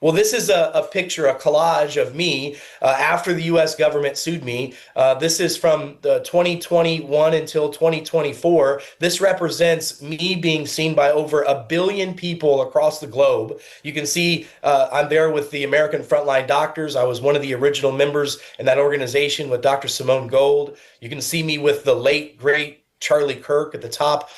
Well, this is a picture, a collage of me after the U.S. government sued me. This is from the 2021 until 2024. This represents me being seen by over 1 billion people across the globe. You can see I'm there with the American Frontline Doctors. I was one of the original members in that organization with Dr. Simone Gold. You can see me with the late, great Charlie Kirk at the top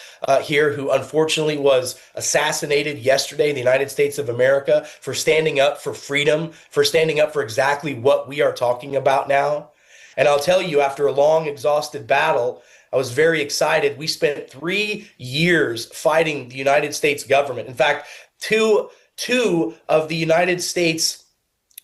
here, who unfortunately was assassinated yesterday in the United States of America for standing up for freedom, for standing up for exactly what we are talking about now. And I'll tell you, after a long, exhausted battle, I was very excited. We spent 3 years fighting the United States government. In fact, two of the United States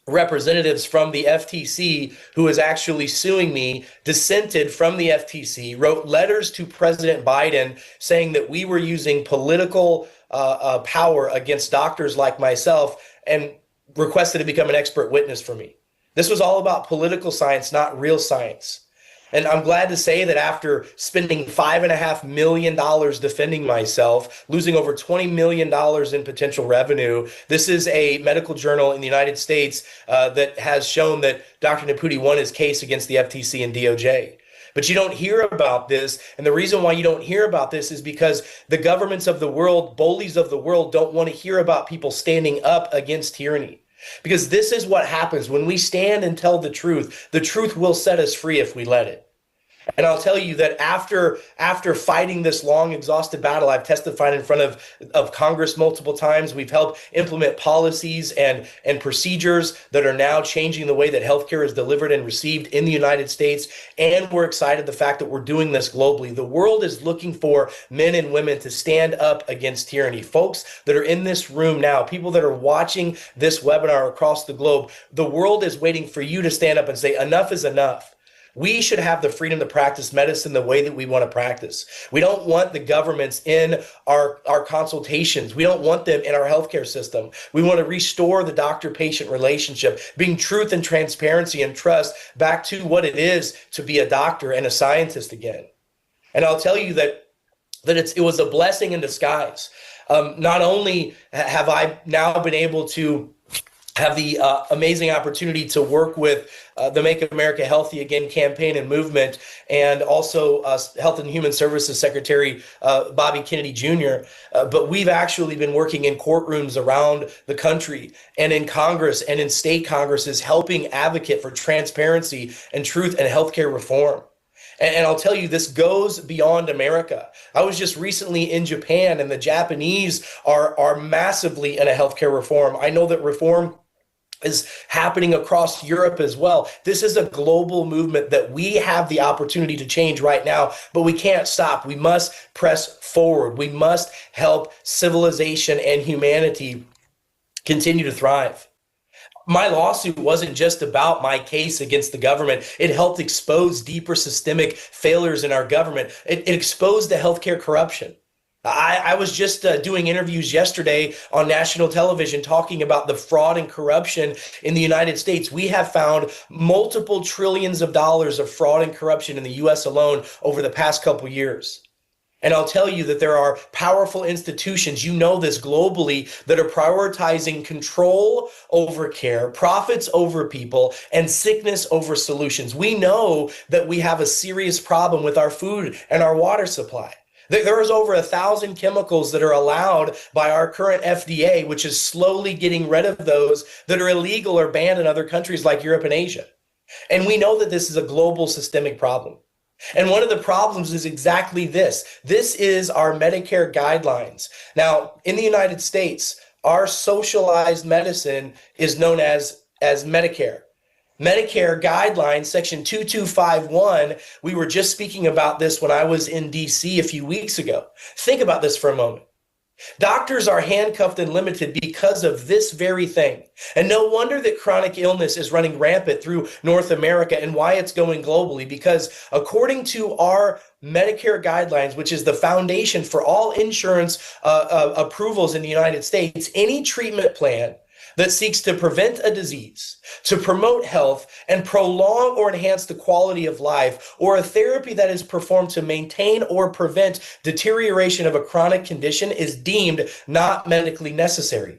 representatives from the FTC who is actually suing me dissented from the FTC, wrote letters to President Biden saying that we were using political power against doctors like myself, and requested to become an expert witness for me. This was all about political science, not real science. And I'm glad to say that after spending $5.5 million defending myself, losing over $20 million in potential revenue, this is a medical journal in the United States that has shown that Dr. Naputi won his case against the FTC and DOJ. But you don't hear about this. And the reason why you don't hear about this is because the governments of the world, bullies of the world, don't want to hear about people standing up against tyranny. Because this is what happens when we stand and tell the truth. The truth will set us free if we let it. And I'll tell you that after fighting this long, exhausted battle, I've testified in front of Congress multiple times. We've helped implement policies and procedures that are now changing the way that healthcare is delivered and received in the United States. And we're excited the fact that we're doing this globally. The world is looking for men and women to stand up against tyranny. Folks that are in this room now, people that are watching this webinar across the globe, the world is waiting for you to stand up and say, enough is enough. We should have the freedom to practice medicine the way that we want to practice. We don't want the governments in our consultations. We don't want them in our healthcare system. We want to restore the doctor-patient relationship, bring truth and transparency and trust back to what it is to be a doctor and a scientist again. And I'll tell you that it was a blessing in disguise. Not only have I now been able to have the amazing opportunity to work with the Make America Healthy Again campaign and movement, and also Health and Human Services Secretary Bobby Kennedy Jr. But we've actually been working in courtrooms around the country and in Congress and in state Congresses, helping advocate for transparency and truth and healthcare reform. And I'll tell you, this goes beyond America. I was just recently in Japan, and the Japanese are massively in a healthcare reform. I know that reform is happening across Europe as well. This is a global movement that we have the opportunity to change right now, but we can't stop. We must press forward. We must help civilization and humanity continue to thrive. My lawsuit wasn't just about my case against the government. It helped expose deeper systemic failures in our government. It exposed the healthcare corruption. I was just doing interviews yesterday on national television talking about the fraud and corruption in the United States. We have found multiple trillions of dollars of fraud and corruption in the U.S. alone over the past couple years. And I'll tell you that there are powerful institutions, you know this globally, that are prioritizing control over care, profits over people, and sickness over solutions. We know that we have a serious problem with our food and our water supply. There is over 1,000 chemicals that are allowed by our current FDA, which is slowly getting rid of those that are illegal or banned in other countries like Europe and Asia. And we know that this is a global systemic problem. And one of the problems is exactly this. This is our Medicare guidelines. Now, in the United States, our socialized medicine is known as Medicare. Medicare guidelines, section 2251, we were just speaking about this when I was in DC a few weeks ago. Think about this for a moment. Doctors are handcuffed and limited because of this very thing. And no wonder that chronic illness is running rampant through North America and why it's going globally, because according to our Medicare guidelines, which is the foundation for all insurance approvals in the United States, any treatment plan that seeks to prevent a disease, to promote health, and prolong or enhance the quality of life, or a therapy that is performed to maintain or prevent deterioration of a chronic condition is deemed not medically necessary.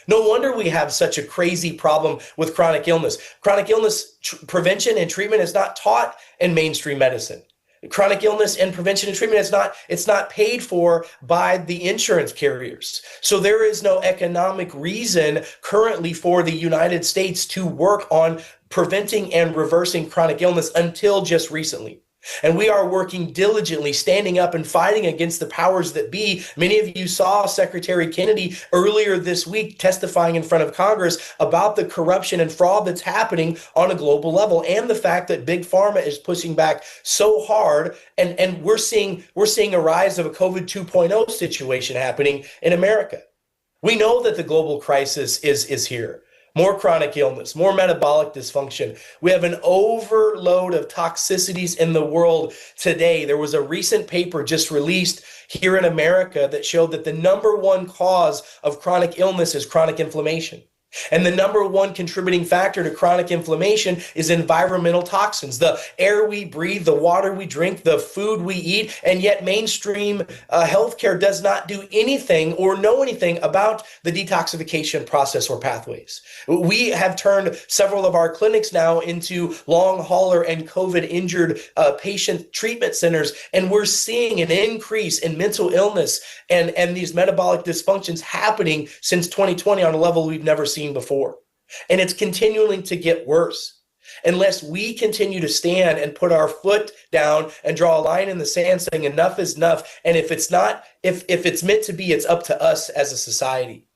No wonder we have such a crazy problem with chronic illness. Chronic illness prevention and treatment is not taught in mainstream medicine. Chronic illness and prevention and treatment, it's not paid for by the insurance carriers. So there is no economic reason currently for the United States to work on preventing and reversing chronic illness until just recently. And we are working diligently, standing up and fighting against the powers that be. Many of you saw Secretary Kennedy earlier this week testifying in front of Congress about the corruption and fraud that's happening on a global level, and the fact that Big Pharma is pushing back so hard. And we're seeing a rise of a COVID 2.0 situation happening in America. We know that the global crisis is here. More chronic illness, more metabolic dysfunction. We have an overload of toxicities in the world today. There was a recent paper just released here in America that showed that the number one cause of chronic illness is chronic inflammation. And the number one contributing factor to chronic inflammation is environmental toxins, the air we breathe, the water we drink, the food we eat, and yet mainstream healthcare does not do anything or know anything about the detoxification process or pathways. We have turned several of our clinics now into long hauler and COVID injured patient treatment centers, and we're seeing an increase in mental illness and these metabolic dysfunctions happening since 2020 on a level we've never seen before. And it's continuing to get worse unless we continue to stand and put our foot down and draw a line in the sand saying enough is enough. And if it's not, if it's meant to be, it's up to us as a society.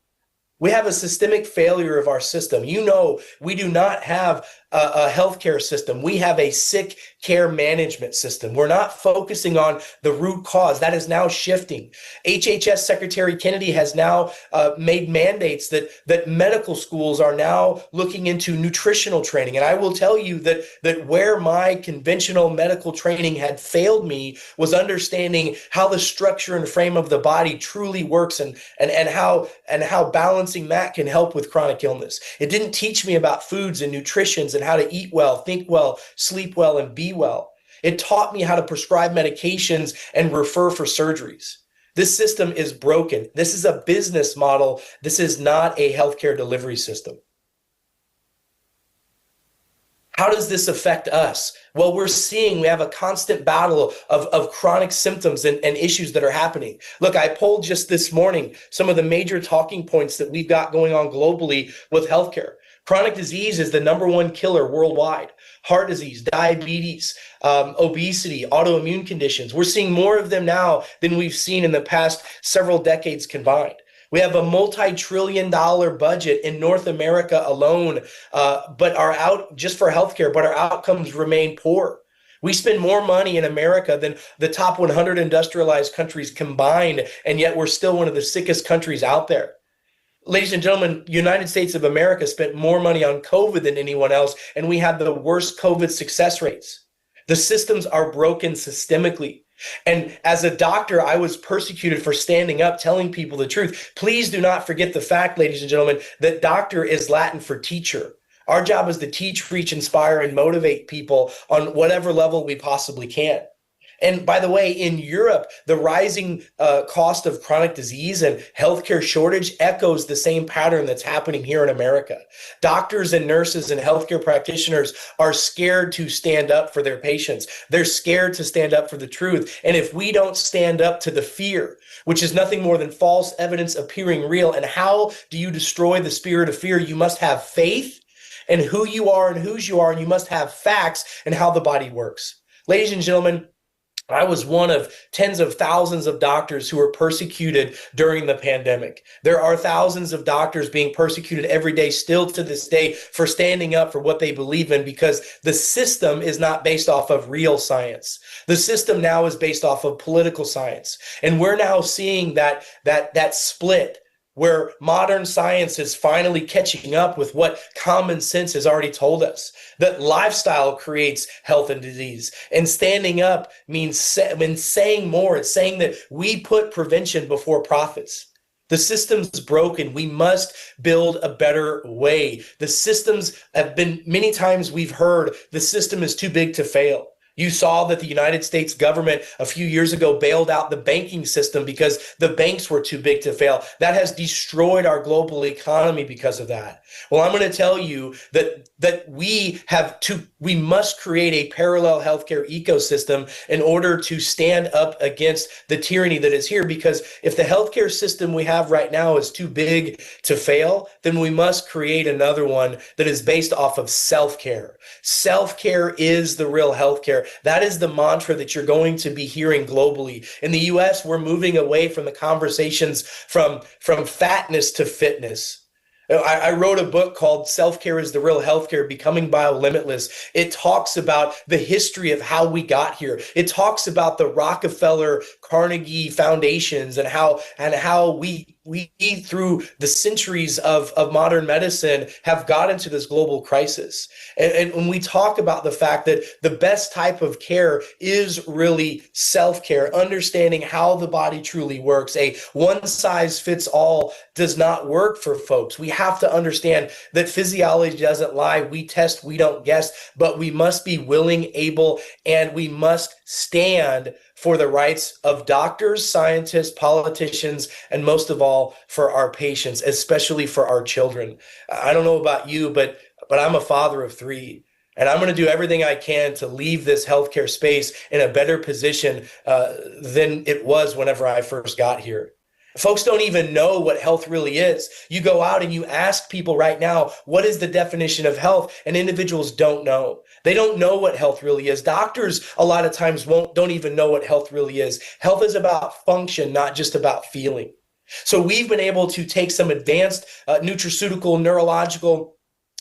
We have a systemic failure of our system. You know, we do not have a healthcare system. We have a sick care management system. We're not focusing on the root cause. That is now shifting. HHS Secretary Kennedy has now made mandates that medical schools are now looking into nutritional training. And I will tell you that where my conventional medical training had failed me was understanding how the structure and frame of the body truly works and how balancing that can help with chronic illness. It didn't teach me about foods and nutritions and how to eat well, think well, sleep well, and be well. It taught me how to prescribe medications and refer for surgeries. This system is broken. This is a business model. This is not a healthcare delivery system. How does this affect us? Well, we're seeing we have a constant battle of chronic symptoms and issues that are happening. Look, I polled just this morning some of the major talking points that we've got going on globally with healthcare. Chronic disease is the number one killer worldwide. Heart disease, diabetes, obesity, autoimmune conditions. We're seeing more of them now than we've seen in the past several decades combined. We have a multi-trillion-dollar budget in North America alone, but just for healthcare, but our outcomes remain poor. We spend more money in America than the top 100 industrialized countries combined, and yet we're still one of the sickest countries out there. Ladies and gentlemen, United States of America spent more money on COVID than anyone else, and we have the worst COVID success rates. The systems are broken systemically. And as a doctor, I was persecuted for standing up, telling people the truth. Please do not forget the fact, ladies and gentlemen, that doctor is Latin for teacher. Our job is to teach, preach, inspire, and motivate people on whatever level we possibly can. And by the way, in Europe, the rising cost of chronic disease and healthcare shortage echoes the same pattern that's happening here in America. Doctors and nurses and healthcare practitioners are scared to stand up for their patients. They're scared to stand up for the truth. And if we don't stand up to the fear, which is nothing more than false evidence appearing real, and how do you destroy the spirit of fear? You must have faith in who you are and whose you are, and you must have facts and how the body works. Ladies and gentlemen, I was one of tens of thousands of doctors who were persecuted during the pandemic. There are thousands of doctors being persecuted every day, still to this day, for standing up for what they believe in, because the system is not based off of real science. The system now is based off of political science. And we're now seeing that split, where modern science is finally catching up with what common sense has already told us, that lifestyle creates health and disease. And standing up means saying more. It's saying that we put prevention before profits. The system's broken. We must build a better way. The systems have been, many times we've heard, the system is too big to fail. You saw that the United States government a few years ago bailed out the banking system because the banks were too big to fail. That has destroyed our global economy because of that. Well, I'm going to tell you that we must create a parallel healthcare ecosystem in order to stand up against the tyranny that is here. Because if the healthcare system we have right now is too big to fail, then we must create another one that is based off of self-care. Self-care is the real healthcare. That is the mantra that you're going to be hearing globally. In the US, we're moving away from the conversations from fatness to fitness. I wrote a book called Self-Care is the Real Healthcare, Becoming Biolimitless. It talks about the history of how we got here. It talks about the Rockefeller, Carnegie foundations and how we through the centuries of modern medicine have got into this global crisis. And when we talk about the fact that the best type of care is really self-care, understanding how the body truly works, a one-size-fits-all does not work for folks. We have to understand that physiology doesn't lie. We test, we don't guess, but we must be willing, able, and we must stand for the rights of doctors, scientists, politicians, and most of all, for our patients, especially for our children. I don't know about you, but I'm a father of 3. And I'm going to do everything I can to leave this healthcare space in a better position than it was whenever I first got here. Folks don't even know what health really is. You go out and you ask people right now, what is the definition of health? And individuals don't know. They don't know what health really is. Doctors a lot of times don't even know what health really is. Health is about function, not just about feeling. So we've been able to take some advanced nutraceutical, neurological,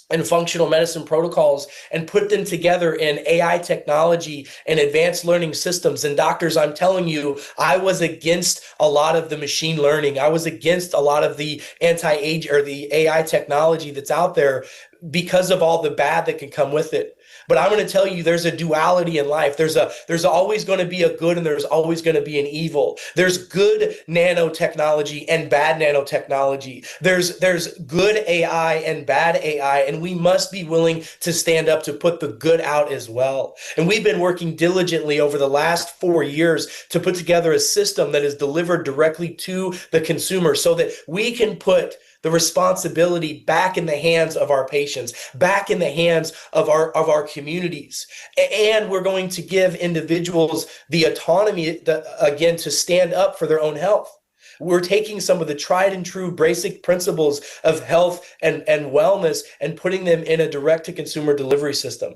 and functional medicine protocols and put them together in AI technology and advanced learning systems. And doctors, I'm telling you, I was against a lot of the machine learning. I was against a lot of the anti-age or the AI technology that's out there because of all the bad that can come with it. But I'm going to tell you, there's a duality in life. There's always going to be a good and there's always going to be an evil. There's good nanotechnology and bad nanotechnology. There's good AI and bad AI, and we must be willing to stand up to put the good out as well. And we've been working diligently over the last 4 years to put together a system that is delivered directly to the consumer so that we can put the responsibility back in the hands of our patients, back in the hands of our communities. And we're going to give individuals the autonomy, again, to stand up for their own health. We're taking some of the tried and true basic principles of health and wellness and putting them in a direct-to-consumer delivery system.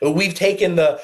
We've taken the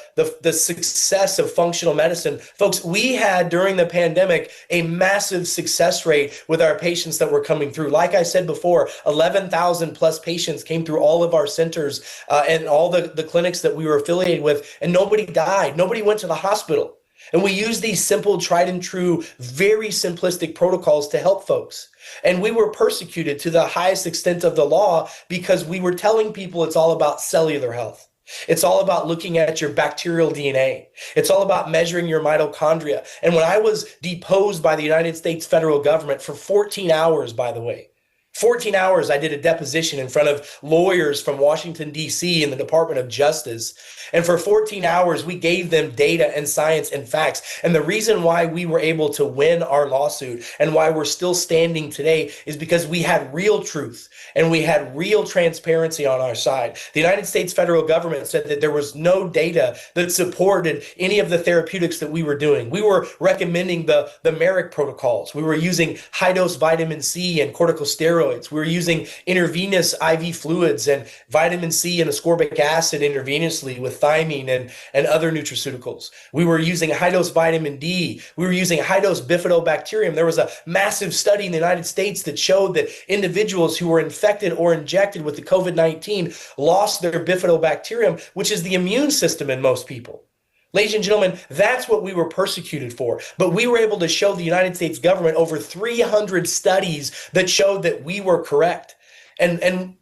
success of functional medicine. Folks, we had during the pandemic a massive success rate with our patients that were coming through. Like I said before, 11,000 plus patients came through all of our centers and all the clinics that we were affiliated with, and nobody died. Nobody went to the hospital. And we use these simple, tried and true, very simplistic protocols to help folks. And we were persecuted to the highest extent of the law because we were telling people it's all about cellular health. It's all about looking at your bacterial DNA. It's all about measuring your mitochondria. And when I was deposed by the United States federal government for 14 hours, by the way, 14 hours I did a deposition in front of lawyers from Washington, D.C. and the Department of Justice. And for 14 hours, we gave them data and science and facts. And the reason why we were able to win our lawsuit and why we're still standing today is because we had real truth and we had real transparency on our side. The United States federal government said that there was no data that supported any of the therapeutics that we were doing. We were recommending the Merrick protocols. We were using high-dose vitamin C and corticosteroids. We were using intravenous IV fluids and vitamin C and ascorbic acid intravenously with thiamine and other nutraceuticals. We were using high-dose vitamin D. We were using high-dose bifidobacterium. There was a massive study in the United States that showed that individuals who were infected or injected with the COVID-19 lost their bifidobacterium, which is the immune system in most people. Ladies and gentlemen, that's what we were persecuted for. But we were able to show the United States government over 300 studies that showed that we were correct. And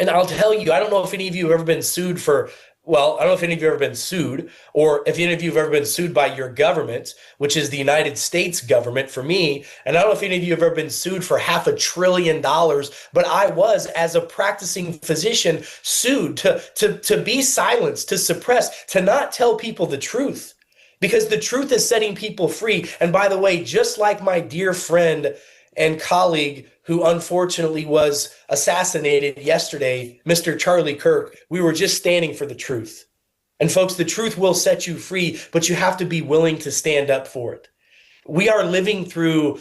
I'll tell you, I don't know if any of you have ever been sued for, well, I don't know if any of you have ever been sued, or if any of you have ever been sued by your government, which is the United States government for me. And I don't know if any of you have ever been sued for $500 billion, but I was, as a practicing physician, sued to be silenced, to suppress, to not tell people the truth. Because the truth is setting people free. And by the way, just like my dear friend and colleague who unfortunately was assassinated yesterday, Mr. Charlie Kirk, we were just standing for the truth. And folks, the truth will set you free, but you have to be willing to stand up for it. We are living through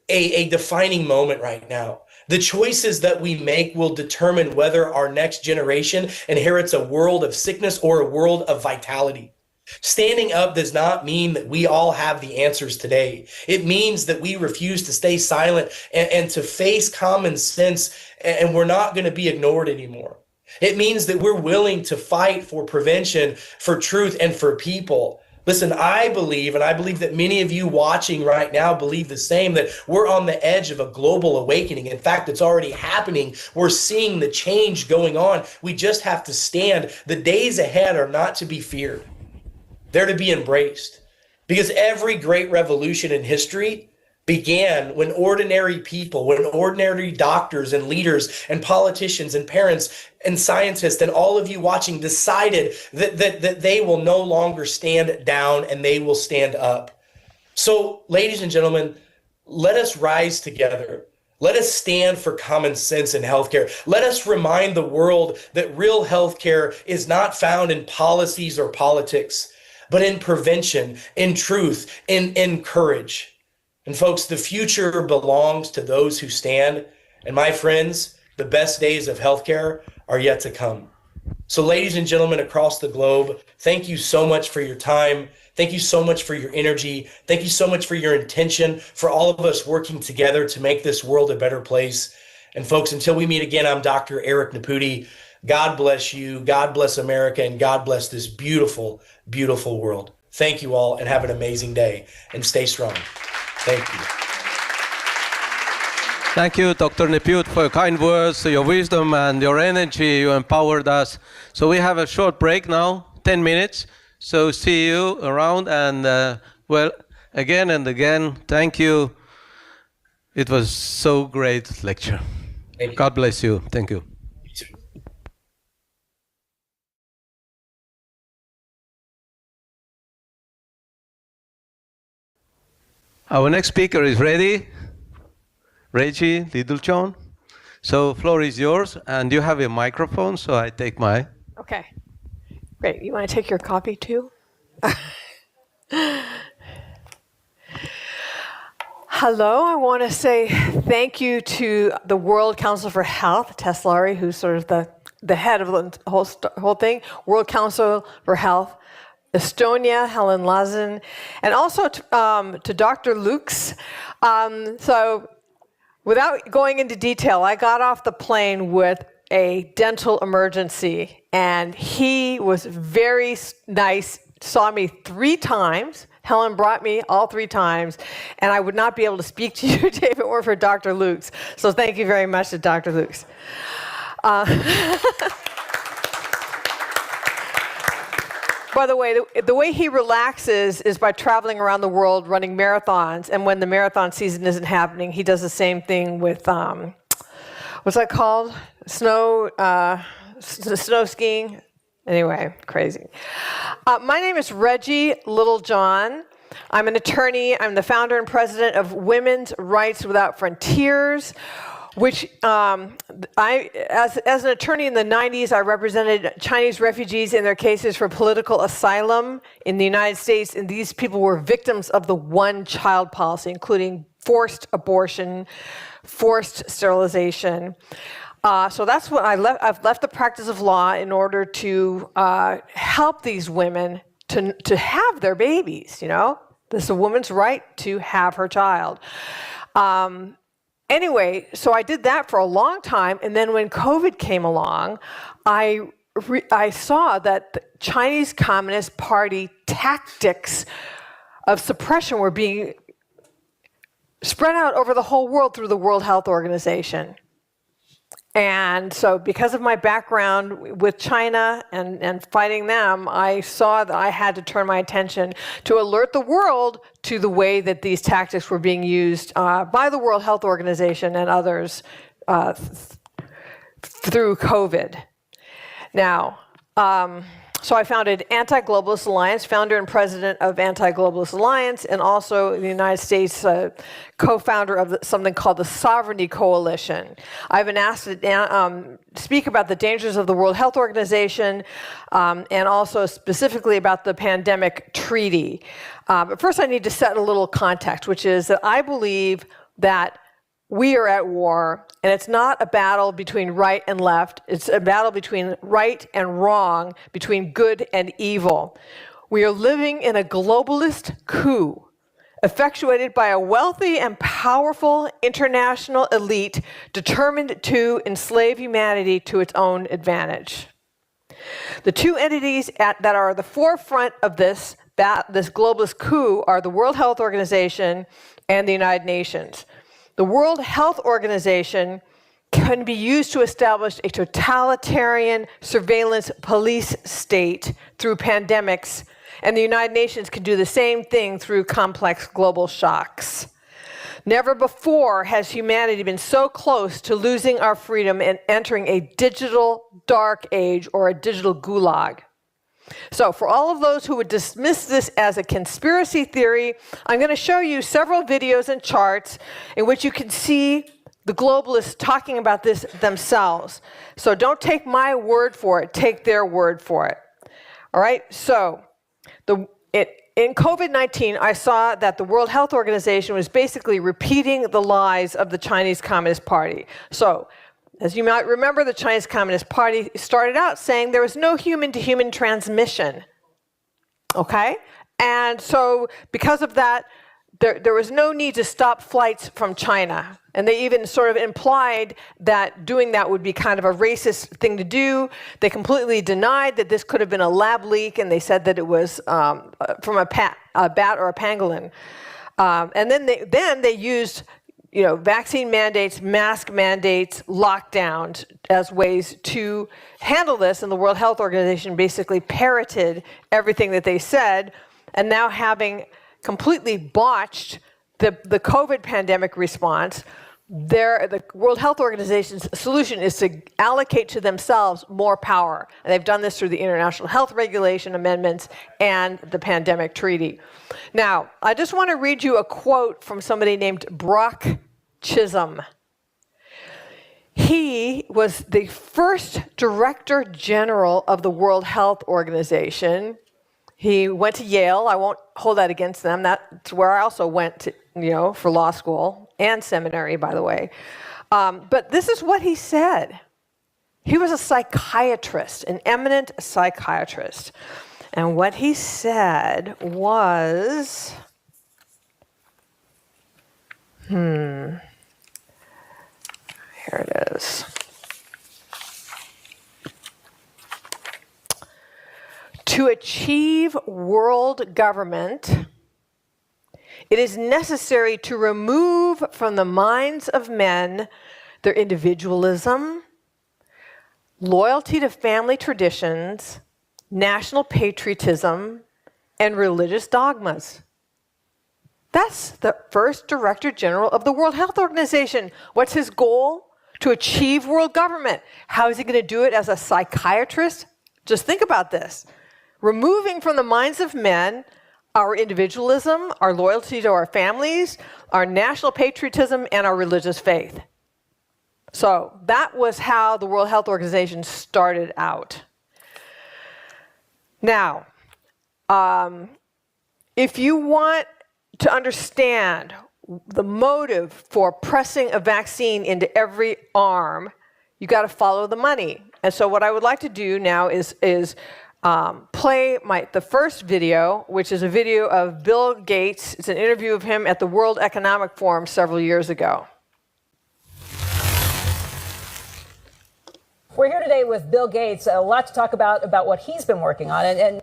a defining moment right now. The choices that we make will determine whether our next generation inherits a world of sickness or a world of vitality. Standing up does not mean that we all have the answers today. It means that we refuse to stay silent and to face common sense, and we're not going to be ignored anymore. It means that we're willing to fight for prevention, for truth, and for people. Listen, I believe, and I believe that many of you watching right now believe the same, that we're on the edge of a global awakening. In fact, it's already happening. We're seeing the change going on. We just have to stand. The days ahead are not to be feared. They're to be embraced, because every great revolution in history began when ordinary people, when ordinary doctors and leaders and politicians and parents and scientists and all of you watching decided that they will no longer stand down and they will stand up. So, ladies and gentlemen, let us rise together. Let us stand for common sense in healthcare. Let us remind the world that real healthcare is not found in policies or politics, but in prevention, in truth, in courage. And folks, the future belongs to those who stand. And my friends, the best days of healthcare are yet to come. So ladies and gentlemen across the globe, thank you so much for your time. Thank you so much for your energy. Thank you so much for your intention, for all of us working together to make this world a better place. And folks, until we meet again, I'm Dr. Eric Naputi. God bless you, God bless America, and God bless this beautiful, beautiful world. Thank you all, and have an amazing day, and stay strong. Thank you. Thank you, Dr. Naputi, for your kind words, your wisdom, and your energy. You empowered us. So we have a short break now, 10 minutes. So see you around, and well, again and again, thank you. It was so great lecture. God bless you. Thank you. Our next speaker is ready, Reggie Littlejohn. So floor is yours, and you have a microphone, so I take my. Okay, great. You want to take your copy too? Hello, I want to say thank you to the World Council for Health, Tess Lowry, who's sort of the head of the whole thing, World Council for Health, Estonia, Helen Lazen, and also to Dr. Lukes. So without going into detail, I got off the plane with a dental emergency, and he was very nice, saw me 3 times. Helen brought me all 3 times, and I would not be able to speak to you today if it weren't for Dr. Lukes. So thank you very much to Dr. Lukes. By the way, the way he relaxes is by traveling around the world running marathons, and when the marathon season isn't happening, he does the same thing with what's that called? Snow skiing? Anyway, crazy. My name is Reggie Littlejohn. I'm an attorney. I'm the founder and president of Women's Rights Without Frontiers, which as an attorney in the 90s, I represented Chinese refugees in their cases for political asylum in the United States, and these people were victims of the one-child policy, including forced abortion, forced sterilization. So that's what I've left the practice of law in order to help these women to have their babies, you know? This is a woman's right to have her child. Anyway, so I did that for a long time, and then when COVID came along, I saw that the Chinese Communist Party tactics of suppression were being spread out over the whole world through the World Health Organization. And so because of my background with China and fighting them, I saw that I had to turn my attention to alert the world to the way that these tactics were being used by the World Health Organization and others through COVID. Now, so I founded Anti-Globalist Alliance, founder and president of Anti-Globalist Alliance, and also in the United States, co-founder of something called the Sovereignty Coalition. I've been asked to speak about the dangers of the World Health Organization and also specifically about the pandemic treaty. But first I need to set a little context, which is that I believe that we are at war, and it's not a battle between right and left. It's a battle between right and wrong, between good and evil. We are living in a globalist coup, effectuated by a wealthy and powerful international elite determined to enslave humanity to its own advantage. The two entities that are at the forefront of this globalist coup are the World Health Organization and the United Nations. The World Health Organization can be used to establish a totalitarian surveillance police state through pandemics, and the United Nations can do the same thing through complex global shocks. Never before has humanity been so close to losing our freedom and entering a digital dark age or a digital gulag. So for all of those who would dismiss this as a conspiracy theory, I'm going to show you several videos and charts in which you can see the globalists talking about this themselves. So don't take my word for it, take their word for it. All right, so in COVID-19, I saw that the World Health Organization was basically repeating the lies of the Chinese Communist Party. So, as you might remember, the Chinese Communist Party started out saying there was no human-to-human transmission, okay? And so because of that, there was no need to stop flights from China. And they even sort of implied that doing that would be kind of a racist thing to do. They completely denied that this could have been a lab leak, and they said that it was from a bat or a pangolin. And then they used vaccine mandates, mask mandates, lockdowns as ways to handle this, and the World Health Organization basically parroted everything that they said, and now having completely botched the COVID pandemic response, the World Health Organization's solution is to allocate to themselves more power. And they've done this through the International Health Regulation Amendments and the Pandemic Treaty. Now, I just want to read you a quote from somebody named Brock Chisholm. He was the first Director General of the World Health Organization. He went to Yale. I won't hold that against them. That's where I also went to, for law school and seminary, by the way. But this is what he said. He was a psychiatrist, an eminent psychiatrist. And what he said was, here it is. To achieve world government, it is necessary to remove from the minds of men their individualism, loyalty to family traditions, national patriotism, and religious dogmas. That's the first Director General of the World Health Organization. What's his goal? to achieve world government. How is he going to do it as a psychiatrist? Just think about this. Removing from the minds of men our individualism, our loyalty to our families, our national patriotism, and our religious faith. So that was how the World Health Organization started out. Now, if you want to understand the motive for pressing a vaccine into every arm, you got to follow the money. And so what I would like to do now is play the first video, which is a video of Bill Gates. It's an interview of him at the World Economic Forum several years ago. We're here today with Bill Gates. A lot to talk about what he's been working on. And thank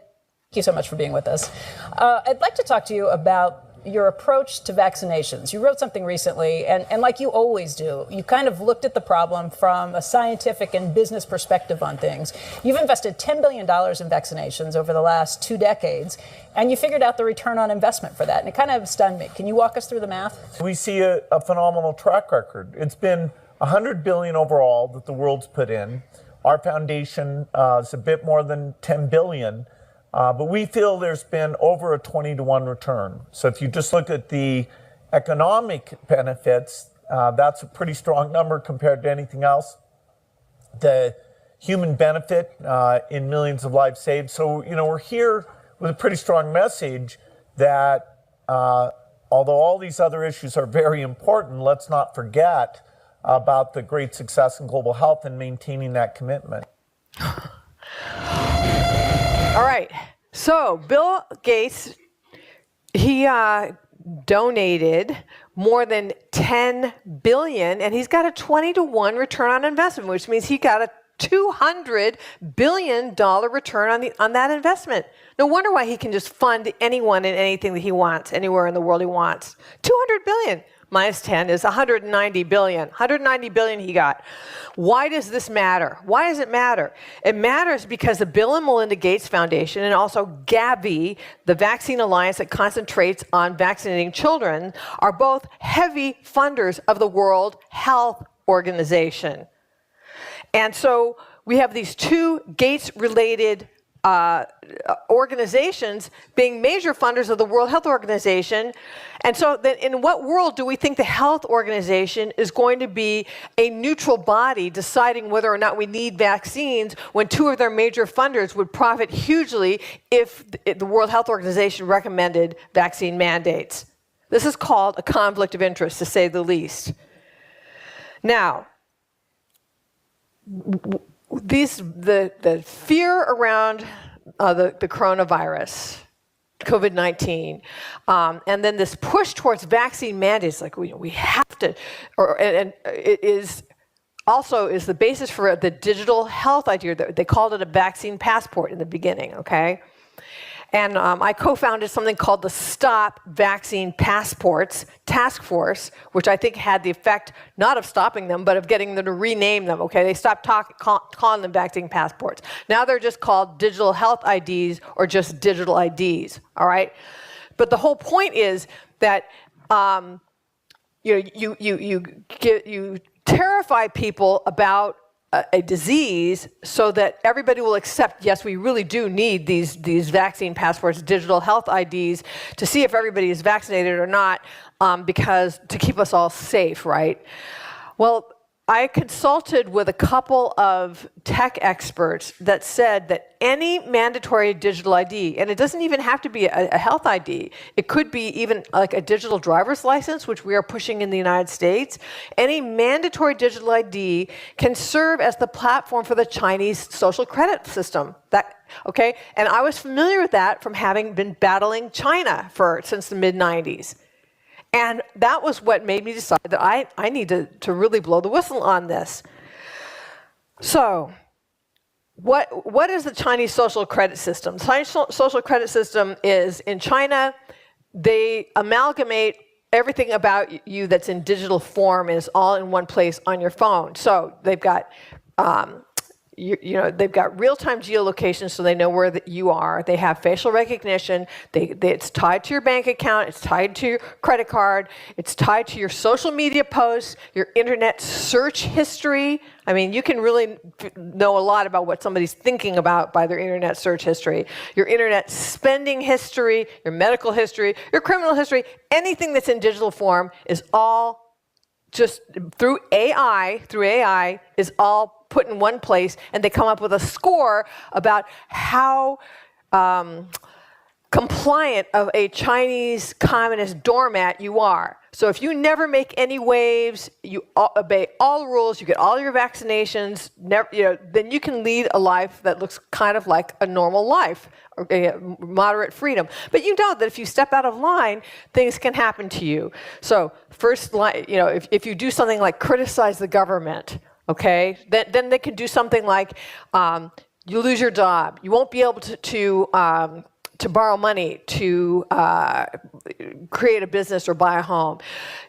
you so much for being with us. I'd like to talk to you about your approach to vaccinations. You wrote something recently, and like you always do, you kind of looked at the problem from a scientific and business perspective on things. You've invested $10 billion in vaccinations over the last 2 decades, and you figured out the return on investment for that, and it kind of stunned me. Can you walk us through the math? We see a phenomenal track record. It's been $100 billion overall that the world's put in. Our foundation is a bit more than $10 billion. But we feel there's been over a 20-to-1 return. So if you just look at the economic benefits, that's a pretty strong number compared to anything else. The human benefit in millions of lives saved. So, we're here with a pretty strong message that although all these other issues are very important, let's not forget about the great success in global health and maintaining that commitment. All right, so Bill Gates, he donated more than $10 billion, and he's got a 20-to-1 return on investment, which means he got a $200 billion return on that investment. No wonder why he can just fund anyone and anything that he wants, anywhere in the world he wants. $200 billion. Minus 10 is 190 billion. 190 billion he got. Why does this matter? Why does it matter? It matters because the Bill and Melinda Gates Foundation and also Gavi, the vaccine alliance that concentrates on vaccinating children, are both heavy funders of the World Health Organization. And so we have these two Gates-related organizations being major funders of the World Health Organization. And so then in what world do we think the health organization is going to be a neutral body deciding whether or not we need vaccines when two of their major funders would profit hugely if the World Health Organization recommended vaccine mandates? This is called a conflict of interest, to say the least. Now, the fear around the coronavirus, COVID-19, and then this push towards vaccine mandates, like we have to, and it is also is the basis for the digital health idea. They called it a vaccine passport in the beginning, okay? And I co-founded something called the Stop Vaccine Passports Task Force, which I think had the effect not of stopping them, but of getting them to rename them, okay? They stopped calling them vaccine passports. Now they're just called digital health IDs or just digital IDs, all right? But the whole point is that you terrify people about a disease so that everybody will accept, yes, we really do need these vaccine passports, digital health IDs, to see if everybody is vaccinated or not, because to keep us all safe, right? Well, I consulted with a couple of tech experts that said that any mandatory digital ID, and it doesn't even have to be a health ID, it could be even like a digital driver's license, which we are pushing in the United States. Any mandatory digital ID can serve as the platform for the Chinese social credit system. Okay? And I was familiar with that from having been battling China since the mid-90s. And that was what made me decide that I need to really blow the whistle on this. So, what is the Chinese social credit system? The Chinese social credit system is, in China, they amalgamate everything about you that's in digital form is all in one place on your phone. So they've got they've got real-time geolocation, so they know where you are. They have facial recognition. It's tied to your bank account. It's tied to your credit card. It's tied to your social media posts, your internet search history. I mean, you can really know a lot about what somebody's thinking about by their internet search history. Your internet spending history, your medical history, your criminal history, anything that's in digital form is all just through AI is all put in one place, and they come up with a score about how compliant of a Chinese communist doormat you are. So if you never make any waves, you obey all the rules, you get all your vaccinations, then you can lead a life that looks kind of like a normal life, moderate freedom. But you know that if you step out of line, things can happen to you. So first, if you do something like criticize the government, okay, then they can do something like you lose your job. You won't be able to borrow money to create a business or buy a home.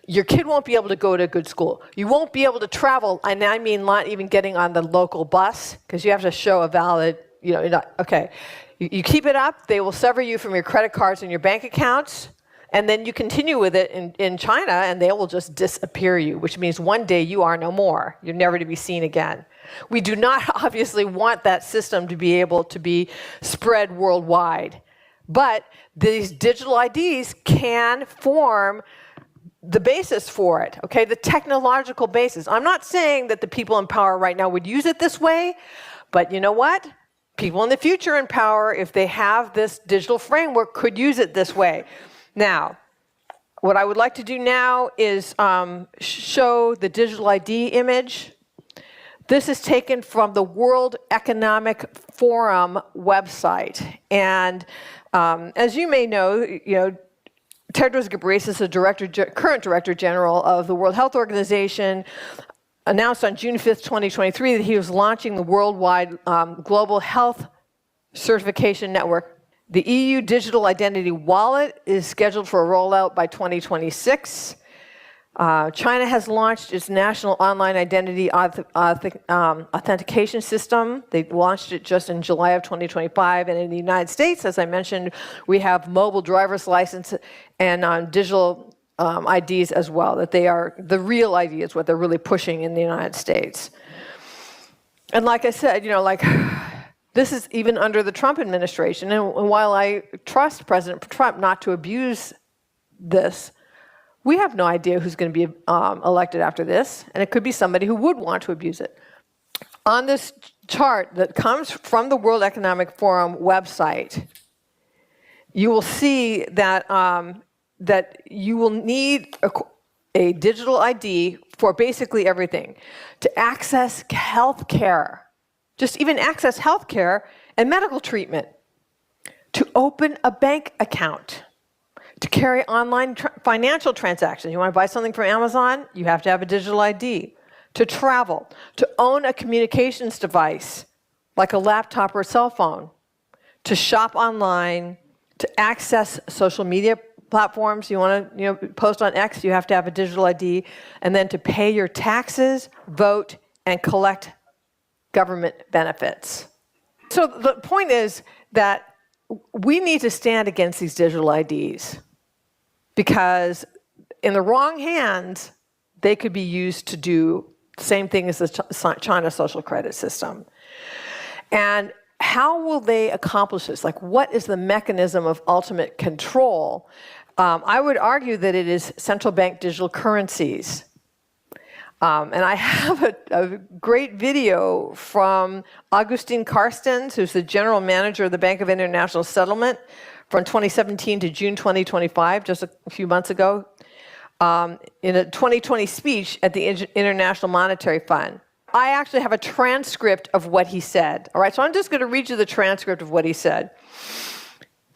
Your kid won't be able to go to a good school. You won't be able to travel, and I mean not even getting on the local bus, because you have to show a valid, okay. You keep it up, they will sever you from your credit cards and your bank accounts, and then you continue with it in China, and they will just disappear you, which means one day you are no more. You're never to be seen again. We do not obviously want that system to be able to be spread worldwide. But these digital IDs can form the basis for it, okay? The technological basis. I'm not saying that the people in power right now would use it this way, but you know what? People in the future in power, if they have this digital framework, could use it this way. Now, what I would like to do now is show the digital ID image. This is taken from the World Economic Forum website. And as you may know, Tedros Ghebreyesus, the current Director General of the World Health Organization, announced on June 5th, 2023, that he was launching the worldwide global health certification network. The EU Digital Identity Wallet is scheduled for a rollout by 2026. China has launched its national online identity authentication system. They launched it just in July of 2025. And in the United States, as I mentioned, we have mobile driver's license and digital IDs as well, that they are, the real ID is what they're really pushing in the United States. And like I said, this is even under the Trump administration. And while I trust President Trump not to abuse this, we have no idea who's going to be elected after this, and it could be somebody who would want to abuse it. On this chart that comes from the World Economic Forum website, you will see that, that you will need a digital ID for basically everything. To access health care, just even access health care and medical treatment. To open a bank account. To carry online financial transactions. You want to buy something from Amazon? You have to have a digital ID. To travel. To own a communications device, like a laptop or a cell phone. To shop online. To access social media platforms. You want to post on X, you have to have a digital ID. And then to pay your taxes, vote, and collect government benefits. So the point is that we need to stand against these digital IDs. Because in the wrong hands, they could be used to do the same thing as the China social credit system. And how will they accomplish this? Like, what is the mechanism of ultimate control? I would argue that it is central bank digital currencies. And I have a great video from Augustin Carstens, who's the general manager of the Bank of International Settlement, from 2017 to June 2025, just a few months ago, in a 2020 speech at the International Monetary Fund. I actually have a transcript of what he said. All right, so I'm just going to read you the transcript of what he said.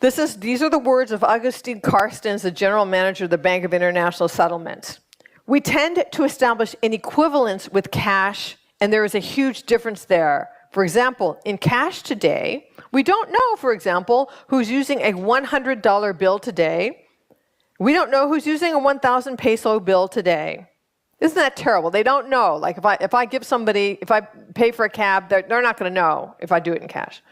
These are the words of Augustin Carstens, the general manager of the Bank of International Settlements. We tend to establish an equivalence with cash, and there is a huge difference there. For example, in cash today, we don't know, for example, who's using a $100 bill today. We don't know who's using a 1,000 peso bill today. Isn't that terrible? They don't know. Like if I pay for a cab, they're not going to know if I do it in cash.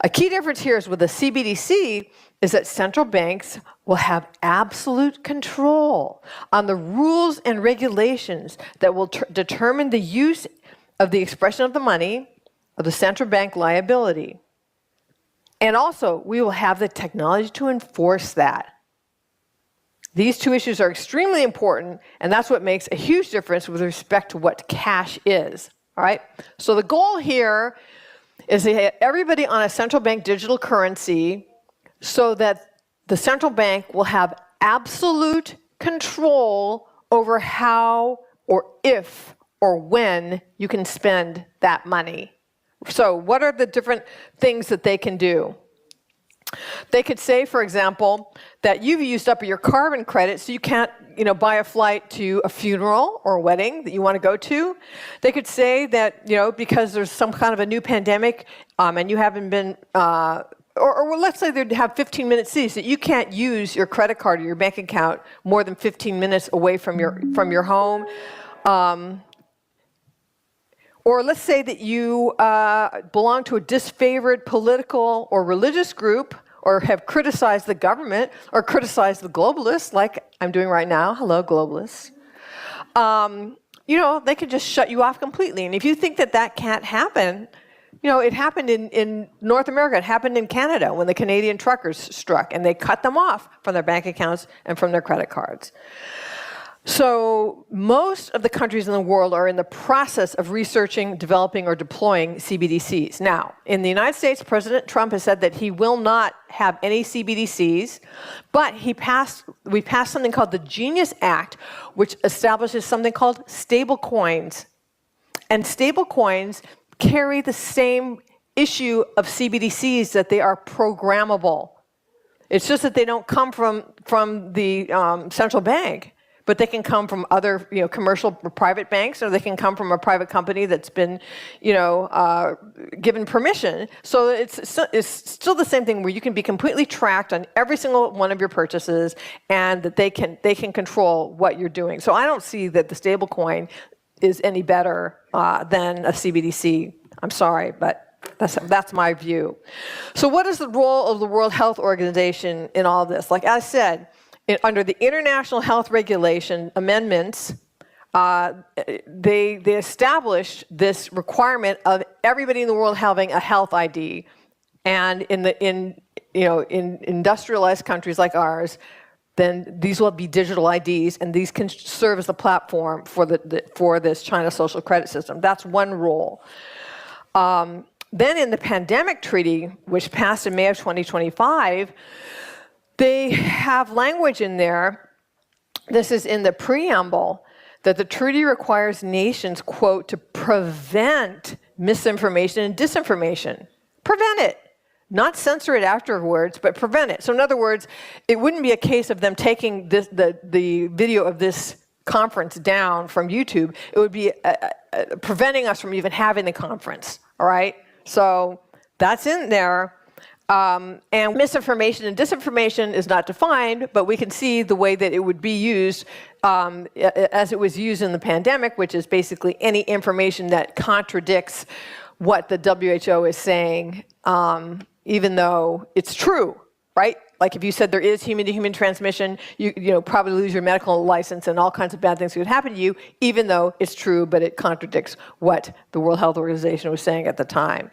A key difference here is with the CBDC is that central banks will have absolute control on the rules and regulations that will determine the use of the expression of the money, of the central bank liability. And also, we will have the technology to enforce that. These two issues are extremely important, and that's what makes a huge difference with respect to what cash is. All right? So the goal here is to have everybody on a central bank digital currency so that the central bank will have absolute control over how or if or when you can spend that money. So what are the different things that they can do? They could say, for example, that you've used up your carbon credit, so you can't, buy a flight to a funeral or a wedding that you want to go to. They could say that, because there's some kind of a new pandemic, and you haven't been, or let's say they have 15-minute seats, that you can't use your credit card or your bank account more than 15 minutes away from your home. Or let's say that you belong to a disfavored political or religious group, or have criticized the government, or criticized the globalists, like I'm doing right now. Hello, globalists. They could just shut you off completely. And if you think that can't happen, it happened in North America. It happened in Canada when the Canadian truckers struck, and they cut them off from their bank accounts and from their credit cards. So most of the countries in the world are in the process of researching, developing, or deploying CBDCs. Now, in the United States, President Trump has said that he will not have any CBDCs, but we passed something called the Genius Act, which establishes something called stable coins. And stable coins carry the same issue of CBDCs, that they are programmable. It's just that they don't come from the central bank. But they can come from other, commercial or private banks, or they can come from a private company that's been, given permission. So it's still the same thing, where you can be completely tracked on every single one of your purchases, and that they can control what you're doing. So I don't see that the stablecoin is any better than a CBDC. I'm sorry, but that's my view. So what is the role of the World Health Organization in all this? Like I said, under the International Health Regulation amendments, they established this requirement of everybody in the world having a health ID, and in industrialized countries like ours, then these will be digital IDs, and these can serve as the platform for this China social credit system. That's one role. Then in the pandemic treaty, which passed in May of 2025. They have language in there, this is in the preamble, that the treaty requires nations, quote, to prevent misinformation and disinformation. Prevent it. Not censor it afterwards, but prevent it. So in other words, it wouldn't be a case of them taking the video of this conference down from YouTube. It would be preventing us from even having the conference, all right? So that's in there. And misinformation and disinformation is not defined, but we can see the way that it would be used as it was used in the pandemic, which is basically any information that contradicts what the WHO is saying, even though it's true, right? Like if you said there is human-to-human transmission, you probably lose your medical license and all kinds of bad things could happen to you, even though it's true, but it contradicts what the World Health Organization was saying at the time.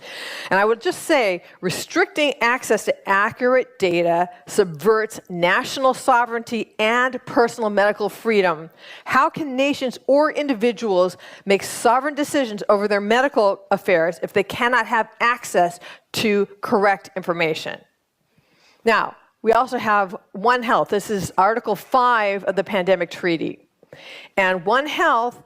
And I would just say, restricting access to accurate data subverts national sovereignty and personal medical freedom. How can nations or individuals make sovereign decisions over their medical affairs if they cannot have access to correct information? Now, we also have One Health. This is Article 5 of the Pandemic Treaty. And One Health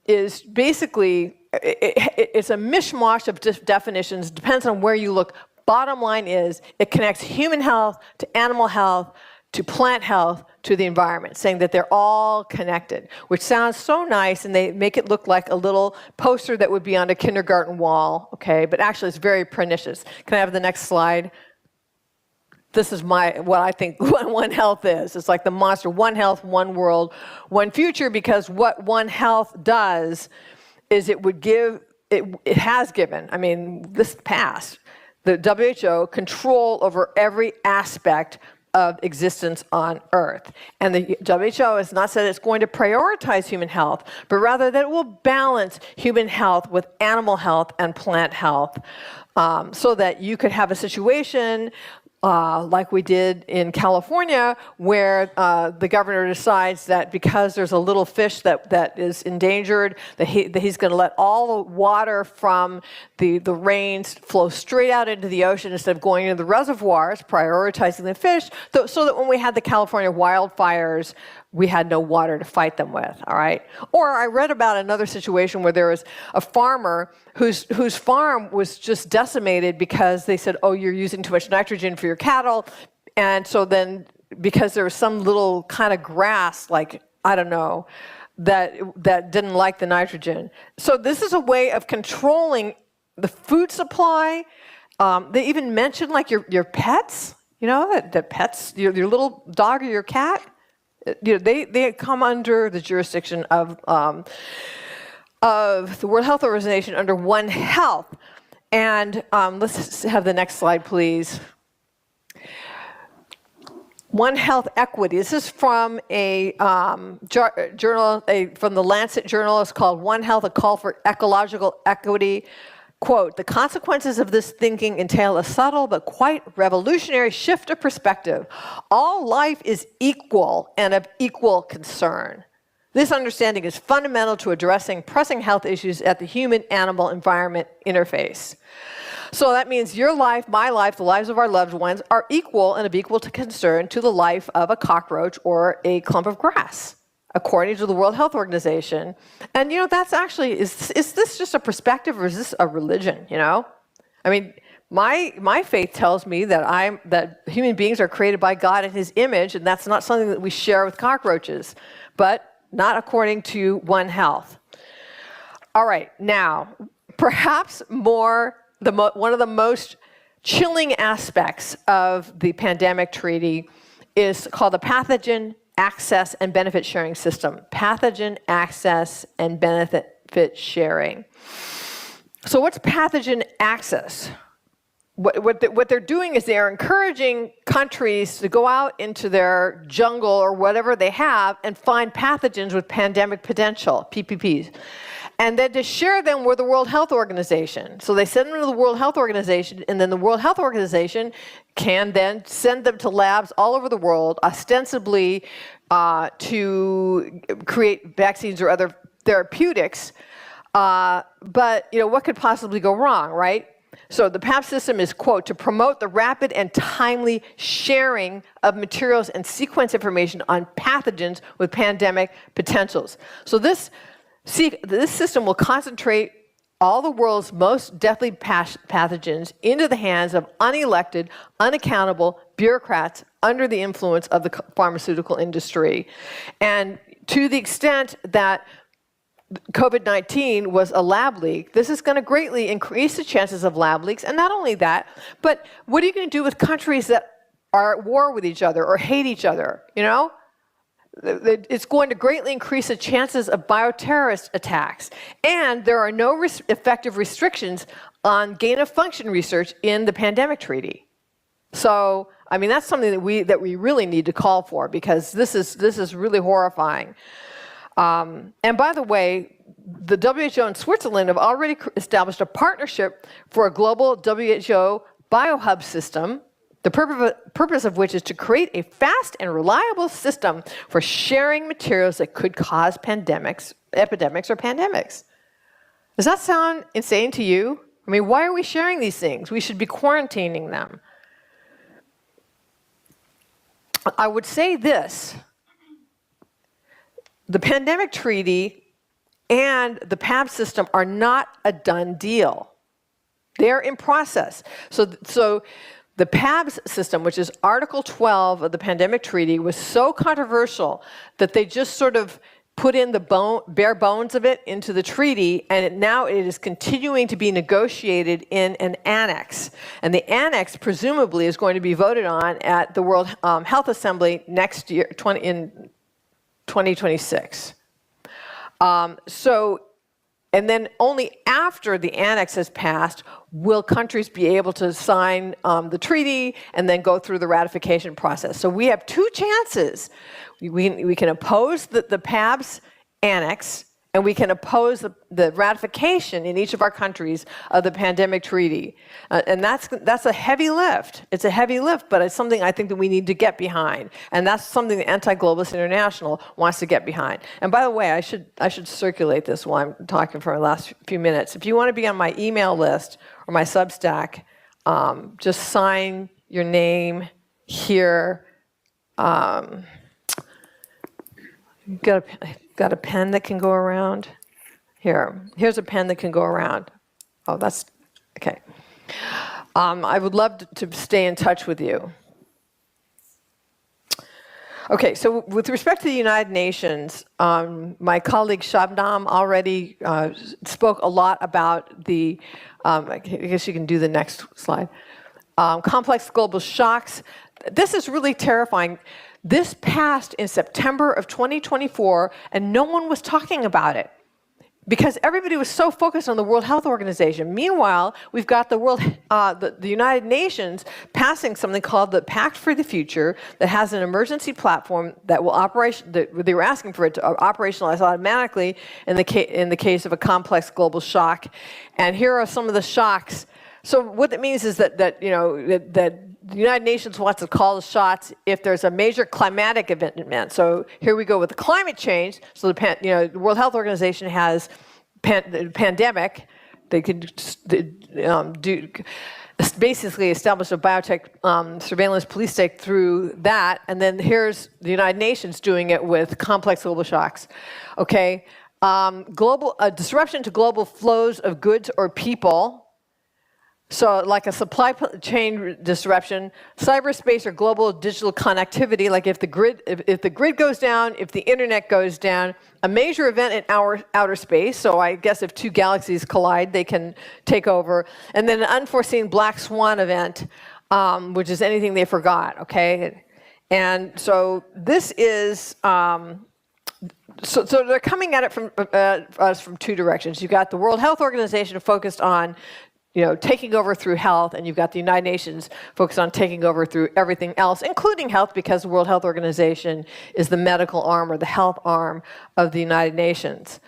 is basically, it's a mishmash of definitions, depends on where you look. Bottom line is, it connects human health to animal health, to plant health, to the environment, saying that they're all connected, which sounds so nice, and they make it look like a little poster that would be on a kindergarten wall, okay? But actually, it's very pernicious. Can I have the next slide? this is what I think One Health is. It's like the monster, one health, one world, one future, because what One Health does is it has given, I mean, this past, the WHO control over every aspect of existence on Earth. And the WHO has not said it's going to prioritize human health, but rather that it will balance human health with animal health and plant health, so that you could have a situation like we did in California, where the governor decides that because there's a little fish that is endangered, that he's going to let all the water from the rains flow straight out into the ocean instead of going into the reservoirs, prioritizing the fish, so that when we had the California wildfires, we had no water to fight them with, all right? Or I read about another situation where there was a farmer whose farm was just decimated because they said, oh, you're using too much nitrogen for your cattle. And so then, because there was some little kind of grass, like, I don't know, that didn't like the nitrogen. So this is a way of controlling the food supply. They even mentioned like your pets, you know, that pets, your little dog or your cat, you know, they come under the jurisdiction of the World Health Organization under One Health. And let's have the next slide, please. One Health Equity. This is from a journal, from the Lancet journal. It's called One Health, a Call for Ecological Equity. Quote, the consequences of this thinking entail a subtle but quite revolutionary shift of perspective. All life is equal and of equal concern. This understanding is fundamental to addressing pressing health issues at the human-animal environment interface. So that means your life, my life, the lives of our loved ones are equal and of equal concern to the life of a cockroach or a clump of grass, according to the World Health Organization. And, you know, that's actually, is this just a perspective or is this a religion, you know? I mean, my faith tells me that human beings are created by God in his image, and that's not something that we share with cockroaches, but not according to One Health. All right, now, perhaps one of the most chilling aspects of the pandemic treaty is called the pathogen access and benefit sharing system. Pathogen access and benefit sharing. So what's pathogen access? What they're doing is they're encouraging countries to go out into their jungle or whatever they have and find pathogens with pandemic potential, PPPs, and then to share them with the World Health Organization. So they send them to the World Health Organization, and then the World Health Organization can then send them to labs all over the world, ostensibly to create vaccines or other therapeutics. But you know, what could possibly go wrong, right? So the PAP system is, quote, to promote the rapid and timely sharing of materials and sequence information on pathogens with pandemic potentials. So this system will concentrate all the world's most deadly pathogens into the hands of unelected, unaccountable bureaucrats under the influence of the pharmaceutical industry. And to the extent that COVID-19 was a lab leak, this is going to greatly increase the chances of lab leaks. And not only that, but what are you going to do with countries that are at war with each other or hate each other, you know? It's going to greatly increase the chances of bioterrorist attacks. And there are no effective restrictions on gain-of-function research in the pandemic treaty. So, I mean, that's something that we really need to call for, because this is really horrifying. And by the way, the WHO and Switzerland have already established a partnership for a global WHO biohub system, the purpose of which is to create a fast and reliable system for sharing materials that could cause epidemics or pandemics. Does that sound insane to you? I mean, why are we sharing these things? We should be quarantining them. I would say this. The pandemic treaty and the PAB system are not a done deal. They're in process. So the PABS system, which is Article 12 of the pandemic treaty, was so controversial that they just sort of put in the bare bones of it into the treaty, and now it is continuing to be negotiated in an annex. And the annex presumably is going to be voted on at the World Health Assembly next year, in 2026. And then only after the annex has passed will countries be able to sign the treaty and then go through the ratification process. So we have two chances. We can oppose the PABS annex, and we can oppose the ratification in each of our countries of the pandemic treaty. And that's a heavy lift. It's a heavy lift, but it's something I think that we need to get behind. And that's something the Anti-Globalist International wants to get behind. And by the way, I should circulate this while I'm talking for the last few minutes. If you want to be on my email list or my Substack, just sign your name here. Got a pen that can go around? Here's a pen that can go around. Oh, that's, okay. I would love to stay in touch with you. Okay, so with respect to the United Nations, my colleague Shabnam already spoke a lot about the, I guess you can do the next slide, complex global shocks. This is really terrifying. This passed in September of 2024, and no one was talking about it because everybody was so focused on the World Health Organization. Meanwhile, we've got the United Nations passing something called the Pact for the Future that has an emergency platform that will they were asking for it to operationalize automatically in the case of a complex global shock. And here are some of the shocks. So what that means is that the United Nations wants to call the shots if there's a major climatic event. So here we go with the climate change. So the World Health Organization has pandemic. They could basically establish a biotech surveillance police state through that. And then here's the United Nations doing it with complex global shocks. Okay, disruption to global flows of goods or people. So like a supply chain disruption, cyberspace or global digital connectivity, like if the grid goes down, if the internet goes down, a major event in outer space, so I guess if two galaxies collide, they can take over, and then an unforeseen black swan event, which is anything they forgot, okay? And so this is, so they're coming at it from us from two directions. You've got the World Health Organization focused on taking over through health, and you've got the United Nations focused on taking over through everything else, including health, because the World Health Organization is the medical arm or the health arm of the United Nations.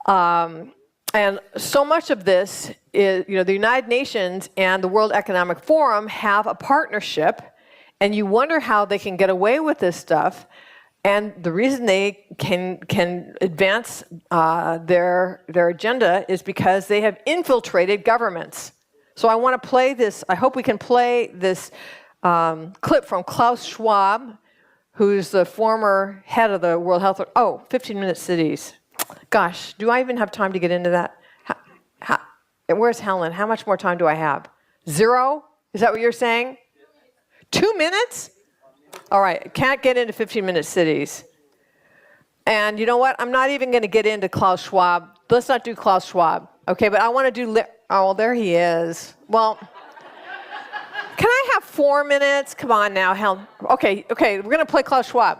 And so much of this is, the United Nations and the World Economic Forum have a partnership, and you wonder how they can get away with this stuff. And the reason they can advance their agenda is because they have infiltrated governments. So I want to play this. I hope we can play this clip from Klaus Schwab, who's the former head of the World Health. 15-minute cities. Gosh, do I even have time to get into that? Where's Helen? How much more time do I have? 0? Is that what you're saying? 2 minutes? All right, can't get into 15-minute cities. And you know what? I'm not even going to get into Klaus Schwab. Let's not do Klaus Schwab. Okay, but I want to do... there he is. Well, can I have 4 minutes? Come on now, Helen. Okay, we're going to play Klaus Schwab.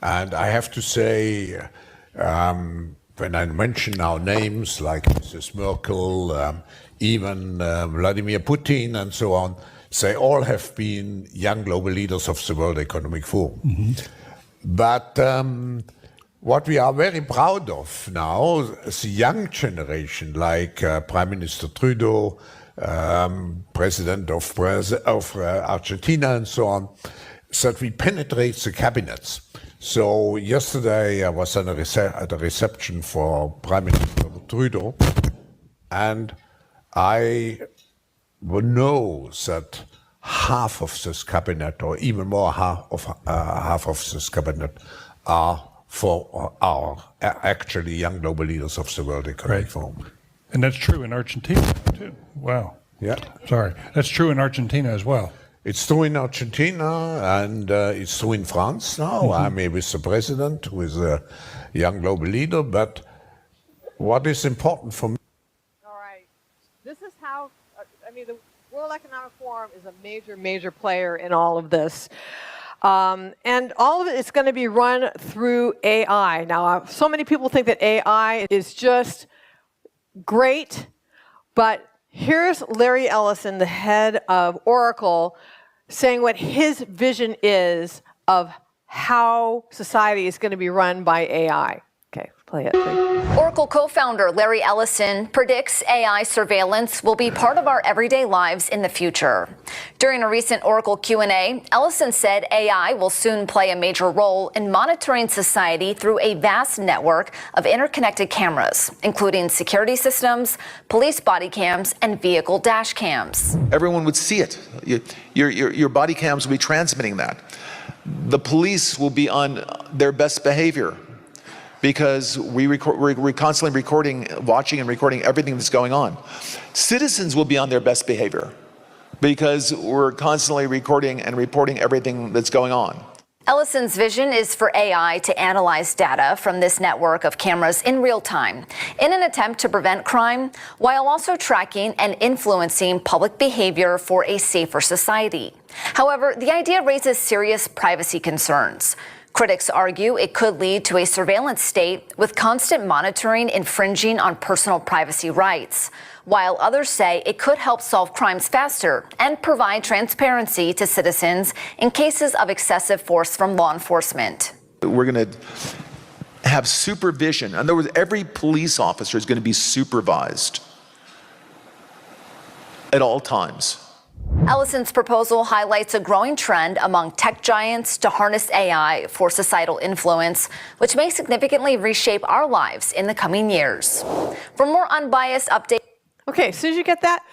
And I have to say, when I mention now names like Mrs. Merkel, even Vladimir Putin and so on, they all have been young global leaders of the World Economic Forum. Mm-hmm. But what we are very proud of now, the young generation, like Prime Minister Trudeau, President of Argentina and so on, that we penetrate the cabinets. So yesterday I was at a reception for Prime Minister Trudeau, and I know that half of this cabinet, or even more half of this cabinet, are actually young global leaders of the World Economic Forum. And that's true in Argentina, too. Wow. Yeah. Sorry. That's true in Argentina as well. It's true in Argentina, and it's true in France now. I'm with the president, who is a young global leader, but what is important for me? All right. This is how, the World Economic Forum is a major, major player in all of this. And all of it is going to be run through AI. Now, so many people think that AI is just great, but here's Larry Ellison, the head of Oracle, saying what his vision is of how society is going to be run by AI. Okay, play it, please. Oracle co-founder Larry Ellison predicts AI surveillance will be part of our everyday lives in the future. During a recent Oracle Q&A, Ellison said AI will soon play a major role in monitoring society through a vast network of interconnected cameras, including security systems, police body cams, and vehicle dash cams. Everyone would see it. Your body cams will be transmitting that. The police will be on their best behavior, because we're constantly recording, watching and recording everything that's going on. Citizens will be on their best behavior because we're constantly recording and reporting everything that's going on. Ellison's vision is for AI to analyze data from this network of cameras in real time in an attempt to prevent crime while also tracking and influencing public behavior for a safer society. However, the idea raises serious privacy concerns. Critics argue it could lead to a surveillance state with constant monitoring infringing on personal privacy rights, while others say it could help solve crimes faster and provide transparency to citizens in cases of excessive force from law enforcement. We're going to have supervision. In other words, every police officer is going to be supervised at all times. Ellison's proposal highlights a growing trend among tech giants to harness AI for societal influence, which may significantly reshape our lives in the coming years. For more unbiased updates. Okay, as soon as you get that,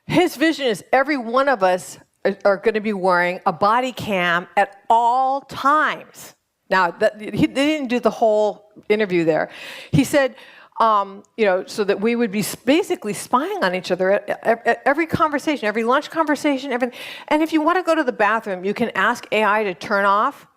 his vision is every one of us are going to be wearing a body cam at all times. Now, they didn't do the whole interview there. He said, so that we would be basically spying on each other at every conversation, every lunch conversation, everything. And if you want to go to the bathroom, you can ask AI to turn off,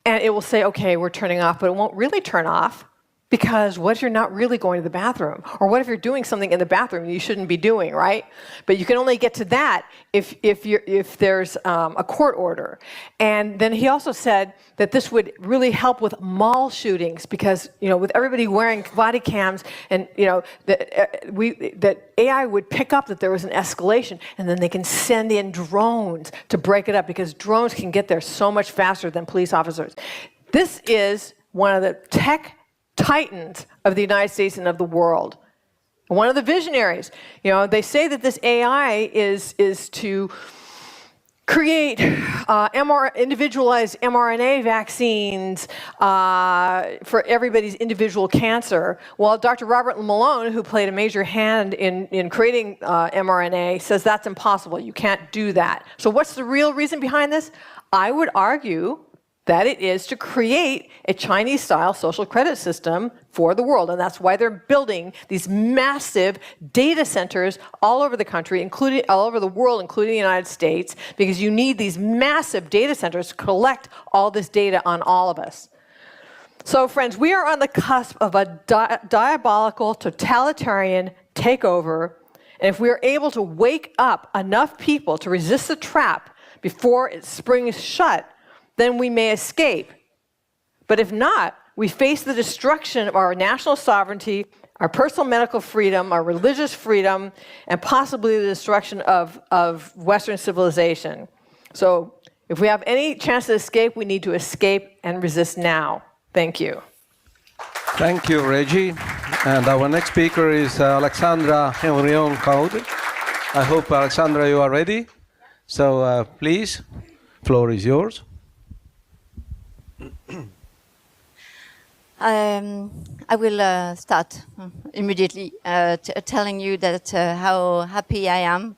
and it will say, okay, we're turning off, but it won't really turn off. Because what if you're not really going to the bathroom? Or what if you're doing something in the bathroom you shouldn't be doing, right? But you can only get to that if there's a court order. And then he also said that this would really help with mall shootings because, with everybody wearing body cams and, that AI would pick up that there was an escalation and then they can send in drones to break it up because drones can get there so much faster than police officers. This is one of the tech titans of the United States and of the world. One of the visionaries. They say that this AI is to create individualized mRNA vaccines for everybody's individual cancer. Well, Dr. Robert Malone, who played a major hand in creating mRNA, says that's impossible. You can't do that. So what's the real reason behind this? I would argue that it is to create a Chinese-style social credit system for the world. And that's why they're building these massive data centers all over the country, including all over the world, including the United States, because you need these massive data centers to collect all this data on all of us. So, friends, we are on the cusp of a diabolical, totalitarian takeover. And if we are able to wake up enough people to resist the trap before it springs shut, then we may escape. But if not, we face the destruction of our national sovereignty, our personal medical freedom, our religious freedom, and possibly the destruction of Western civilization. So if we have any chance to escape, we need to escape and resist now. Thank you. Thank you, Reggie. And our next speaker is Alexandra Henrion-Caude. I hope, Alexandra, you are ready. So please, floor is yours. I will start immediately telling you that how happy I am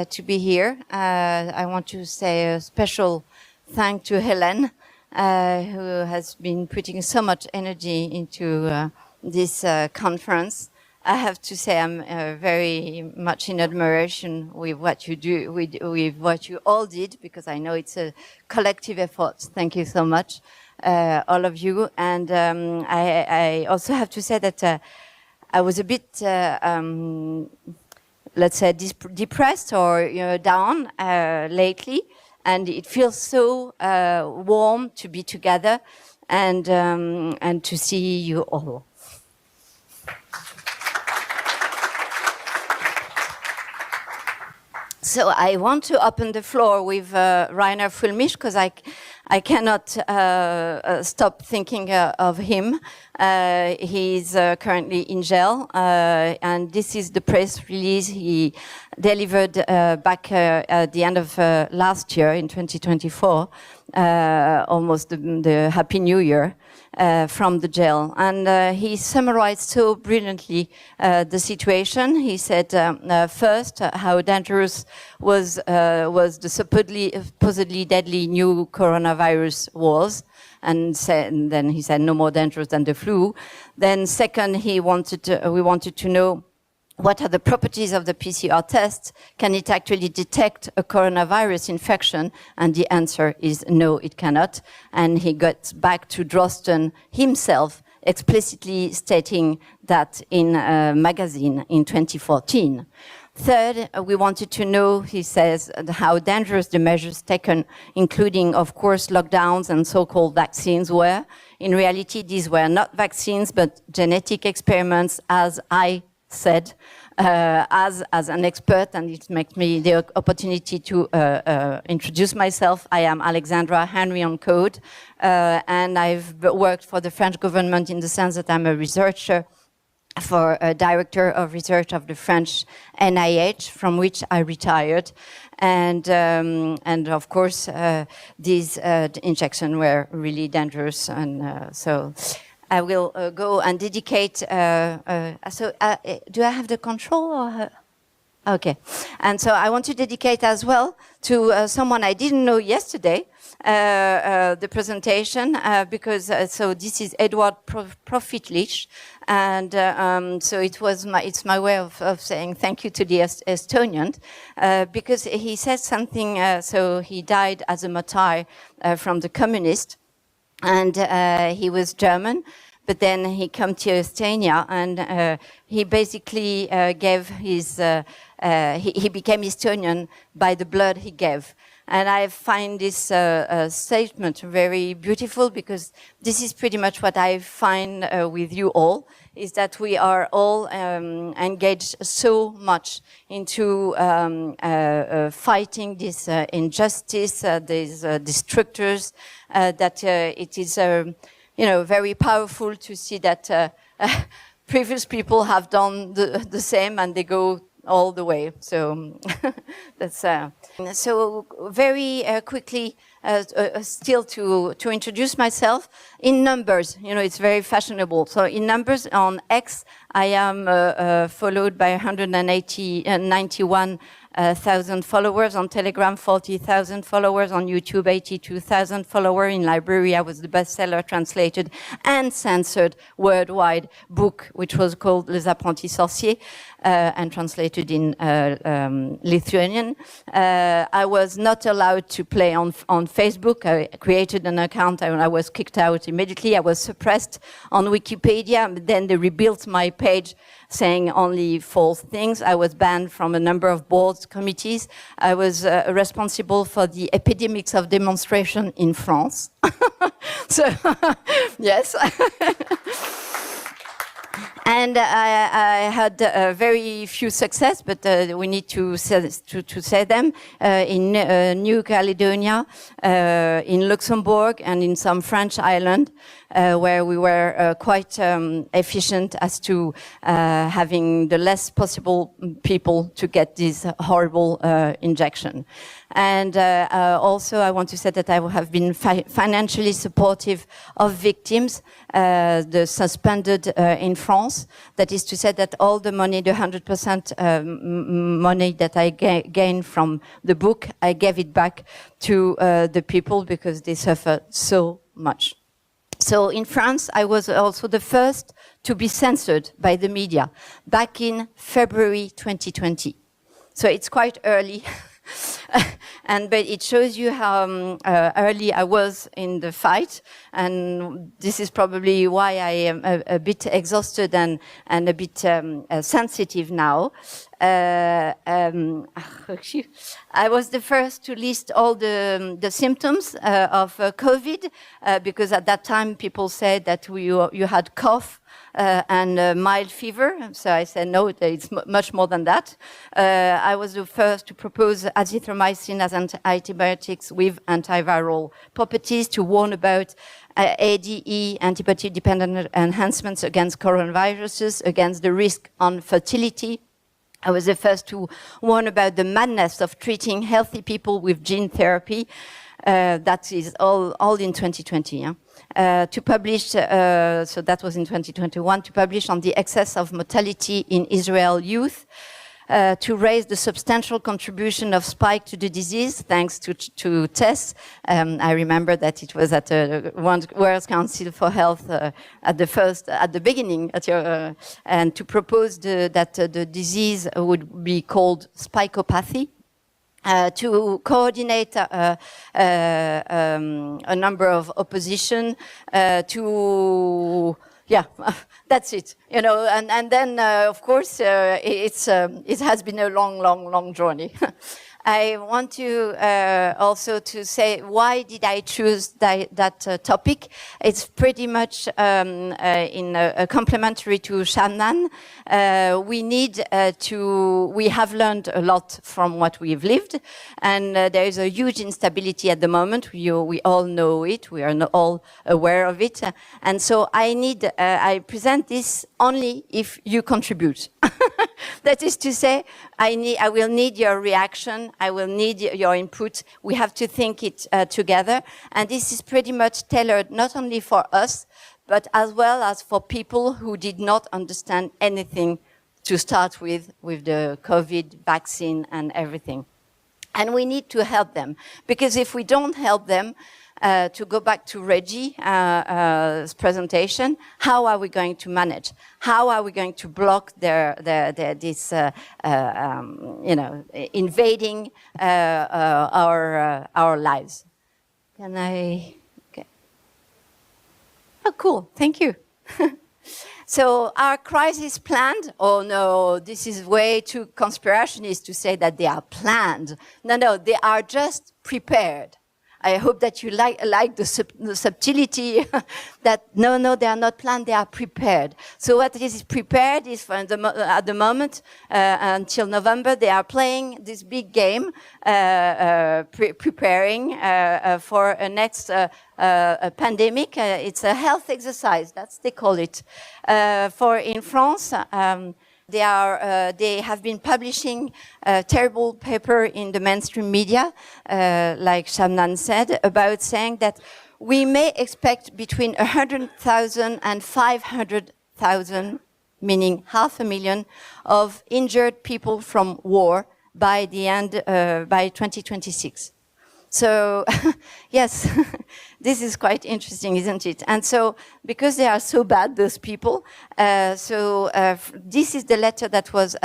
to be here. I want to say a special thank to Helen, who has been putting so much energy into this conference. I have to say I'm very much in admiration with what you do, with what you all did, because I know it's a collective effort. Thank you so much, all of you. And I also have to say that I was a bit, let's say, depressed or down lately, and it feels so warm to be together and to see you all. So I want to open the floor with Rainer Fulmich, because I cannot stop thinking of him. He's currently in jail, and this is the press release he delivered back at the end of last year in 2024, almost the Happy New Year. From the jail, and he summarized so brilliantly the situation. He said first how dangerous was the supposedly deadly new coronavirus was, and then he said no more dangerous than the flu. Then second, we wanted to know what are the properties of the PCR test? Can it actually detect a coronavirus infection? And the answer is no, it cannot. And he got back to Drosten himself, explicitly stating that in a magazine in 2014. Third, we wanted to know, he says, how dangerous the measures taken, including, of course, lockdowns and so-called vaccines were. In reality, these were not vaccines, but genetic experiments, as I said, as an expert, and it makes me the opportunity to introduce myself. I am Alexandra Henry on code, and I've worked for the French government in the sense that I'm a researcher for a director of research of the French NIH, from which I retired. And of course, these injections were really dangerous, and so I will go and dedicate. Do I have the control? Or okay. And so I want to dedicate as well to someone I didn't know yesterday, the presentation, because so this is Edward Profitlich, and so it's my way of saying thank you to the Estonian, because he said something. So he died as a martyr from the communist. And he was German, but then he came to Estonia, and he basically gave his, he became Estonian by the blood he gave. And I find this statement very beautiful, because this is pretty much what I find with you all, is that we are all engaged so much into fighting this injustice, these destructors, that it is very powerful to see that previous people have done the same, and they go all the way. So that's so very quickly. Still to introduce myself in numbers, it's very fashionable. So in numbers on X, I am followed by 191,000 followers. On Telegram, 40,000 followers. On YouTube, 82,000 followers. In Library, I was the bestseller translated and censored worldwide book, which was called Les Apprentis Sorciers, and translated in Lithuanian. I was not allowed to play on Facebook. I created an account and I was kicked out immediately. I was suppressed on Wikipedia. Then they rebuilt my page saying only false things. I was banned from a number of boards, committees. I was responsible for the epidemics of demonstration in France. So, yes. And I had very few success, but we need to say them in New Caledonia, in Luxembourg, and in some French island, where we were quite efficient as to having the less possible people to get this horrible injection. And also, I want to say that I have been financially supportive of victims, the suspended in France. That is to say that all the money, the 100% money that I gained from the book, I gave it back to the people because they suffered so much. So in France, I was also the first to be censored by the media back in February 2020. So it's quite early. But it shows you how early I was in the fight, and this is probably why I am a bit exhausted and a bit sensitive now. I was the first to list all the symptoms of COVID, because at that time people said that you had cough, and mild fever. So I said, no, it's much more than that. I was the first to propose azithromycin as antibiotics with antiviral properties, to warn about ADE, antibody-dependent enhancements against coronaviruses, against the risk on fertility. I was the first to warn about the madness of treating healthy people with gene therapy. That is all in 2020. Yeah? To publish, so that was in 2021, to publish on the excess of mortality in Israel youth, to raise the substantial contribution of spike to the disease thanks to tests. I remember that it was at the World Council for Health at the beginning, and to propose that the disease would be called spikopathy. To coordinate a number of opposition, yeah, that's it. You know, and then of course it has been a long journey. I want to also to say, why did I choose that topic? It's pretty much complementary to Shannon. We have learned a lot from what we've lived, and there is a huge instability at the moment. We all know it. We are all aware of it, and so I present this only if you contribute. That is to say, I will need your reaction. I will need your input. We have to think it together. And this is pretty much tailored not only for us, but as well as for people who did not understand anything to start with the COVID vaccine and everything. And we need to help them, because if we don't help them, to go back to Reggie's presentation, how are we going to manage? How are we going to block this invading our lives? Can I? Okay. Oh, cool. Thank you. So our crisis planned? Oh no, this is way too conspirationist to say that they are planned. No, they are just prepared. I hope that you like the subtlety that no, they are not planned, they are prepared. So what is prepared is at the moment, until November, they are playing this big game, preparing for a next pandemic. It's a health exercise, they call it. In France, they have been publishing a terrible paper in the mainstream media, like Shamnan said, about saying that we may expect between 100,000 and 500,000, meaning 500,000, of injured people from war by the end, by 2026. So, yes, this is quite interesting, isn't it? And so, because they are so bad, those people, this is the letter that was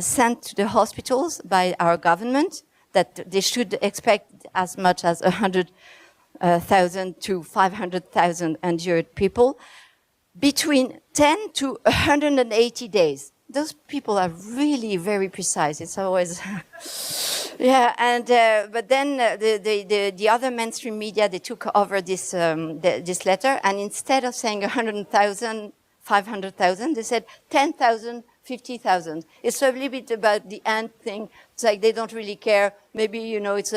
sent to the hospitals by our government, that they should expect as much as 100,000 to 500,000 injured people between 10 to 180 days. Those people are really very precise. It's always, yeah. And but then the other mainstream media, they took over this this letter, and instead of saying 100,000, 500,000, they said 10,000, 50,000. It's a little bit about the end thing. It's like they don't really care. Maybe it's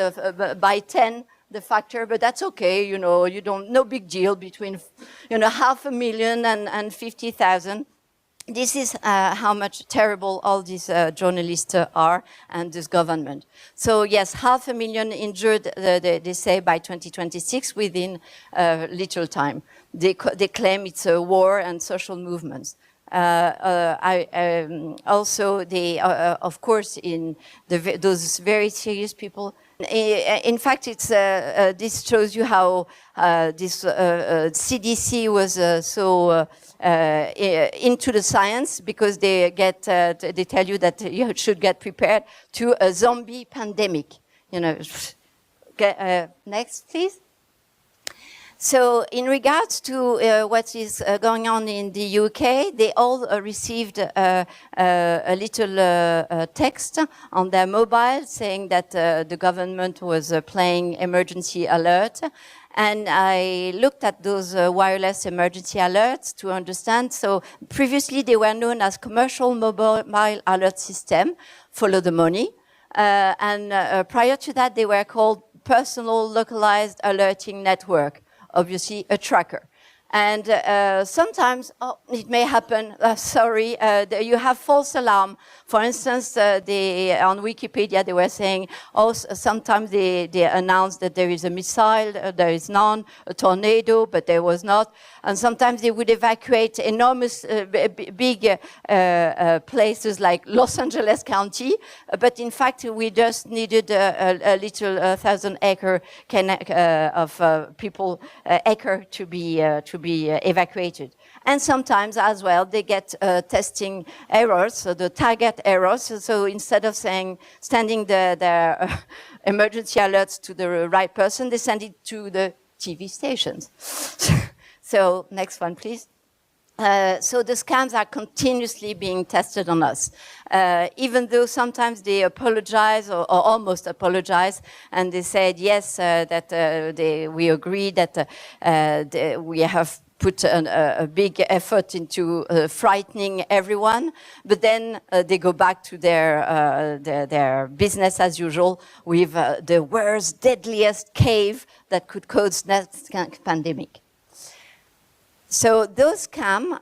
by 10. The factor, but that's okay. No big deal between 500,000 and 50,000. This is how much terrible all these journalists are, and this government. So yes, 500,000 injured, they say, by 2026, within little time. They claim it's a war and social movements. Also, of course, in those very serious people, In fact, it's this shows you how this CDC was so into the science, because they they tell you that you should get prepared to a zombie pandemic. You know. Next, please. So, in regards to what is going on in the UK, they all received a little text on their mobile saying that the government was playing emergency alert. And I looked at those wireless emergency alerts to understand. So previously they were known as commercial mobile alert system, follow the money. And prior to that, they were called personal localized alerting network, obviously a tracker. And sometimes it may happen, sorry, you have false alarm. For instance, on Wikipedia, they were saying, sometimes they announce that there is a missile, there is none, a tornado, but there was not. And sometimes they would evacuate enormous, big places like Los Angeles County. But in fact, we just needed a little 1,000-acre of people, acre to be evacuated. And sometimes as well, they get testing errors, so the target errors. So instead of sending their emergency alerts to the right person, they send it to the TV stations. So next one, please. So the scams are continuously being tested on us, even though sometimes they apologize or almost apologize, and they said yes, that we agree that we have put a big effort into frightening everyone, but then they go back to their business as usual with the worst, deadliest cave that could cause next pandemic. So those scams,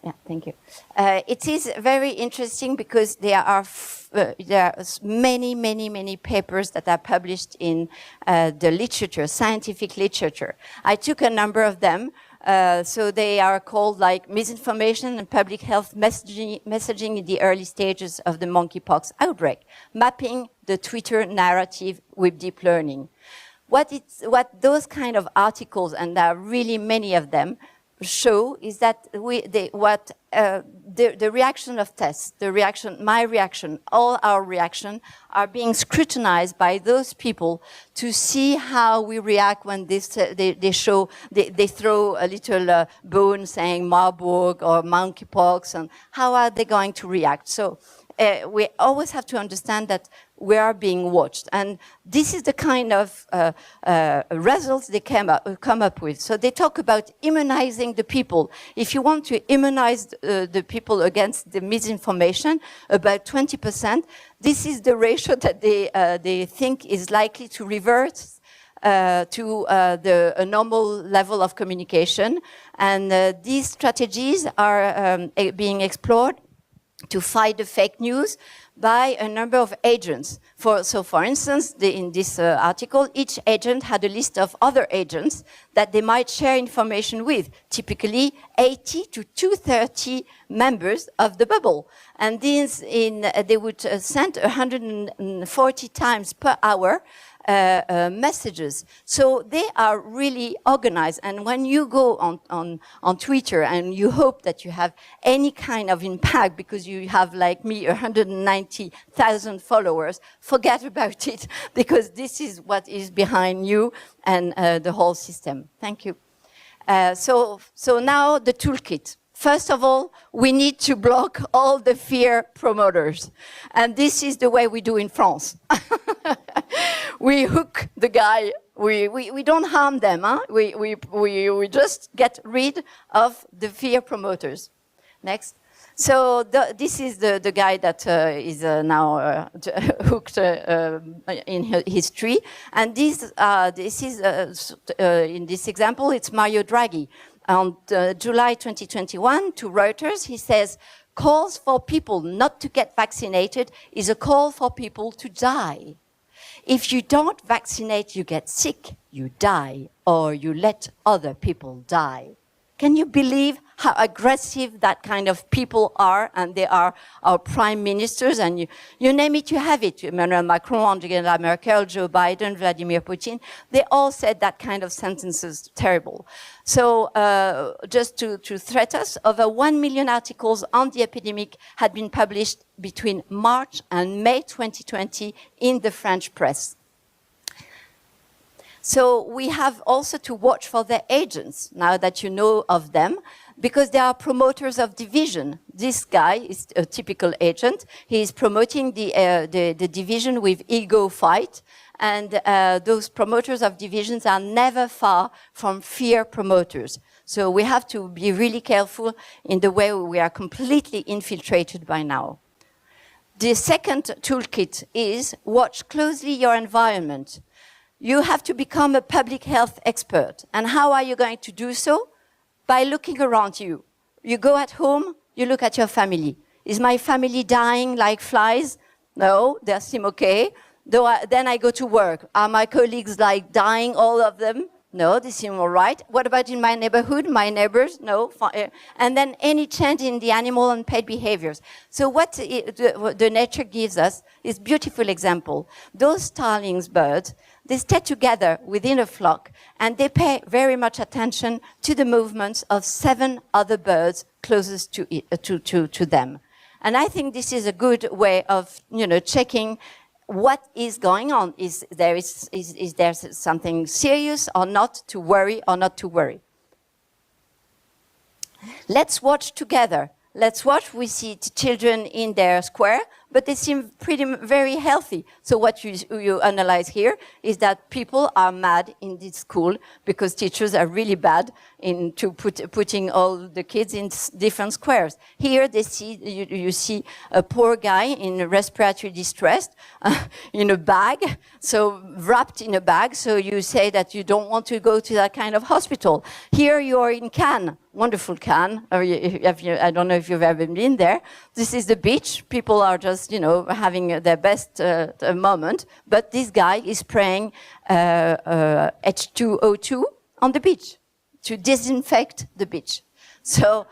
yeah, thank you. It is very interesting because there are many papers that are published in the literature, scientific literature. I took a number of them. So they are called like misinformation and public health messaging in the early stages of the monkeypox outbreak, mapping the Twitter narrative with deep learning. What those kind of articles, and there are really many of them, show is that the reaction of tests, my reaction, all our reaction are being scrutinized by those people to see how we react when they throw a little bone saying Marburg or monkeypox, and how are they going to react. So we always have to understand that we are being watched. And this is the kind of results they come up with. So they talk about immunizing the people. If you want to immunize the people against the misinformation, about 20%, this is the ratio that they think is likely to revert to a normal level of communication. And these strategies are being explored to fight the fake news by a number of agents. So for instance, in this article, each agent had a list of other agents that they might share information with, typically 80 to 230 members of the bubble. And these they would send 140 times per hour messages. So they are really organized. And when you go on Twitter and you hope that you have any kind of impact because you have, like me, 190,000 followers, forget about it, because this is what is behind you and the whole system. Thank you. So now the toolkit. First of all, we need to block all the fear promoters. And this is the way we do in France. We hook the guy. We don't harm them. Huh? We just get rid of the fear promoters. Next. So this is the guy that is now hooked in his tree. And this is in this example, it's Mario Draghi. On July 2021, to Reuters, he says, calls for people not to get vaccinated is a call for people to die. If you don't vaccinate, you get sick, you die, or you let other people die. Can you believe how aggressive that kind of people are, and they are our prime ministers, and you name it, you have it. Emmanuel Macron, Angela Merkel, Joe Biden, Vladimir Putin, they all said that kind of sentences, terrible. So just to threaten us, over 1 million articles on the epidemic had been published between March and May 2020 in the French press. So we have also to watch for their agents, now that you know of them, because they are promoters of division. This guy is a typical agent. He is promoting the division with ego fight, and those promoters of divisions are never far from fear promoters. So we have to be really careful in the way we are completely infiltrated by now. The second toolkit is watch closely your environment. You have to become a public health expert. And how are you going to do so? By looking around you. You go at home, you look at your family. Is my family dying like flies? No, they seem okay. Then I go to work. Are my colleagues like dying, all of them? No, they seem all right. What about in my neighborhood, my neighbors? No. And then any change in the animal and pet behaviors. So what the nature gives us is a beautiful example. Those starlings birds, they stay together within a flock, and they pay very much attention to the movements of 7 other birds closest to them. And I think this is a good way of, checking what is going on. Is there something serious or not, to worry or not to worry? Let's watch together. Let's watch. We see children in their square, but they seem very healthy. So what you analyze here is that people are mad in this school because teachers are really bad into putting all the kids in different squares. Here they see, you see a poor guy in respiratory distress in a bag, so wrapped in a bag. So you say that you don't want to go to that kind of hospital. Here you are in Cannes. Wonderful Cannes. I don't know if you've ever been there. This is the beach. People are just, having their best moment. But this guy is spraying H2O2 on the beach to disinfect the beach. So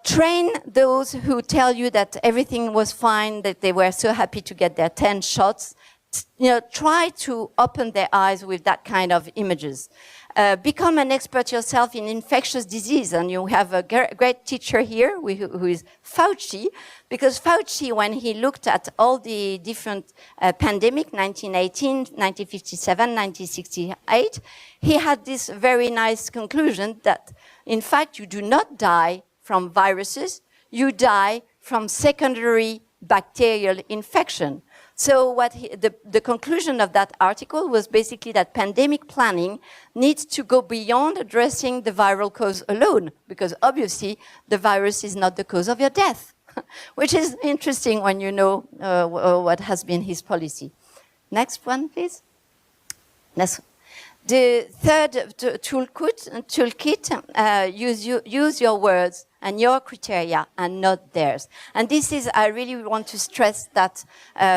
train those who tell you that everything was fine, that they were so happy to get their 10 shots. Try to open their eyes with that kind of images. Become an expert yourself in infectious disease, and you have a great teacher here who is Fauci, because Fauci, when he looked at all the different pandemic, 1918, 1957, 1968, he had this very nice conclusion that, in fact, you do not die from viruses, you die from secondary bacterial infection. So the conclusion of that article was basically that pandemic planning needs to go beyond addressing the viral cause alone, because obviously the virus is not the cause of your death, which is interesting when you know what has been his policy. Next one, please. The third toolkit, use your words and your criteria and not theirs. And this is, I really want to stress that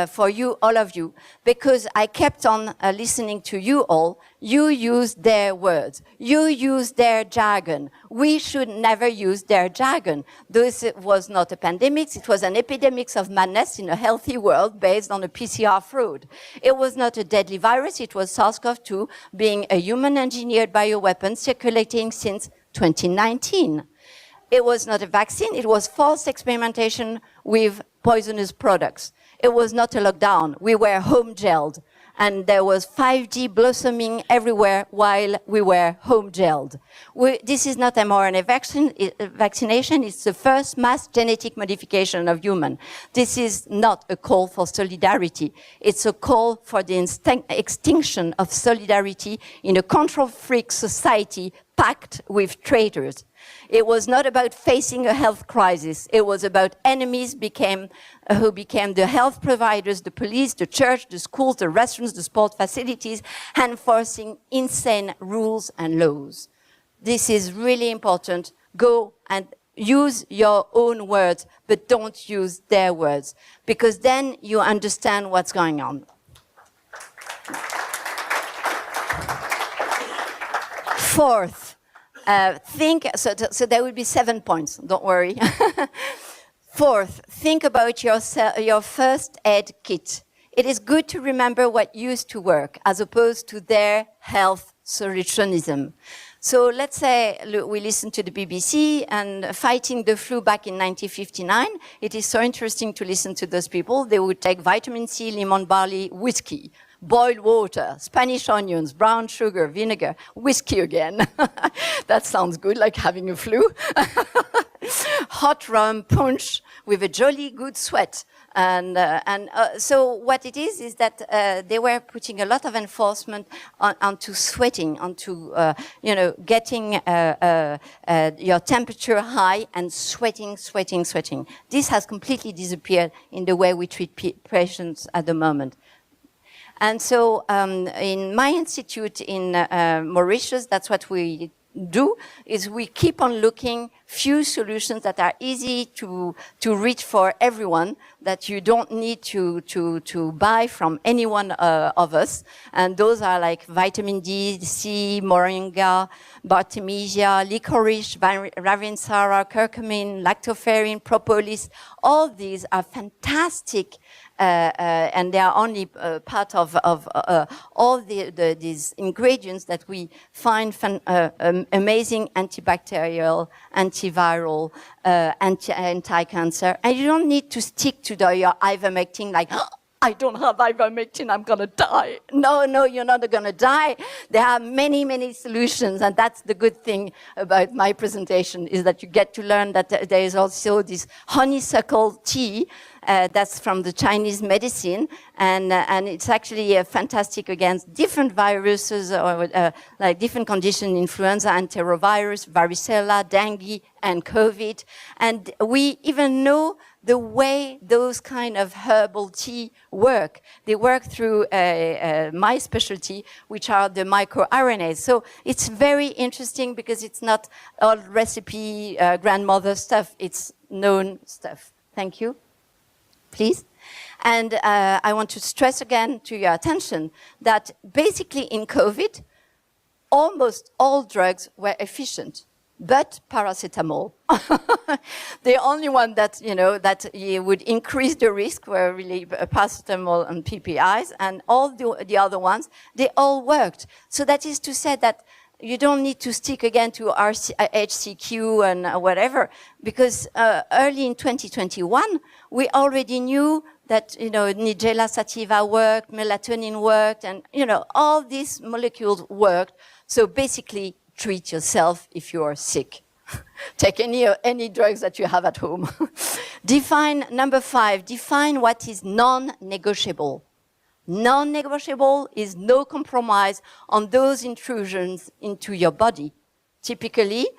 for you, all of you, because I kept on listening to you all. You use their words. You use their jargon. We should never use their jargon. This was not a pandemic. It was an epidemic of madness in a healthy world based on a PCR fraud. It was not a deadly virus. It was SARS-CoV-2 being a human-engineered bioweapon circulating since 2019. It was not a vaccine. It was false experimentation with poisonous products. It was not a lockdown. We were home gelled. And there was 5G blossoming everywhere while we were home gelled. This is not mRNA vaccination. It's the first mass genetic modification of human. This is not a call for solidarity. It's a call for the extinction of solidarity in a control-freak society packed with traitors. It was not about facing a health crisis. It was about enemies who became the health providers, the police, the church, the schools, the restaurants, the sport facilities, enforcing insane rules and laws. This is really important. Go and use your own words, but don't use their words, because then you understand what's going on. Fourth, so there will be 7 points, don't worry. Fourth, think about your first aid kit. It is good to remember what used to work as opposed to their health solutionism. So let's say we listen to the BBC and fighting the flu back in 1959. It is so interesting to listen to those people. They would take vitamin C, lemon barley, whiskey, boiled water, Spanish onions, brown sugar, vinegar, whiskey again. That sounds good, like having a flu. Hot rum punch with a jolly good sweat. So what it is that they were putting a lot of enforcement onto sweating, onto getting your temperature high and sweating. This has completely disappeared in the way we treat patients at the moment. And so in my institute in Mauritius, that's what we do, is we keep on looking few solutions that are easy to reach for everyone, that you don't need to buy from any one of us. And those are like vitamin D, C, moringa, bartemisia, licorice, ravinsara, curcumin, lactoferrin, propolis. All these are fantastic and they are only part of all these ingredients that we find amazing antibacterial, antiviral, anti-cancer. And you don't need to stick to your ivermectin like, oh, I don't have ivermectin, I'm going to die. No, you're not going to die. There are many, many solutions, and that's the good thing about my presentation, is that you get to learn that there is also this honeysuckle tea that's from the Chinese medicine, and it's actually fantastic against different viruses or like different conditions, influenza, enterovirus, varicella, dengue, and COVID. And we even know the way those kind of herbal tea work. They work through my specialty, which are the microRNAs. So it's very interesting because it's not all recipe grandmother stuff, it's known stuff. Thank you. Please. And I want to stress again to your attention that basically in COVID, almost all drugs were efficient, but paracetamol. The only one that, that would increase the risk were really paracetamol and PPIs, and all the other ones, they all worked. So that is to say that you don't need to stick again to HCQ and whatever, because early in 2021, we already knew that, Nigella sativa worked, melatonin worked, and, all these molecules worked. So basically, treat yourself if you are sick. Take any drugs that you have at home. Number 5, define what is non-negotiable. Non-negotiable is no compromise on those intrusions into your body. Typically,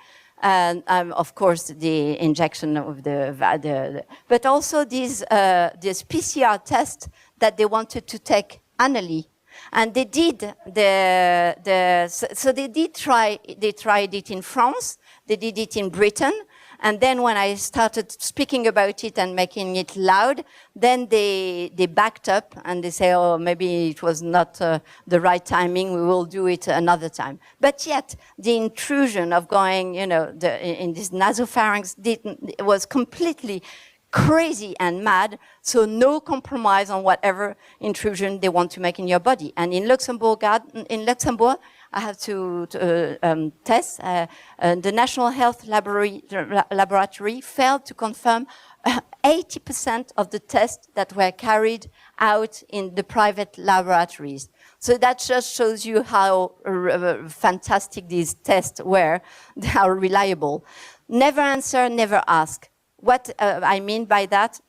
of course, the injection of but also this PCR test that they wanted to take annually. And they did so they tried it in France, they did it in Britain, and then when I started speaking about it and making it loud, then they backed up and they say, oh, maybe it was not the right timing, we will do it another time. But yet, the intrusion of going, in this nasopharynx was completely crazy and mad, so no compromise on whatever intrusion they want to make in your body. And in Luxembourg, I have to test. The National Health Laboratory failed to confirm 80% of the tests that were carried out in the private laboratories. So that just shows you how fantastic these tests were. They are reliable. Never answer, never ask. What I mean by that,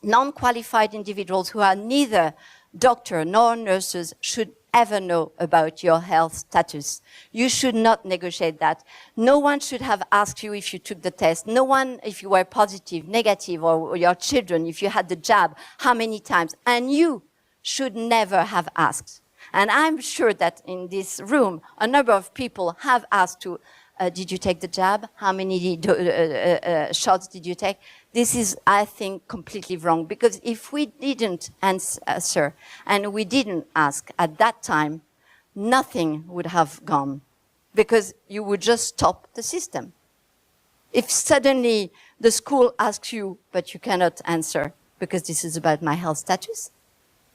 non-qualified individuals who are neither doctor nor nurses should ever know about your health status. You should not negotiate that. No one should have asked you if you took the test. No one if you were positive, negative, or your children if you had the jab, how many times. And you should never have asked. And I'm sure that in this room, a number of people have asked to, did you take the jab? How many shots did you take? This is, I think, completely wrong, because if we didn't answer and we didn't ask at that time, nothing would have gone. because you would just stop the system. If suddenly the school asks you, but you cannot answer because this is about my health status,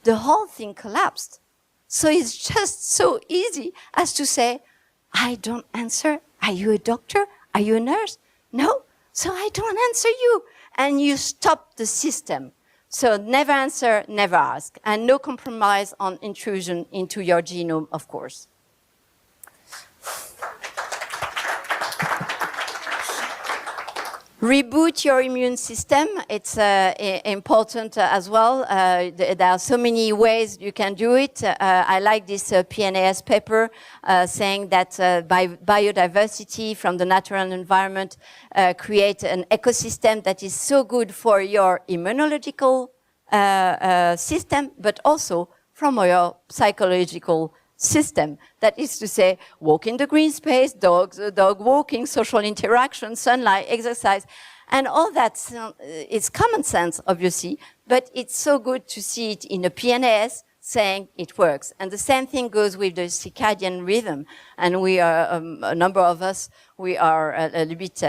the whole thing collapsed. So it's just so easy as to say, I don't answer. Are you a doctor? Are you a nurse? No. So I don't answer you. And you stop the system. So never answer, never ask. And no compromise on intrusion into your genome, of course. Reboot your immune system. It's important as well. There are so many ways you can do it. I like this PNAS paper saying that biodiversity from the natural environment create an ecosystem that is so good for your immunological system, but also from your psychological system. That is to say, walk in the green space, dog walking, social interaction, sunlight, exercise, and all that is common sense, obviously, but it's so good to see it in a PNAS saying it works. And the same thing goes with the circadian rhythm. And we are, a number of us, we are a little bit,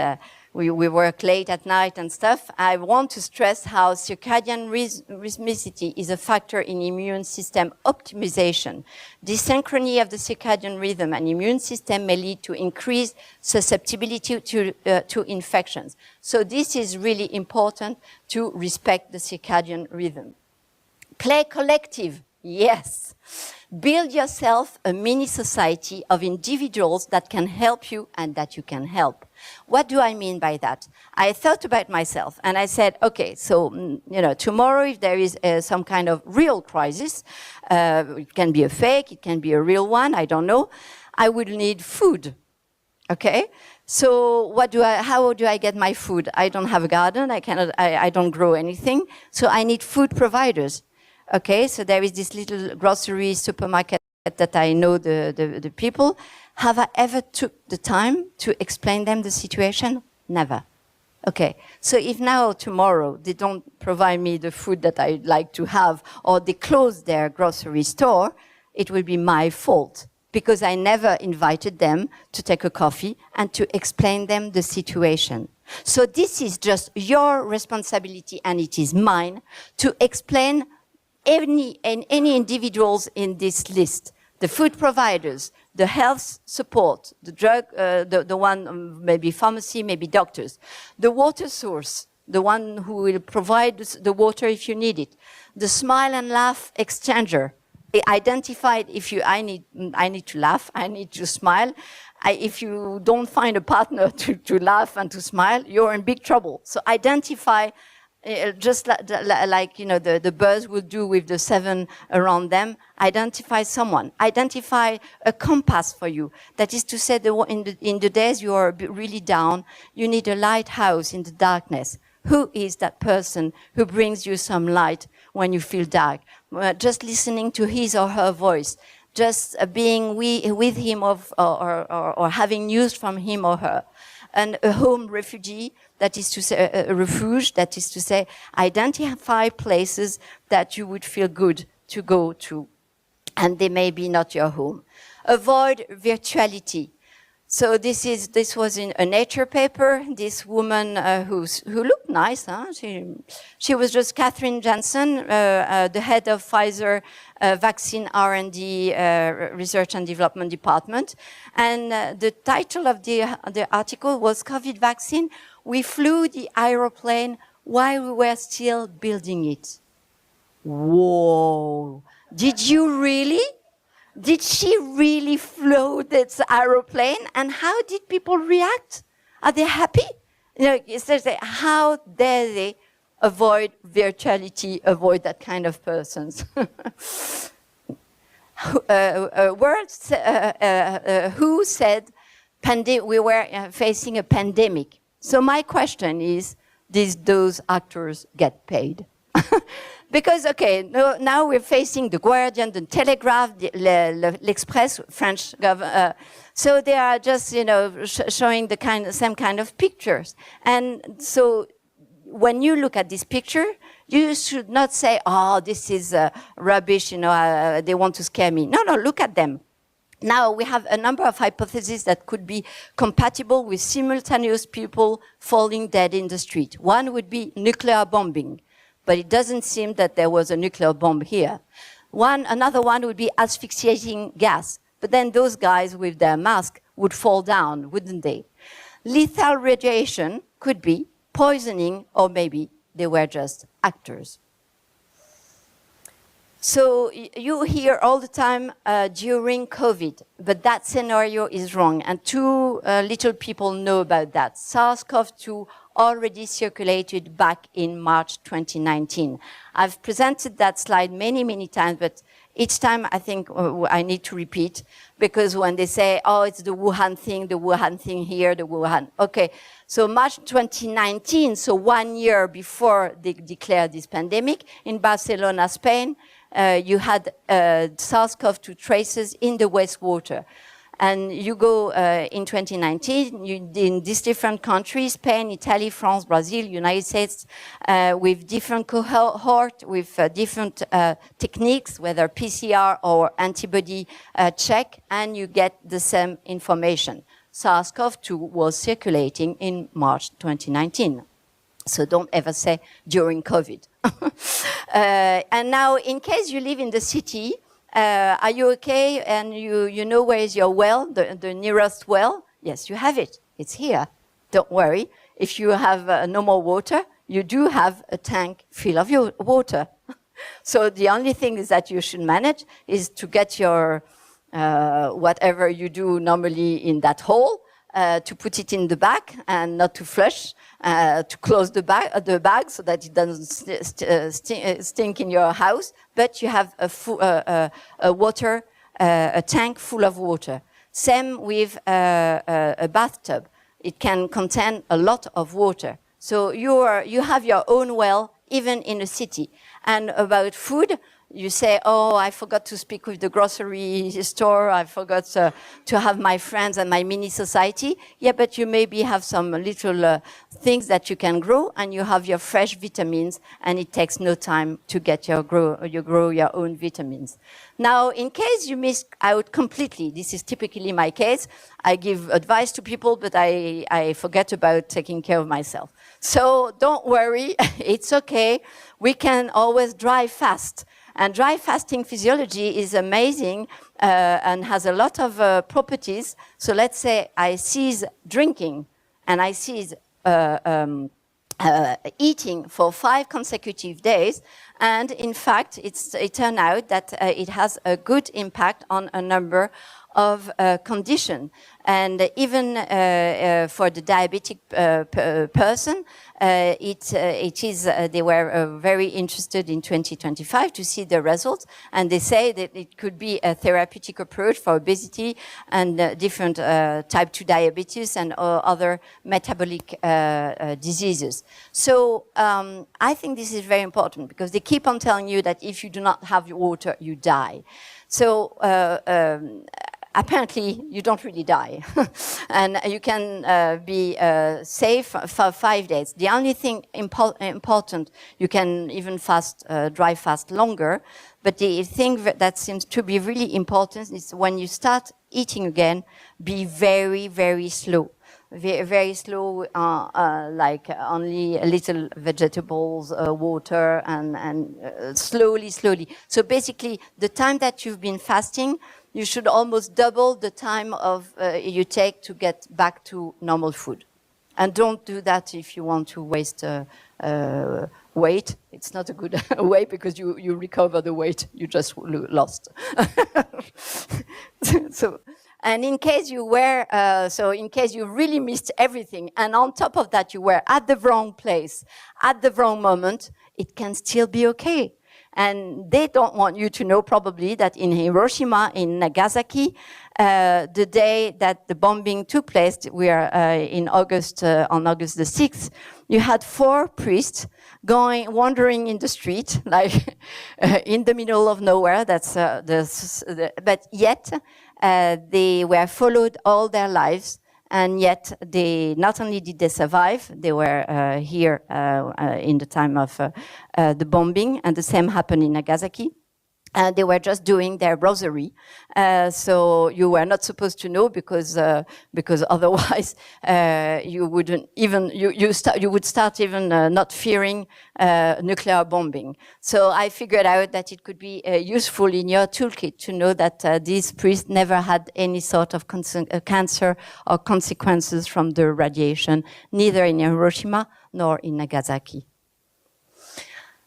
we work late at night and stuff. I want to stress how circadian rhythmicity is a factor in immune system optimization. Desynchrony of the circadian rhythm and immune system may lead to increased susceptibility to infections. So this is really important to respect the circadian rhythm. Play collective, yes. Build yourself a mini society of individuals that can help you and that you can help. What do I mean by that? I thought about myself and I said, okay, so, tomorrow if there is some kind of real crisis, it can be a fake, it can be a real one, I don't know, I will need food, okay? So how do I get my food? I don't have a garden, I don't grow anything, so I need food providers. Okay, so there is this little grocery supermarket that I know the people. Have I ever took the time to explain them the situation? Never. Okay, so if now tomorrow they don't provide me the food that I'd like to have, or they close their grocery store, it will be my fault because I never invited them to take a coffee and to explain them the situation. So this is just your responsibility and it is mine to explain any individuals in this list, the food providers, the health support, the drug, the one, maybe pharmacy, maybe doctors, the water source, the one who will provide the water if you need it, the smile and laugh exchanger, identified if I need to laugh, I need to smile. If you don't find a partner to laugh and to smile, you're in big trouble. So identify just like the birds will do with the 7 around them, identify someone, identify a compass for you. That is to say, in the days you are really down, you need a lighthouse in the darkness. Who is that person who brings you some light when you feel dark? Just listening to his or her voice, just being with him or having news from him or her. And a home refugee, that is to say, a refuge, that is to say, identify places that you would feel good to go to, and they may be not your home. Avoid virtuality. So this was in a Nature paper. This woman who looked nice, huh? She was just Catherine Jansen, the head of Pfizer vaccine R&D research and development department, and the title of the article was "COVID vaccine. We flew the aeroplane while we were still building it." Whoa! Did you really? Did she really fly this aeroplane? And how did people react? Are they happy? How dare they avoid virtuality, avoid that kind of persons? Who said we were facing a pandemic? So my question is, did those actors get paid? Because, okay, now we're facing the Guardian, the Telegraph, l'Express, French government. So they are just, showing the same kind of pictures. And so when you look at this picture, you should not say, oh, this is rubbish, they want to scare me. No, look at them. Now we have a number of hypotheses that could be compatible with simultaneous people falling dead in the street. One would be nuclear bombing, but it doesn't seem that there was a nuclear bomb here. Another one would be asphyxiating gas, but then those guys with their mask would fall down, wouldn't they? Lethal radiation could be poisoning, or maybe they were just actors. So you hear all the time during COVID, but that scenario is wrong. And too little people know about that. SARS-CoV-2 already circulated back in March 2019. I've presented that slide many, many times, but each time I think I need to repeat, because when they say, oh, it's the Wuhan thing here, the Wuhan. Okay, so March 2019, so 1 year before they declared this pandemic, in Barcelona, Spain, you had SARS-CoV-2 traces in the wastewater. And you go in 2019, in these different countries, Spain, Italy, France, Brazil, United States, with different cohort, with different techniques, whether PCR or antibody check, and you get the same information. SARS-CoV-2 was circulating in March 2019. So don't ever say during COVID. And now, in case you live in the city, are you okay? And you know where is your well, the nearest well? Yes, you have it. It's here. Don't worry. If you have no more water, you do have a tank full of your water. So the only thing is that you should manage is to get your whatever you do normally in that hole, to put it in the bag and not to flush, to close the bag so that it doesn't stink in your house. But you have a tank full of water. Same with a bathtub. It can contain a lot of water. So you have your own well, even in a city. And about food, you say, oh, I forgot to speak with the grocery store, I forgot to have my friends and my mini society. Yeah, but you maybe have some little things that you can grow, and you have your fresh vitamins, and it takes no time to get grow your own vitamins. Now, in case you miss out completely, this is typically my case, I give advice to people, but I forget about taking care of myself. So don't worry, it's okay. We can always drive fast. And dry fasting physiology is amazing and has a lot of properties. So let's say I cease drinking and I cease eating for 5 consecutive days. And in fact, it turned out that it has a good impact on a number of conditions. And even for the diabetic person, they were very interested in 2025 to see the results, and they say that it could be a therapeutic approach for obesity and different type 2 diabetes and other metabolic diseases. So I think this is very important, because they keep on telling you that if you do not have water, you die. So apparently, you don't really die. And you can be safe for 5 days. The only thing important, you can even dry fast longer. But the thing that seems to be really important is when you start eating again, be very, very slow. Very slow, like only a little vegetables, water, and slowly. So basically, the time that you've been fasting, you should almost double the time you take to get back to normal food. And don't do that if you want to waste weight. It's not a good way, because you recover the weight you just lost. And in case you in case you really missed everything, and on top of that you were at the wrong place, at the wrong moment, it can still be okay. And they don't want you to know probably that in Hiroshima, in Nagasaki, the day that the bombing took place, we are on August the 6th, you had 4 priests wandering in the street, like in the middle of nowhere. But yet they were followed all their lives. And yet, not only did they survive, they were here in the time of the bombing, and the same happened in Nagasaki. They were just doing their rosary, so you were not supposed to know because otherwise you wouldn't even you would start even not fearing nuclear bombing. So I figured out that it could be useful in your toolkit to know that these priests never had any sort of cancer or consequences from the radiation, neither in Hiroshima nor in Nagasaki.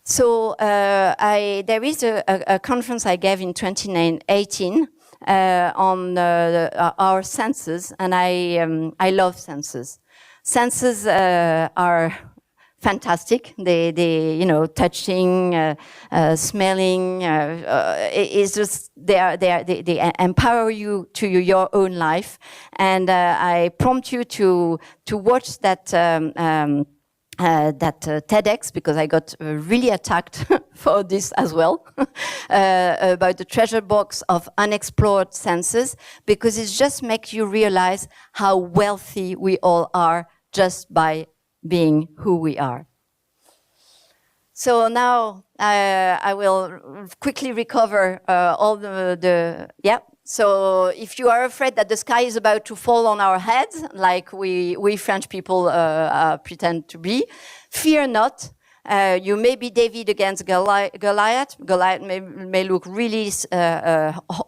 So there is a conference I gave in 2018 on our senses, and I love senses. Senses are fantastic. They touching, smelling. It's just they empower you to your own life. And I prompt you to watch that. TEDx, because I got really attacked for this as well, about the treasure box of unexplored senses, because it just makes you realize how wealthy we all are just by being who we are. So now I will quickly recover all the So if you are afraid that the sky is about to fall on our heads, like we French people pretend to be, fear not. You may be David against Goliath. Goliath may look really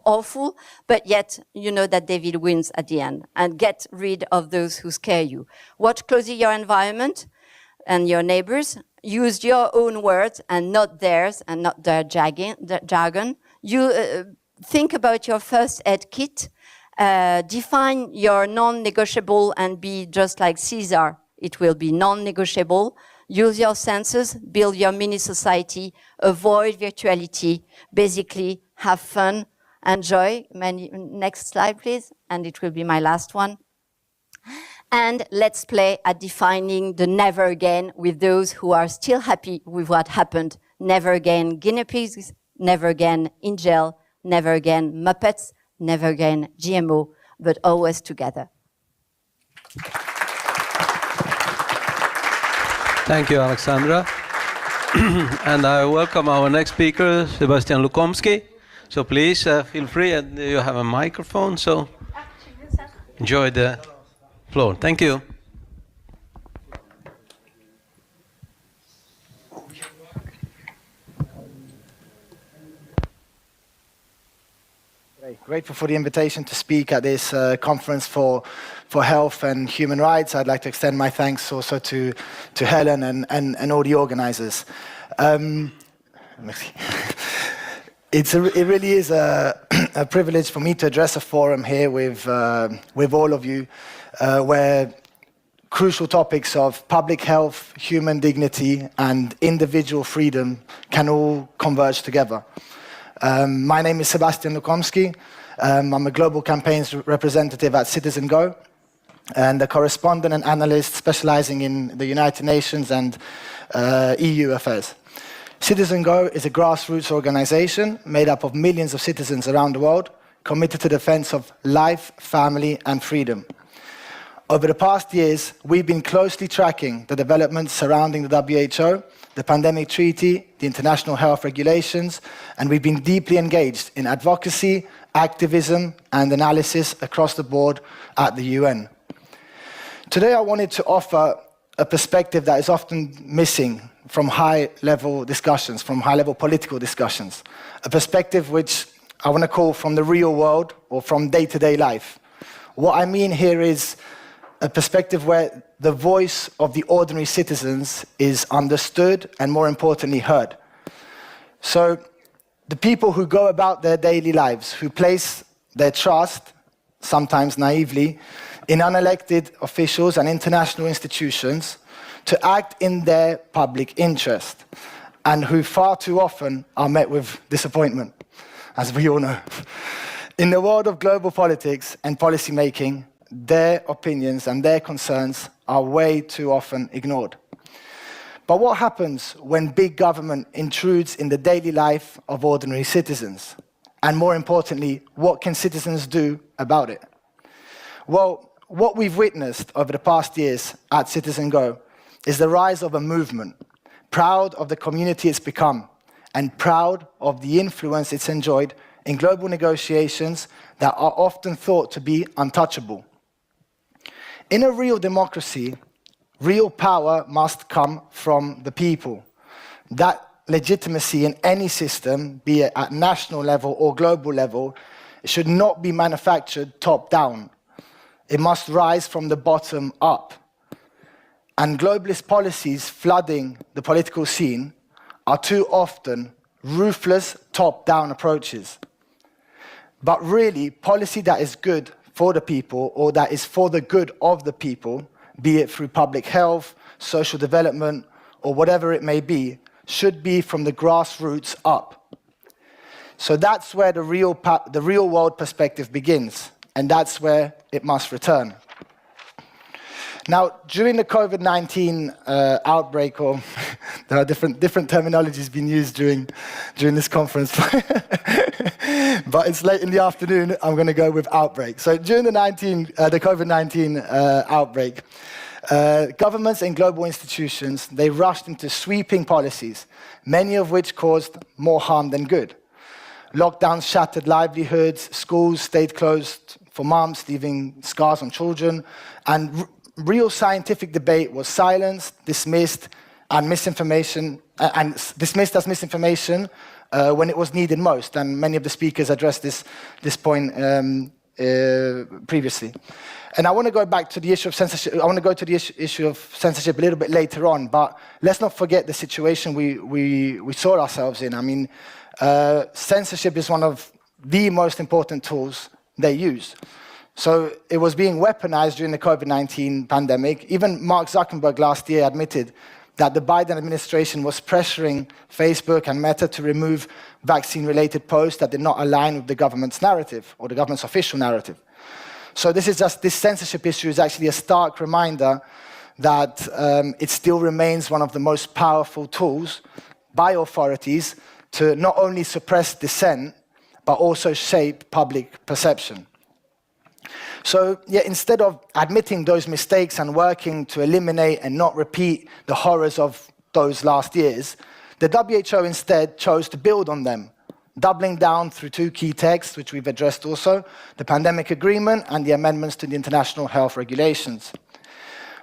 awful, but yet you know that David wins at the end. And get rid of those who scare you. Watch closely your environment and your neighbors. Use your own words and not theirs, and not their jargon. Think about your first aid kit. Define your non-negotiable and be just like Caesar. It will be non-negotiable. Use your senses, build your mini society, avoid virtuality. Basically, have fun, enjoy. Next slide, please. And it will be my last one. And let's play at defining the never again with those who are still happy with what happened. Never again guinea pigs, never again in jail, never again Muppets, never again GMO, but always together. Thank you, Alexandra. And I welcome our next speaker, Sebastian Lukomsky. So please feel free, and you have a microphone, so enjoy the floor. Thank you. Grateful for the invitation to speak at this conference for health and human rights. I'd like to extend my thanks also to Helen and all the organizers. It really is a privilege for me to address a forum here with all of you, where crucial topics of public health, human dignity, and individual freedom can all converge together. My name is Sebastian Lukomsky. I'm a global campaigns representative at Citizen Go, and a correspondent and analyst specializing in the United Nations and EU affairs. Citizen Go is a grassroots organization made up of millions of citizens around the world committed to the defense of life, family, and freedom. Over the past years, we've been closely tracking the developments surrounding the WHO, the pandemic treaty, the international health regulations, and we've been deeply engaged in advocacy, activism, and analysis across the board at the UN. Today, I wanted to offer a perspective that is often missing from high-level discussions, from high-level political discussions, a perspective which I want to call from the real world or from day-to-day life. What I mean here is a perspective where the voice of the ordinary citizens is understood and, more importantly, heard. So the people who go about their daily lives, who place their trust, sometimes naively, in unelected officials and international institutions to act in their public interest, and who far too often are met with disappointment, as we all know. In the world of global politics and policy making, their opinions and their concerns are way too often ignored. But what happens when big government intrudes in the daily life of ordinary citizens? And more importantly, what can citizens do about it? Well, what we've witnessed over the past years at Citizen Go is the rise of a movement, proud of the community it's become, and proud of the influence it's enjoyed in global negotiations that are often thought to be untouchable. In a real democracy, real power must come from the people. That legitimacy in any system, be it at national level or global level, should not be manufactured top-down. It must rise from the bottom up. And globalist policies flooding the political scene are too often ruthless top-down approaches. But really, policy that is good for the people or that is for the good of the people, be it through public health, social development, or whatever it may be, should be from the grassroots up. So that's where the real world perspective begins, and that's where it must return. Now, during the COVID-19 outbreak, or there are different terminologies being used during this conference, but it's late in the afternoon, I'm going to go with outbreak. So during the COVID-19 outbreak, governments and global institutions, they rushed into sweeping policies, many of which caused more harm than good. Lockdowns shattered livelihoods, schools stayed closed for months, leaving scars on children, and real scientific debate was silenced, dismissed, and dismissed as misinformation when it was needed most. And many of the speakers addressed this point previously. And I want to go back to the issue of censorship. I want to go to the issue of censorship a little bit later on, but let's not forget the situation we saw ourselves in. I mean, censorship is one of the most important tools they use. So it was being weaponized during the COVID-19 pandemic. Even Mark Zuckerberg last year admitted that the Biden administration was pressuring Facebook and Meta to remove vaccine-related posts that did not align with the government's narrative or the government's official narrative. So this censorship issue is actually a stark reminder that it still remains one of the most powerful tools by authorities to not only suppress dissent, but also shape public perception. So yeah, instead of admitting those mistakes and working to eliminate and not repeat the horrors of those last years, the WHO instead chose to build on them, doubling down through two key texts, which we've addressed also, the Pandemic Agreement and the amendments to the International Health Regulations.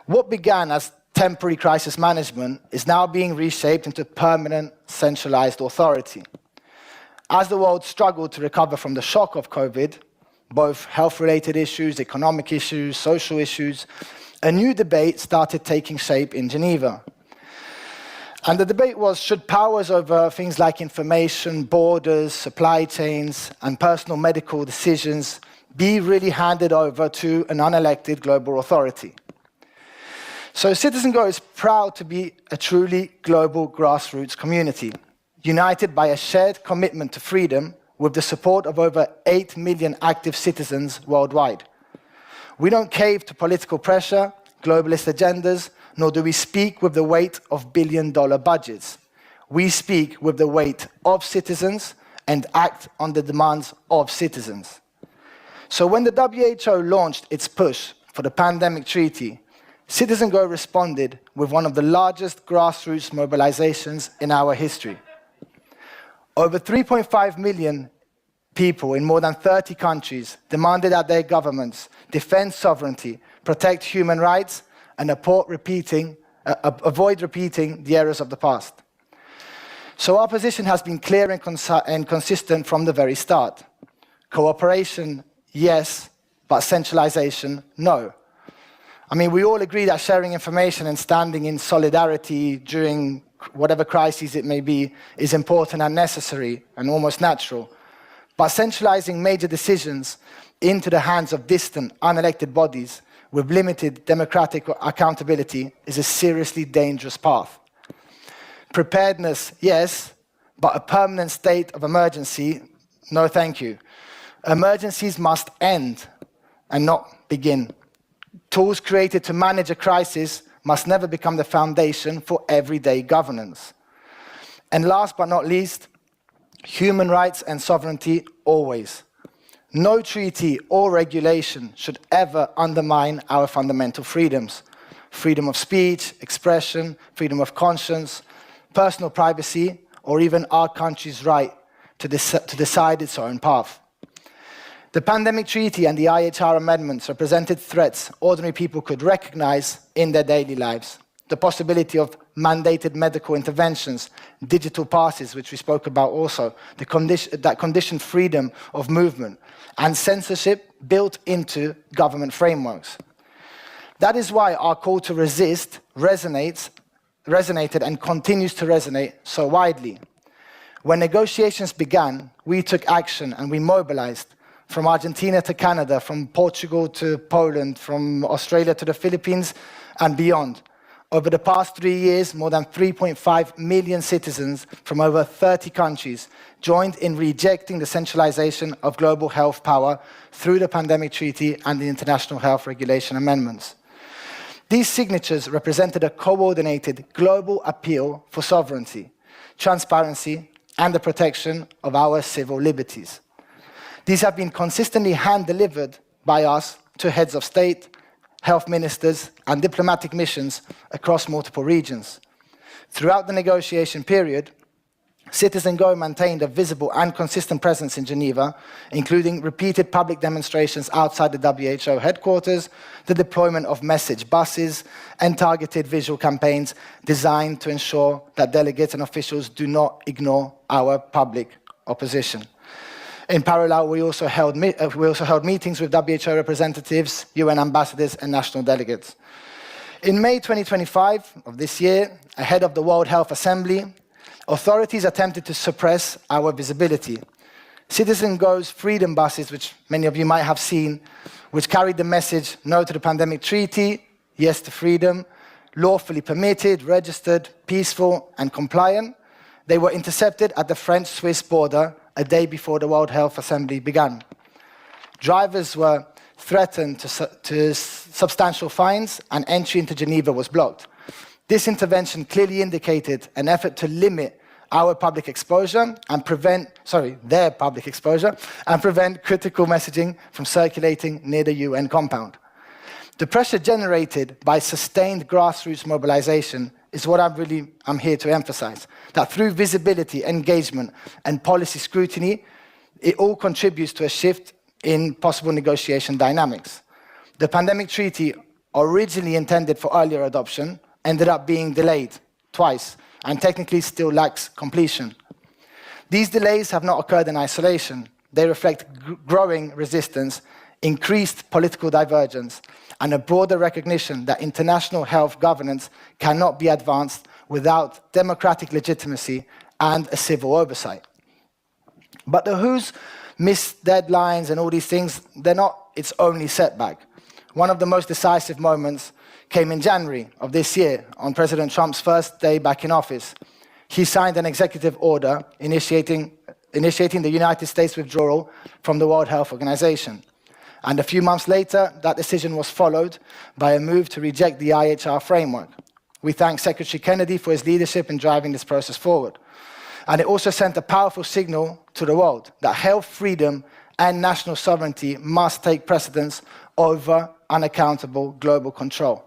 What began as temporary crisis management is now being reshaped into permanent centralized authority. As the world struggled to recover from the shock of COVID, both health-related issues, economic issues, social issues, a new debate started taking shape in Geneva. And the debate was, should powers over things like information, borders, supply chains, and personal medical decisions be really handed over to an unelected global authority? So Citizen Go is proud to be a truly global grassroots community, united by a shared commitment to freedom with the support of over 8 million active citizens worldwide. We don't cave to political pressure, globalist agendas, nor do we speak with the weight of billion-dollar budgets. We speak with the weight of citizens and act on the demands of citizens. So when the WHO launched its push for the pandemic treaty, Citizen Go responded with one of the largest grassroots mobilizations in our history. Over 3.5 million people in more than 30 countries demanded that their governments defend sovereignty, protect human rights, and avoid repeating the errors of the past. So our position has been clear and consistent from the very start. Cooperation, yes, but centralization, no. I mean, we all agree that sharing information and standing in solidarity during whatever crisis it may be is important and necessary and almost natural. But centralizing major decisions into the hands of distant, unelected bodies with limited democratic accountability is a seriously dangerous path. Preparedness, yes, but a permanent state of emergency, no thank you. Emergencies must end and not begin. Tools created to manage a crisis must never become the foundation for everyday governance. And last but not least, human rights and sovereignty always. No treaty or regulation should ever undermine our fundamental freedoms. Freedom of speech, expression, freedom of conscience, personal privacy or even our country's right to decide its own path. The pandemic treaty and the IHR amendments represented threats ordinary people could recognize in their daily lives. The possibility of mandated medical interventions, digital passes, which we spoke about also, that conditioned freedom of movement, and censorship built into government frameworks. That is why our call to resist resonated and continues to resonate so widely. When negotiations began, we took action and we mobilized, from Argentina to Canada, from Portugal to Poland, from Australia to the Philippines and beyond. Over the past 3 years, more than 3.5 million citizens from over 30 countries joined in rejecting the centralization of global health power through the Pandemic Treaty and the International Health Regulation Amendments. These signatures represented a coordinated global appeal for sovereignty, transparency, and the protection of our civil liberties. These have been consistently hand-delivered by us to heads of state, health ministers, and diplomatic missions across multiple regions. Throughout the negotiation period, Citizen Go maintained a visible and consistent presence in Geneva, including repeated public demonstrations outside the WHO headquarters, the deployment of message buses, and targeted visual campaigns designed to ensure that delegates and officials do not ignore our public opposition. In parallel, we also held meetings with WHO representatives, UN ambassadors, and national delegates. In May 2025 of this year, ahead of the World Health Assembly, authorities attempted to suppress our visibility. Citizen Go's freedom buses, which many of you might have seen, which carried the message, no to the pandemic treaty, yes to freedom, lawfully permitted, registered, peaceful, and compliant, they were intercepted at the French-Swiss border a day before the World Health Assembly began. Drivers were threatened to substantial fines, and entry into Geneva was blocked. This intervention clearly indicated an effort to limit our public exposure and their public exposure and prevent critical messaging from circulating near the UN compound. The pressure generated by sustained grassroots mobilization is what I'm here to emphasize, that through visibility, engagement, and policy scrutiny, it all contributes to a shift in possible negotiation dynamics. The pandemic treaty, originally intended for earlier adoption, ended up being delayed twice and technically still lacks completion. These delays have not occurred in isolation. They reflect growing resistance, increased political divergence, and a broader recognition that international health governance cannot be advanced without democratic legitimacy and a civil oversight. But the WHO's missed deadlines and all these things, they're not its only setback. One of the most decisive moments came in January of this year, on President Trump's first day back in office. He signed an executive order initiating the United States withdrawal from the World Health Organization. And a few months later, that decision was followed by a move to reject the IHR framework. We thank Secretary Kennedy for his leadership in driving this process forward. And it also sent a powerful signal to the world that health freedom and national sovereignty must take precedence over unaccountable global control.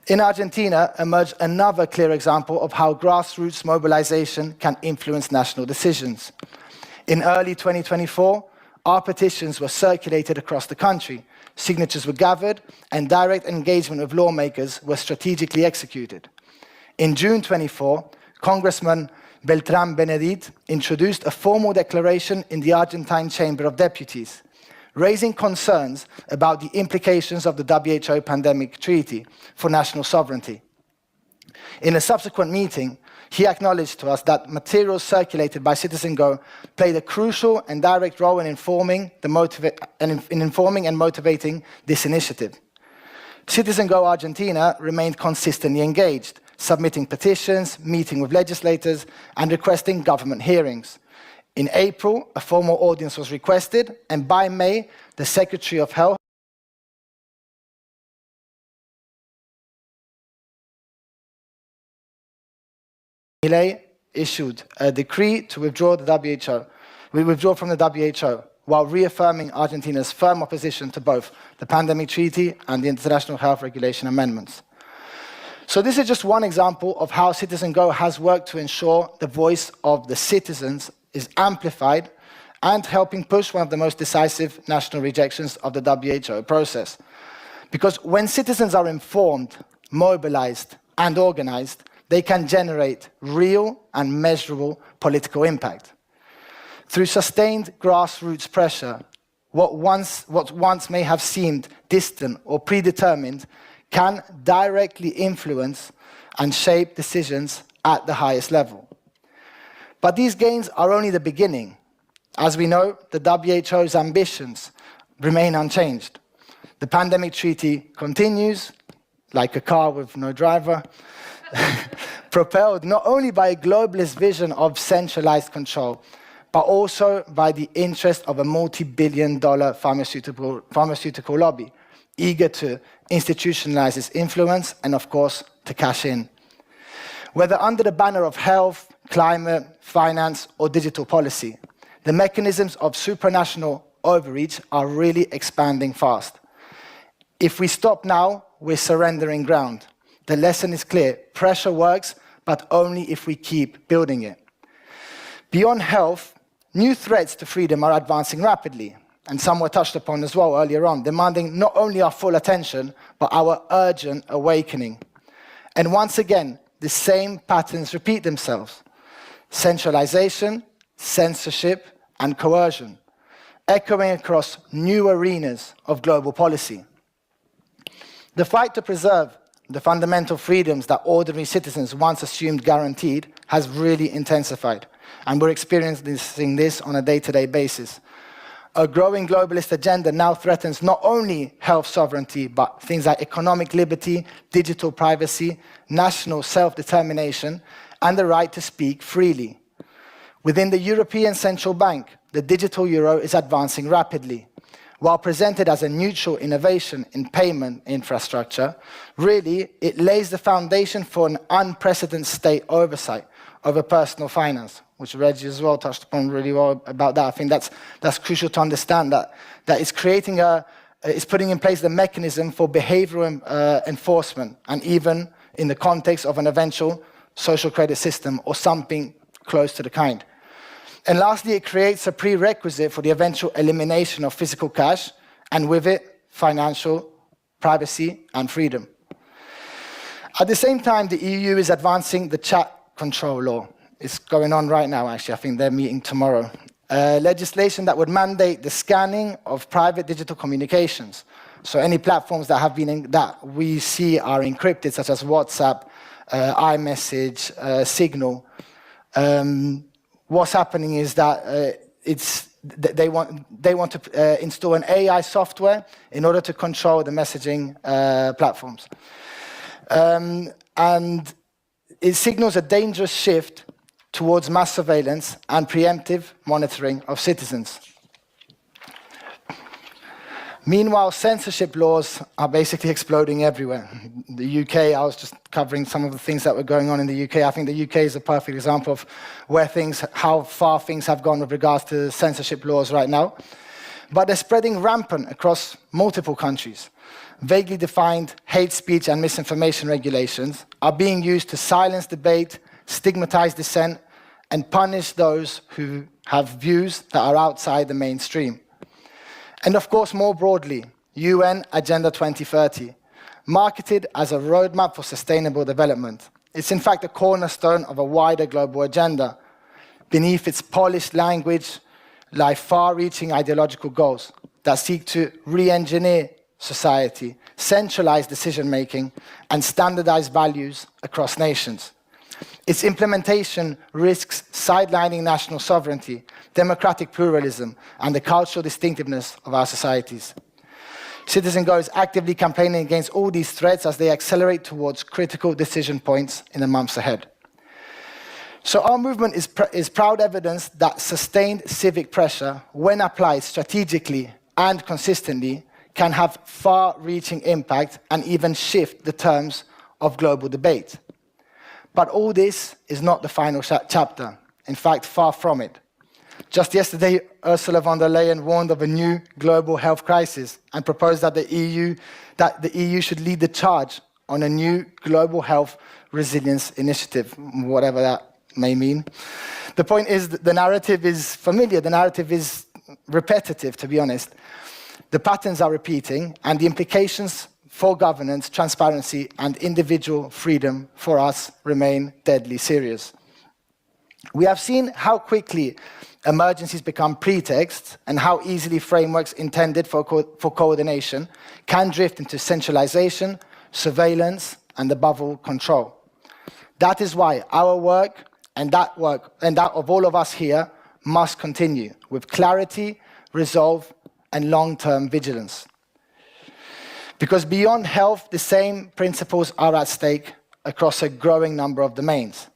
In Argentina emerged another clear example of how grassroots mobilization can influence national decisions. In early 2024, our petitions were circulated across the country, signatures were gathered, and direct engagement with lawmakers was strategically executed. In June 24, Congressman Beltrán Benedit introduced a formal declaration in the Argentine Chamber of Deputies, raising concerns about the implications of the WHO Pandemic Treaty for national sovereignty. In a subsequent meeting, he acknowledged to us that materials circulated by Citizen Go played a crucial and direct role in informing and motivating this initiative. Citizen Go Argentina remained consistently engaged, submitting petitions, meeting with legislators, and requesting government hearings. In April, a formal audience was requested, and by May, the Secretary of Health issued a decree to withdraw the WHO. We withdraw from the WHO, while reaffirming Argentina's firm opposition to both the Pandemic Treaty and the International Health Regulation amendments. So this is just one example of how Citizen Go has worked to ensure the voice of the citizens is amplified and helping push one of the most decisive national rejections of the WHO process. Because when citizens are informed, mobilized, and organized, they can generate real and measurable political impact. Through sustained grassroots pressure, what once may have seemed distant or predetermined can directly influence and shape decisions at the highest level. But these gains are only the beginning. As we know, the WHO's ambitions remain unchanged. The pandemic treaty continues, like a car with no driver, propelled not only by a globalist vision of centralized control, but also by the interest of a multi-billion-dollar pharmaceutical lobby, eager to institutionalize its influence and, of course, to cash in. Whether under the banner of health, climate, finance, or digital policy, the mechanisms of supranational overreach are really expanding fast. If we stop now, we're surrendering ground. The lesson is clear. Pressure works, but only if we keep building it. Beyond health, new threats to freedom are advancing rapidly, and some were touched upon as well earlier on, demanding not only our full attention, but our urgent awakening. And once again, the same patterns repeat themselves. Centralization, censorship, and coercion, echoing across new arenas of global policy. The fight to preserve the fundamental freedoms that ordinary citizens once assumed guaranteed has really intensified, and we're experiencing this on a day-to-day basis. A growing globalist agenda now threatens not only health sovereignty, but things like economic liberty, digital privacy, national self-determination, and the right to speak freely. Within the European Central Bank, the digital euro is advancing rapidly. While presented as a neutral innovation in payment infrastructure, really, it lays the foundation for an unprecedented state oversight over personal finance, which Reggie as well touched upon really well about that. I think that's crucial to understand that it's creating it's putting in place the mechanism for behavioral enforcement, and even in the context of an eventual social credit system or something close to the kind. And lastly, it creates a prerequisite for the eventual elimination of physical cash, and with it, financial privacy and freedom. At the same time, the EU is advancing the chat control law. It's going on right now, actually. I think they're meeting tomorrow. Legislation that would mandate the scanning of private digital communications. So any platforms that that we see are encrypted, such as WhatsApp, iMessage, Signal. What's happening is that they want to install an AI software in order to control the messaging platforms. And it signals a dangerous shift towards mass surveillance and preemptive monitoring of citizens. Meanwhile, censorship laws are basically exploding everywhere. The UK, I was just covering some of the things that were going on in the UK. I think the UK is a perfect example of how far things have gone with regards to censorship laws right now. But they're spreading rampant across multiple countries. Vaguely defined hate speech and misinformation regulations are being used to silence debate, stigmatize dissent, and punish those who have views that are outside the mainstream. And of course, more broadly, UN Agenda 2030, marketed as a roadmap for sustainable development. It's in fact a cornerstone of a wider global agenda. Beneath its polished language lie far-reaching ideological goals that seek to re-engineer society, centralize decision-making, and standardize values across nations. Its implementation risks sidelining national sovereignty, democratic pluralism, and the cultural distinctiveness of our societies. Citizen Go is actively campaigning against all these threats as they accelerate towards critical decision points in the months ahead. So our movement is proud evidence that sustained civic pressure, when applied strategically and consistently, can have far-reaching impact and even shift the terms of global debate. But all this is not the final chapter. In fact, far from it. Just yesterday, Ursula von der Leyen warned of a new global health crisis and proposed that the EU should lead the charge on a new global health resilience initiative, whatever that may mean. The point is that the narrative is familiar, the narrative is repetitive, to be honest. The patterns are repeating, and the implications for governance, transparency, and individual freedom for us remain deadly serious. We have seen how quickly emergencies become pretexts and how easily frameworks intended for coordination can drift into centralization, surveillance, and above all, control. That is why our work and that of all of us here must continue with clarity, resolve, and long-term vigilance. Because beyond health, the same principles are at stake across a growing number of domains.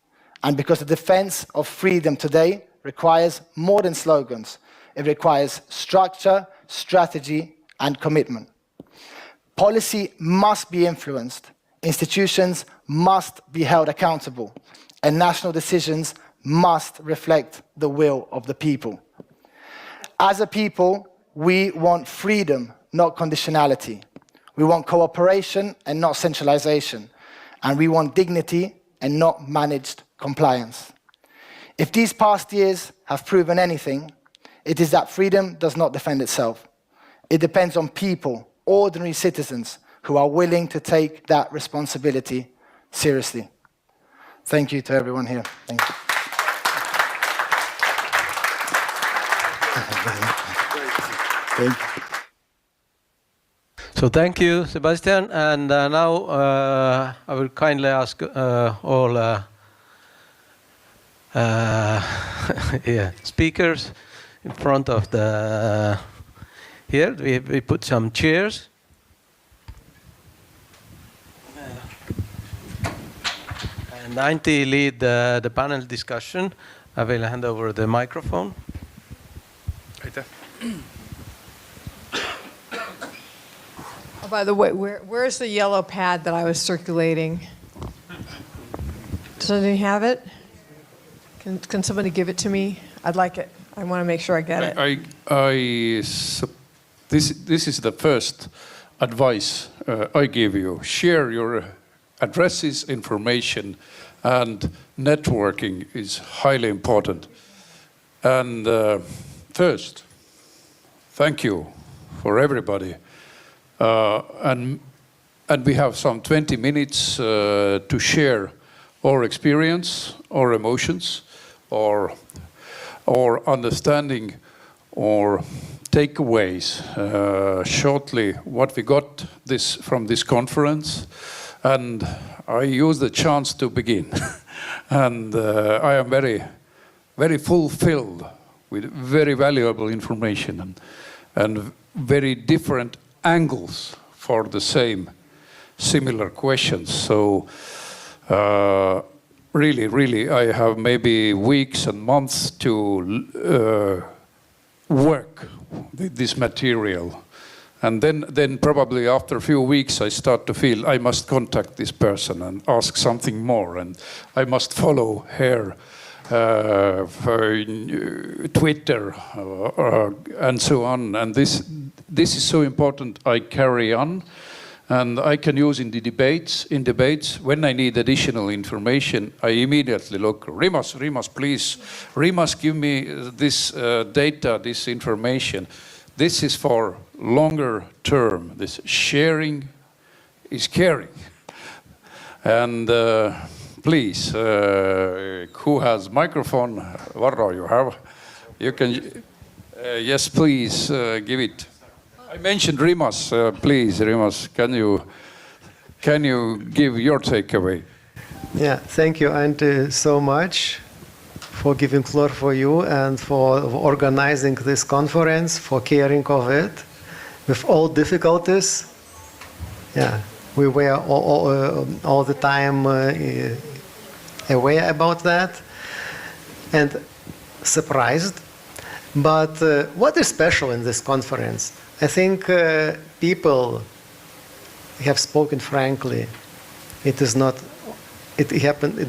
And because the defense of freedom today requires more than slogans. It requires structure, strategy, and commitment. Policy must be influenced, institutions must be held accountable, and national decisions must reflect the will of the people. As a people, we want freedom, not conditionality. We want cooperation and not centralization. And we want dignity and not managed compliance. If these past years have proven anything, it is that freedom does not defend itself. It depends on people, ordinary citizens, who are willing to take that responsibility seriously. Thank you to everyone here. Thank you. Thank you. So thank you, Sebastian. And now I will kindly ask all speakers in front of the here. We put some chairs. And Antti lead the panel discussion. I will hand over the microphone. Oh, by the way, where's the yellow pad that I was circulating? Does anybody have it? Can somebody give it to me? I'd like it. I want to make sure I get it. This is the first advice I give you. Share your addresses, information, and networking is highly important. And first, thank you for everybody. And we have some 20 minutes to share our experience, our emotions, or understanding, or takeaways. Shortly, what we got from this conference, and I use the chance to begin. And I am very, very fulfilled with very valuable information and very different angles for the similar questions. So really, I have maybe weeks and months to work with this material. And then probably after a few weeks, I start to feel I must contact this person and ask something more. And I must follow her for Twitter and so on. And this is so important. I carry on. And I can use in debates, when I need additional information, I immediately look, Rimas, please, Rimas, give me this data, this information. This is for longer term. This sharing is caring. And please, who has microphone? Varro, you have? You can, yes, please, give it. I mentioned Rimas, please, Rimas, can you give your takeaway? Yeah, thank you, Antti, so much for giving floor for you and for organizing this conference, for caring of it, with all difficulties. Yeah, we were all the time aware about that and surprised. But what is special in this conference? I think people have spoken frankly. It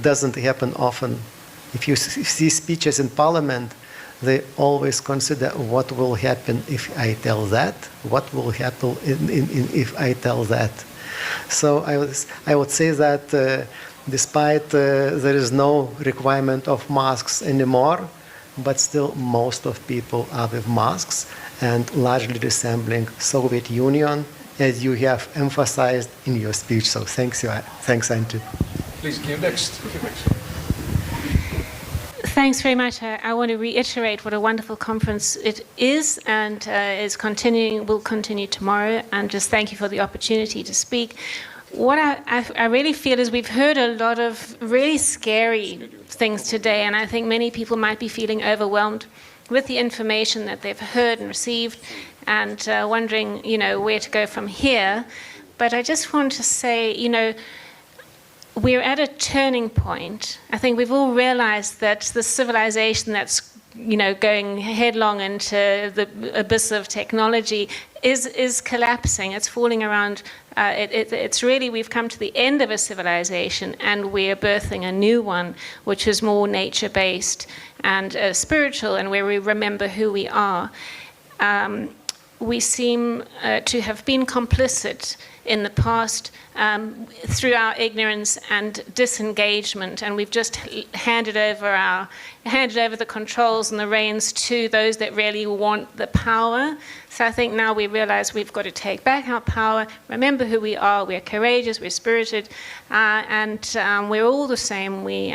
doesn't happen often. If you see speeches in Parliament, they always consider what will happen if I tell that, what will happen if I tell that. So I would say that despite there is no requirement of masks anymore, but still most of people are with masks and largely resembling Soviet Union, as you have emphasized in your speech. So thanks, Andrew. Please give next. Thanks very much. I want to reiterate what a wonderful conference it is and is continuing, will continue tomorrow, and just thank you for the opportunity to speak. What I really feel is we've heard a lot of really scary things today, and I think many people might be feeling overwhelmed with the information that they've heard and received and wondering, where to go from here. But I just want to say, we're at a turning point. I think we've all realized that the civilization that's going headlong into the abyss of technology is collapsing. It's falling around. It's really, we've come to the end of a civilization and we're birthing a new one, which is more nature-based and spiritual, and where we remember who we are. We seem to have been complicit in the past through our ignorance and disengagement, and we've just handed over the controls and the reins to those that really want the power. So I think now we realize we've got to take back our power, remember who we are. We're courageous, we're spirited, and we're all the same. We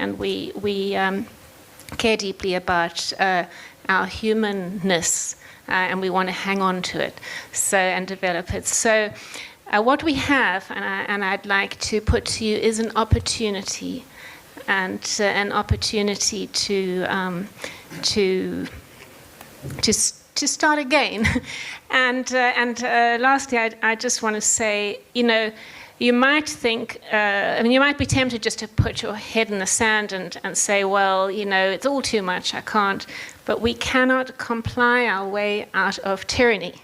care deeply about our humanness, and we want to hang on to it, and develop it. So what we have, and I'd like to put to you, is an opportunity, and an opportunity to start again. And lastly, I just want to say, you might think, you might be tempted just to put your head in the sand and say, well, it's all too much, I can't. But we cannot comply our way out of tyranny.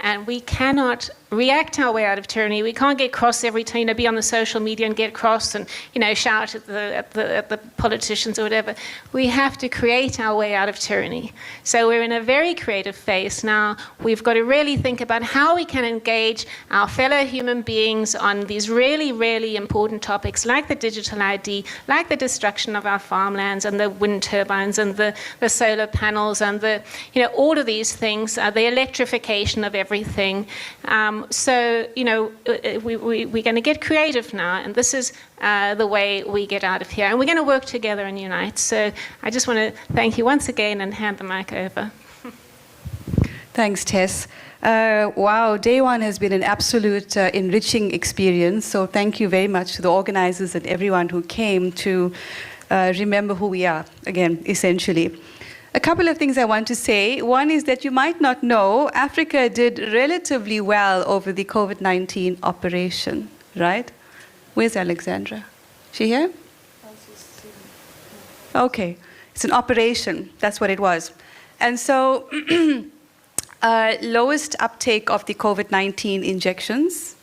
And we cannot react our way out of tyranny. We can't get cross every time, be on the social media and get cross and, shout at the politicians or whatever. We have to create our way out of tyranny. So we're in a very creative phase now. We've got to really think about how we can engage our fellow human beings on these really, really important topics, like the digital ID, like the destruction of our farmlands and the wind turbines and the solar panels and all of these things, the electrification of everything. So, we're going to get creative now, and this is the way we get out of here. And we're going to work together and unite. So I just want to thank you once again and hand the mic over. Thanks, Tess. Wow, day one has been an absolute enriching experience. So thank you very much to the organizers and everyone who came to remember who we are, again, essentially. A couple of things I want to say. One is that you might not know, Africa did relatively well over the COVID-19 operation, right? Where's Alexandra? She here? Okay, it's an operation, that's what it was. And so, lowest uptake of the COVID-19 injections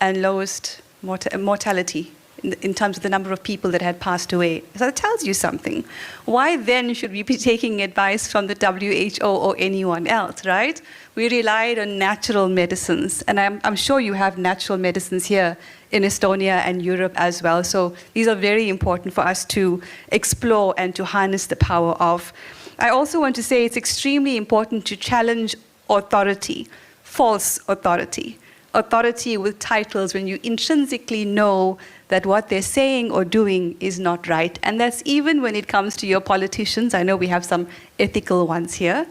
and lowest mortality in terms of the number of people that had passed away. So that tells you something. Why then should we be taking advice from the WHO or anyone else, right? We relied on natural medicines, and I'm sure you have natural medicines here in Estonia and Europe as well. So these are very important for us to explore and to harness the power of. I also want to say it's extremely important to challenge authority, false authority. Authority with titles when you intrinsically know that what they're saying or doing is not right. And that's even when it comes to your politicians. I know we have some ethical ones here,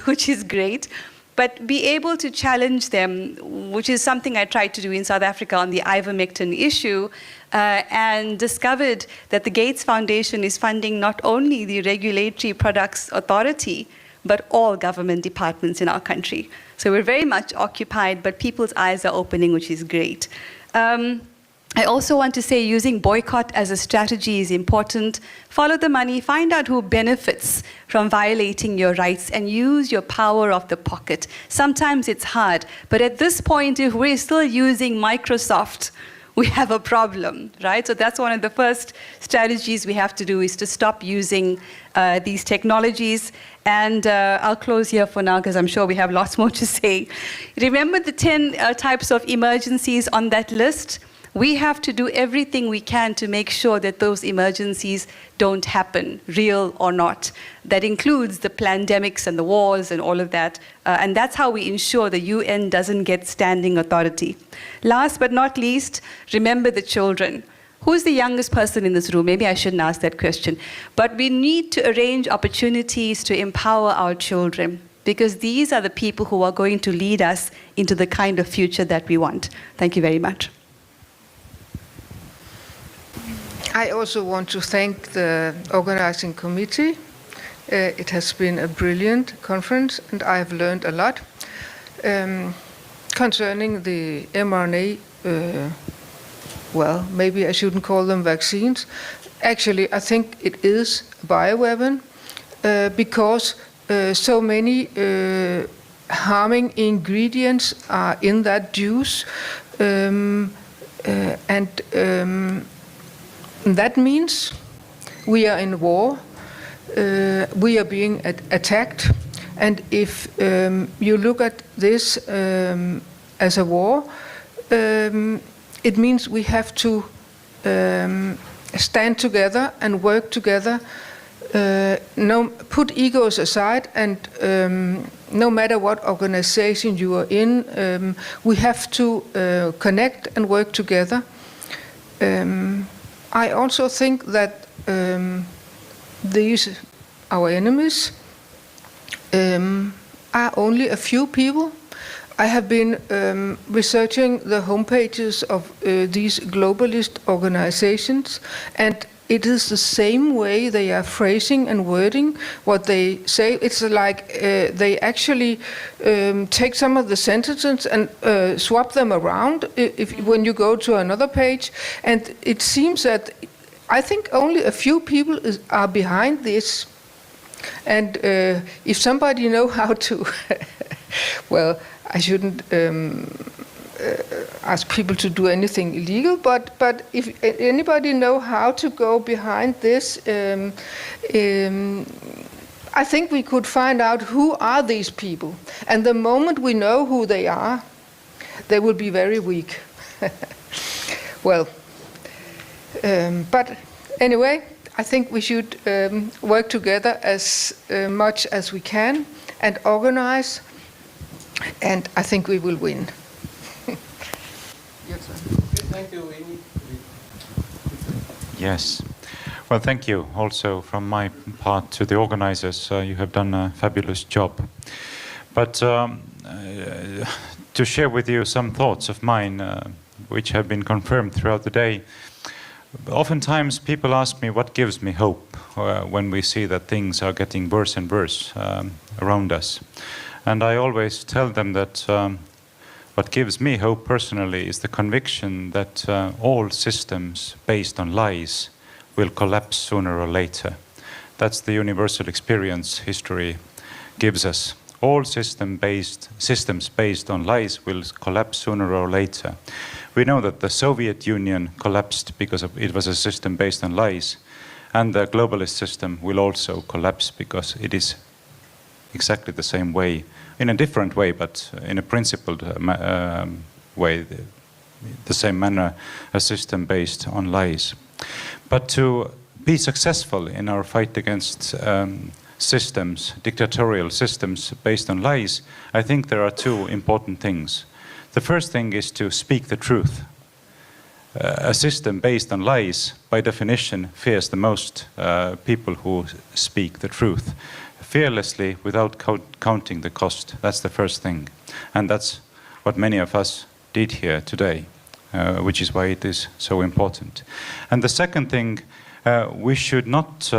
which is great. But be able to challenge them, which is something I tried to do in South Africa on the ivermectin issue, and discovered that the Gates Foundation is funding not only the Regulatory Products Authority, but all government departments in our country. So we're very much occupied, but people's eyes are opening, which is great. I also want to say using boycott as a strategy is important. Follow the money, find out who benefits from violating your rights, and use your power of the pocket. Sometimes it's hard, but at this point, if we're still using Microsoft, we have a problem, right? So that's one of the first strategies we have to do, is to stop using these technologies. And I'll close here for now, because I'm sure we have lots more to say. Remember the 10 types of emergencies on that list? We have to do everything we can to make sure that those emergencies don't happen, real or not. That includes the pandemics and the wars and all of that. And that's how we ensure the UN doesn't get standing authority. Last but not least, remember the children. Who's the youngest person in this room? Maybe I shouldn't ask that question. But we need to arrange opportunities to empower our children, because these are the people who are going to lead us into the kind of future that we want. Thank you very much. I also want to thank the organizing committee. It has been a brilliant conference, and I have learned a lot concerning the mRNA. Well, maybe I shouldn't call them vaccines. Actually, I think it is a bioweapon because so many harming ingredients are in that juice, that means we are in war, we are being attacked, and if you look at this as a war, it means we have to stand together and work together, put egos aside, and no matter what organization you are in, we have to connect and work together. I also think that these, our enemies, are only a few people. I have been researching the homepages of these globalist organizations, and it is the same way they are phrasing and wording what they say. It's like they actually take some of the sentences and swap them around when you go to another page. And it seems that I think only a few people are behind this. And if somebody know how to, well, I shouldn't ask people to do anything illegal, but if anybody know how to go behind this, I think we could find out who are these people. And the moment we know who they are, they will be very weak. Well, but anyway, I think we should work together as much as we can and organize, and I think we will win. Yes, sir. Thank you. Yes. Well, thank you also from my part to the organizers. You have done a fabulous job. But to share with you some thoughts of mine, which have been confirmed throughout the day. Oftentimes people ask me what gives me hope when we see that things are getting worse and worse around us. And I always tell them that what gives me hope personally is the conviction that all systems based on lies will collapse sooner or later. That's the universal experience history gives us. All systems based on lies will collapse sooner or later. We know that the Soviet Union collapsed because it was a system based on lies, and the globalist system will also collapse because it is exactly the same way, in a different way, but in a principled way, the same manner, a system based on lies. But to be successful in our fight against systems, dictatorial systems based on lies, I think there are two important things. The first thing is to speak the truth. A system based on lies, by definition, fears the most people who speak the truth. Fearlessly, without counting the cost. That's the first thing. And that's what many of us did here today, which is why it is so important. And the second thing, we should not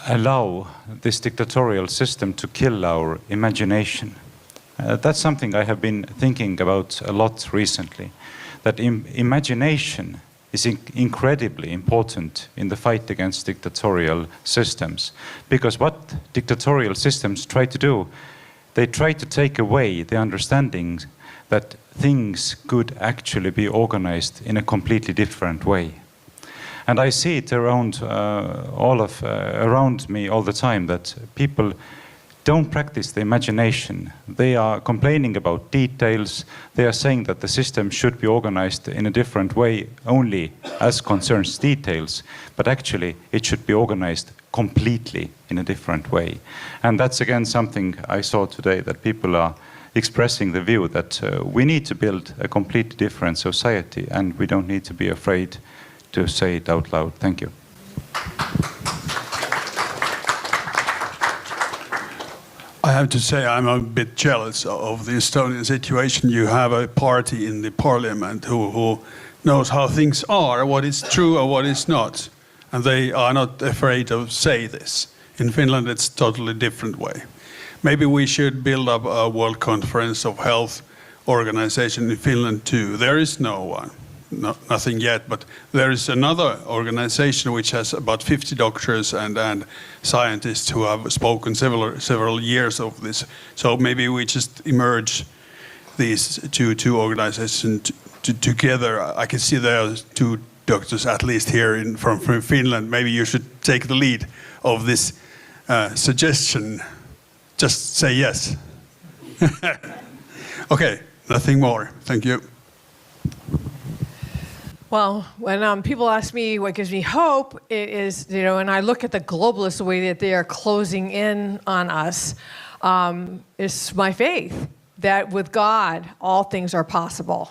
allow this dictatorial system to kill our imagination. That's something I have been thinking about a lot recently, that imagination is incredibly important in the fight against dictatorial systems. Because what dictatorial systems try to do, they try to take away the understanding that things could actually be organized in a completely different way. And I see it around around me all the time, that people don't practice the imagination. They are complaining about details. They are saying that the system should be organized in a different way only as concerns details, but actually it should be organized completely in a different way. And that's again something I saw today, that people are expressing the view that we need to build a completely different society, and we don't need to be afraid to say it out loud. Thank you. I have to say I'm a bit jealous of the Estonian situation. You have a party in the parliament who knows how things are, what is true or what is not. And they are not afraid to say this. In Finland, it's a totally different way. Maybe we should build up a World Conference of Health organization in Finland too. There is no one. Nothing yet, but there is another organization which has about 50 doctors and scientists who have spoken several years of this. So maybe we just emerge these two organizations together. I can see there are 2 doctors at least here from Finland. Maybe you should take the lead of this suggestion. Just say yes. Okay, nothing more. Thank you. Well, when people ask me what gives me hope, it is, and I look at the globalists, the way that they are closing in on us, it's my faith that with God, all things are possible.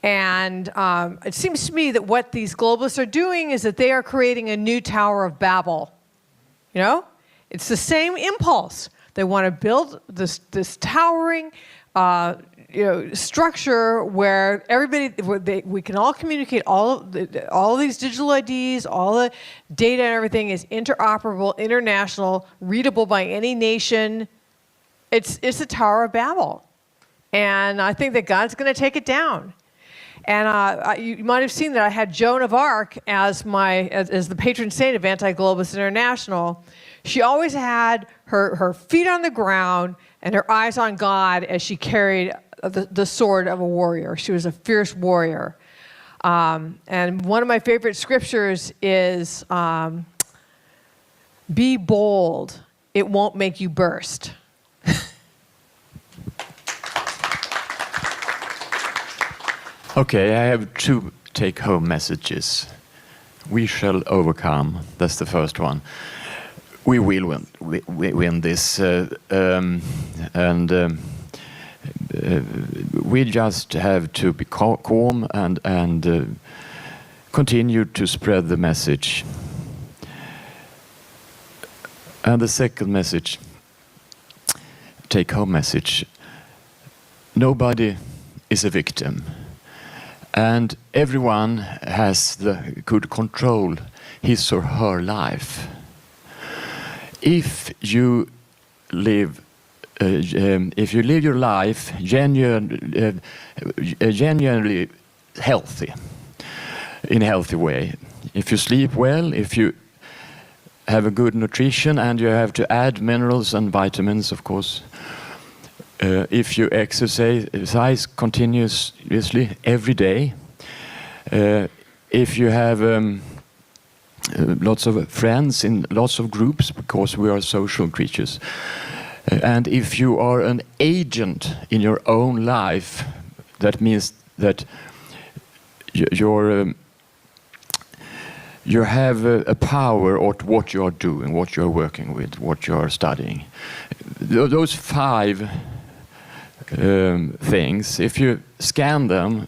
And it seems to me that what these globalists are doing is that they are creating a new Tower of Babel. It's the same impulse. They want to build this towering structure where we can all communicate, all of these digital IDs, all the data and everything is interoperable, international, readable by any nation. It's a Tower of Babel. And I think that God's going to take it down. And you might have seen that I had Joan of Arc as the patron saint of Anti-Globalist International. She always had her feet on the ground and her eyes on God as she carried the sword of a warrior. She was a fierce warrior. And one of my favorite scriptures is, be bold, it won't make you burst. Okay, I have 2 take-home messages. We shall overcome. That's the first one. We will win this, we just have to be calm and continue to spread the message. And the second message, take-home message: nobody is a victim. And everyone could control his or her life. If you live your life genuinely healthy, in a healthy way, if you sleep well, if you have a good nutrition, and you have to add minerals and vitamins, of course, if you exercise continuously every day, if you have lots of friends in lots of groups, because we are social creatures, and if you are an agent in your own life, that means that you have a power at what you are doing, what you are working with, what you are studying. Those 5 things, if you scan them,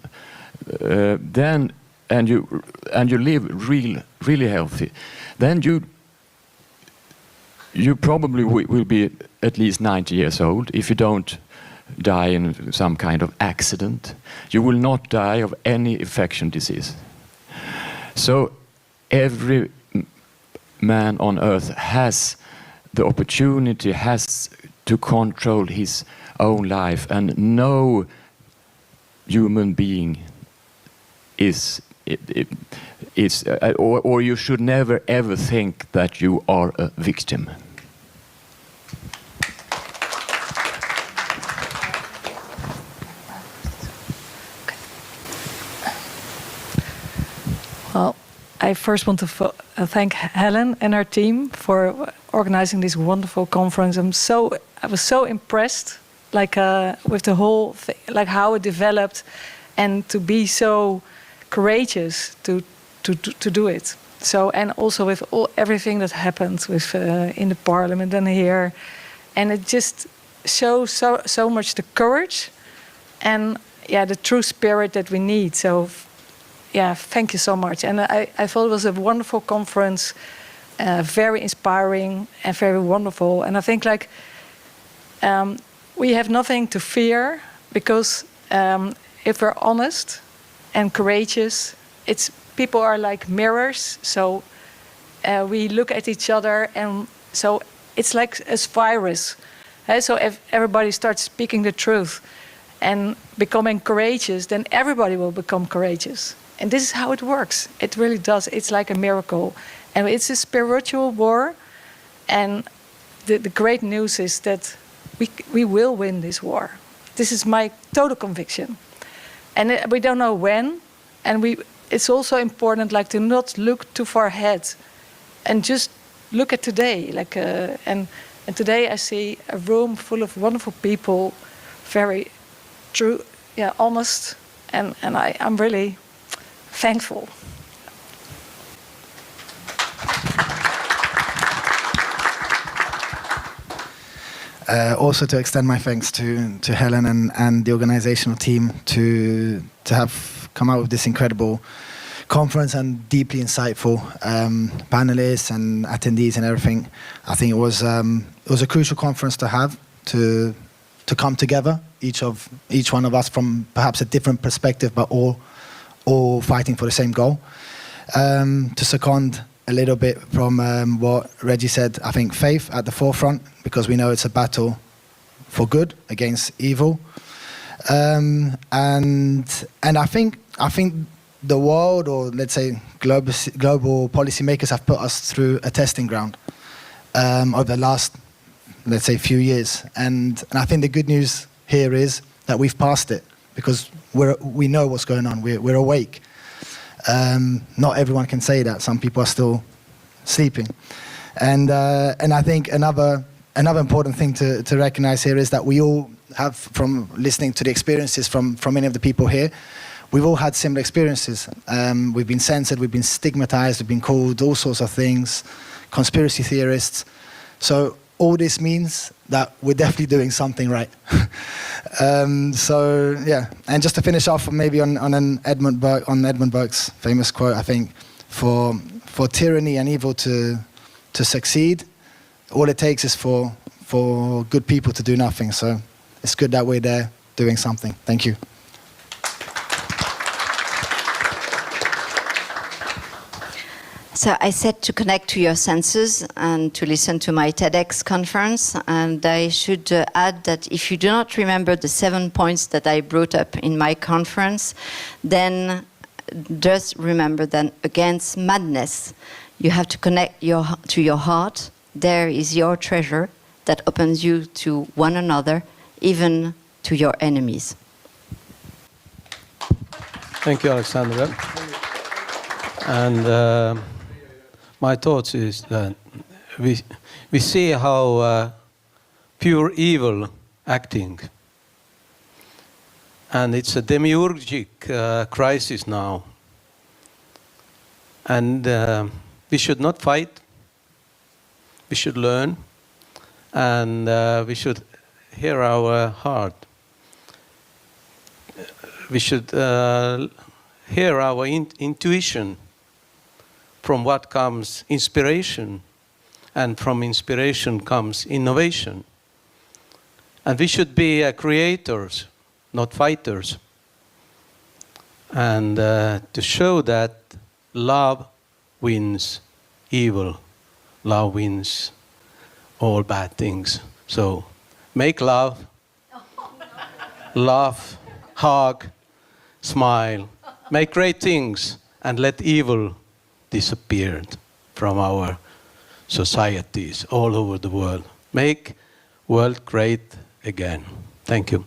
then and you live really healthy, then you probably will be at least 90 years old. If you don't die in some kind of accident, you will not die of any infection disease. So every man on earth has the opportunity, has to control his own life, and no human being is or you should never ever think that you are a victim. Well, I first want to thank Helen and her team for organizing this wonderful conference. I was so impressed, with the whole thing, like how it developed, and to be so courageous to do it. So, and also with everything that happened with in the parliament and here, and it just shows so much the courage and the true spirit that we need. So thank you so much. And I thought it was a wonderful conference, very inspiring and very wonderful. And I think we have nothing to fear, because if we're honest and courageous, people are like mirrors. So we look at each other, and so it's like a virus. So if everybody starts speaking the truth and becoming courageous, then everybody will become courageous. And this is how it works. It really does. It's like a miracle. And it's a spiritual war. And the great news is that we will win this war. This is my total conviction. And we don't know when. And it's also important to not look too far ahead and just look at today. And today I see a room full of wonderful people, very true, honest. And I'm really thankful. Also to extend my thanks to Helen and the organizational team to have come out with this incredible conference and deeply insightful panelists and attendees and everything. I think it was a crucial conference to have to come together, each one of us from perhaps a different perspective, but all fighting for the same goal. To second a little bit from what Reggie said, I think faith at the forefront, because we know it's a battle for good against evil. And I think the world, or let's say global policymakers, have put us through a testing ground over the last, let's say, few years. And I think the good news here is that we've passed it, because we know what's going on. We're awake. Not everyone can say that. Some people are still sleeping. And I think another important thing to recognize here is that we all have, from listening to the experiences from many of the people here, we've all had similar experiences. We've been censored, we've been stigmatized, we've been called all sorts of things, conspiracy theorists. So all this means that we're definitely doing something right. And just to finish off maybe on Edmund Burke's famous quote, I think for tyranny and evil to succeed, all it takes is for good people to do nothing. So it's good that we're there doing something. Thank you. So I said to connect to your senses and to listen to my TEDx conference. And I should add that if you do not remember the 7 points that I brought up in my conference, then just remember that against madness, you have to connect to your heart. There is your treasure that opens you to one another, even to your enemies. Thank you, Alexandra. And my thoughts is that we see how pure evil acting, and it's a demiurgic crisis now. And we should not fight. We should learn, and we should hear our heart. We should hear our intuition. From what comes inspiration, and from inspiration comes innovation. And we should be creators, not fighters. And to show that love wins evil, love wins all bad things. So make love, laugh, hug, smile, make great things, and let evil disappear from our societies all over the world. Make world great again. Thank you.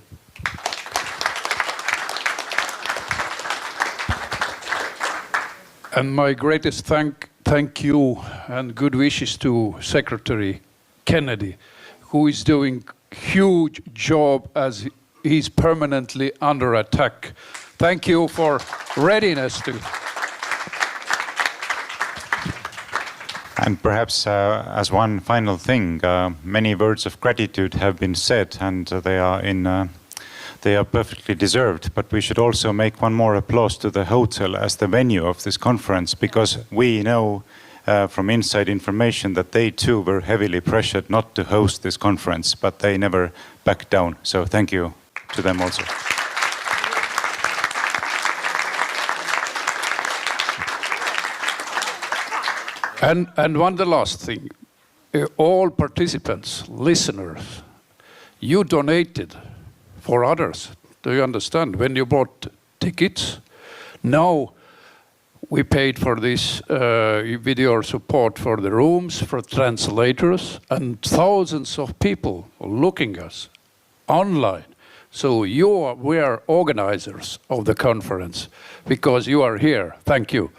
And my greatest thank you and good wishes to Secretary Kennedy, who is doing huge job as he's permanently under attack. Thank you for readiness to. And perhaps as one final thing, many words of gratitude have been said, and they are perfectly deserved. But we should also make one more applause to the hotel as the venue of this conference, because we know from inside information that they too were heavily pressured not to host this conference, but they never backed down. So thank you to them also. And one the last thing, all participants, listeners, you donated for others. Do you understand? When you bought tickets, now we paid for this video support for the rooms, for translators, and thousands of people looking us online. So we are organizers of the conference because you are here. Thank you.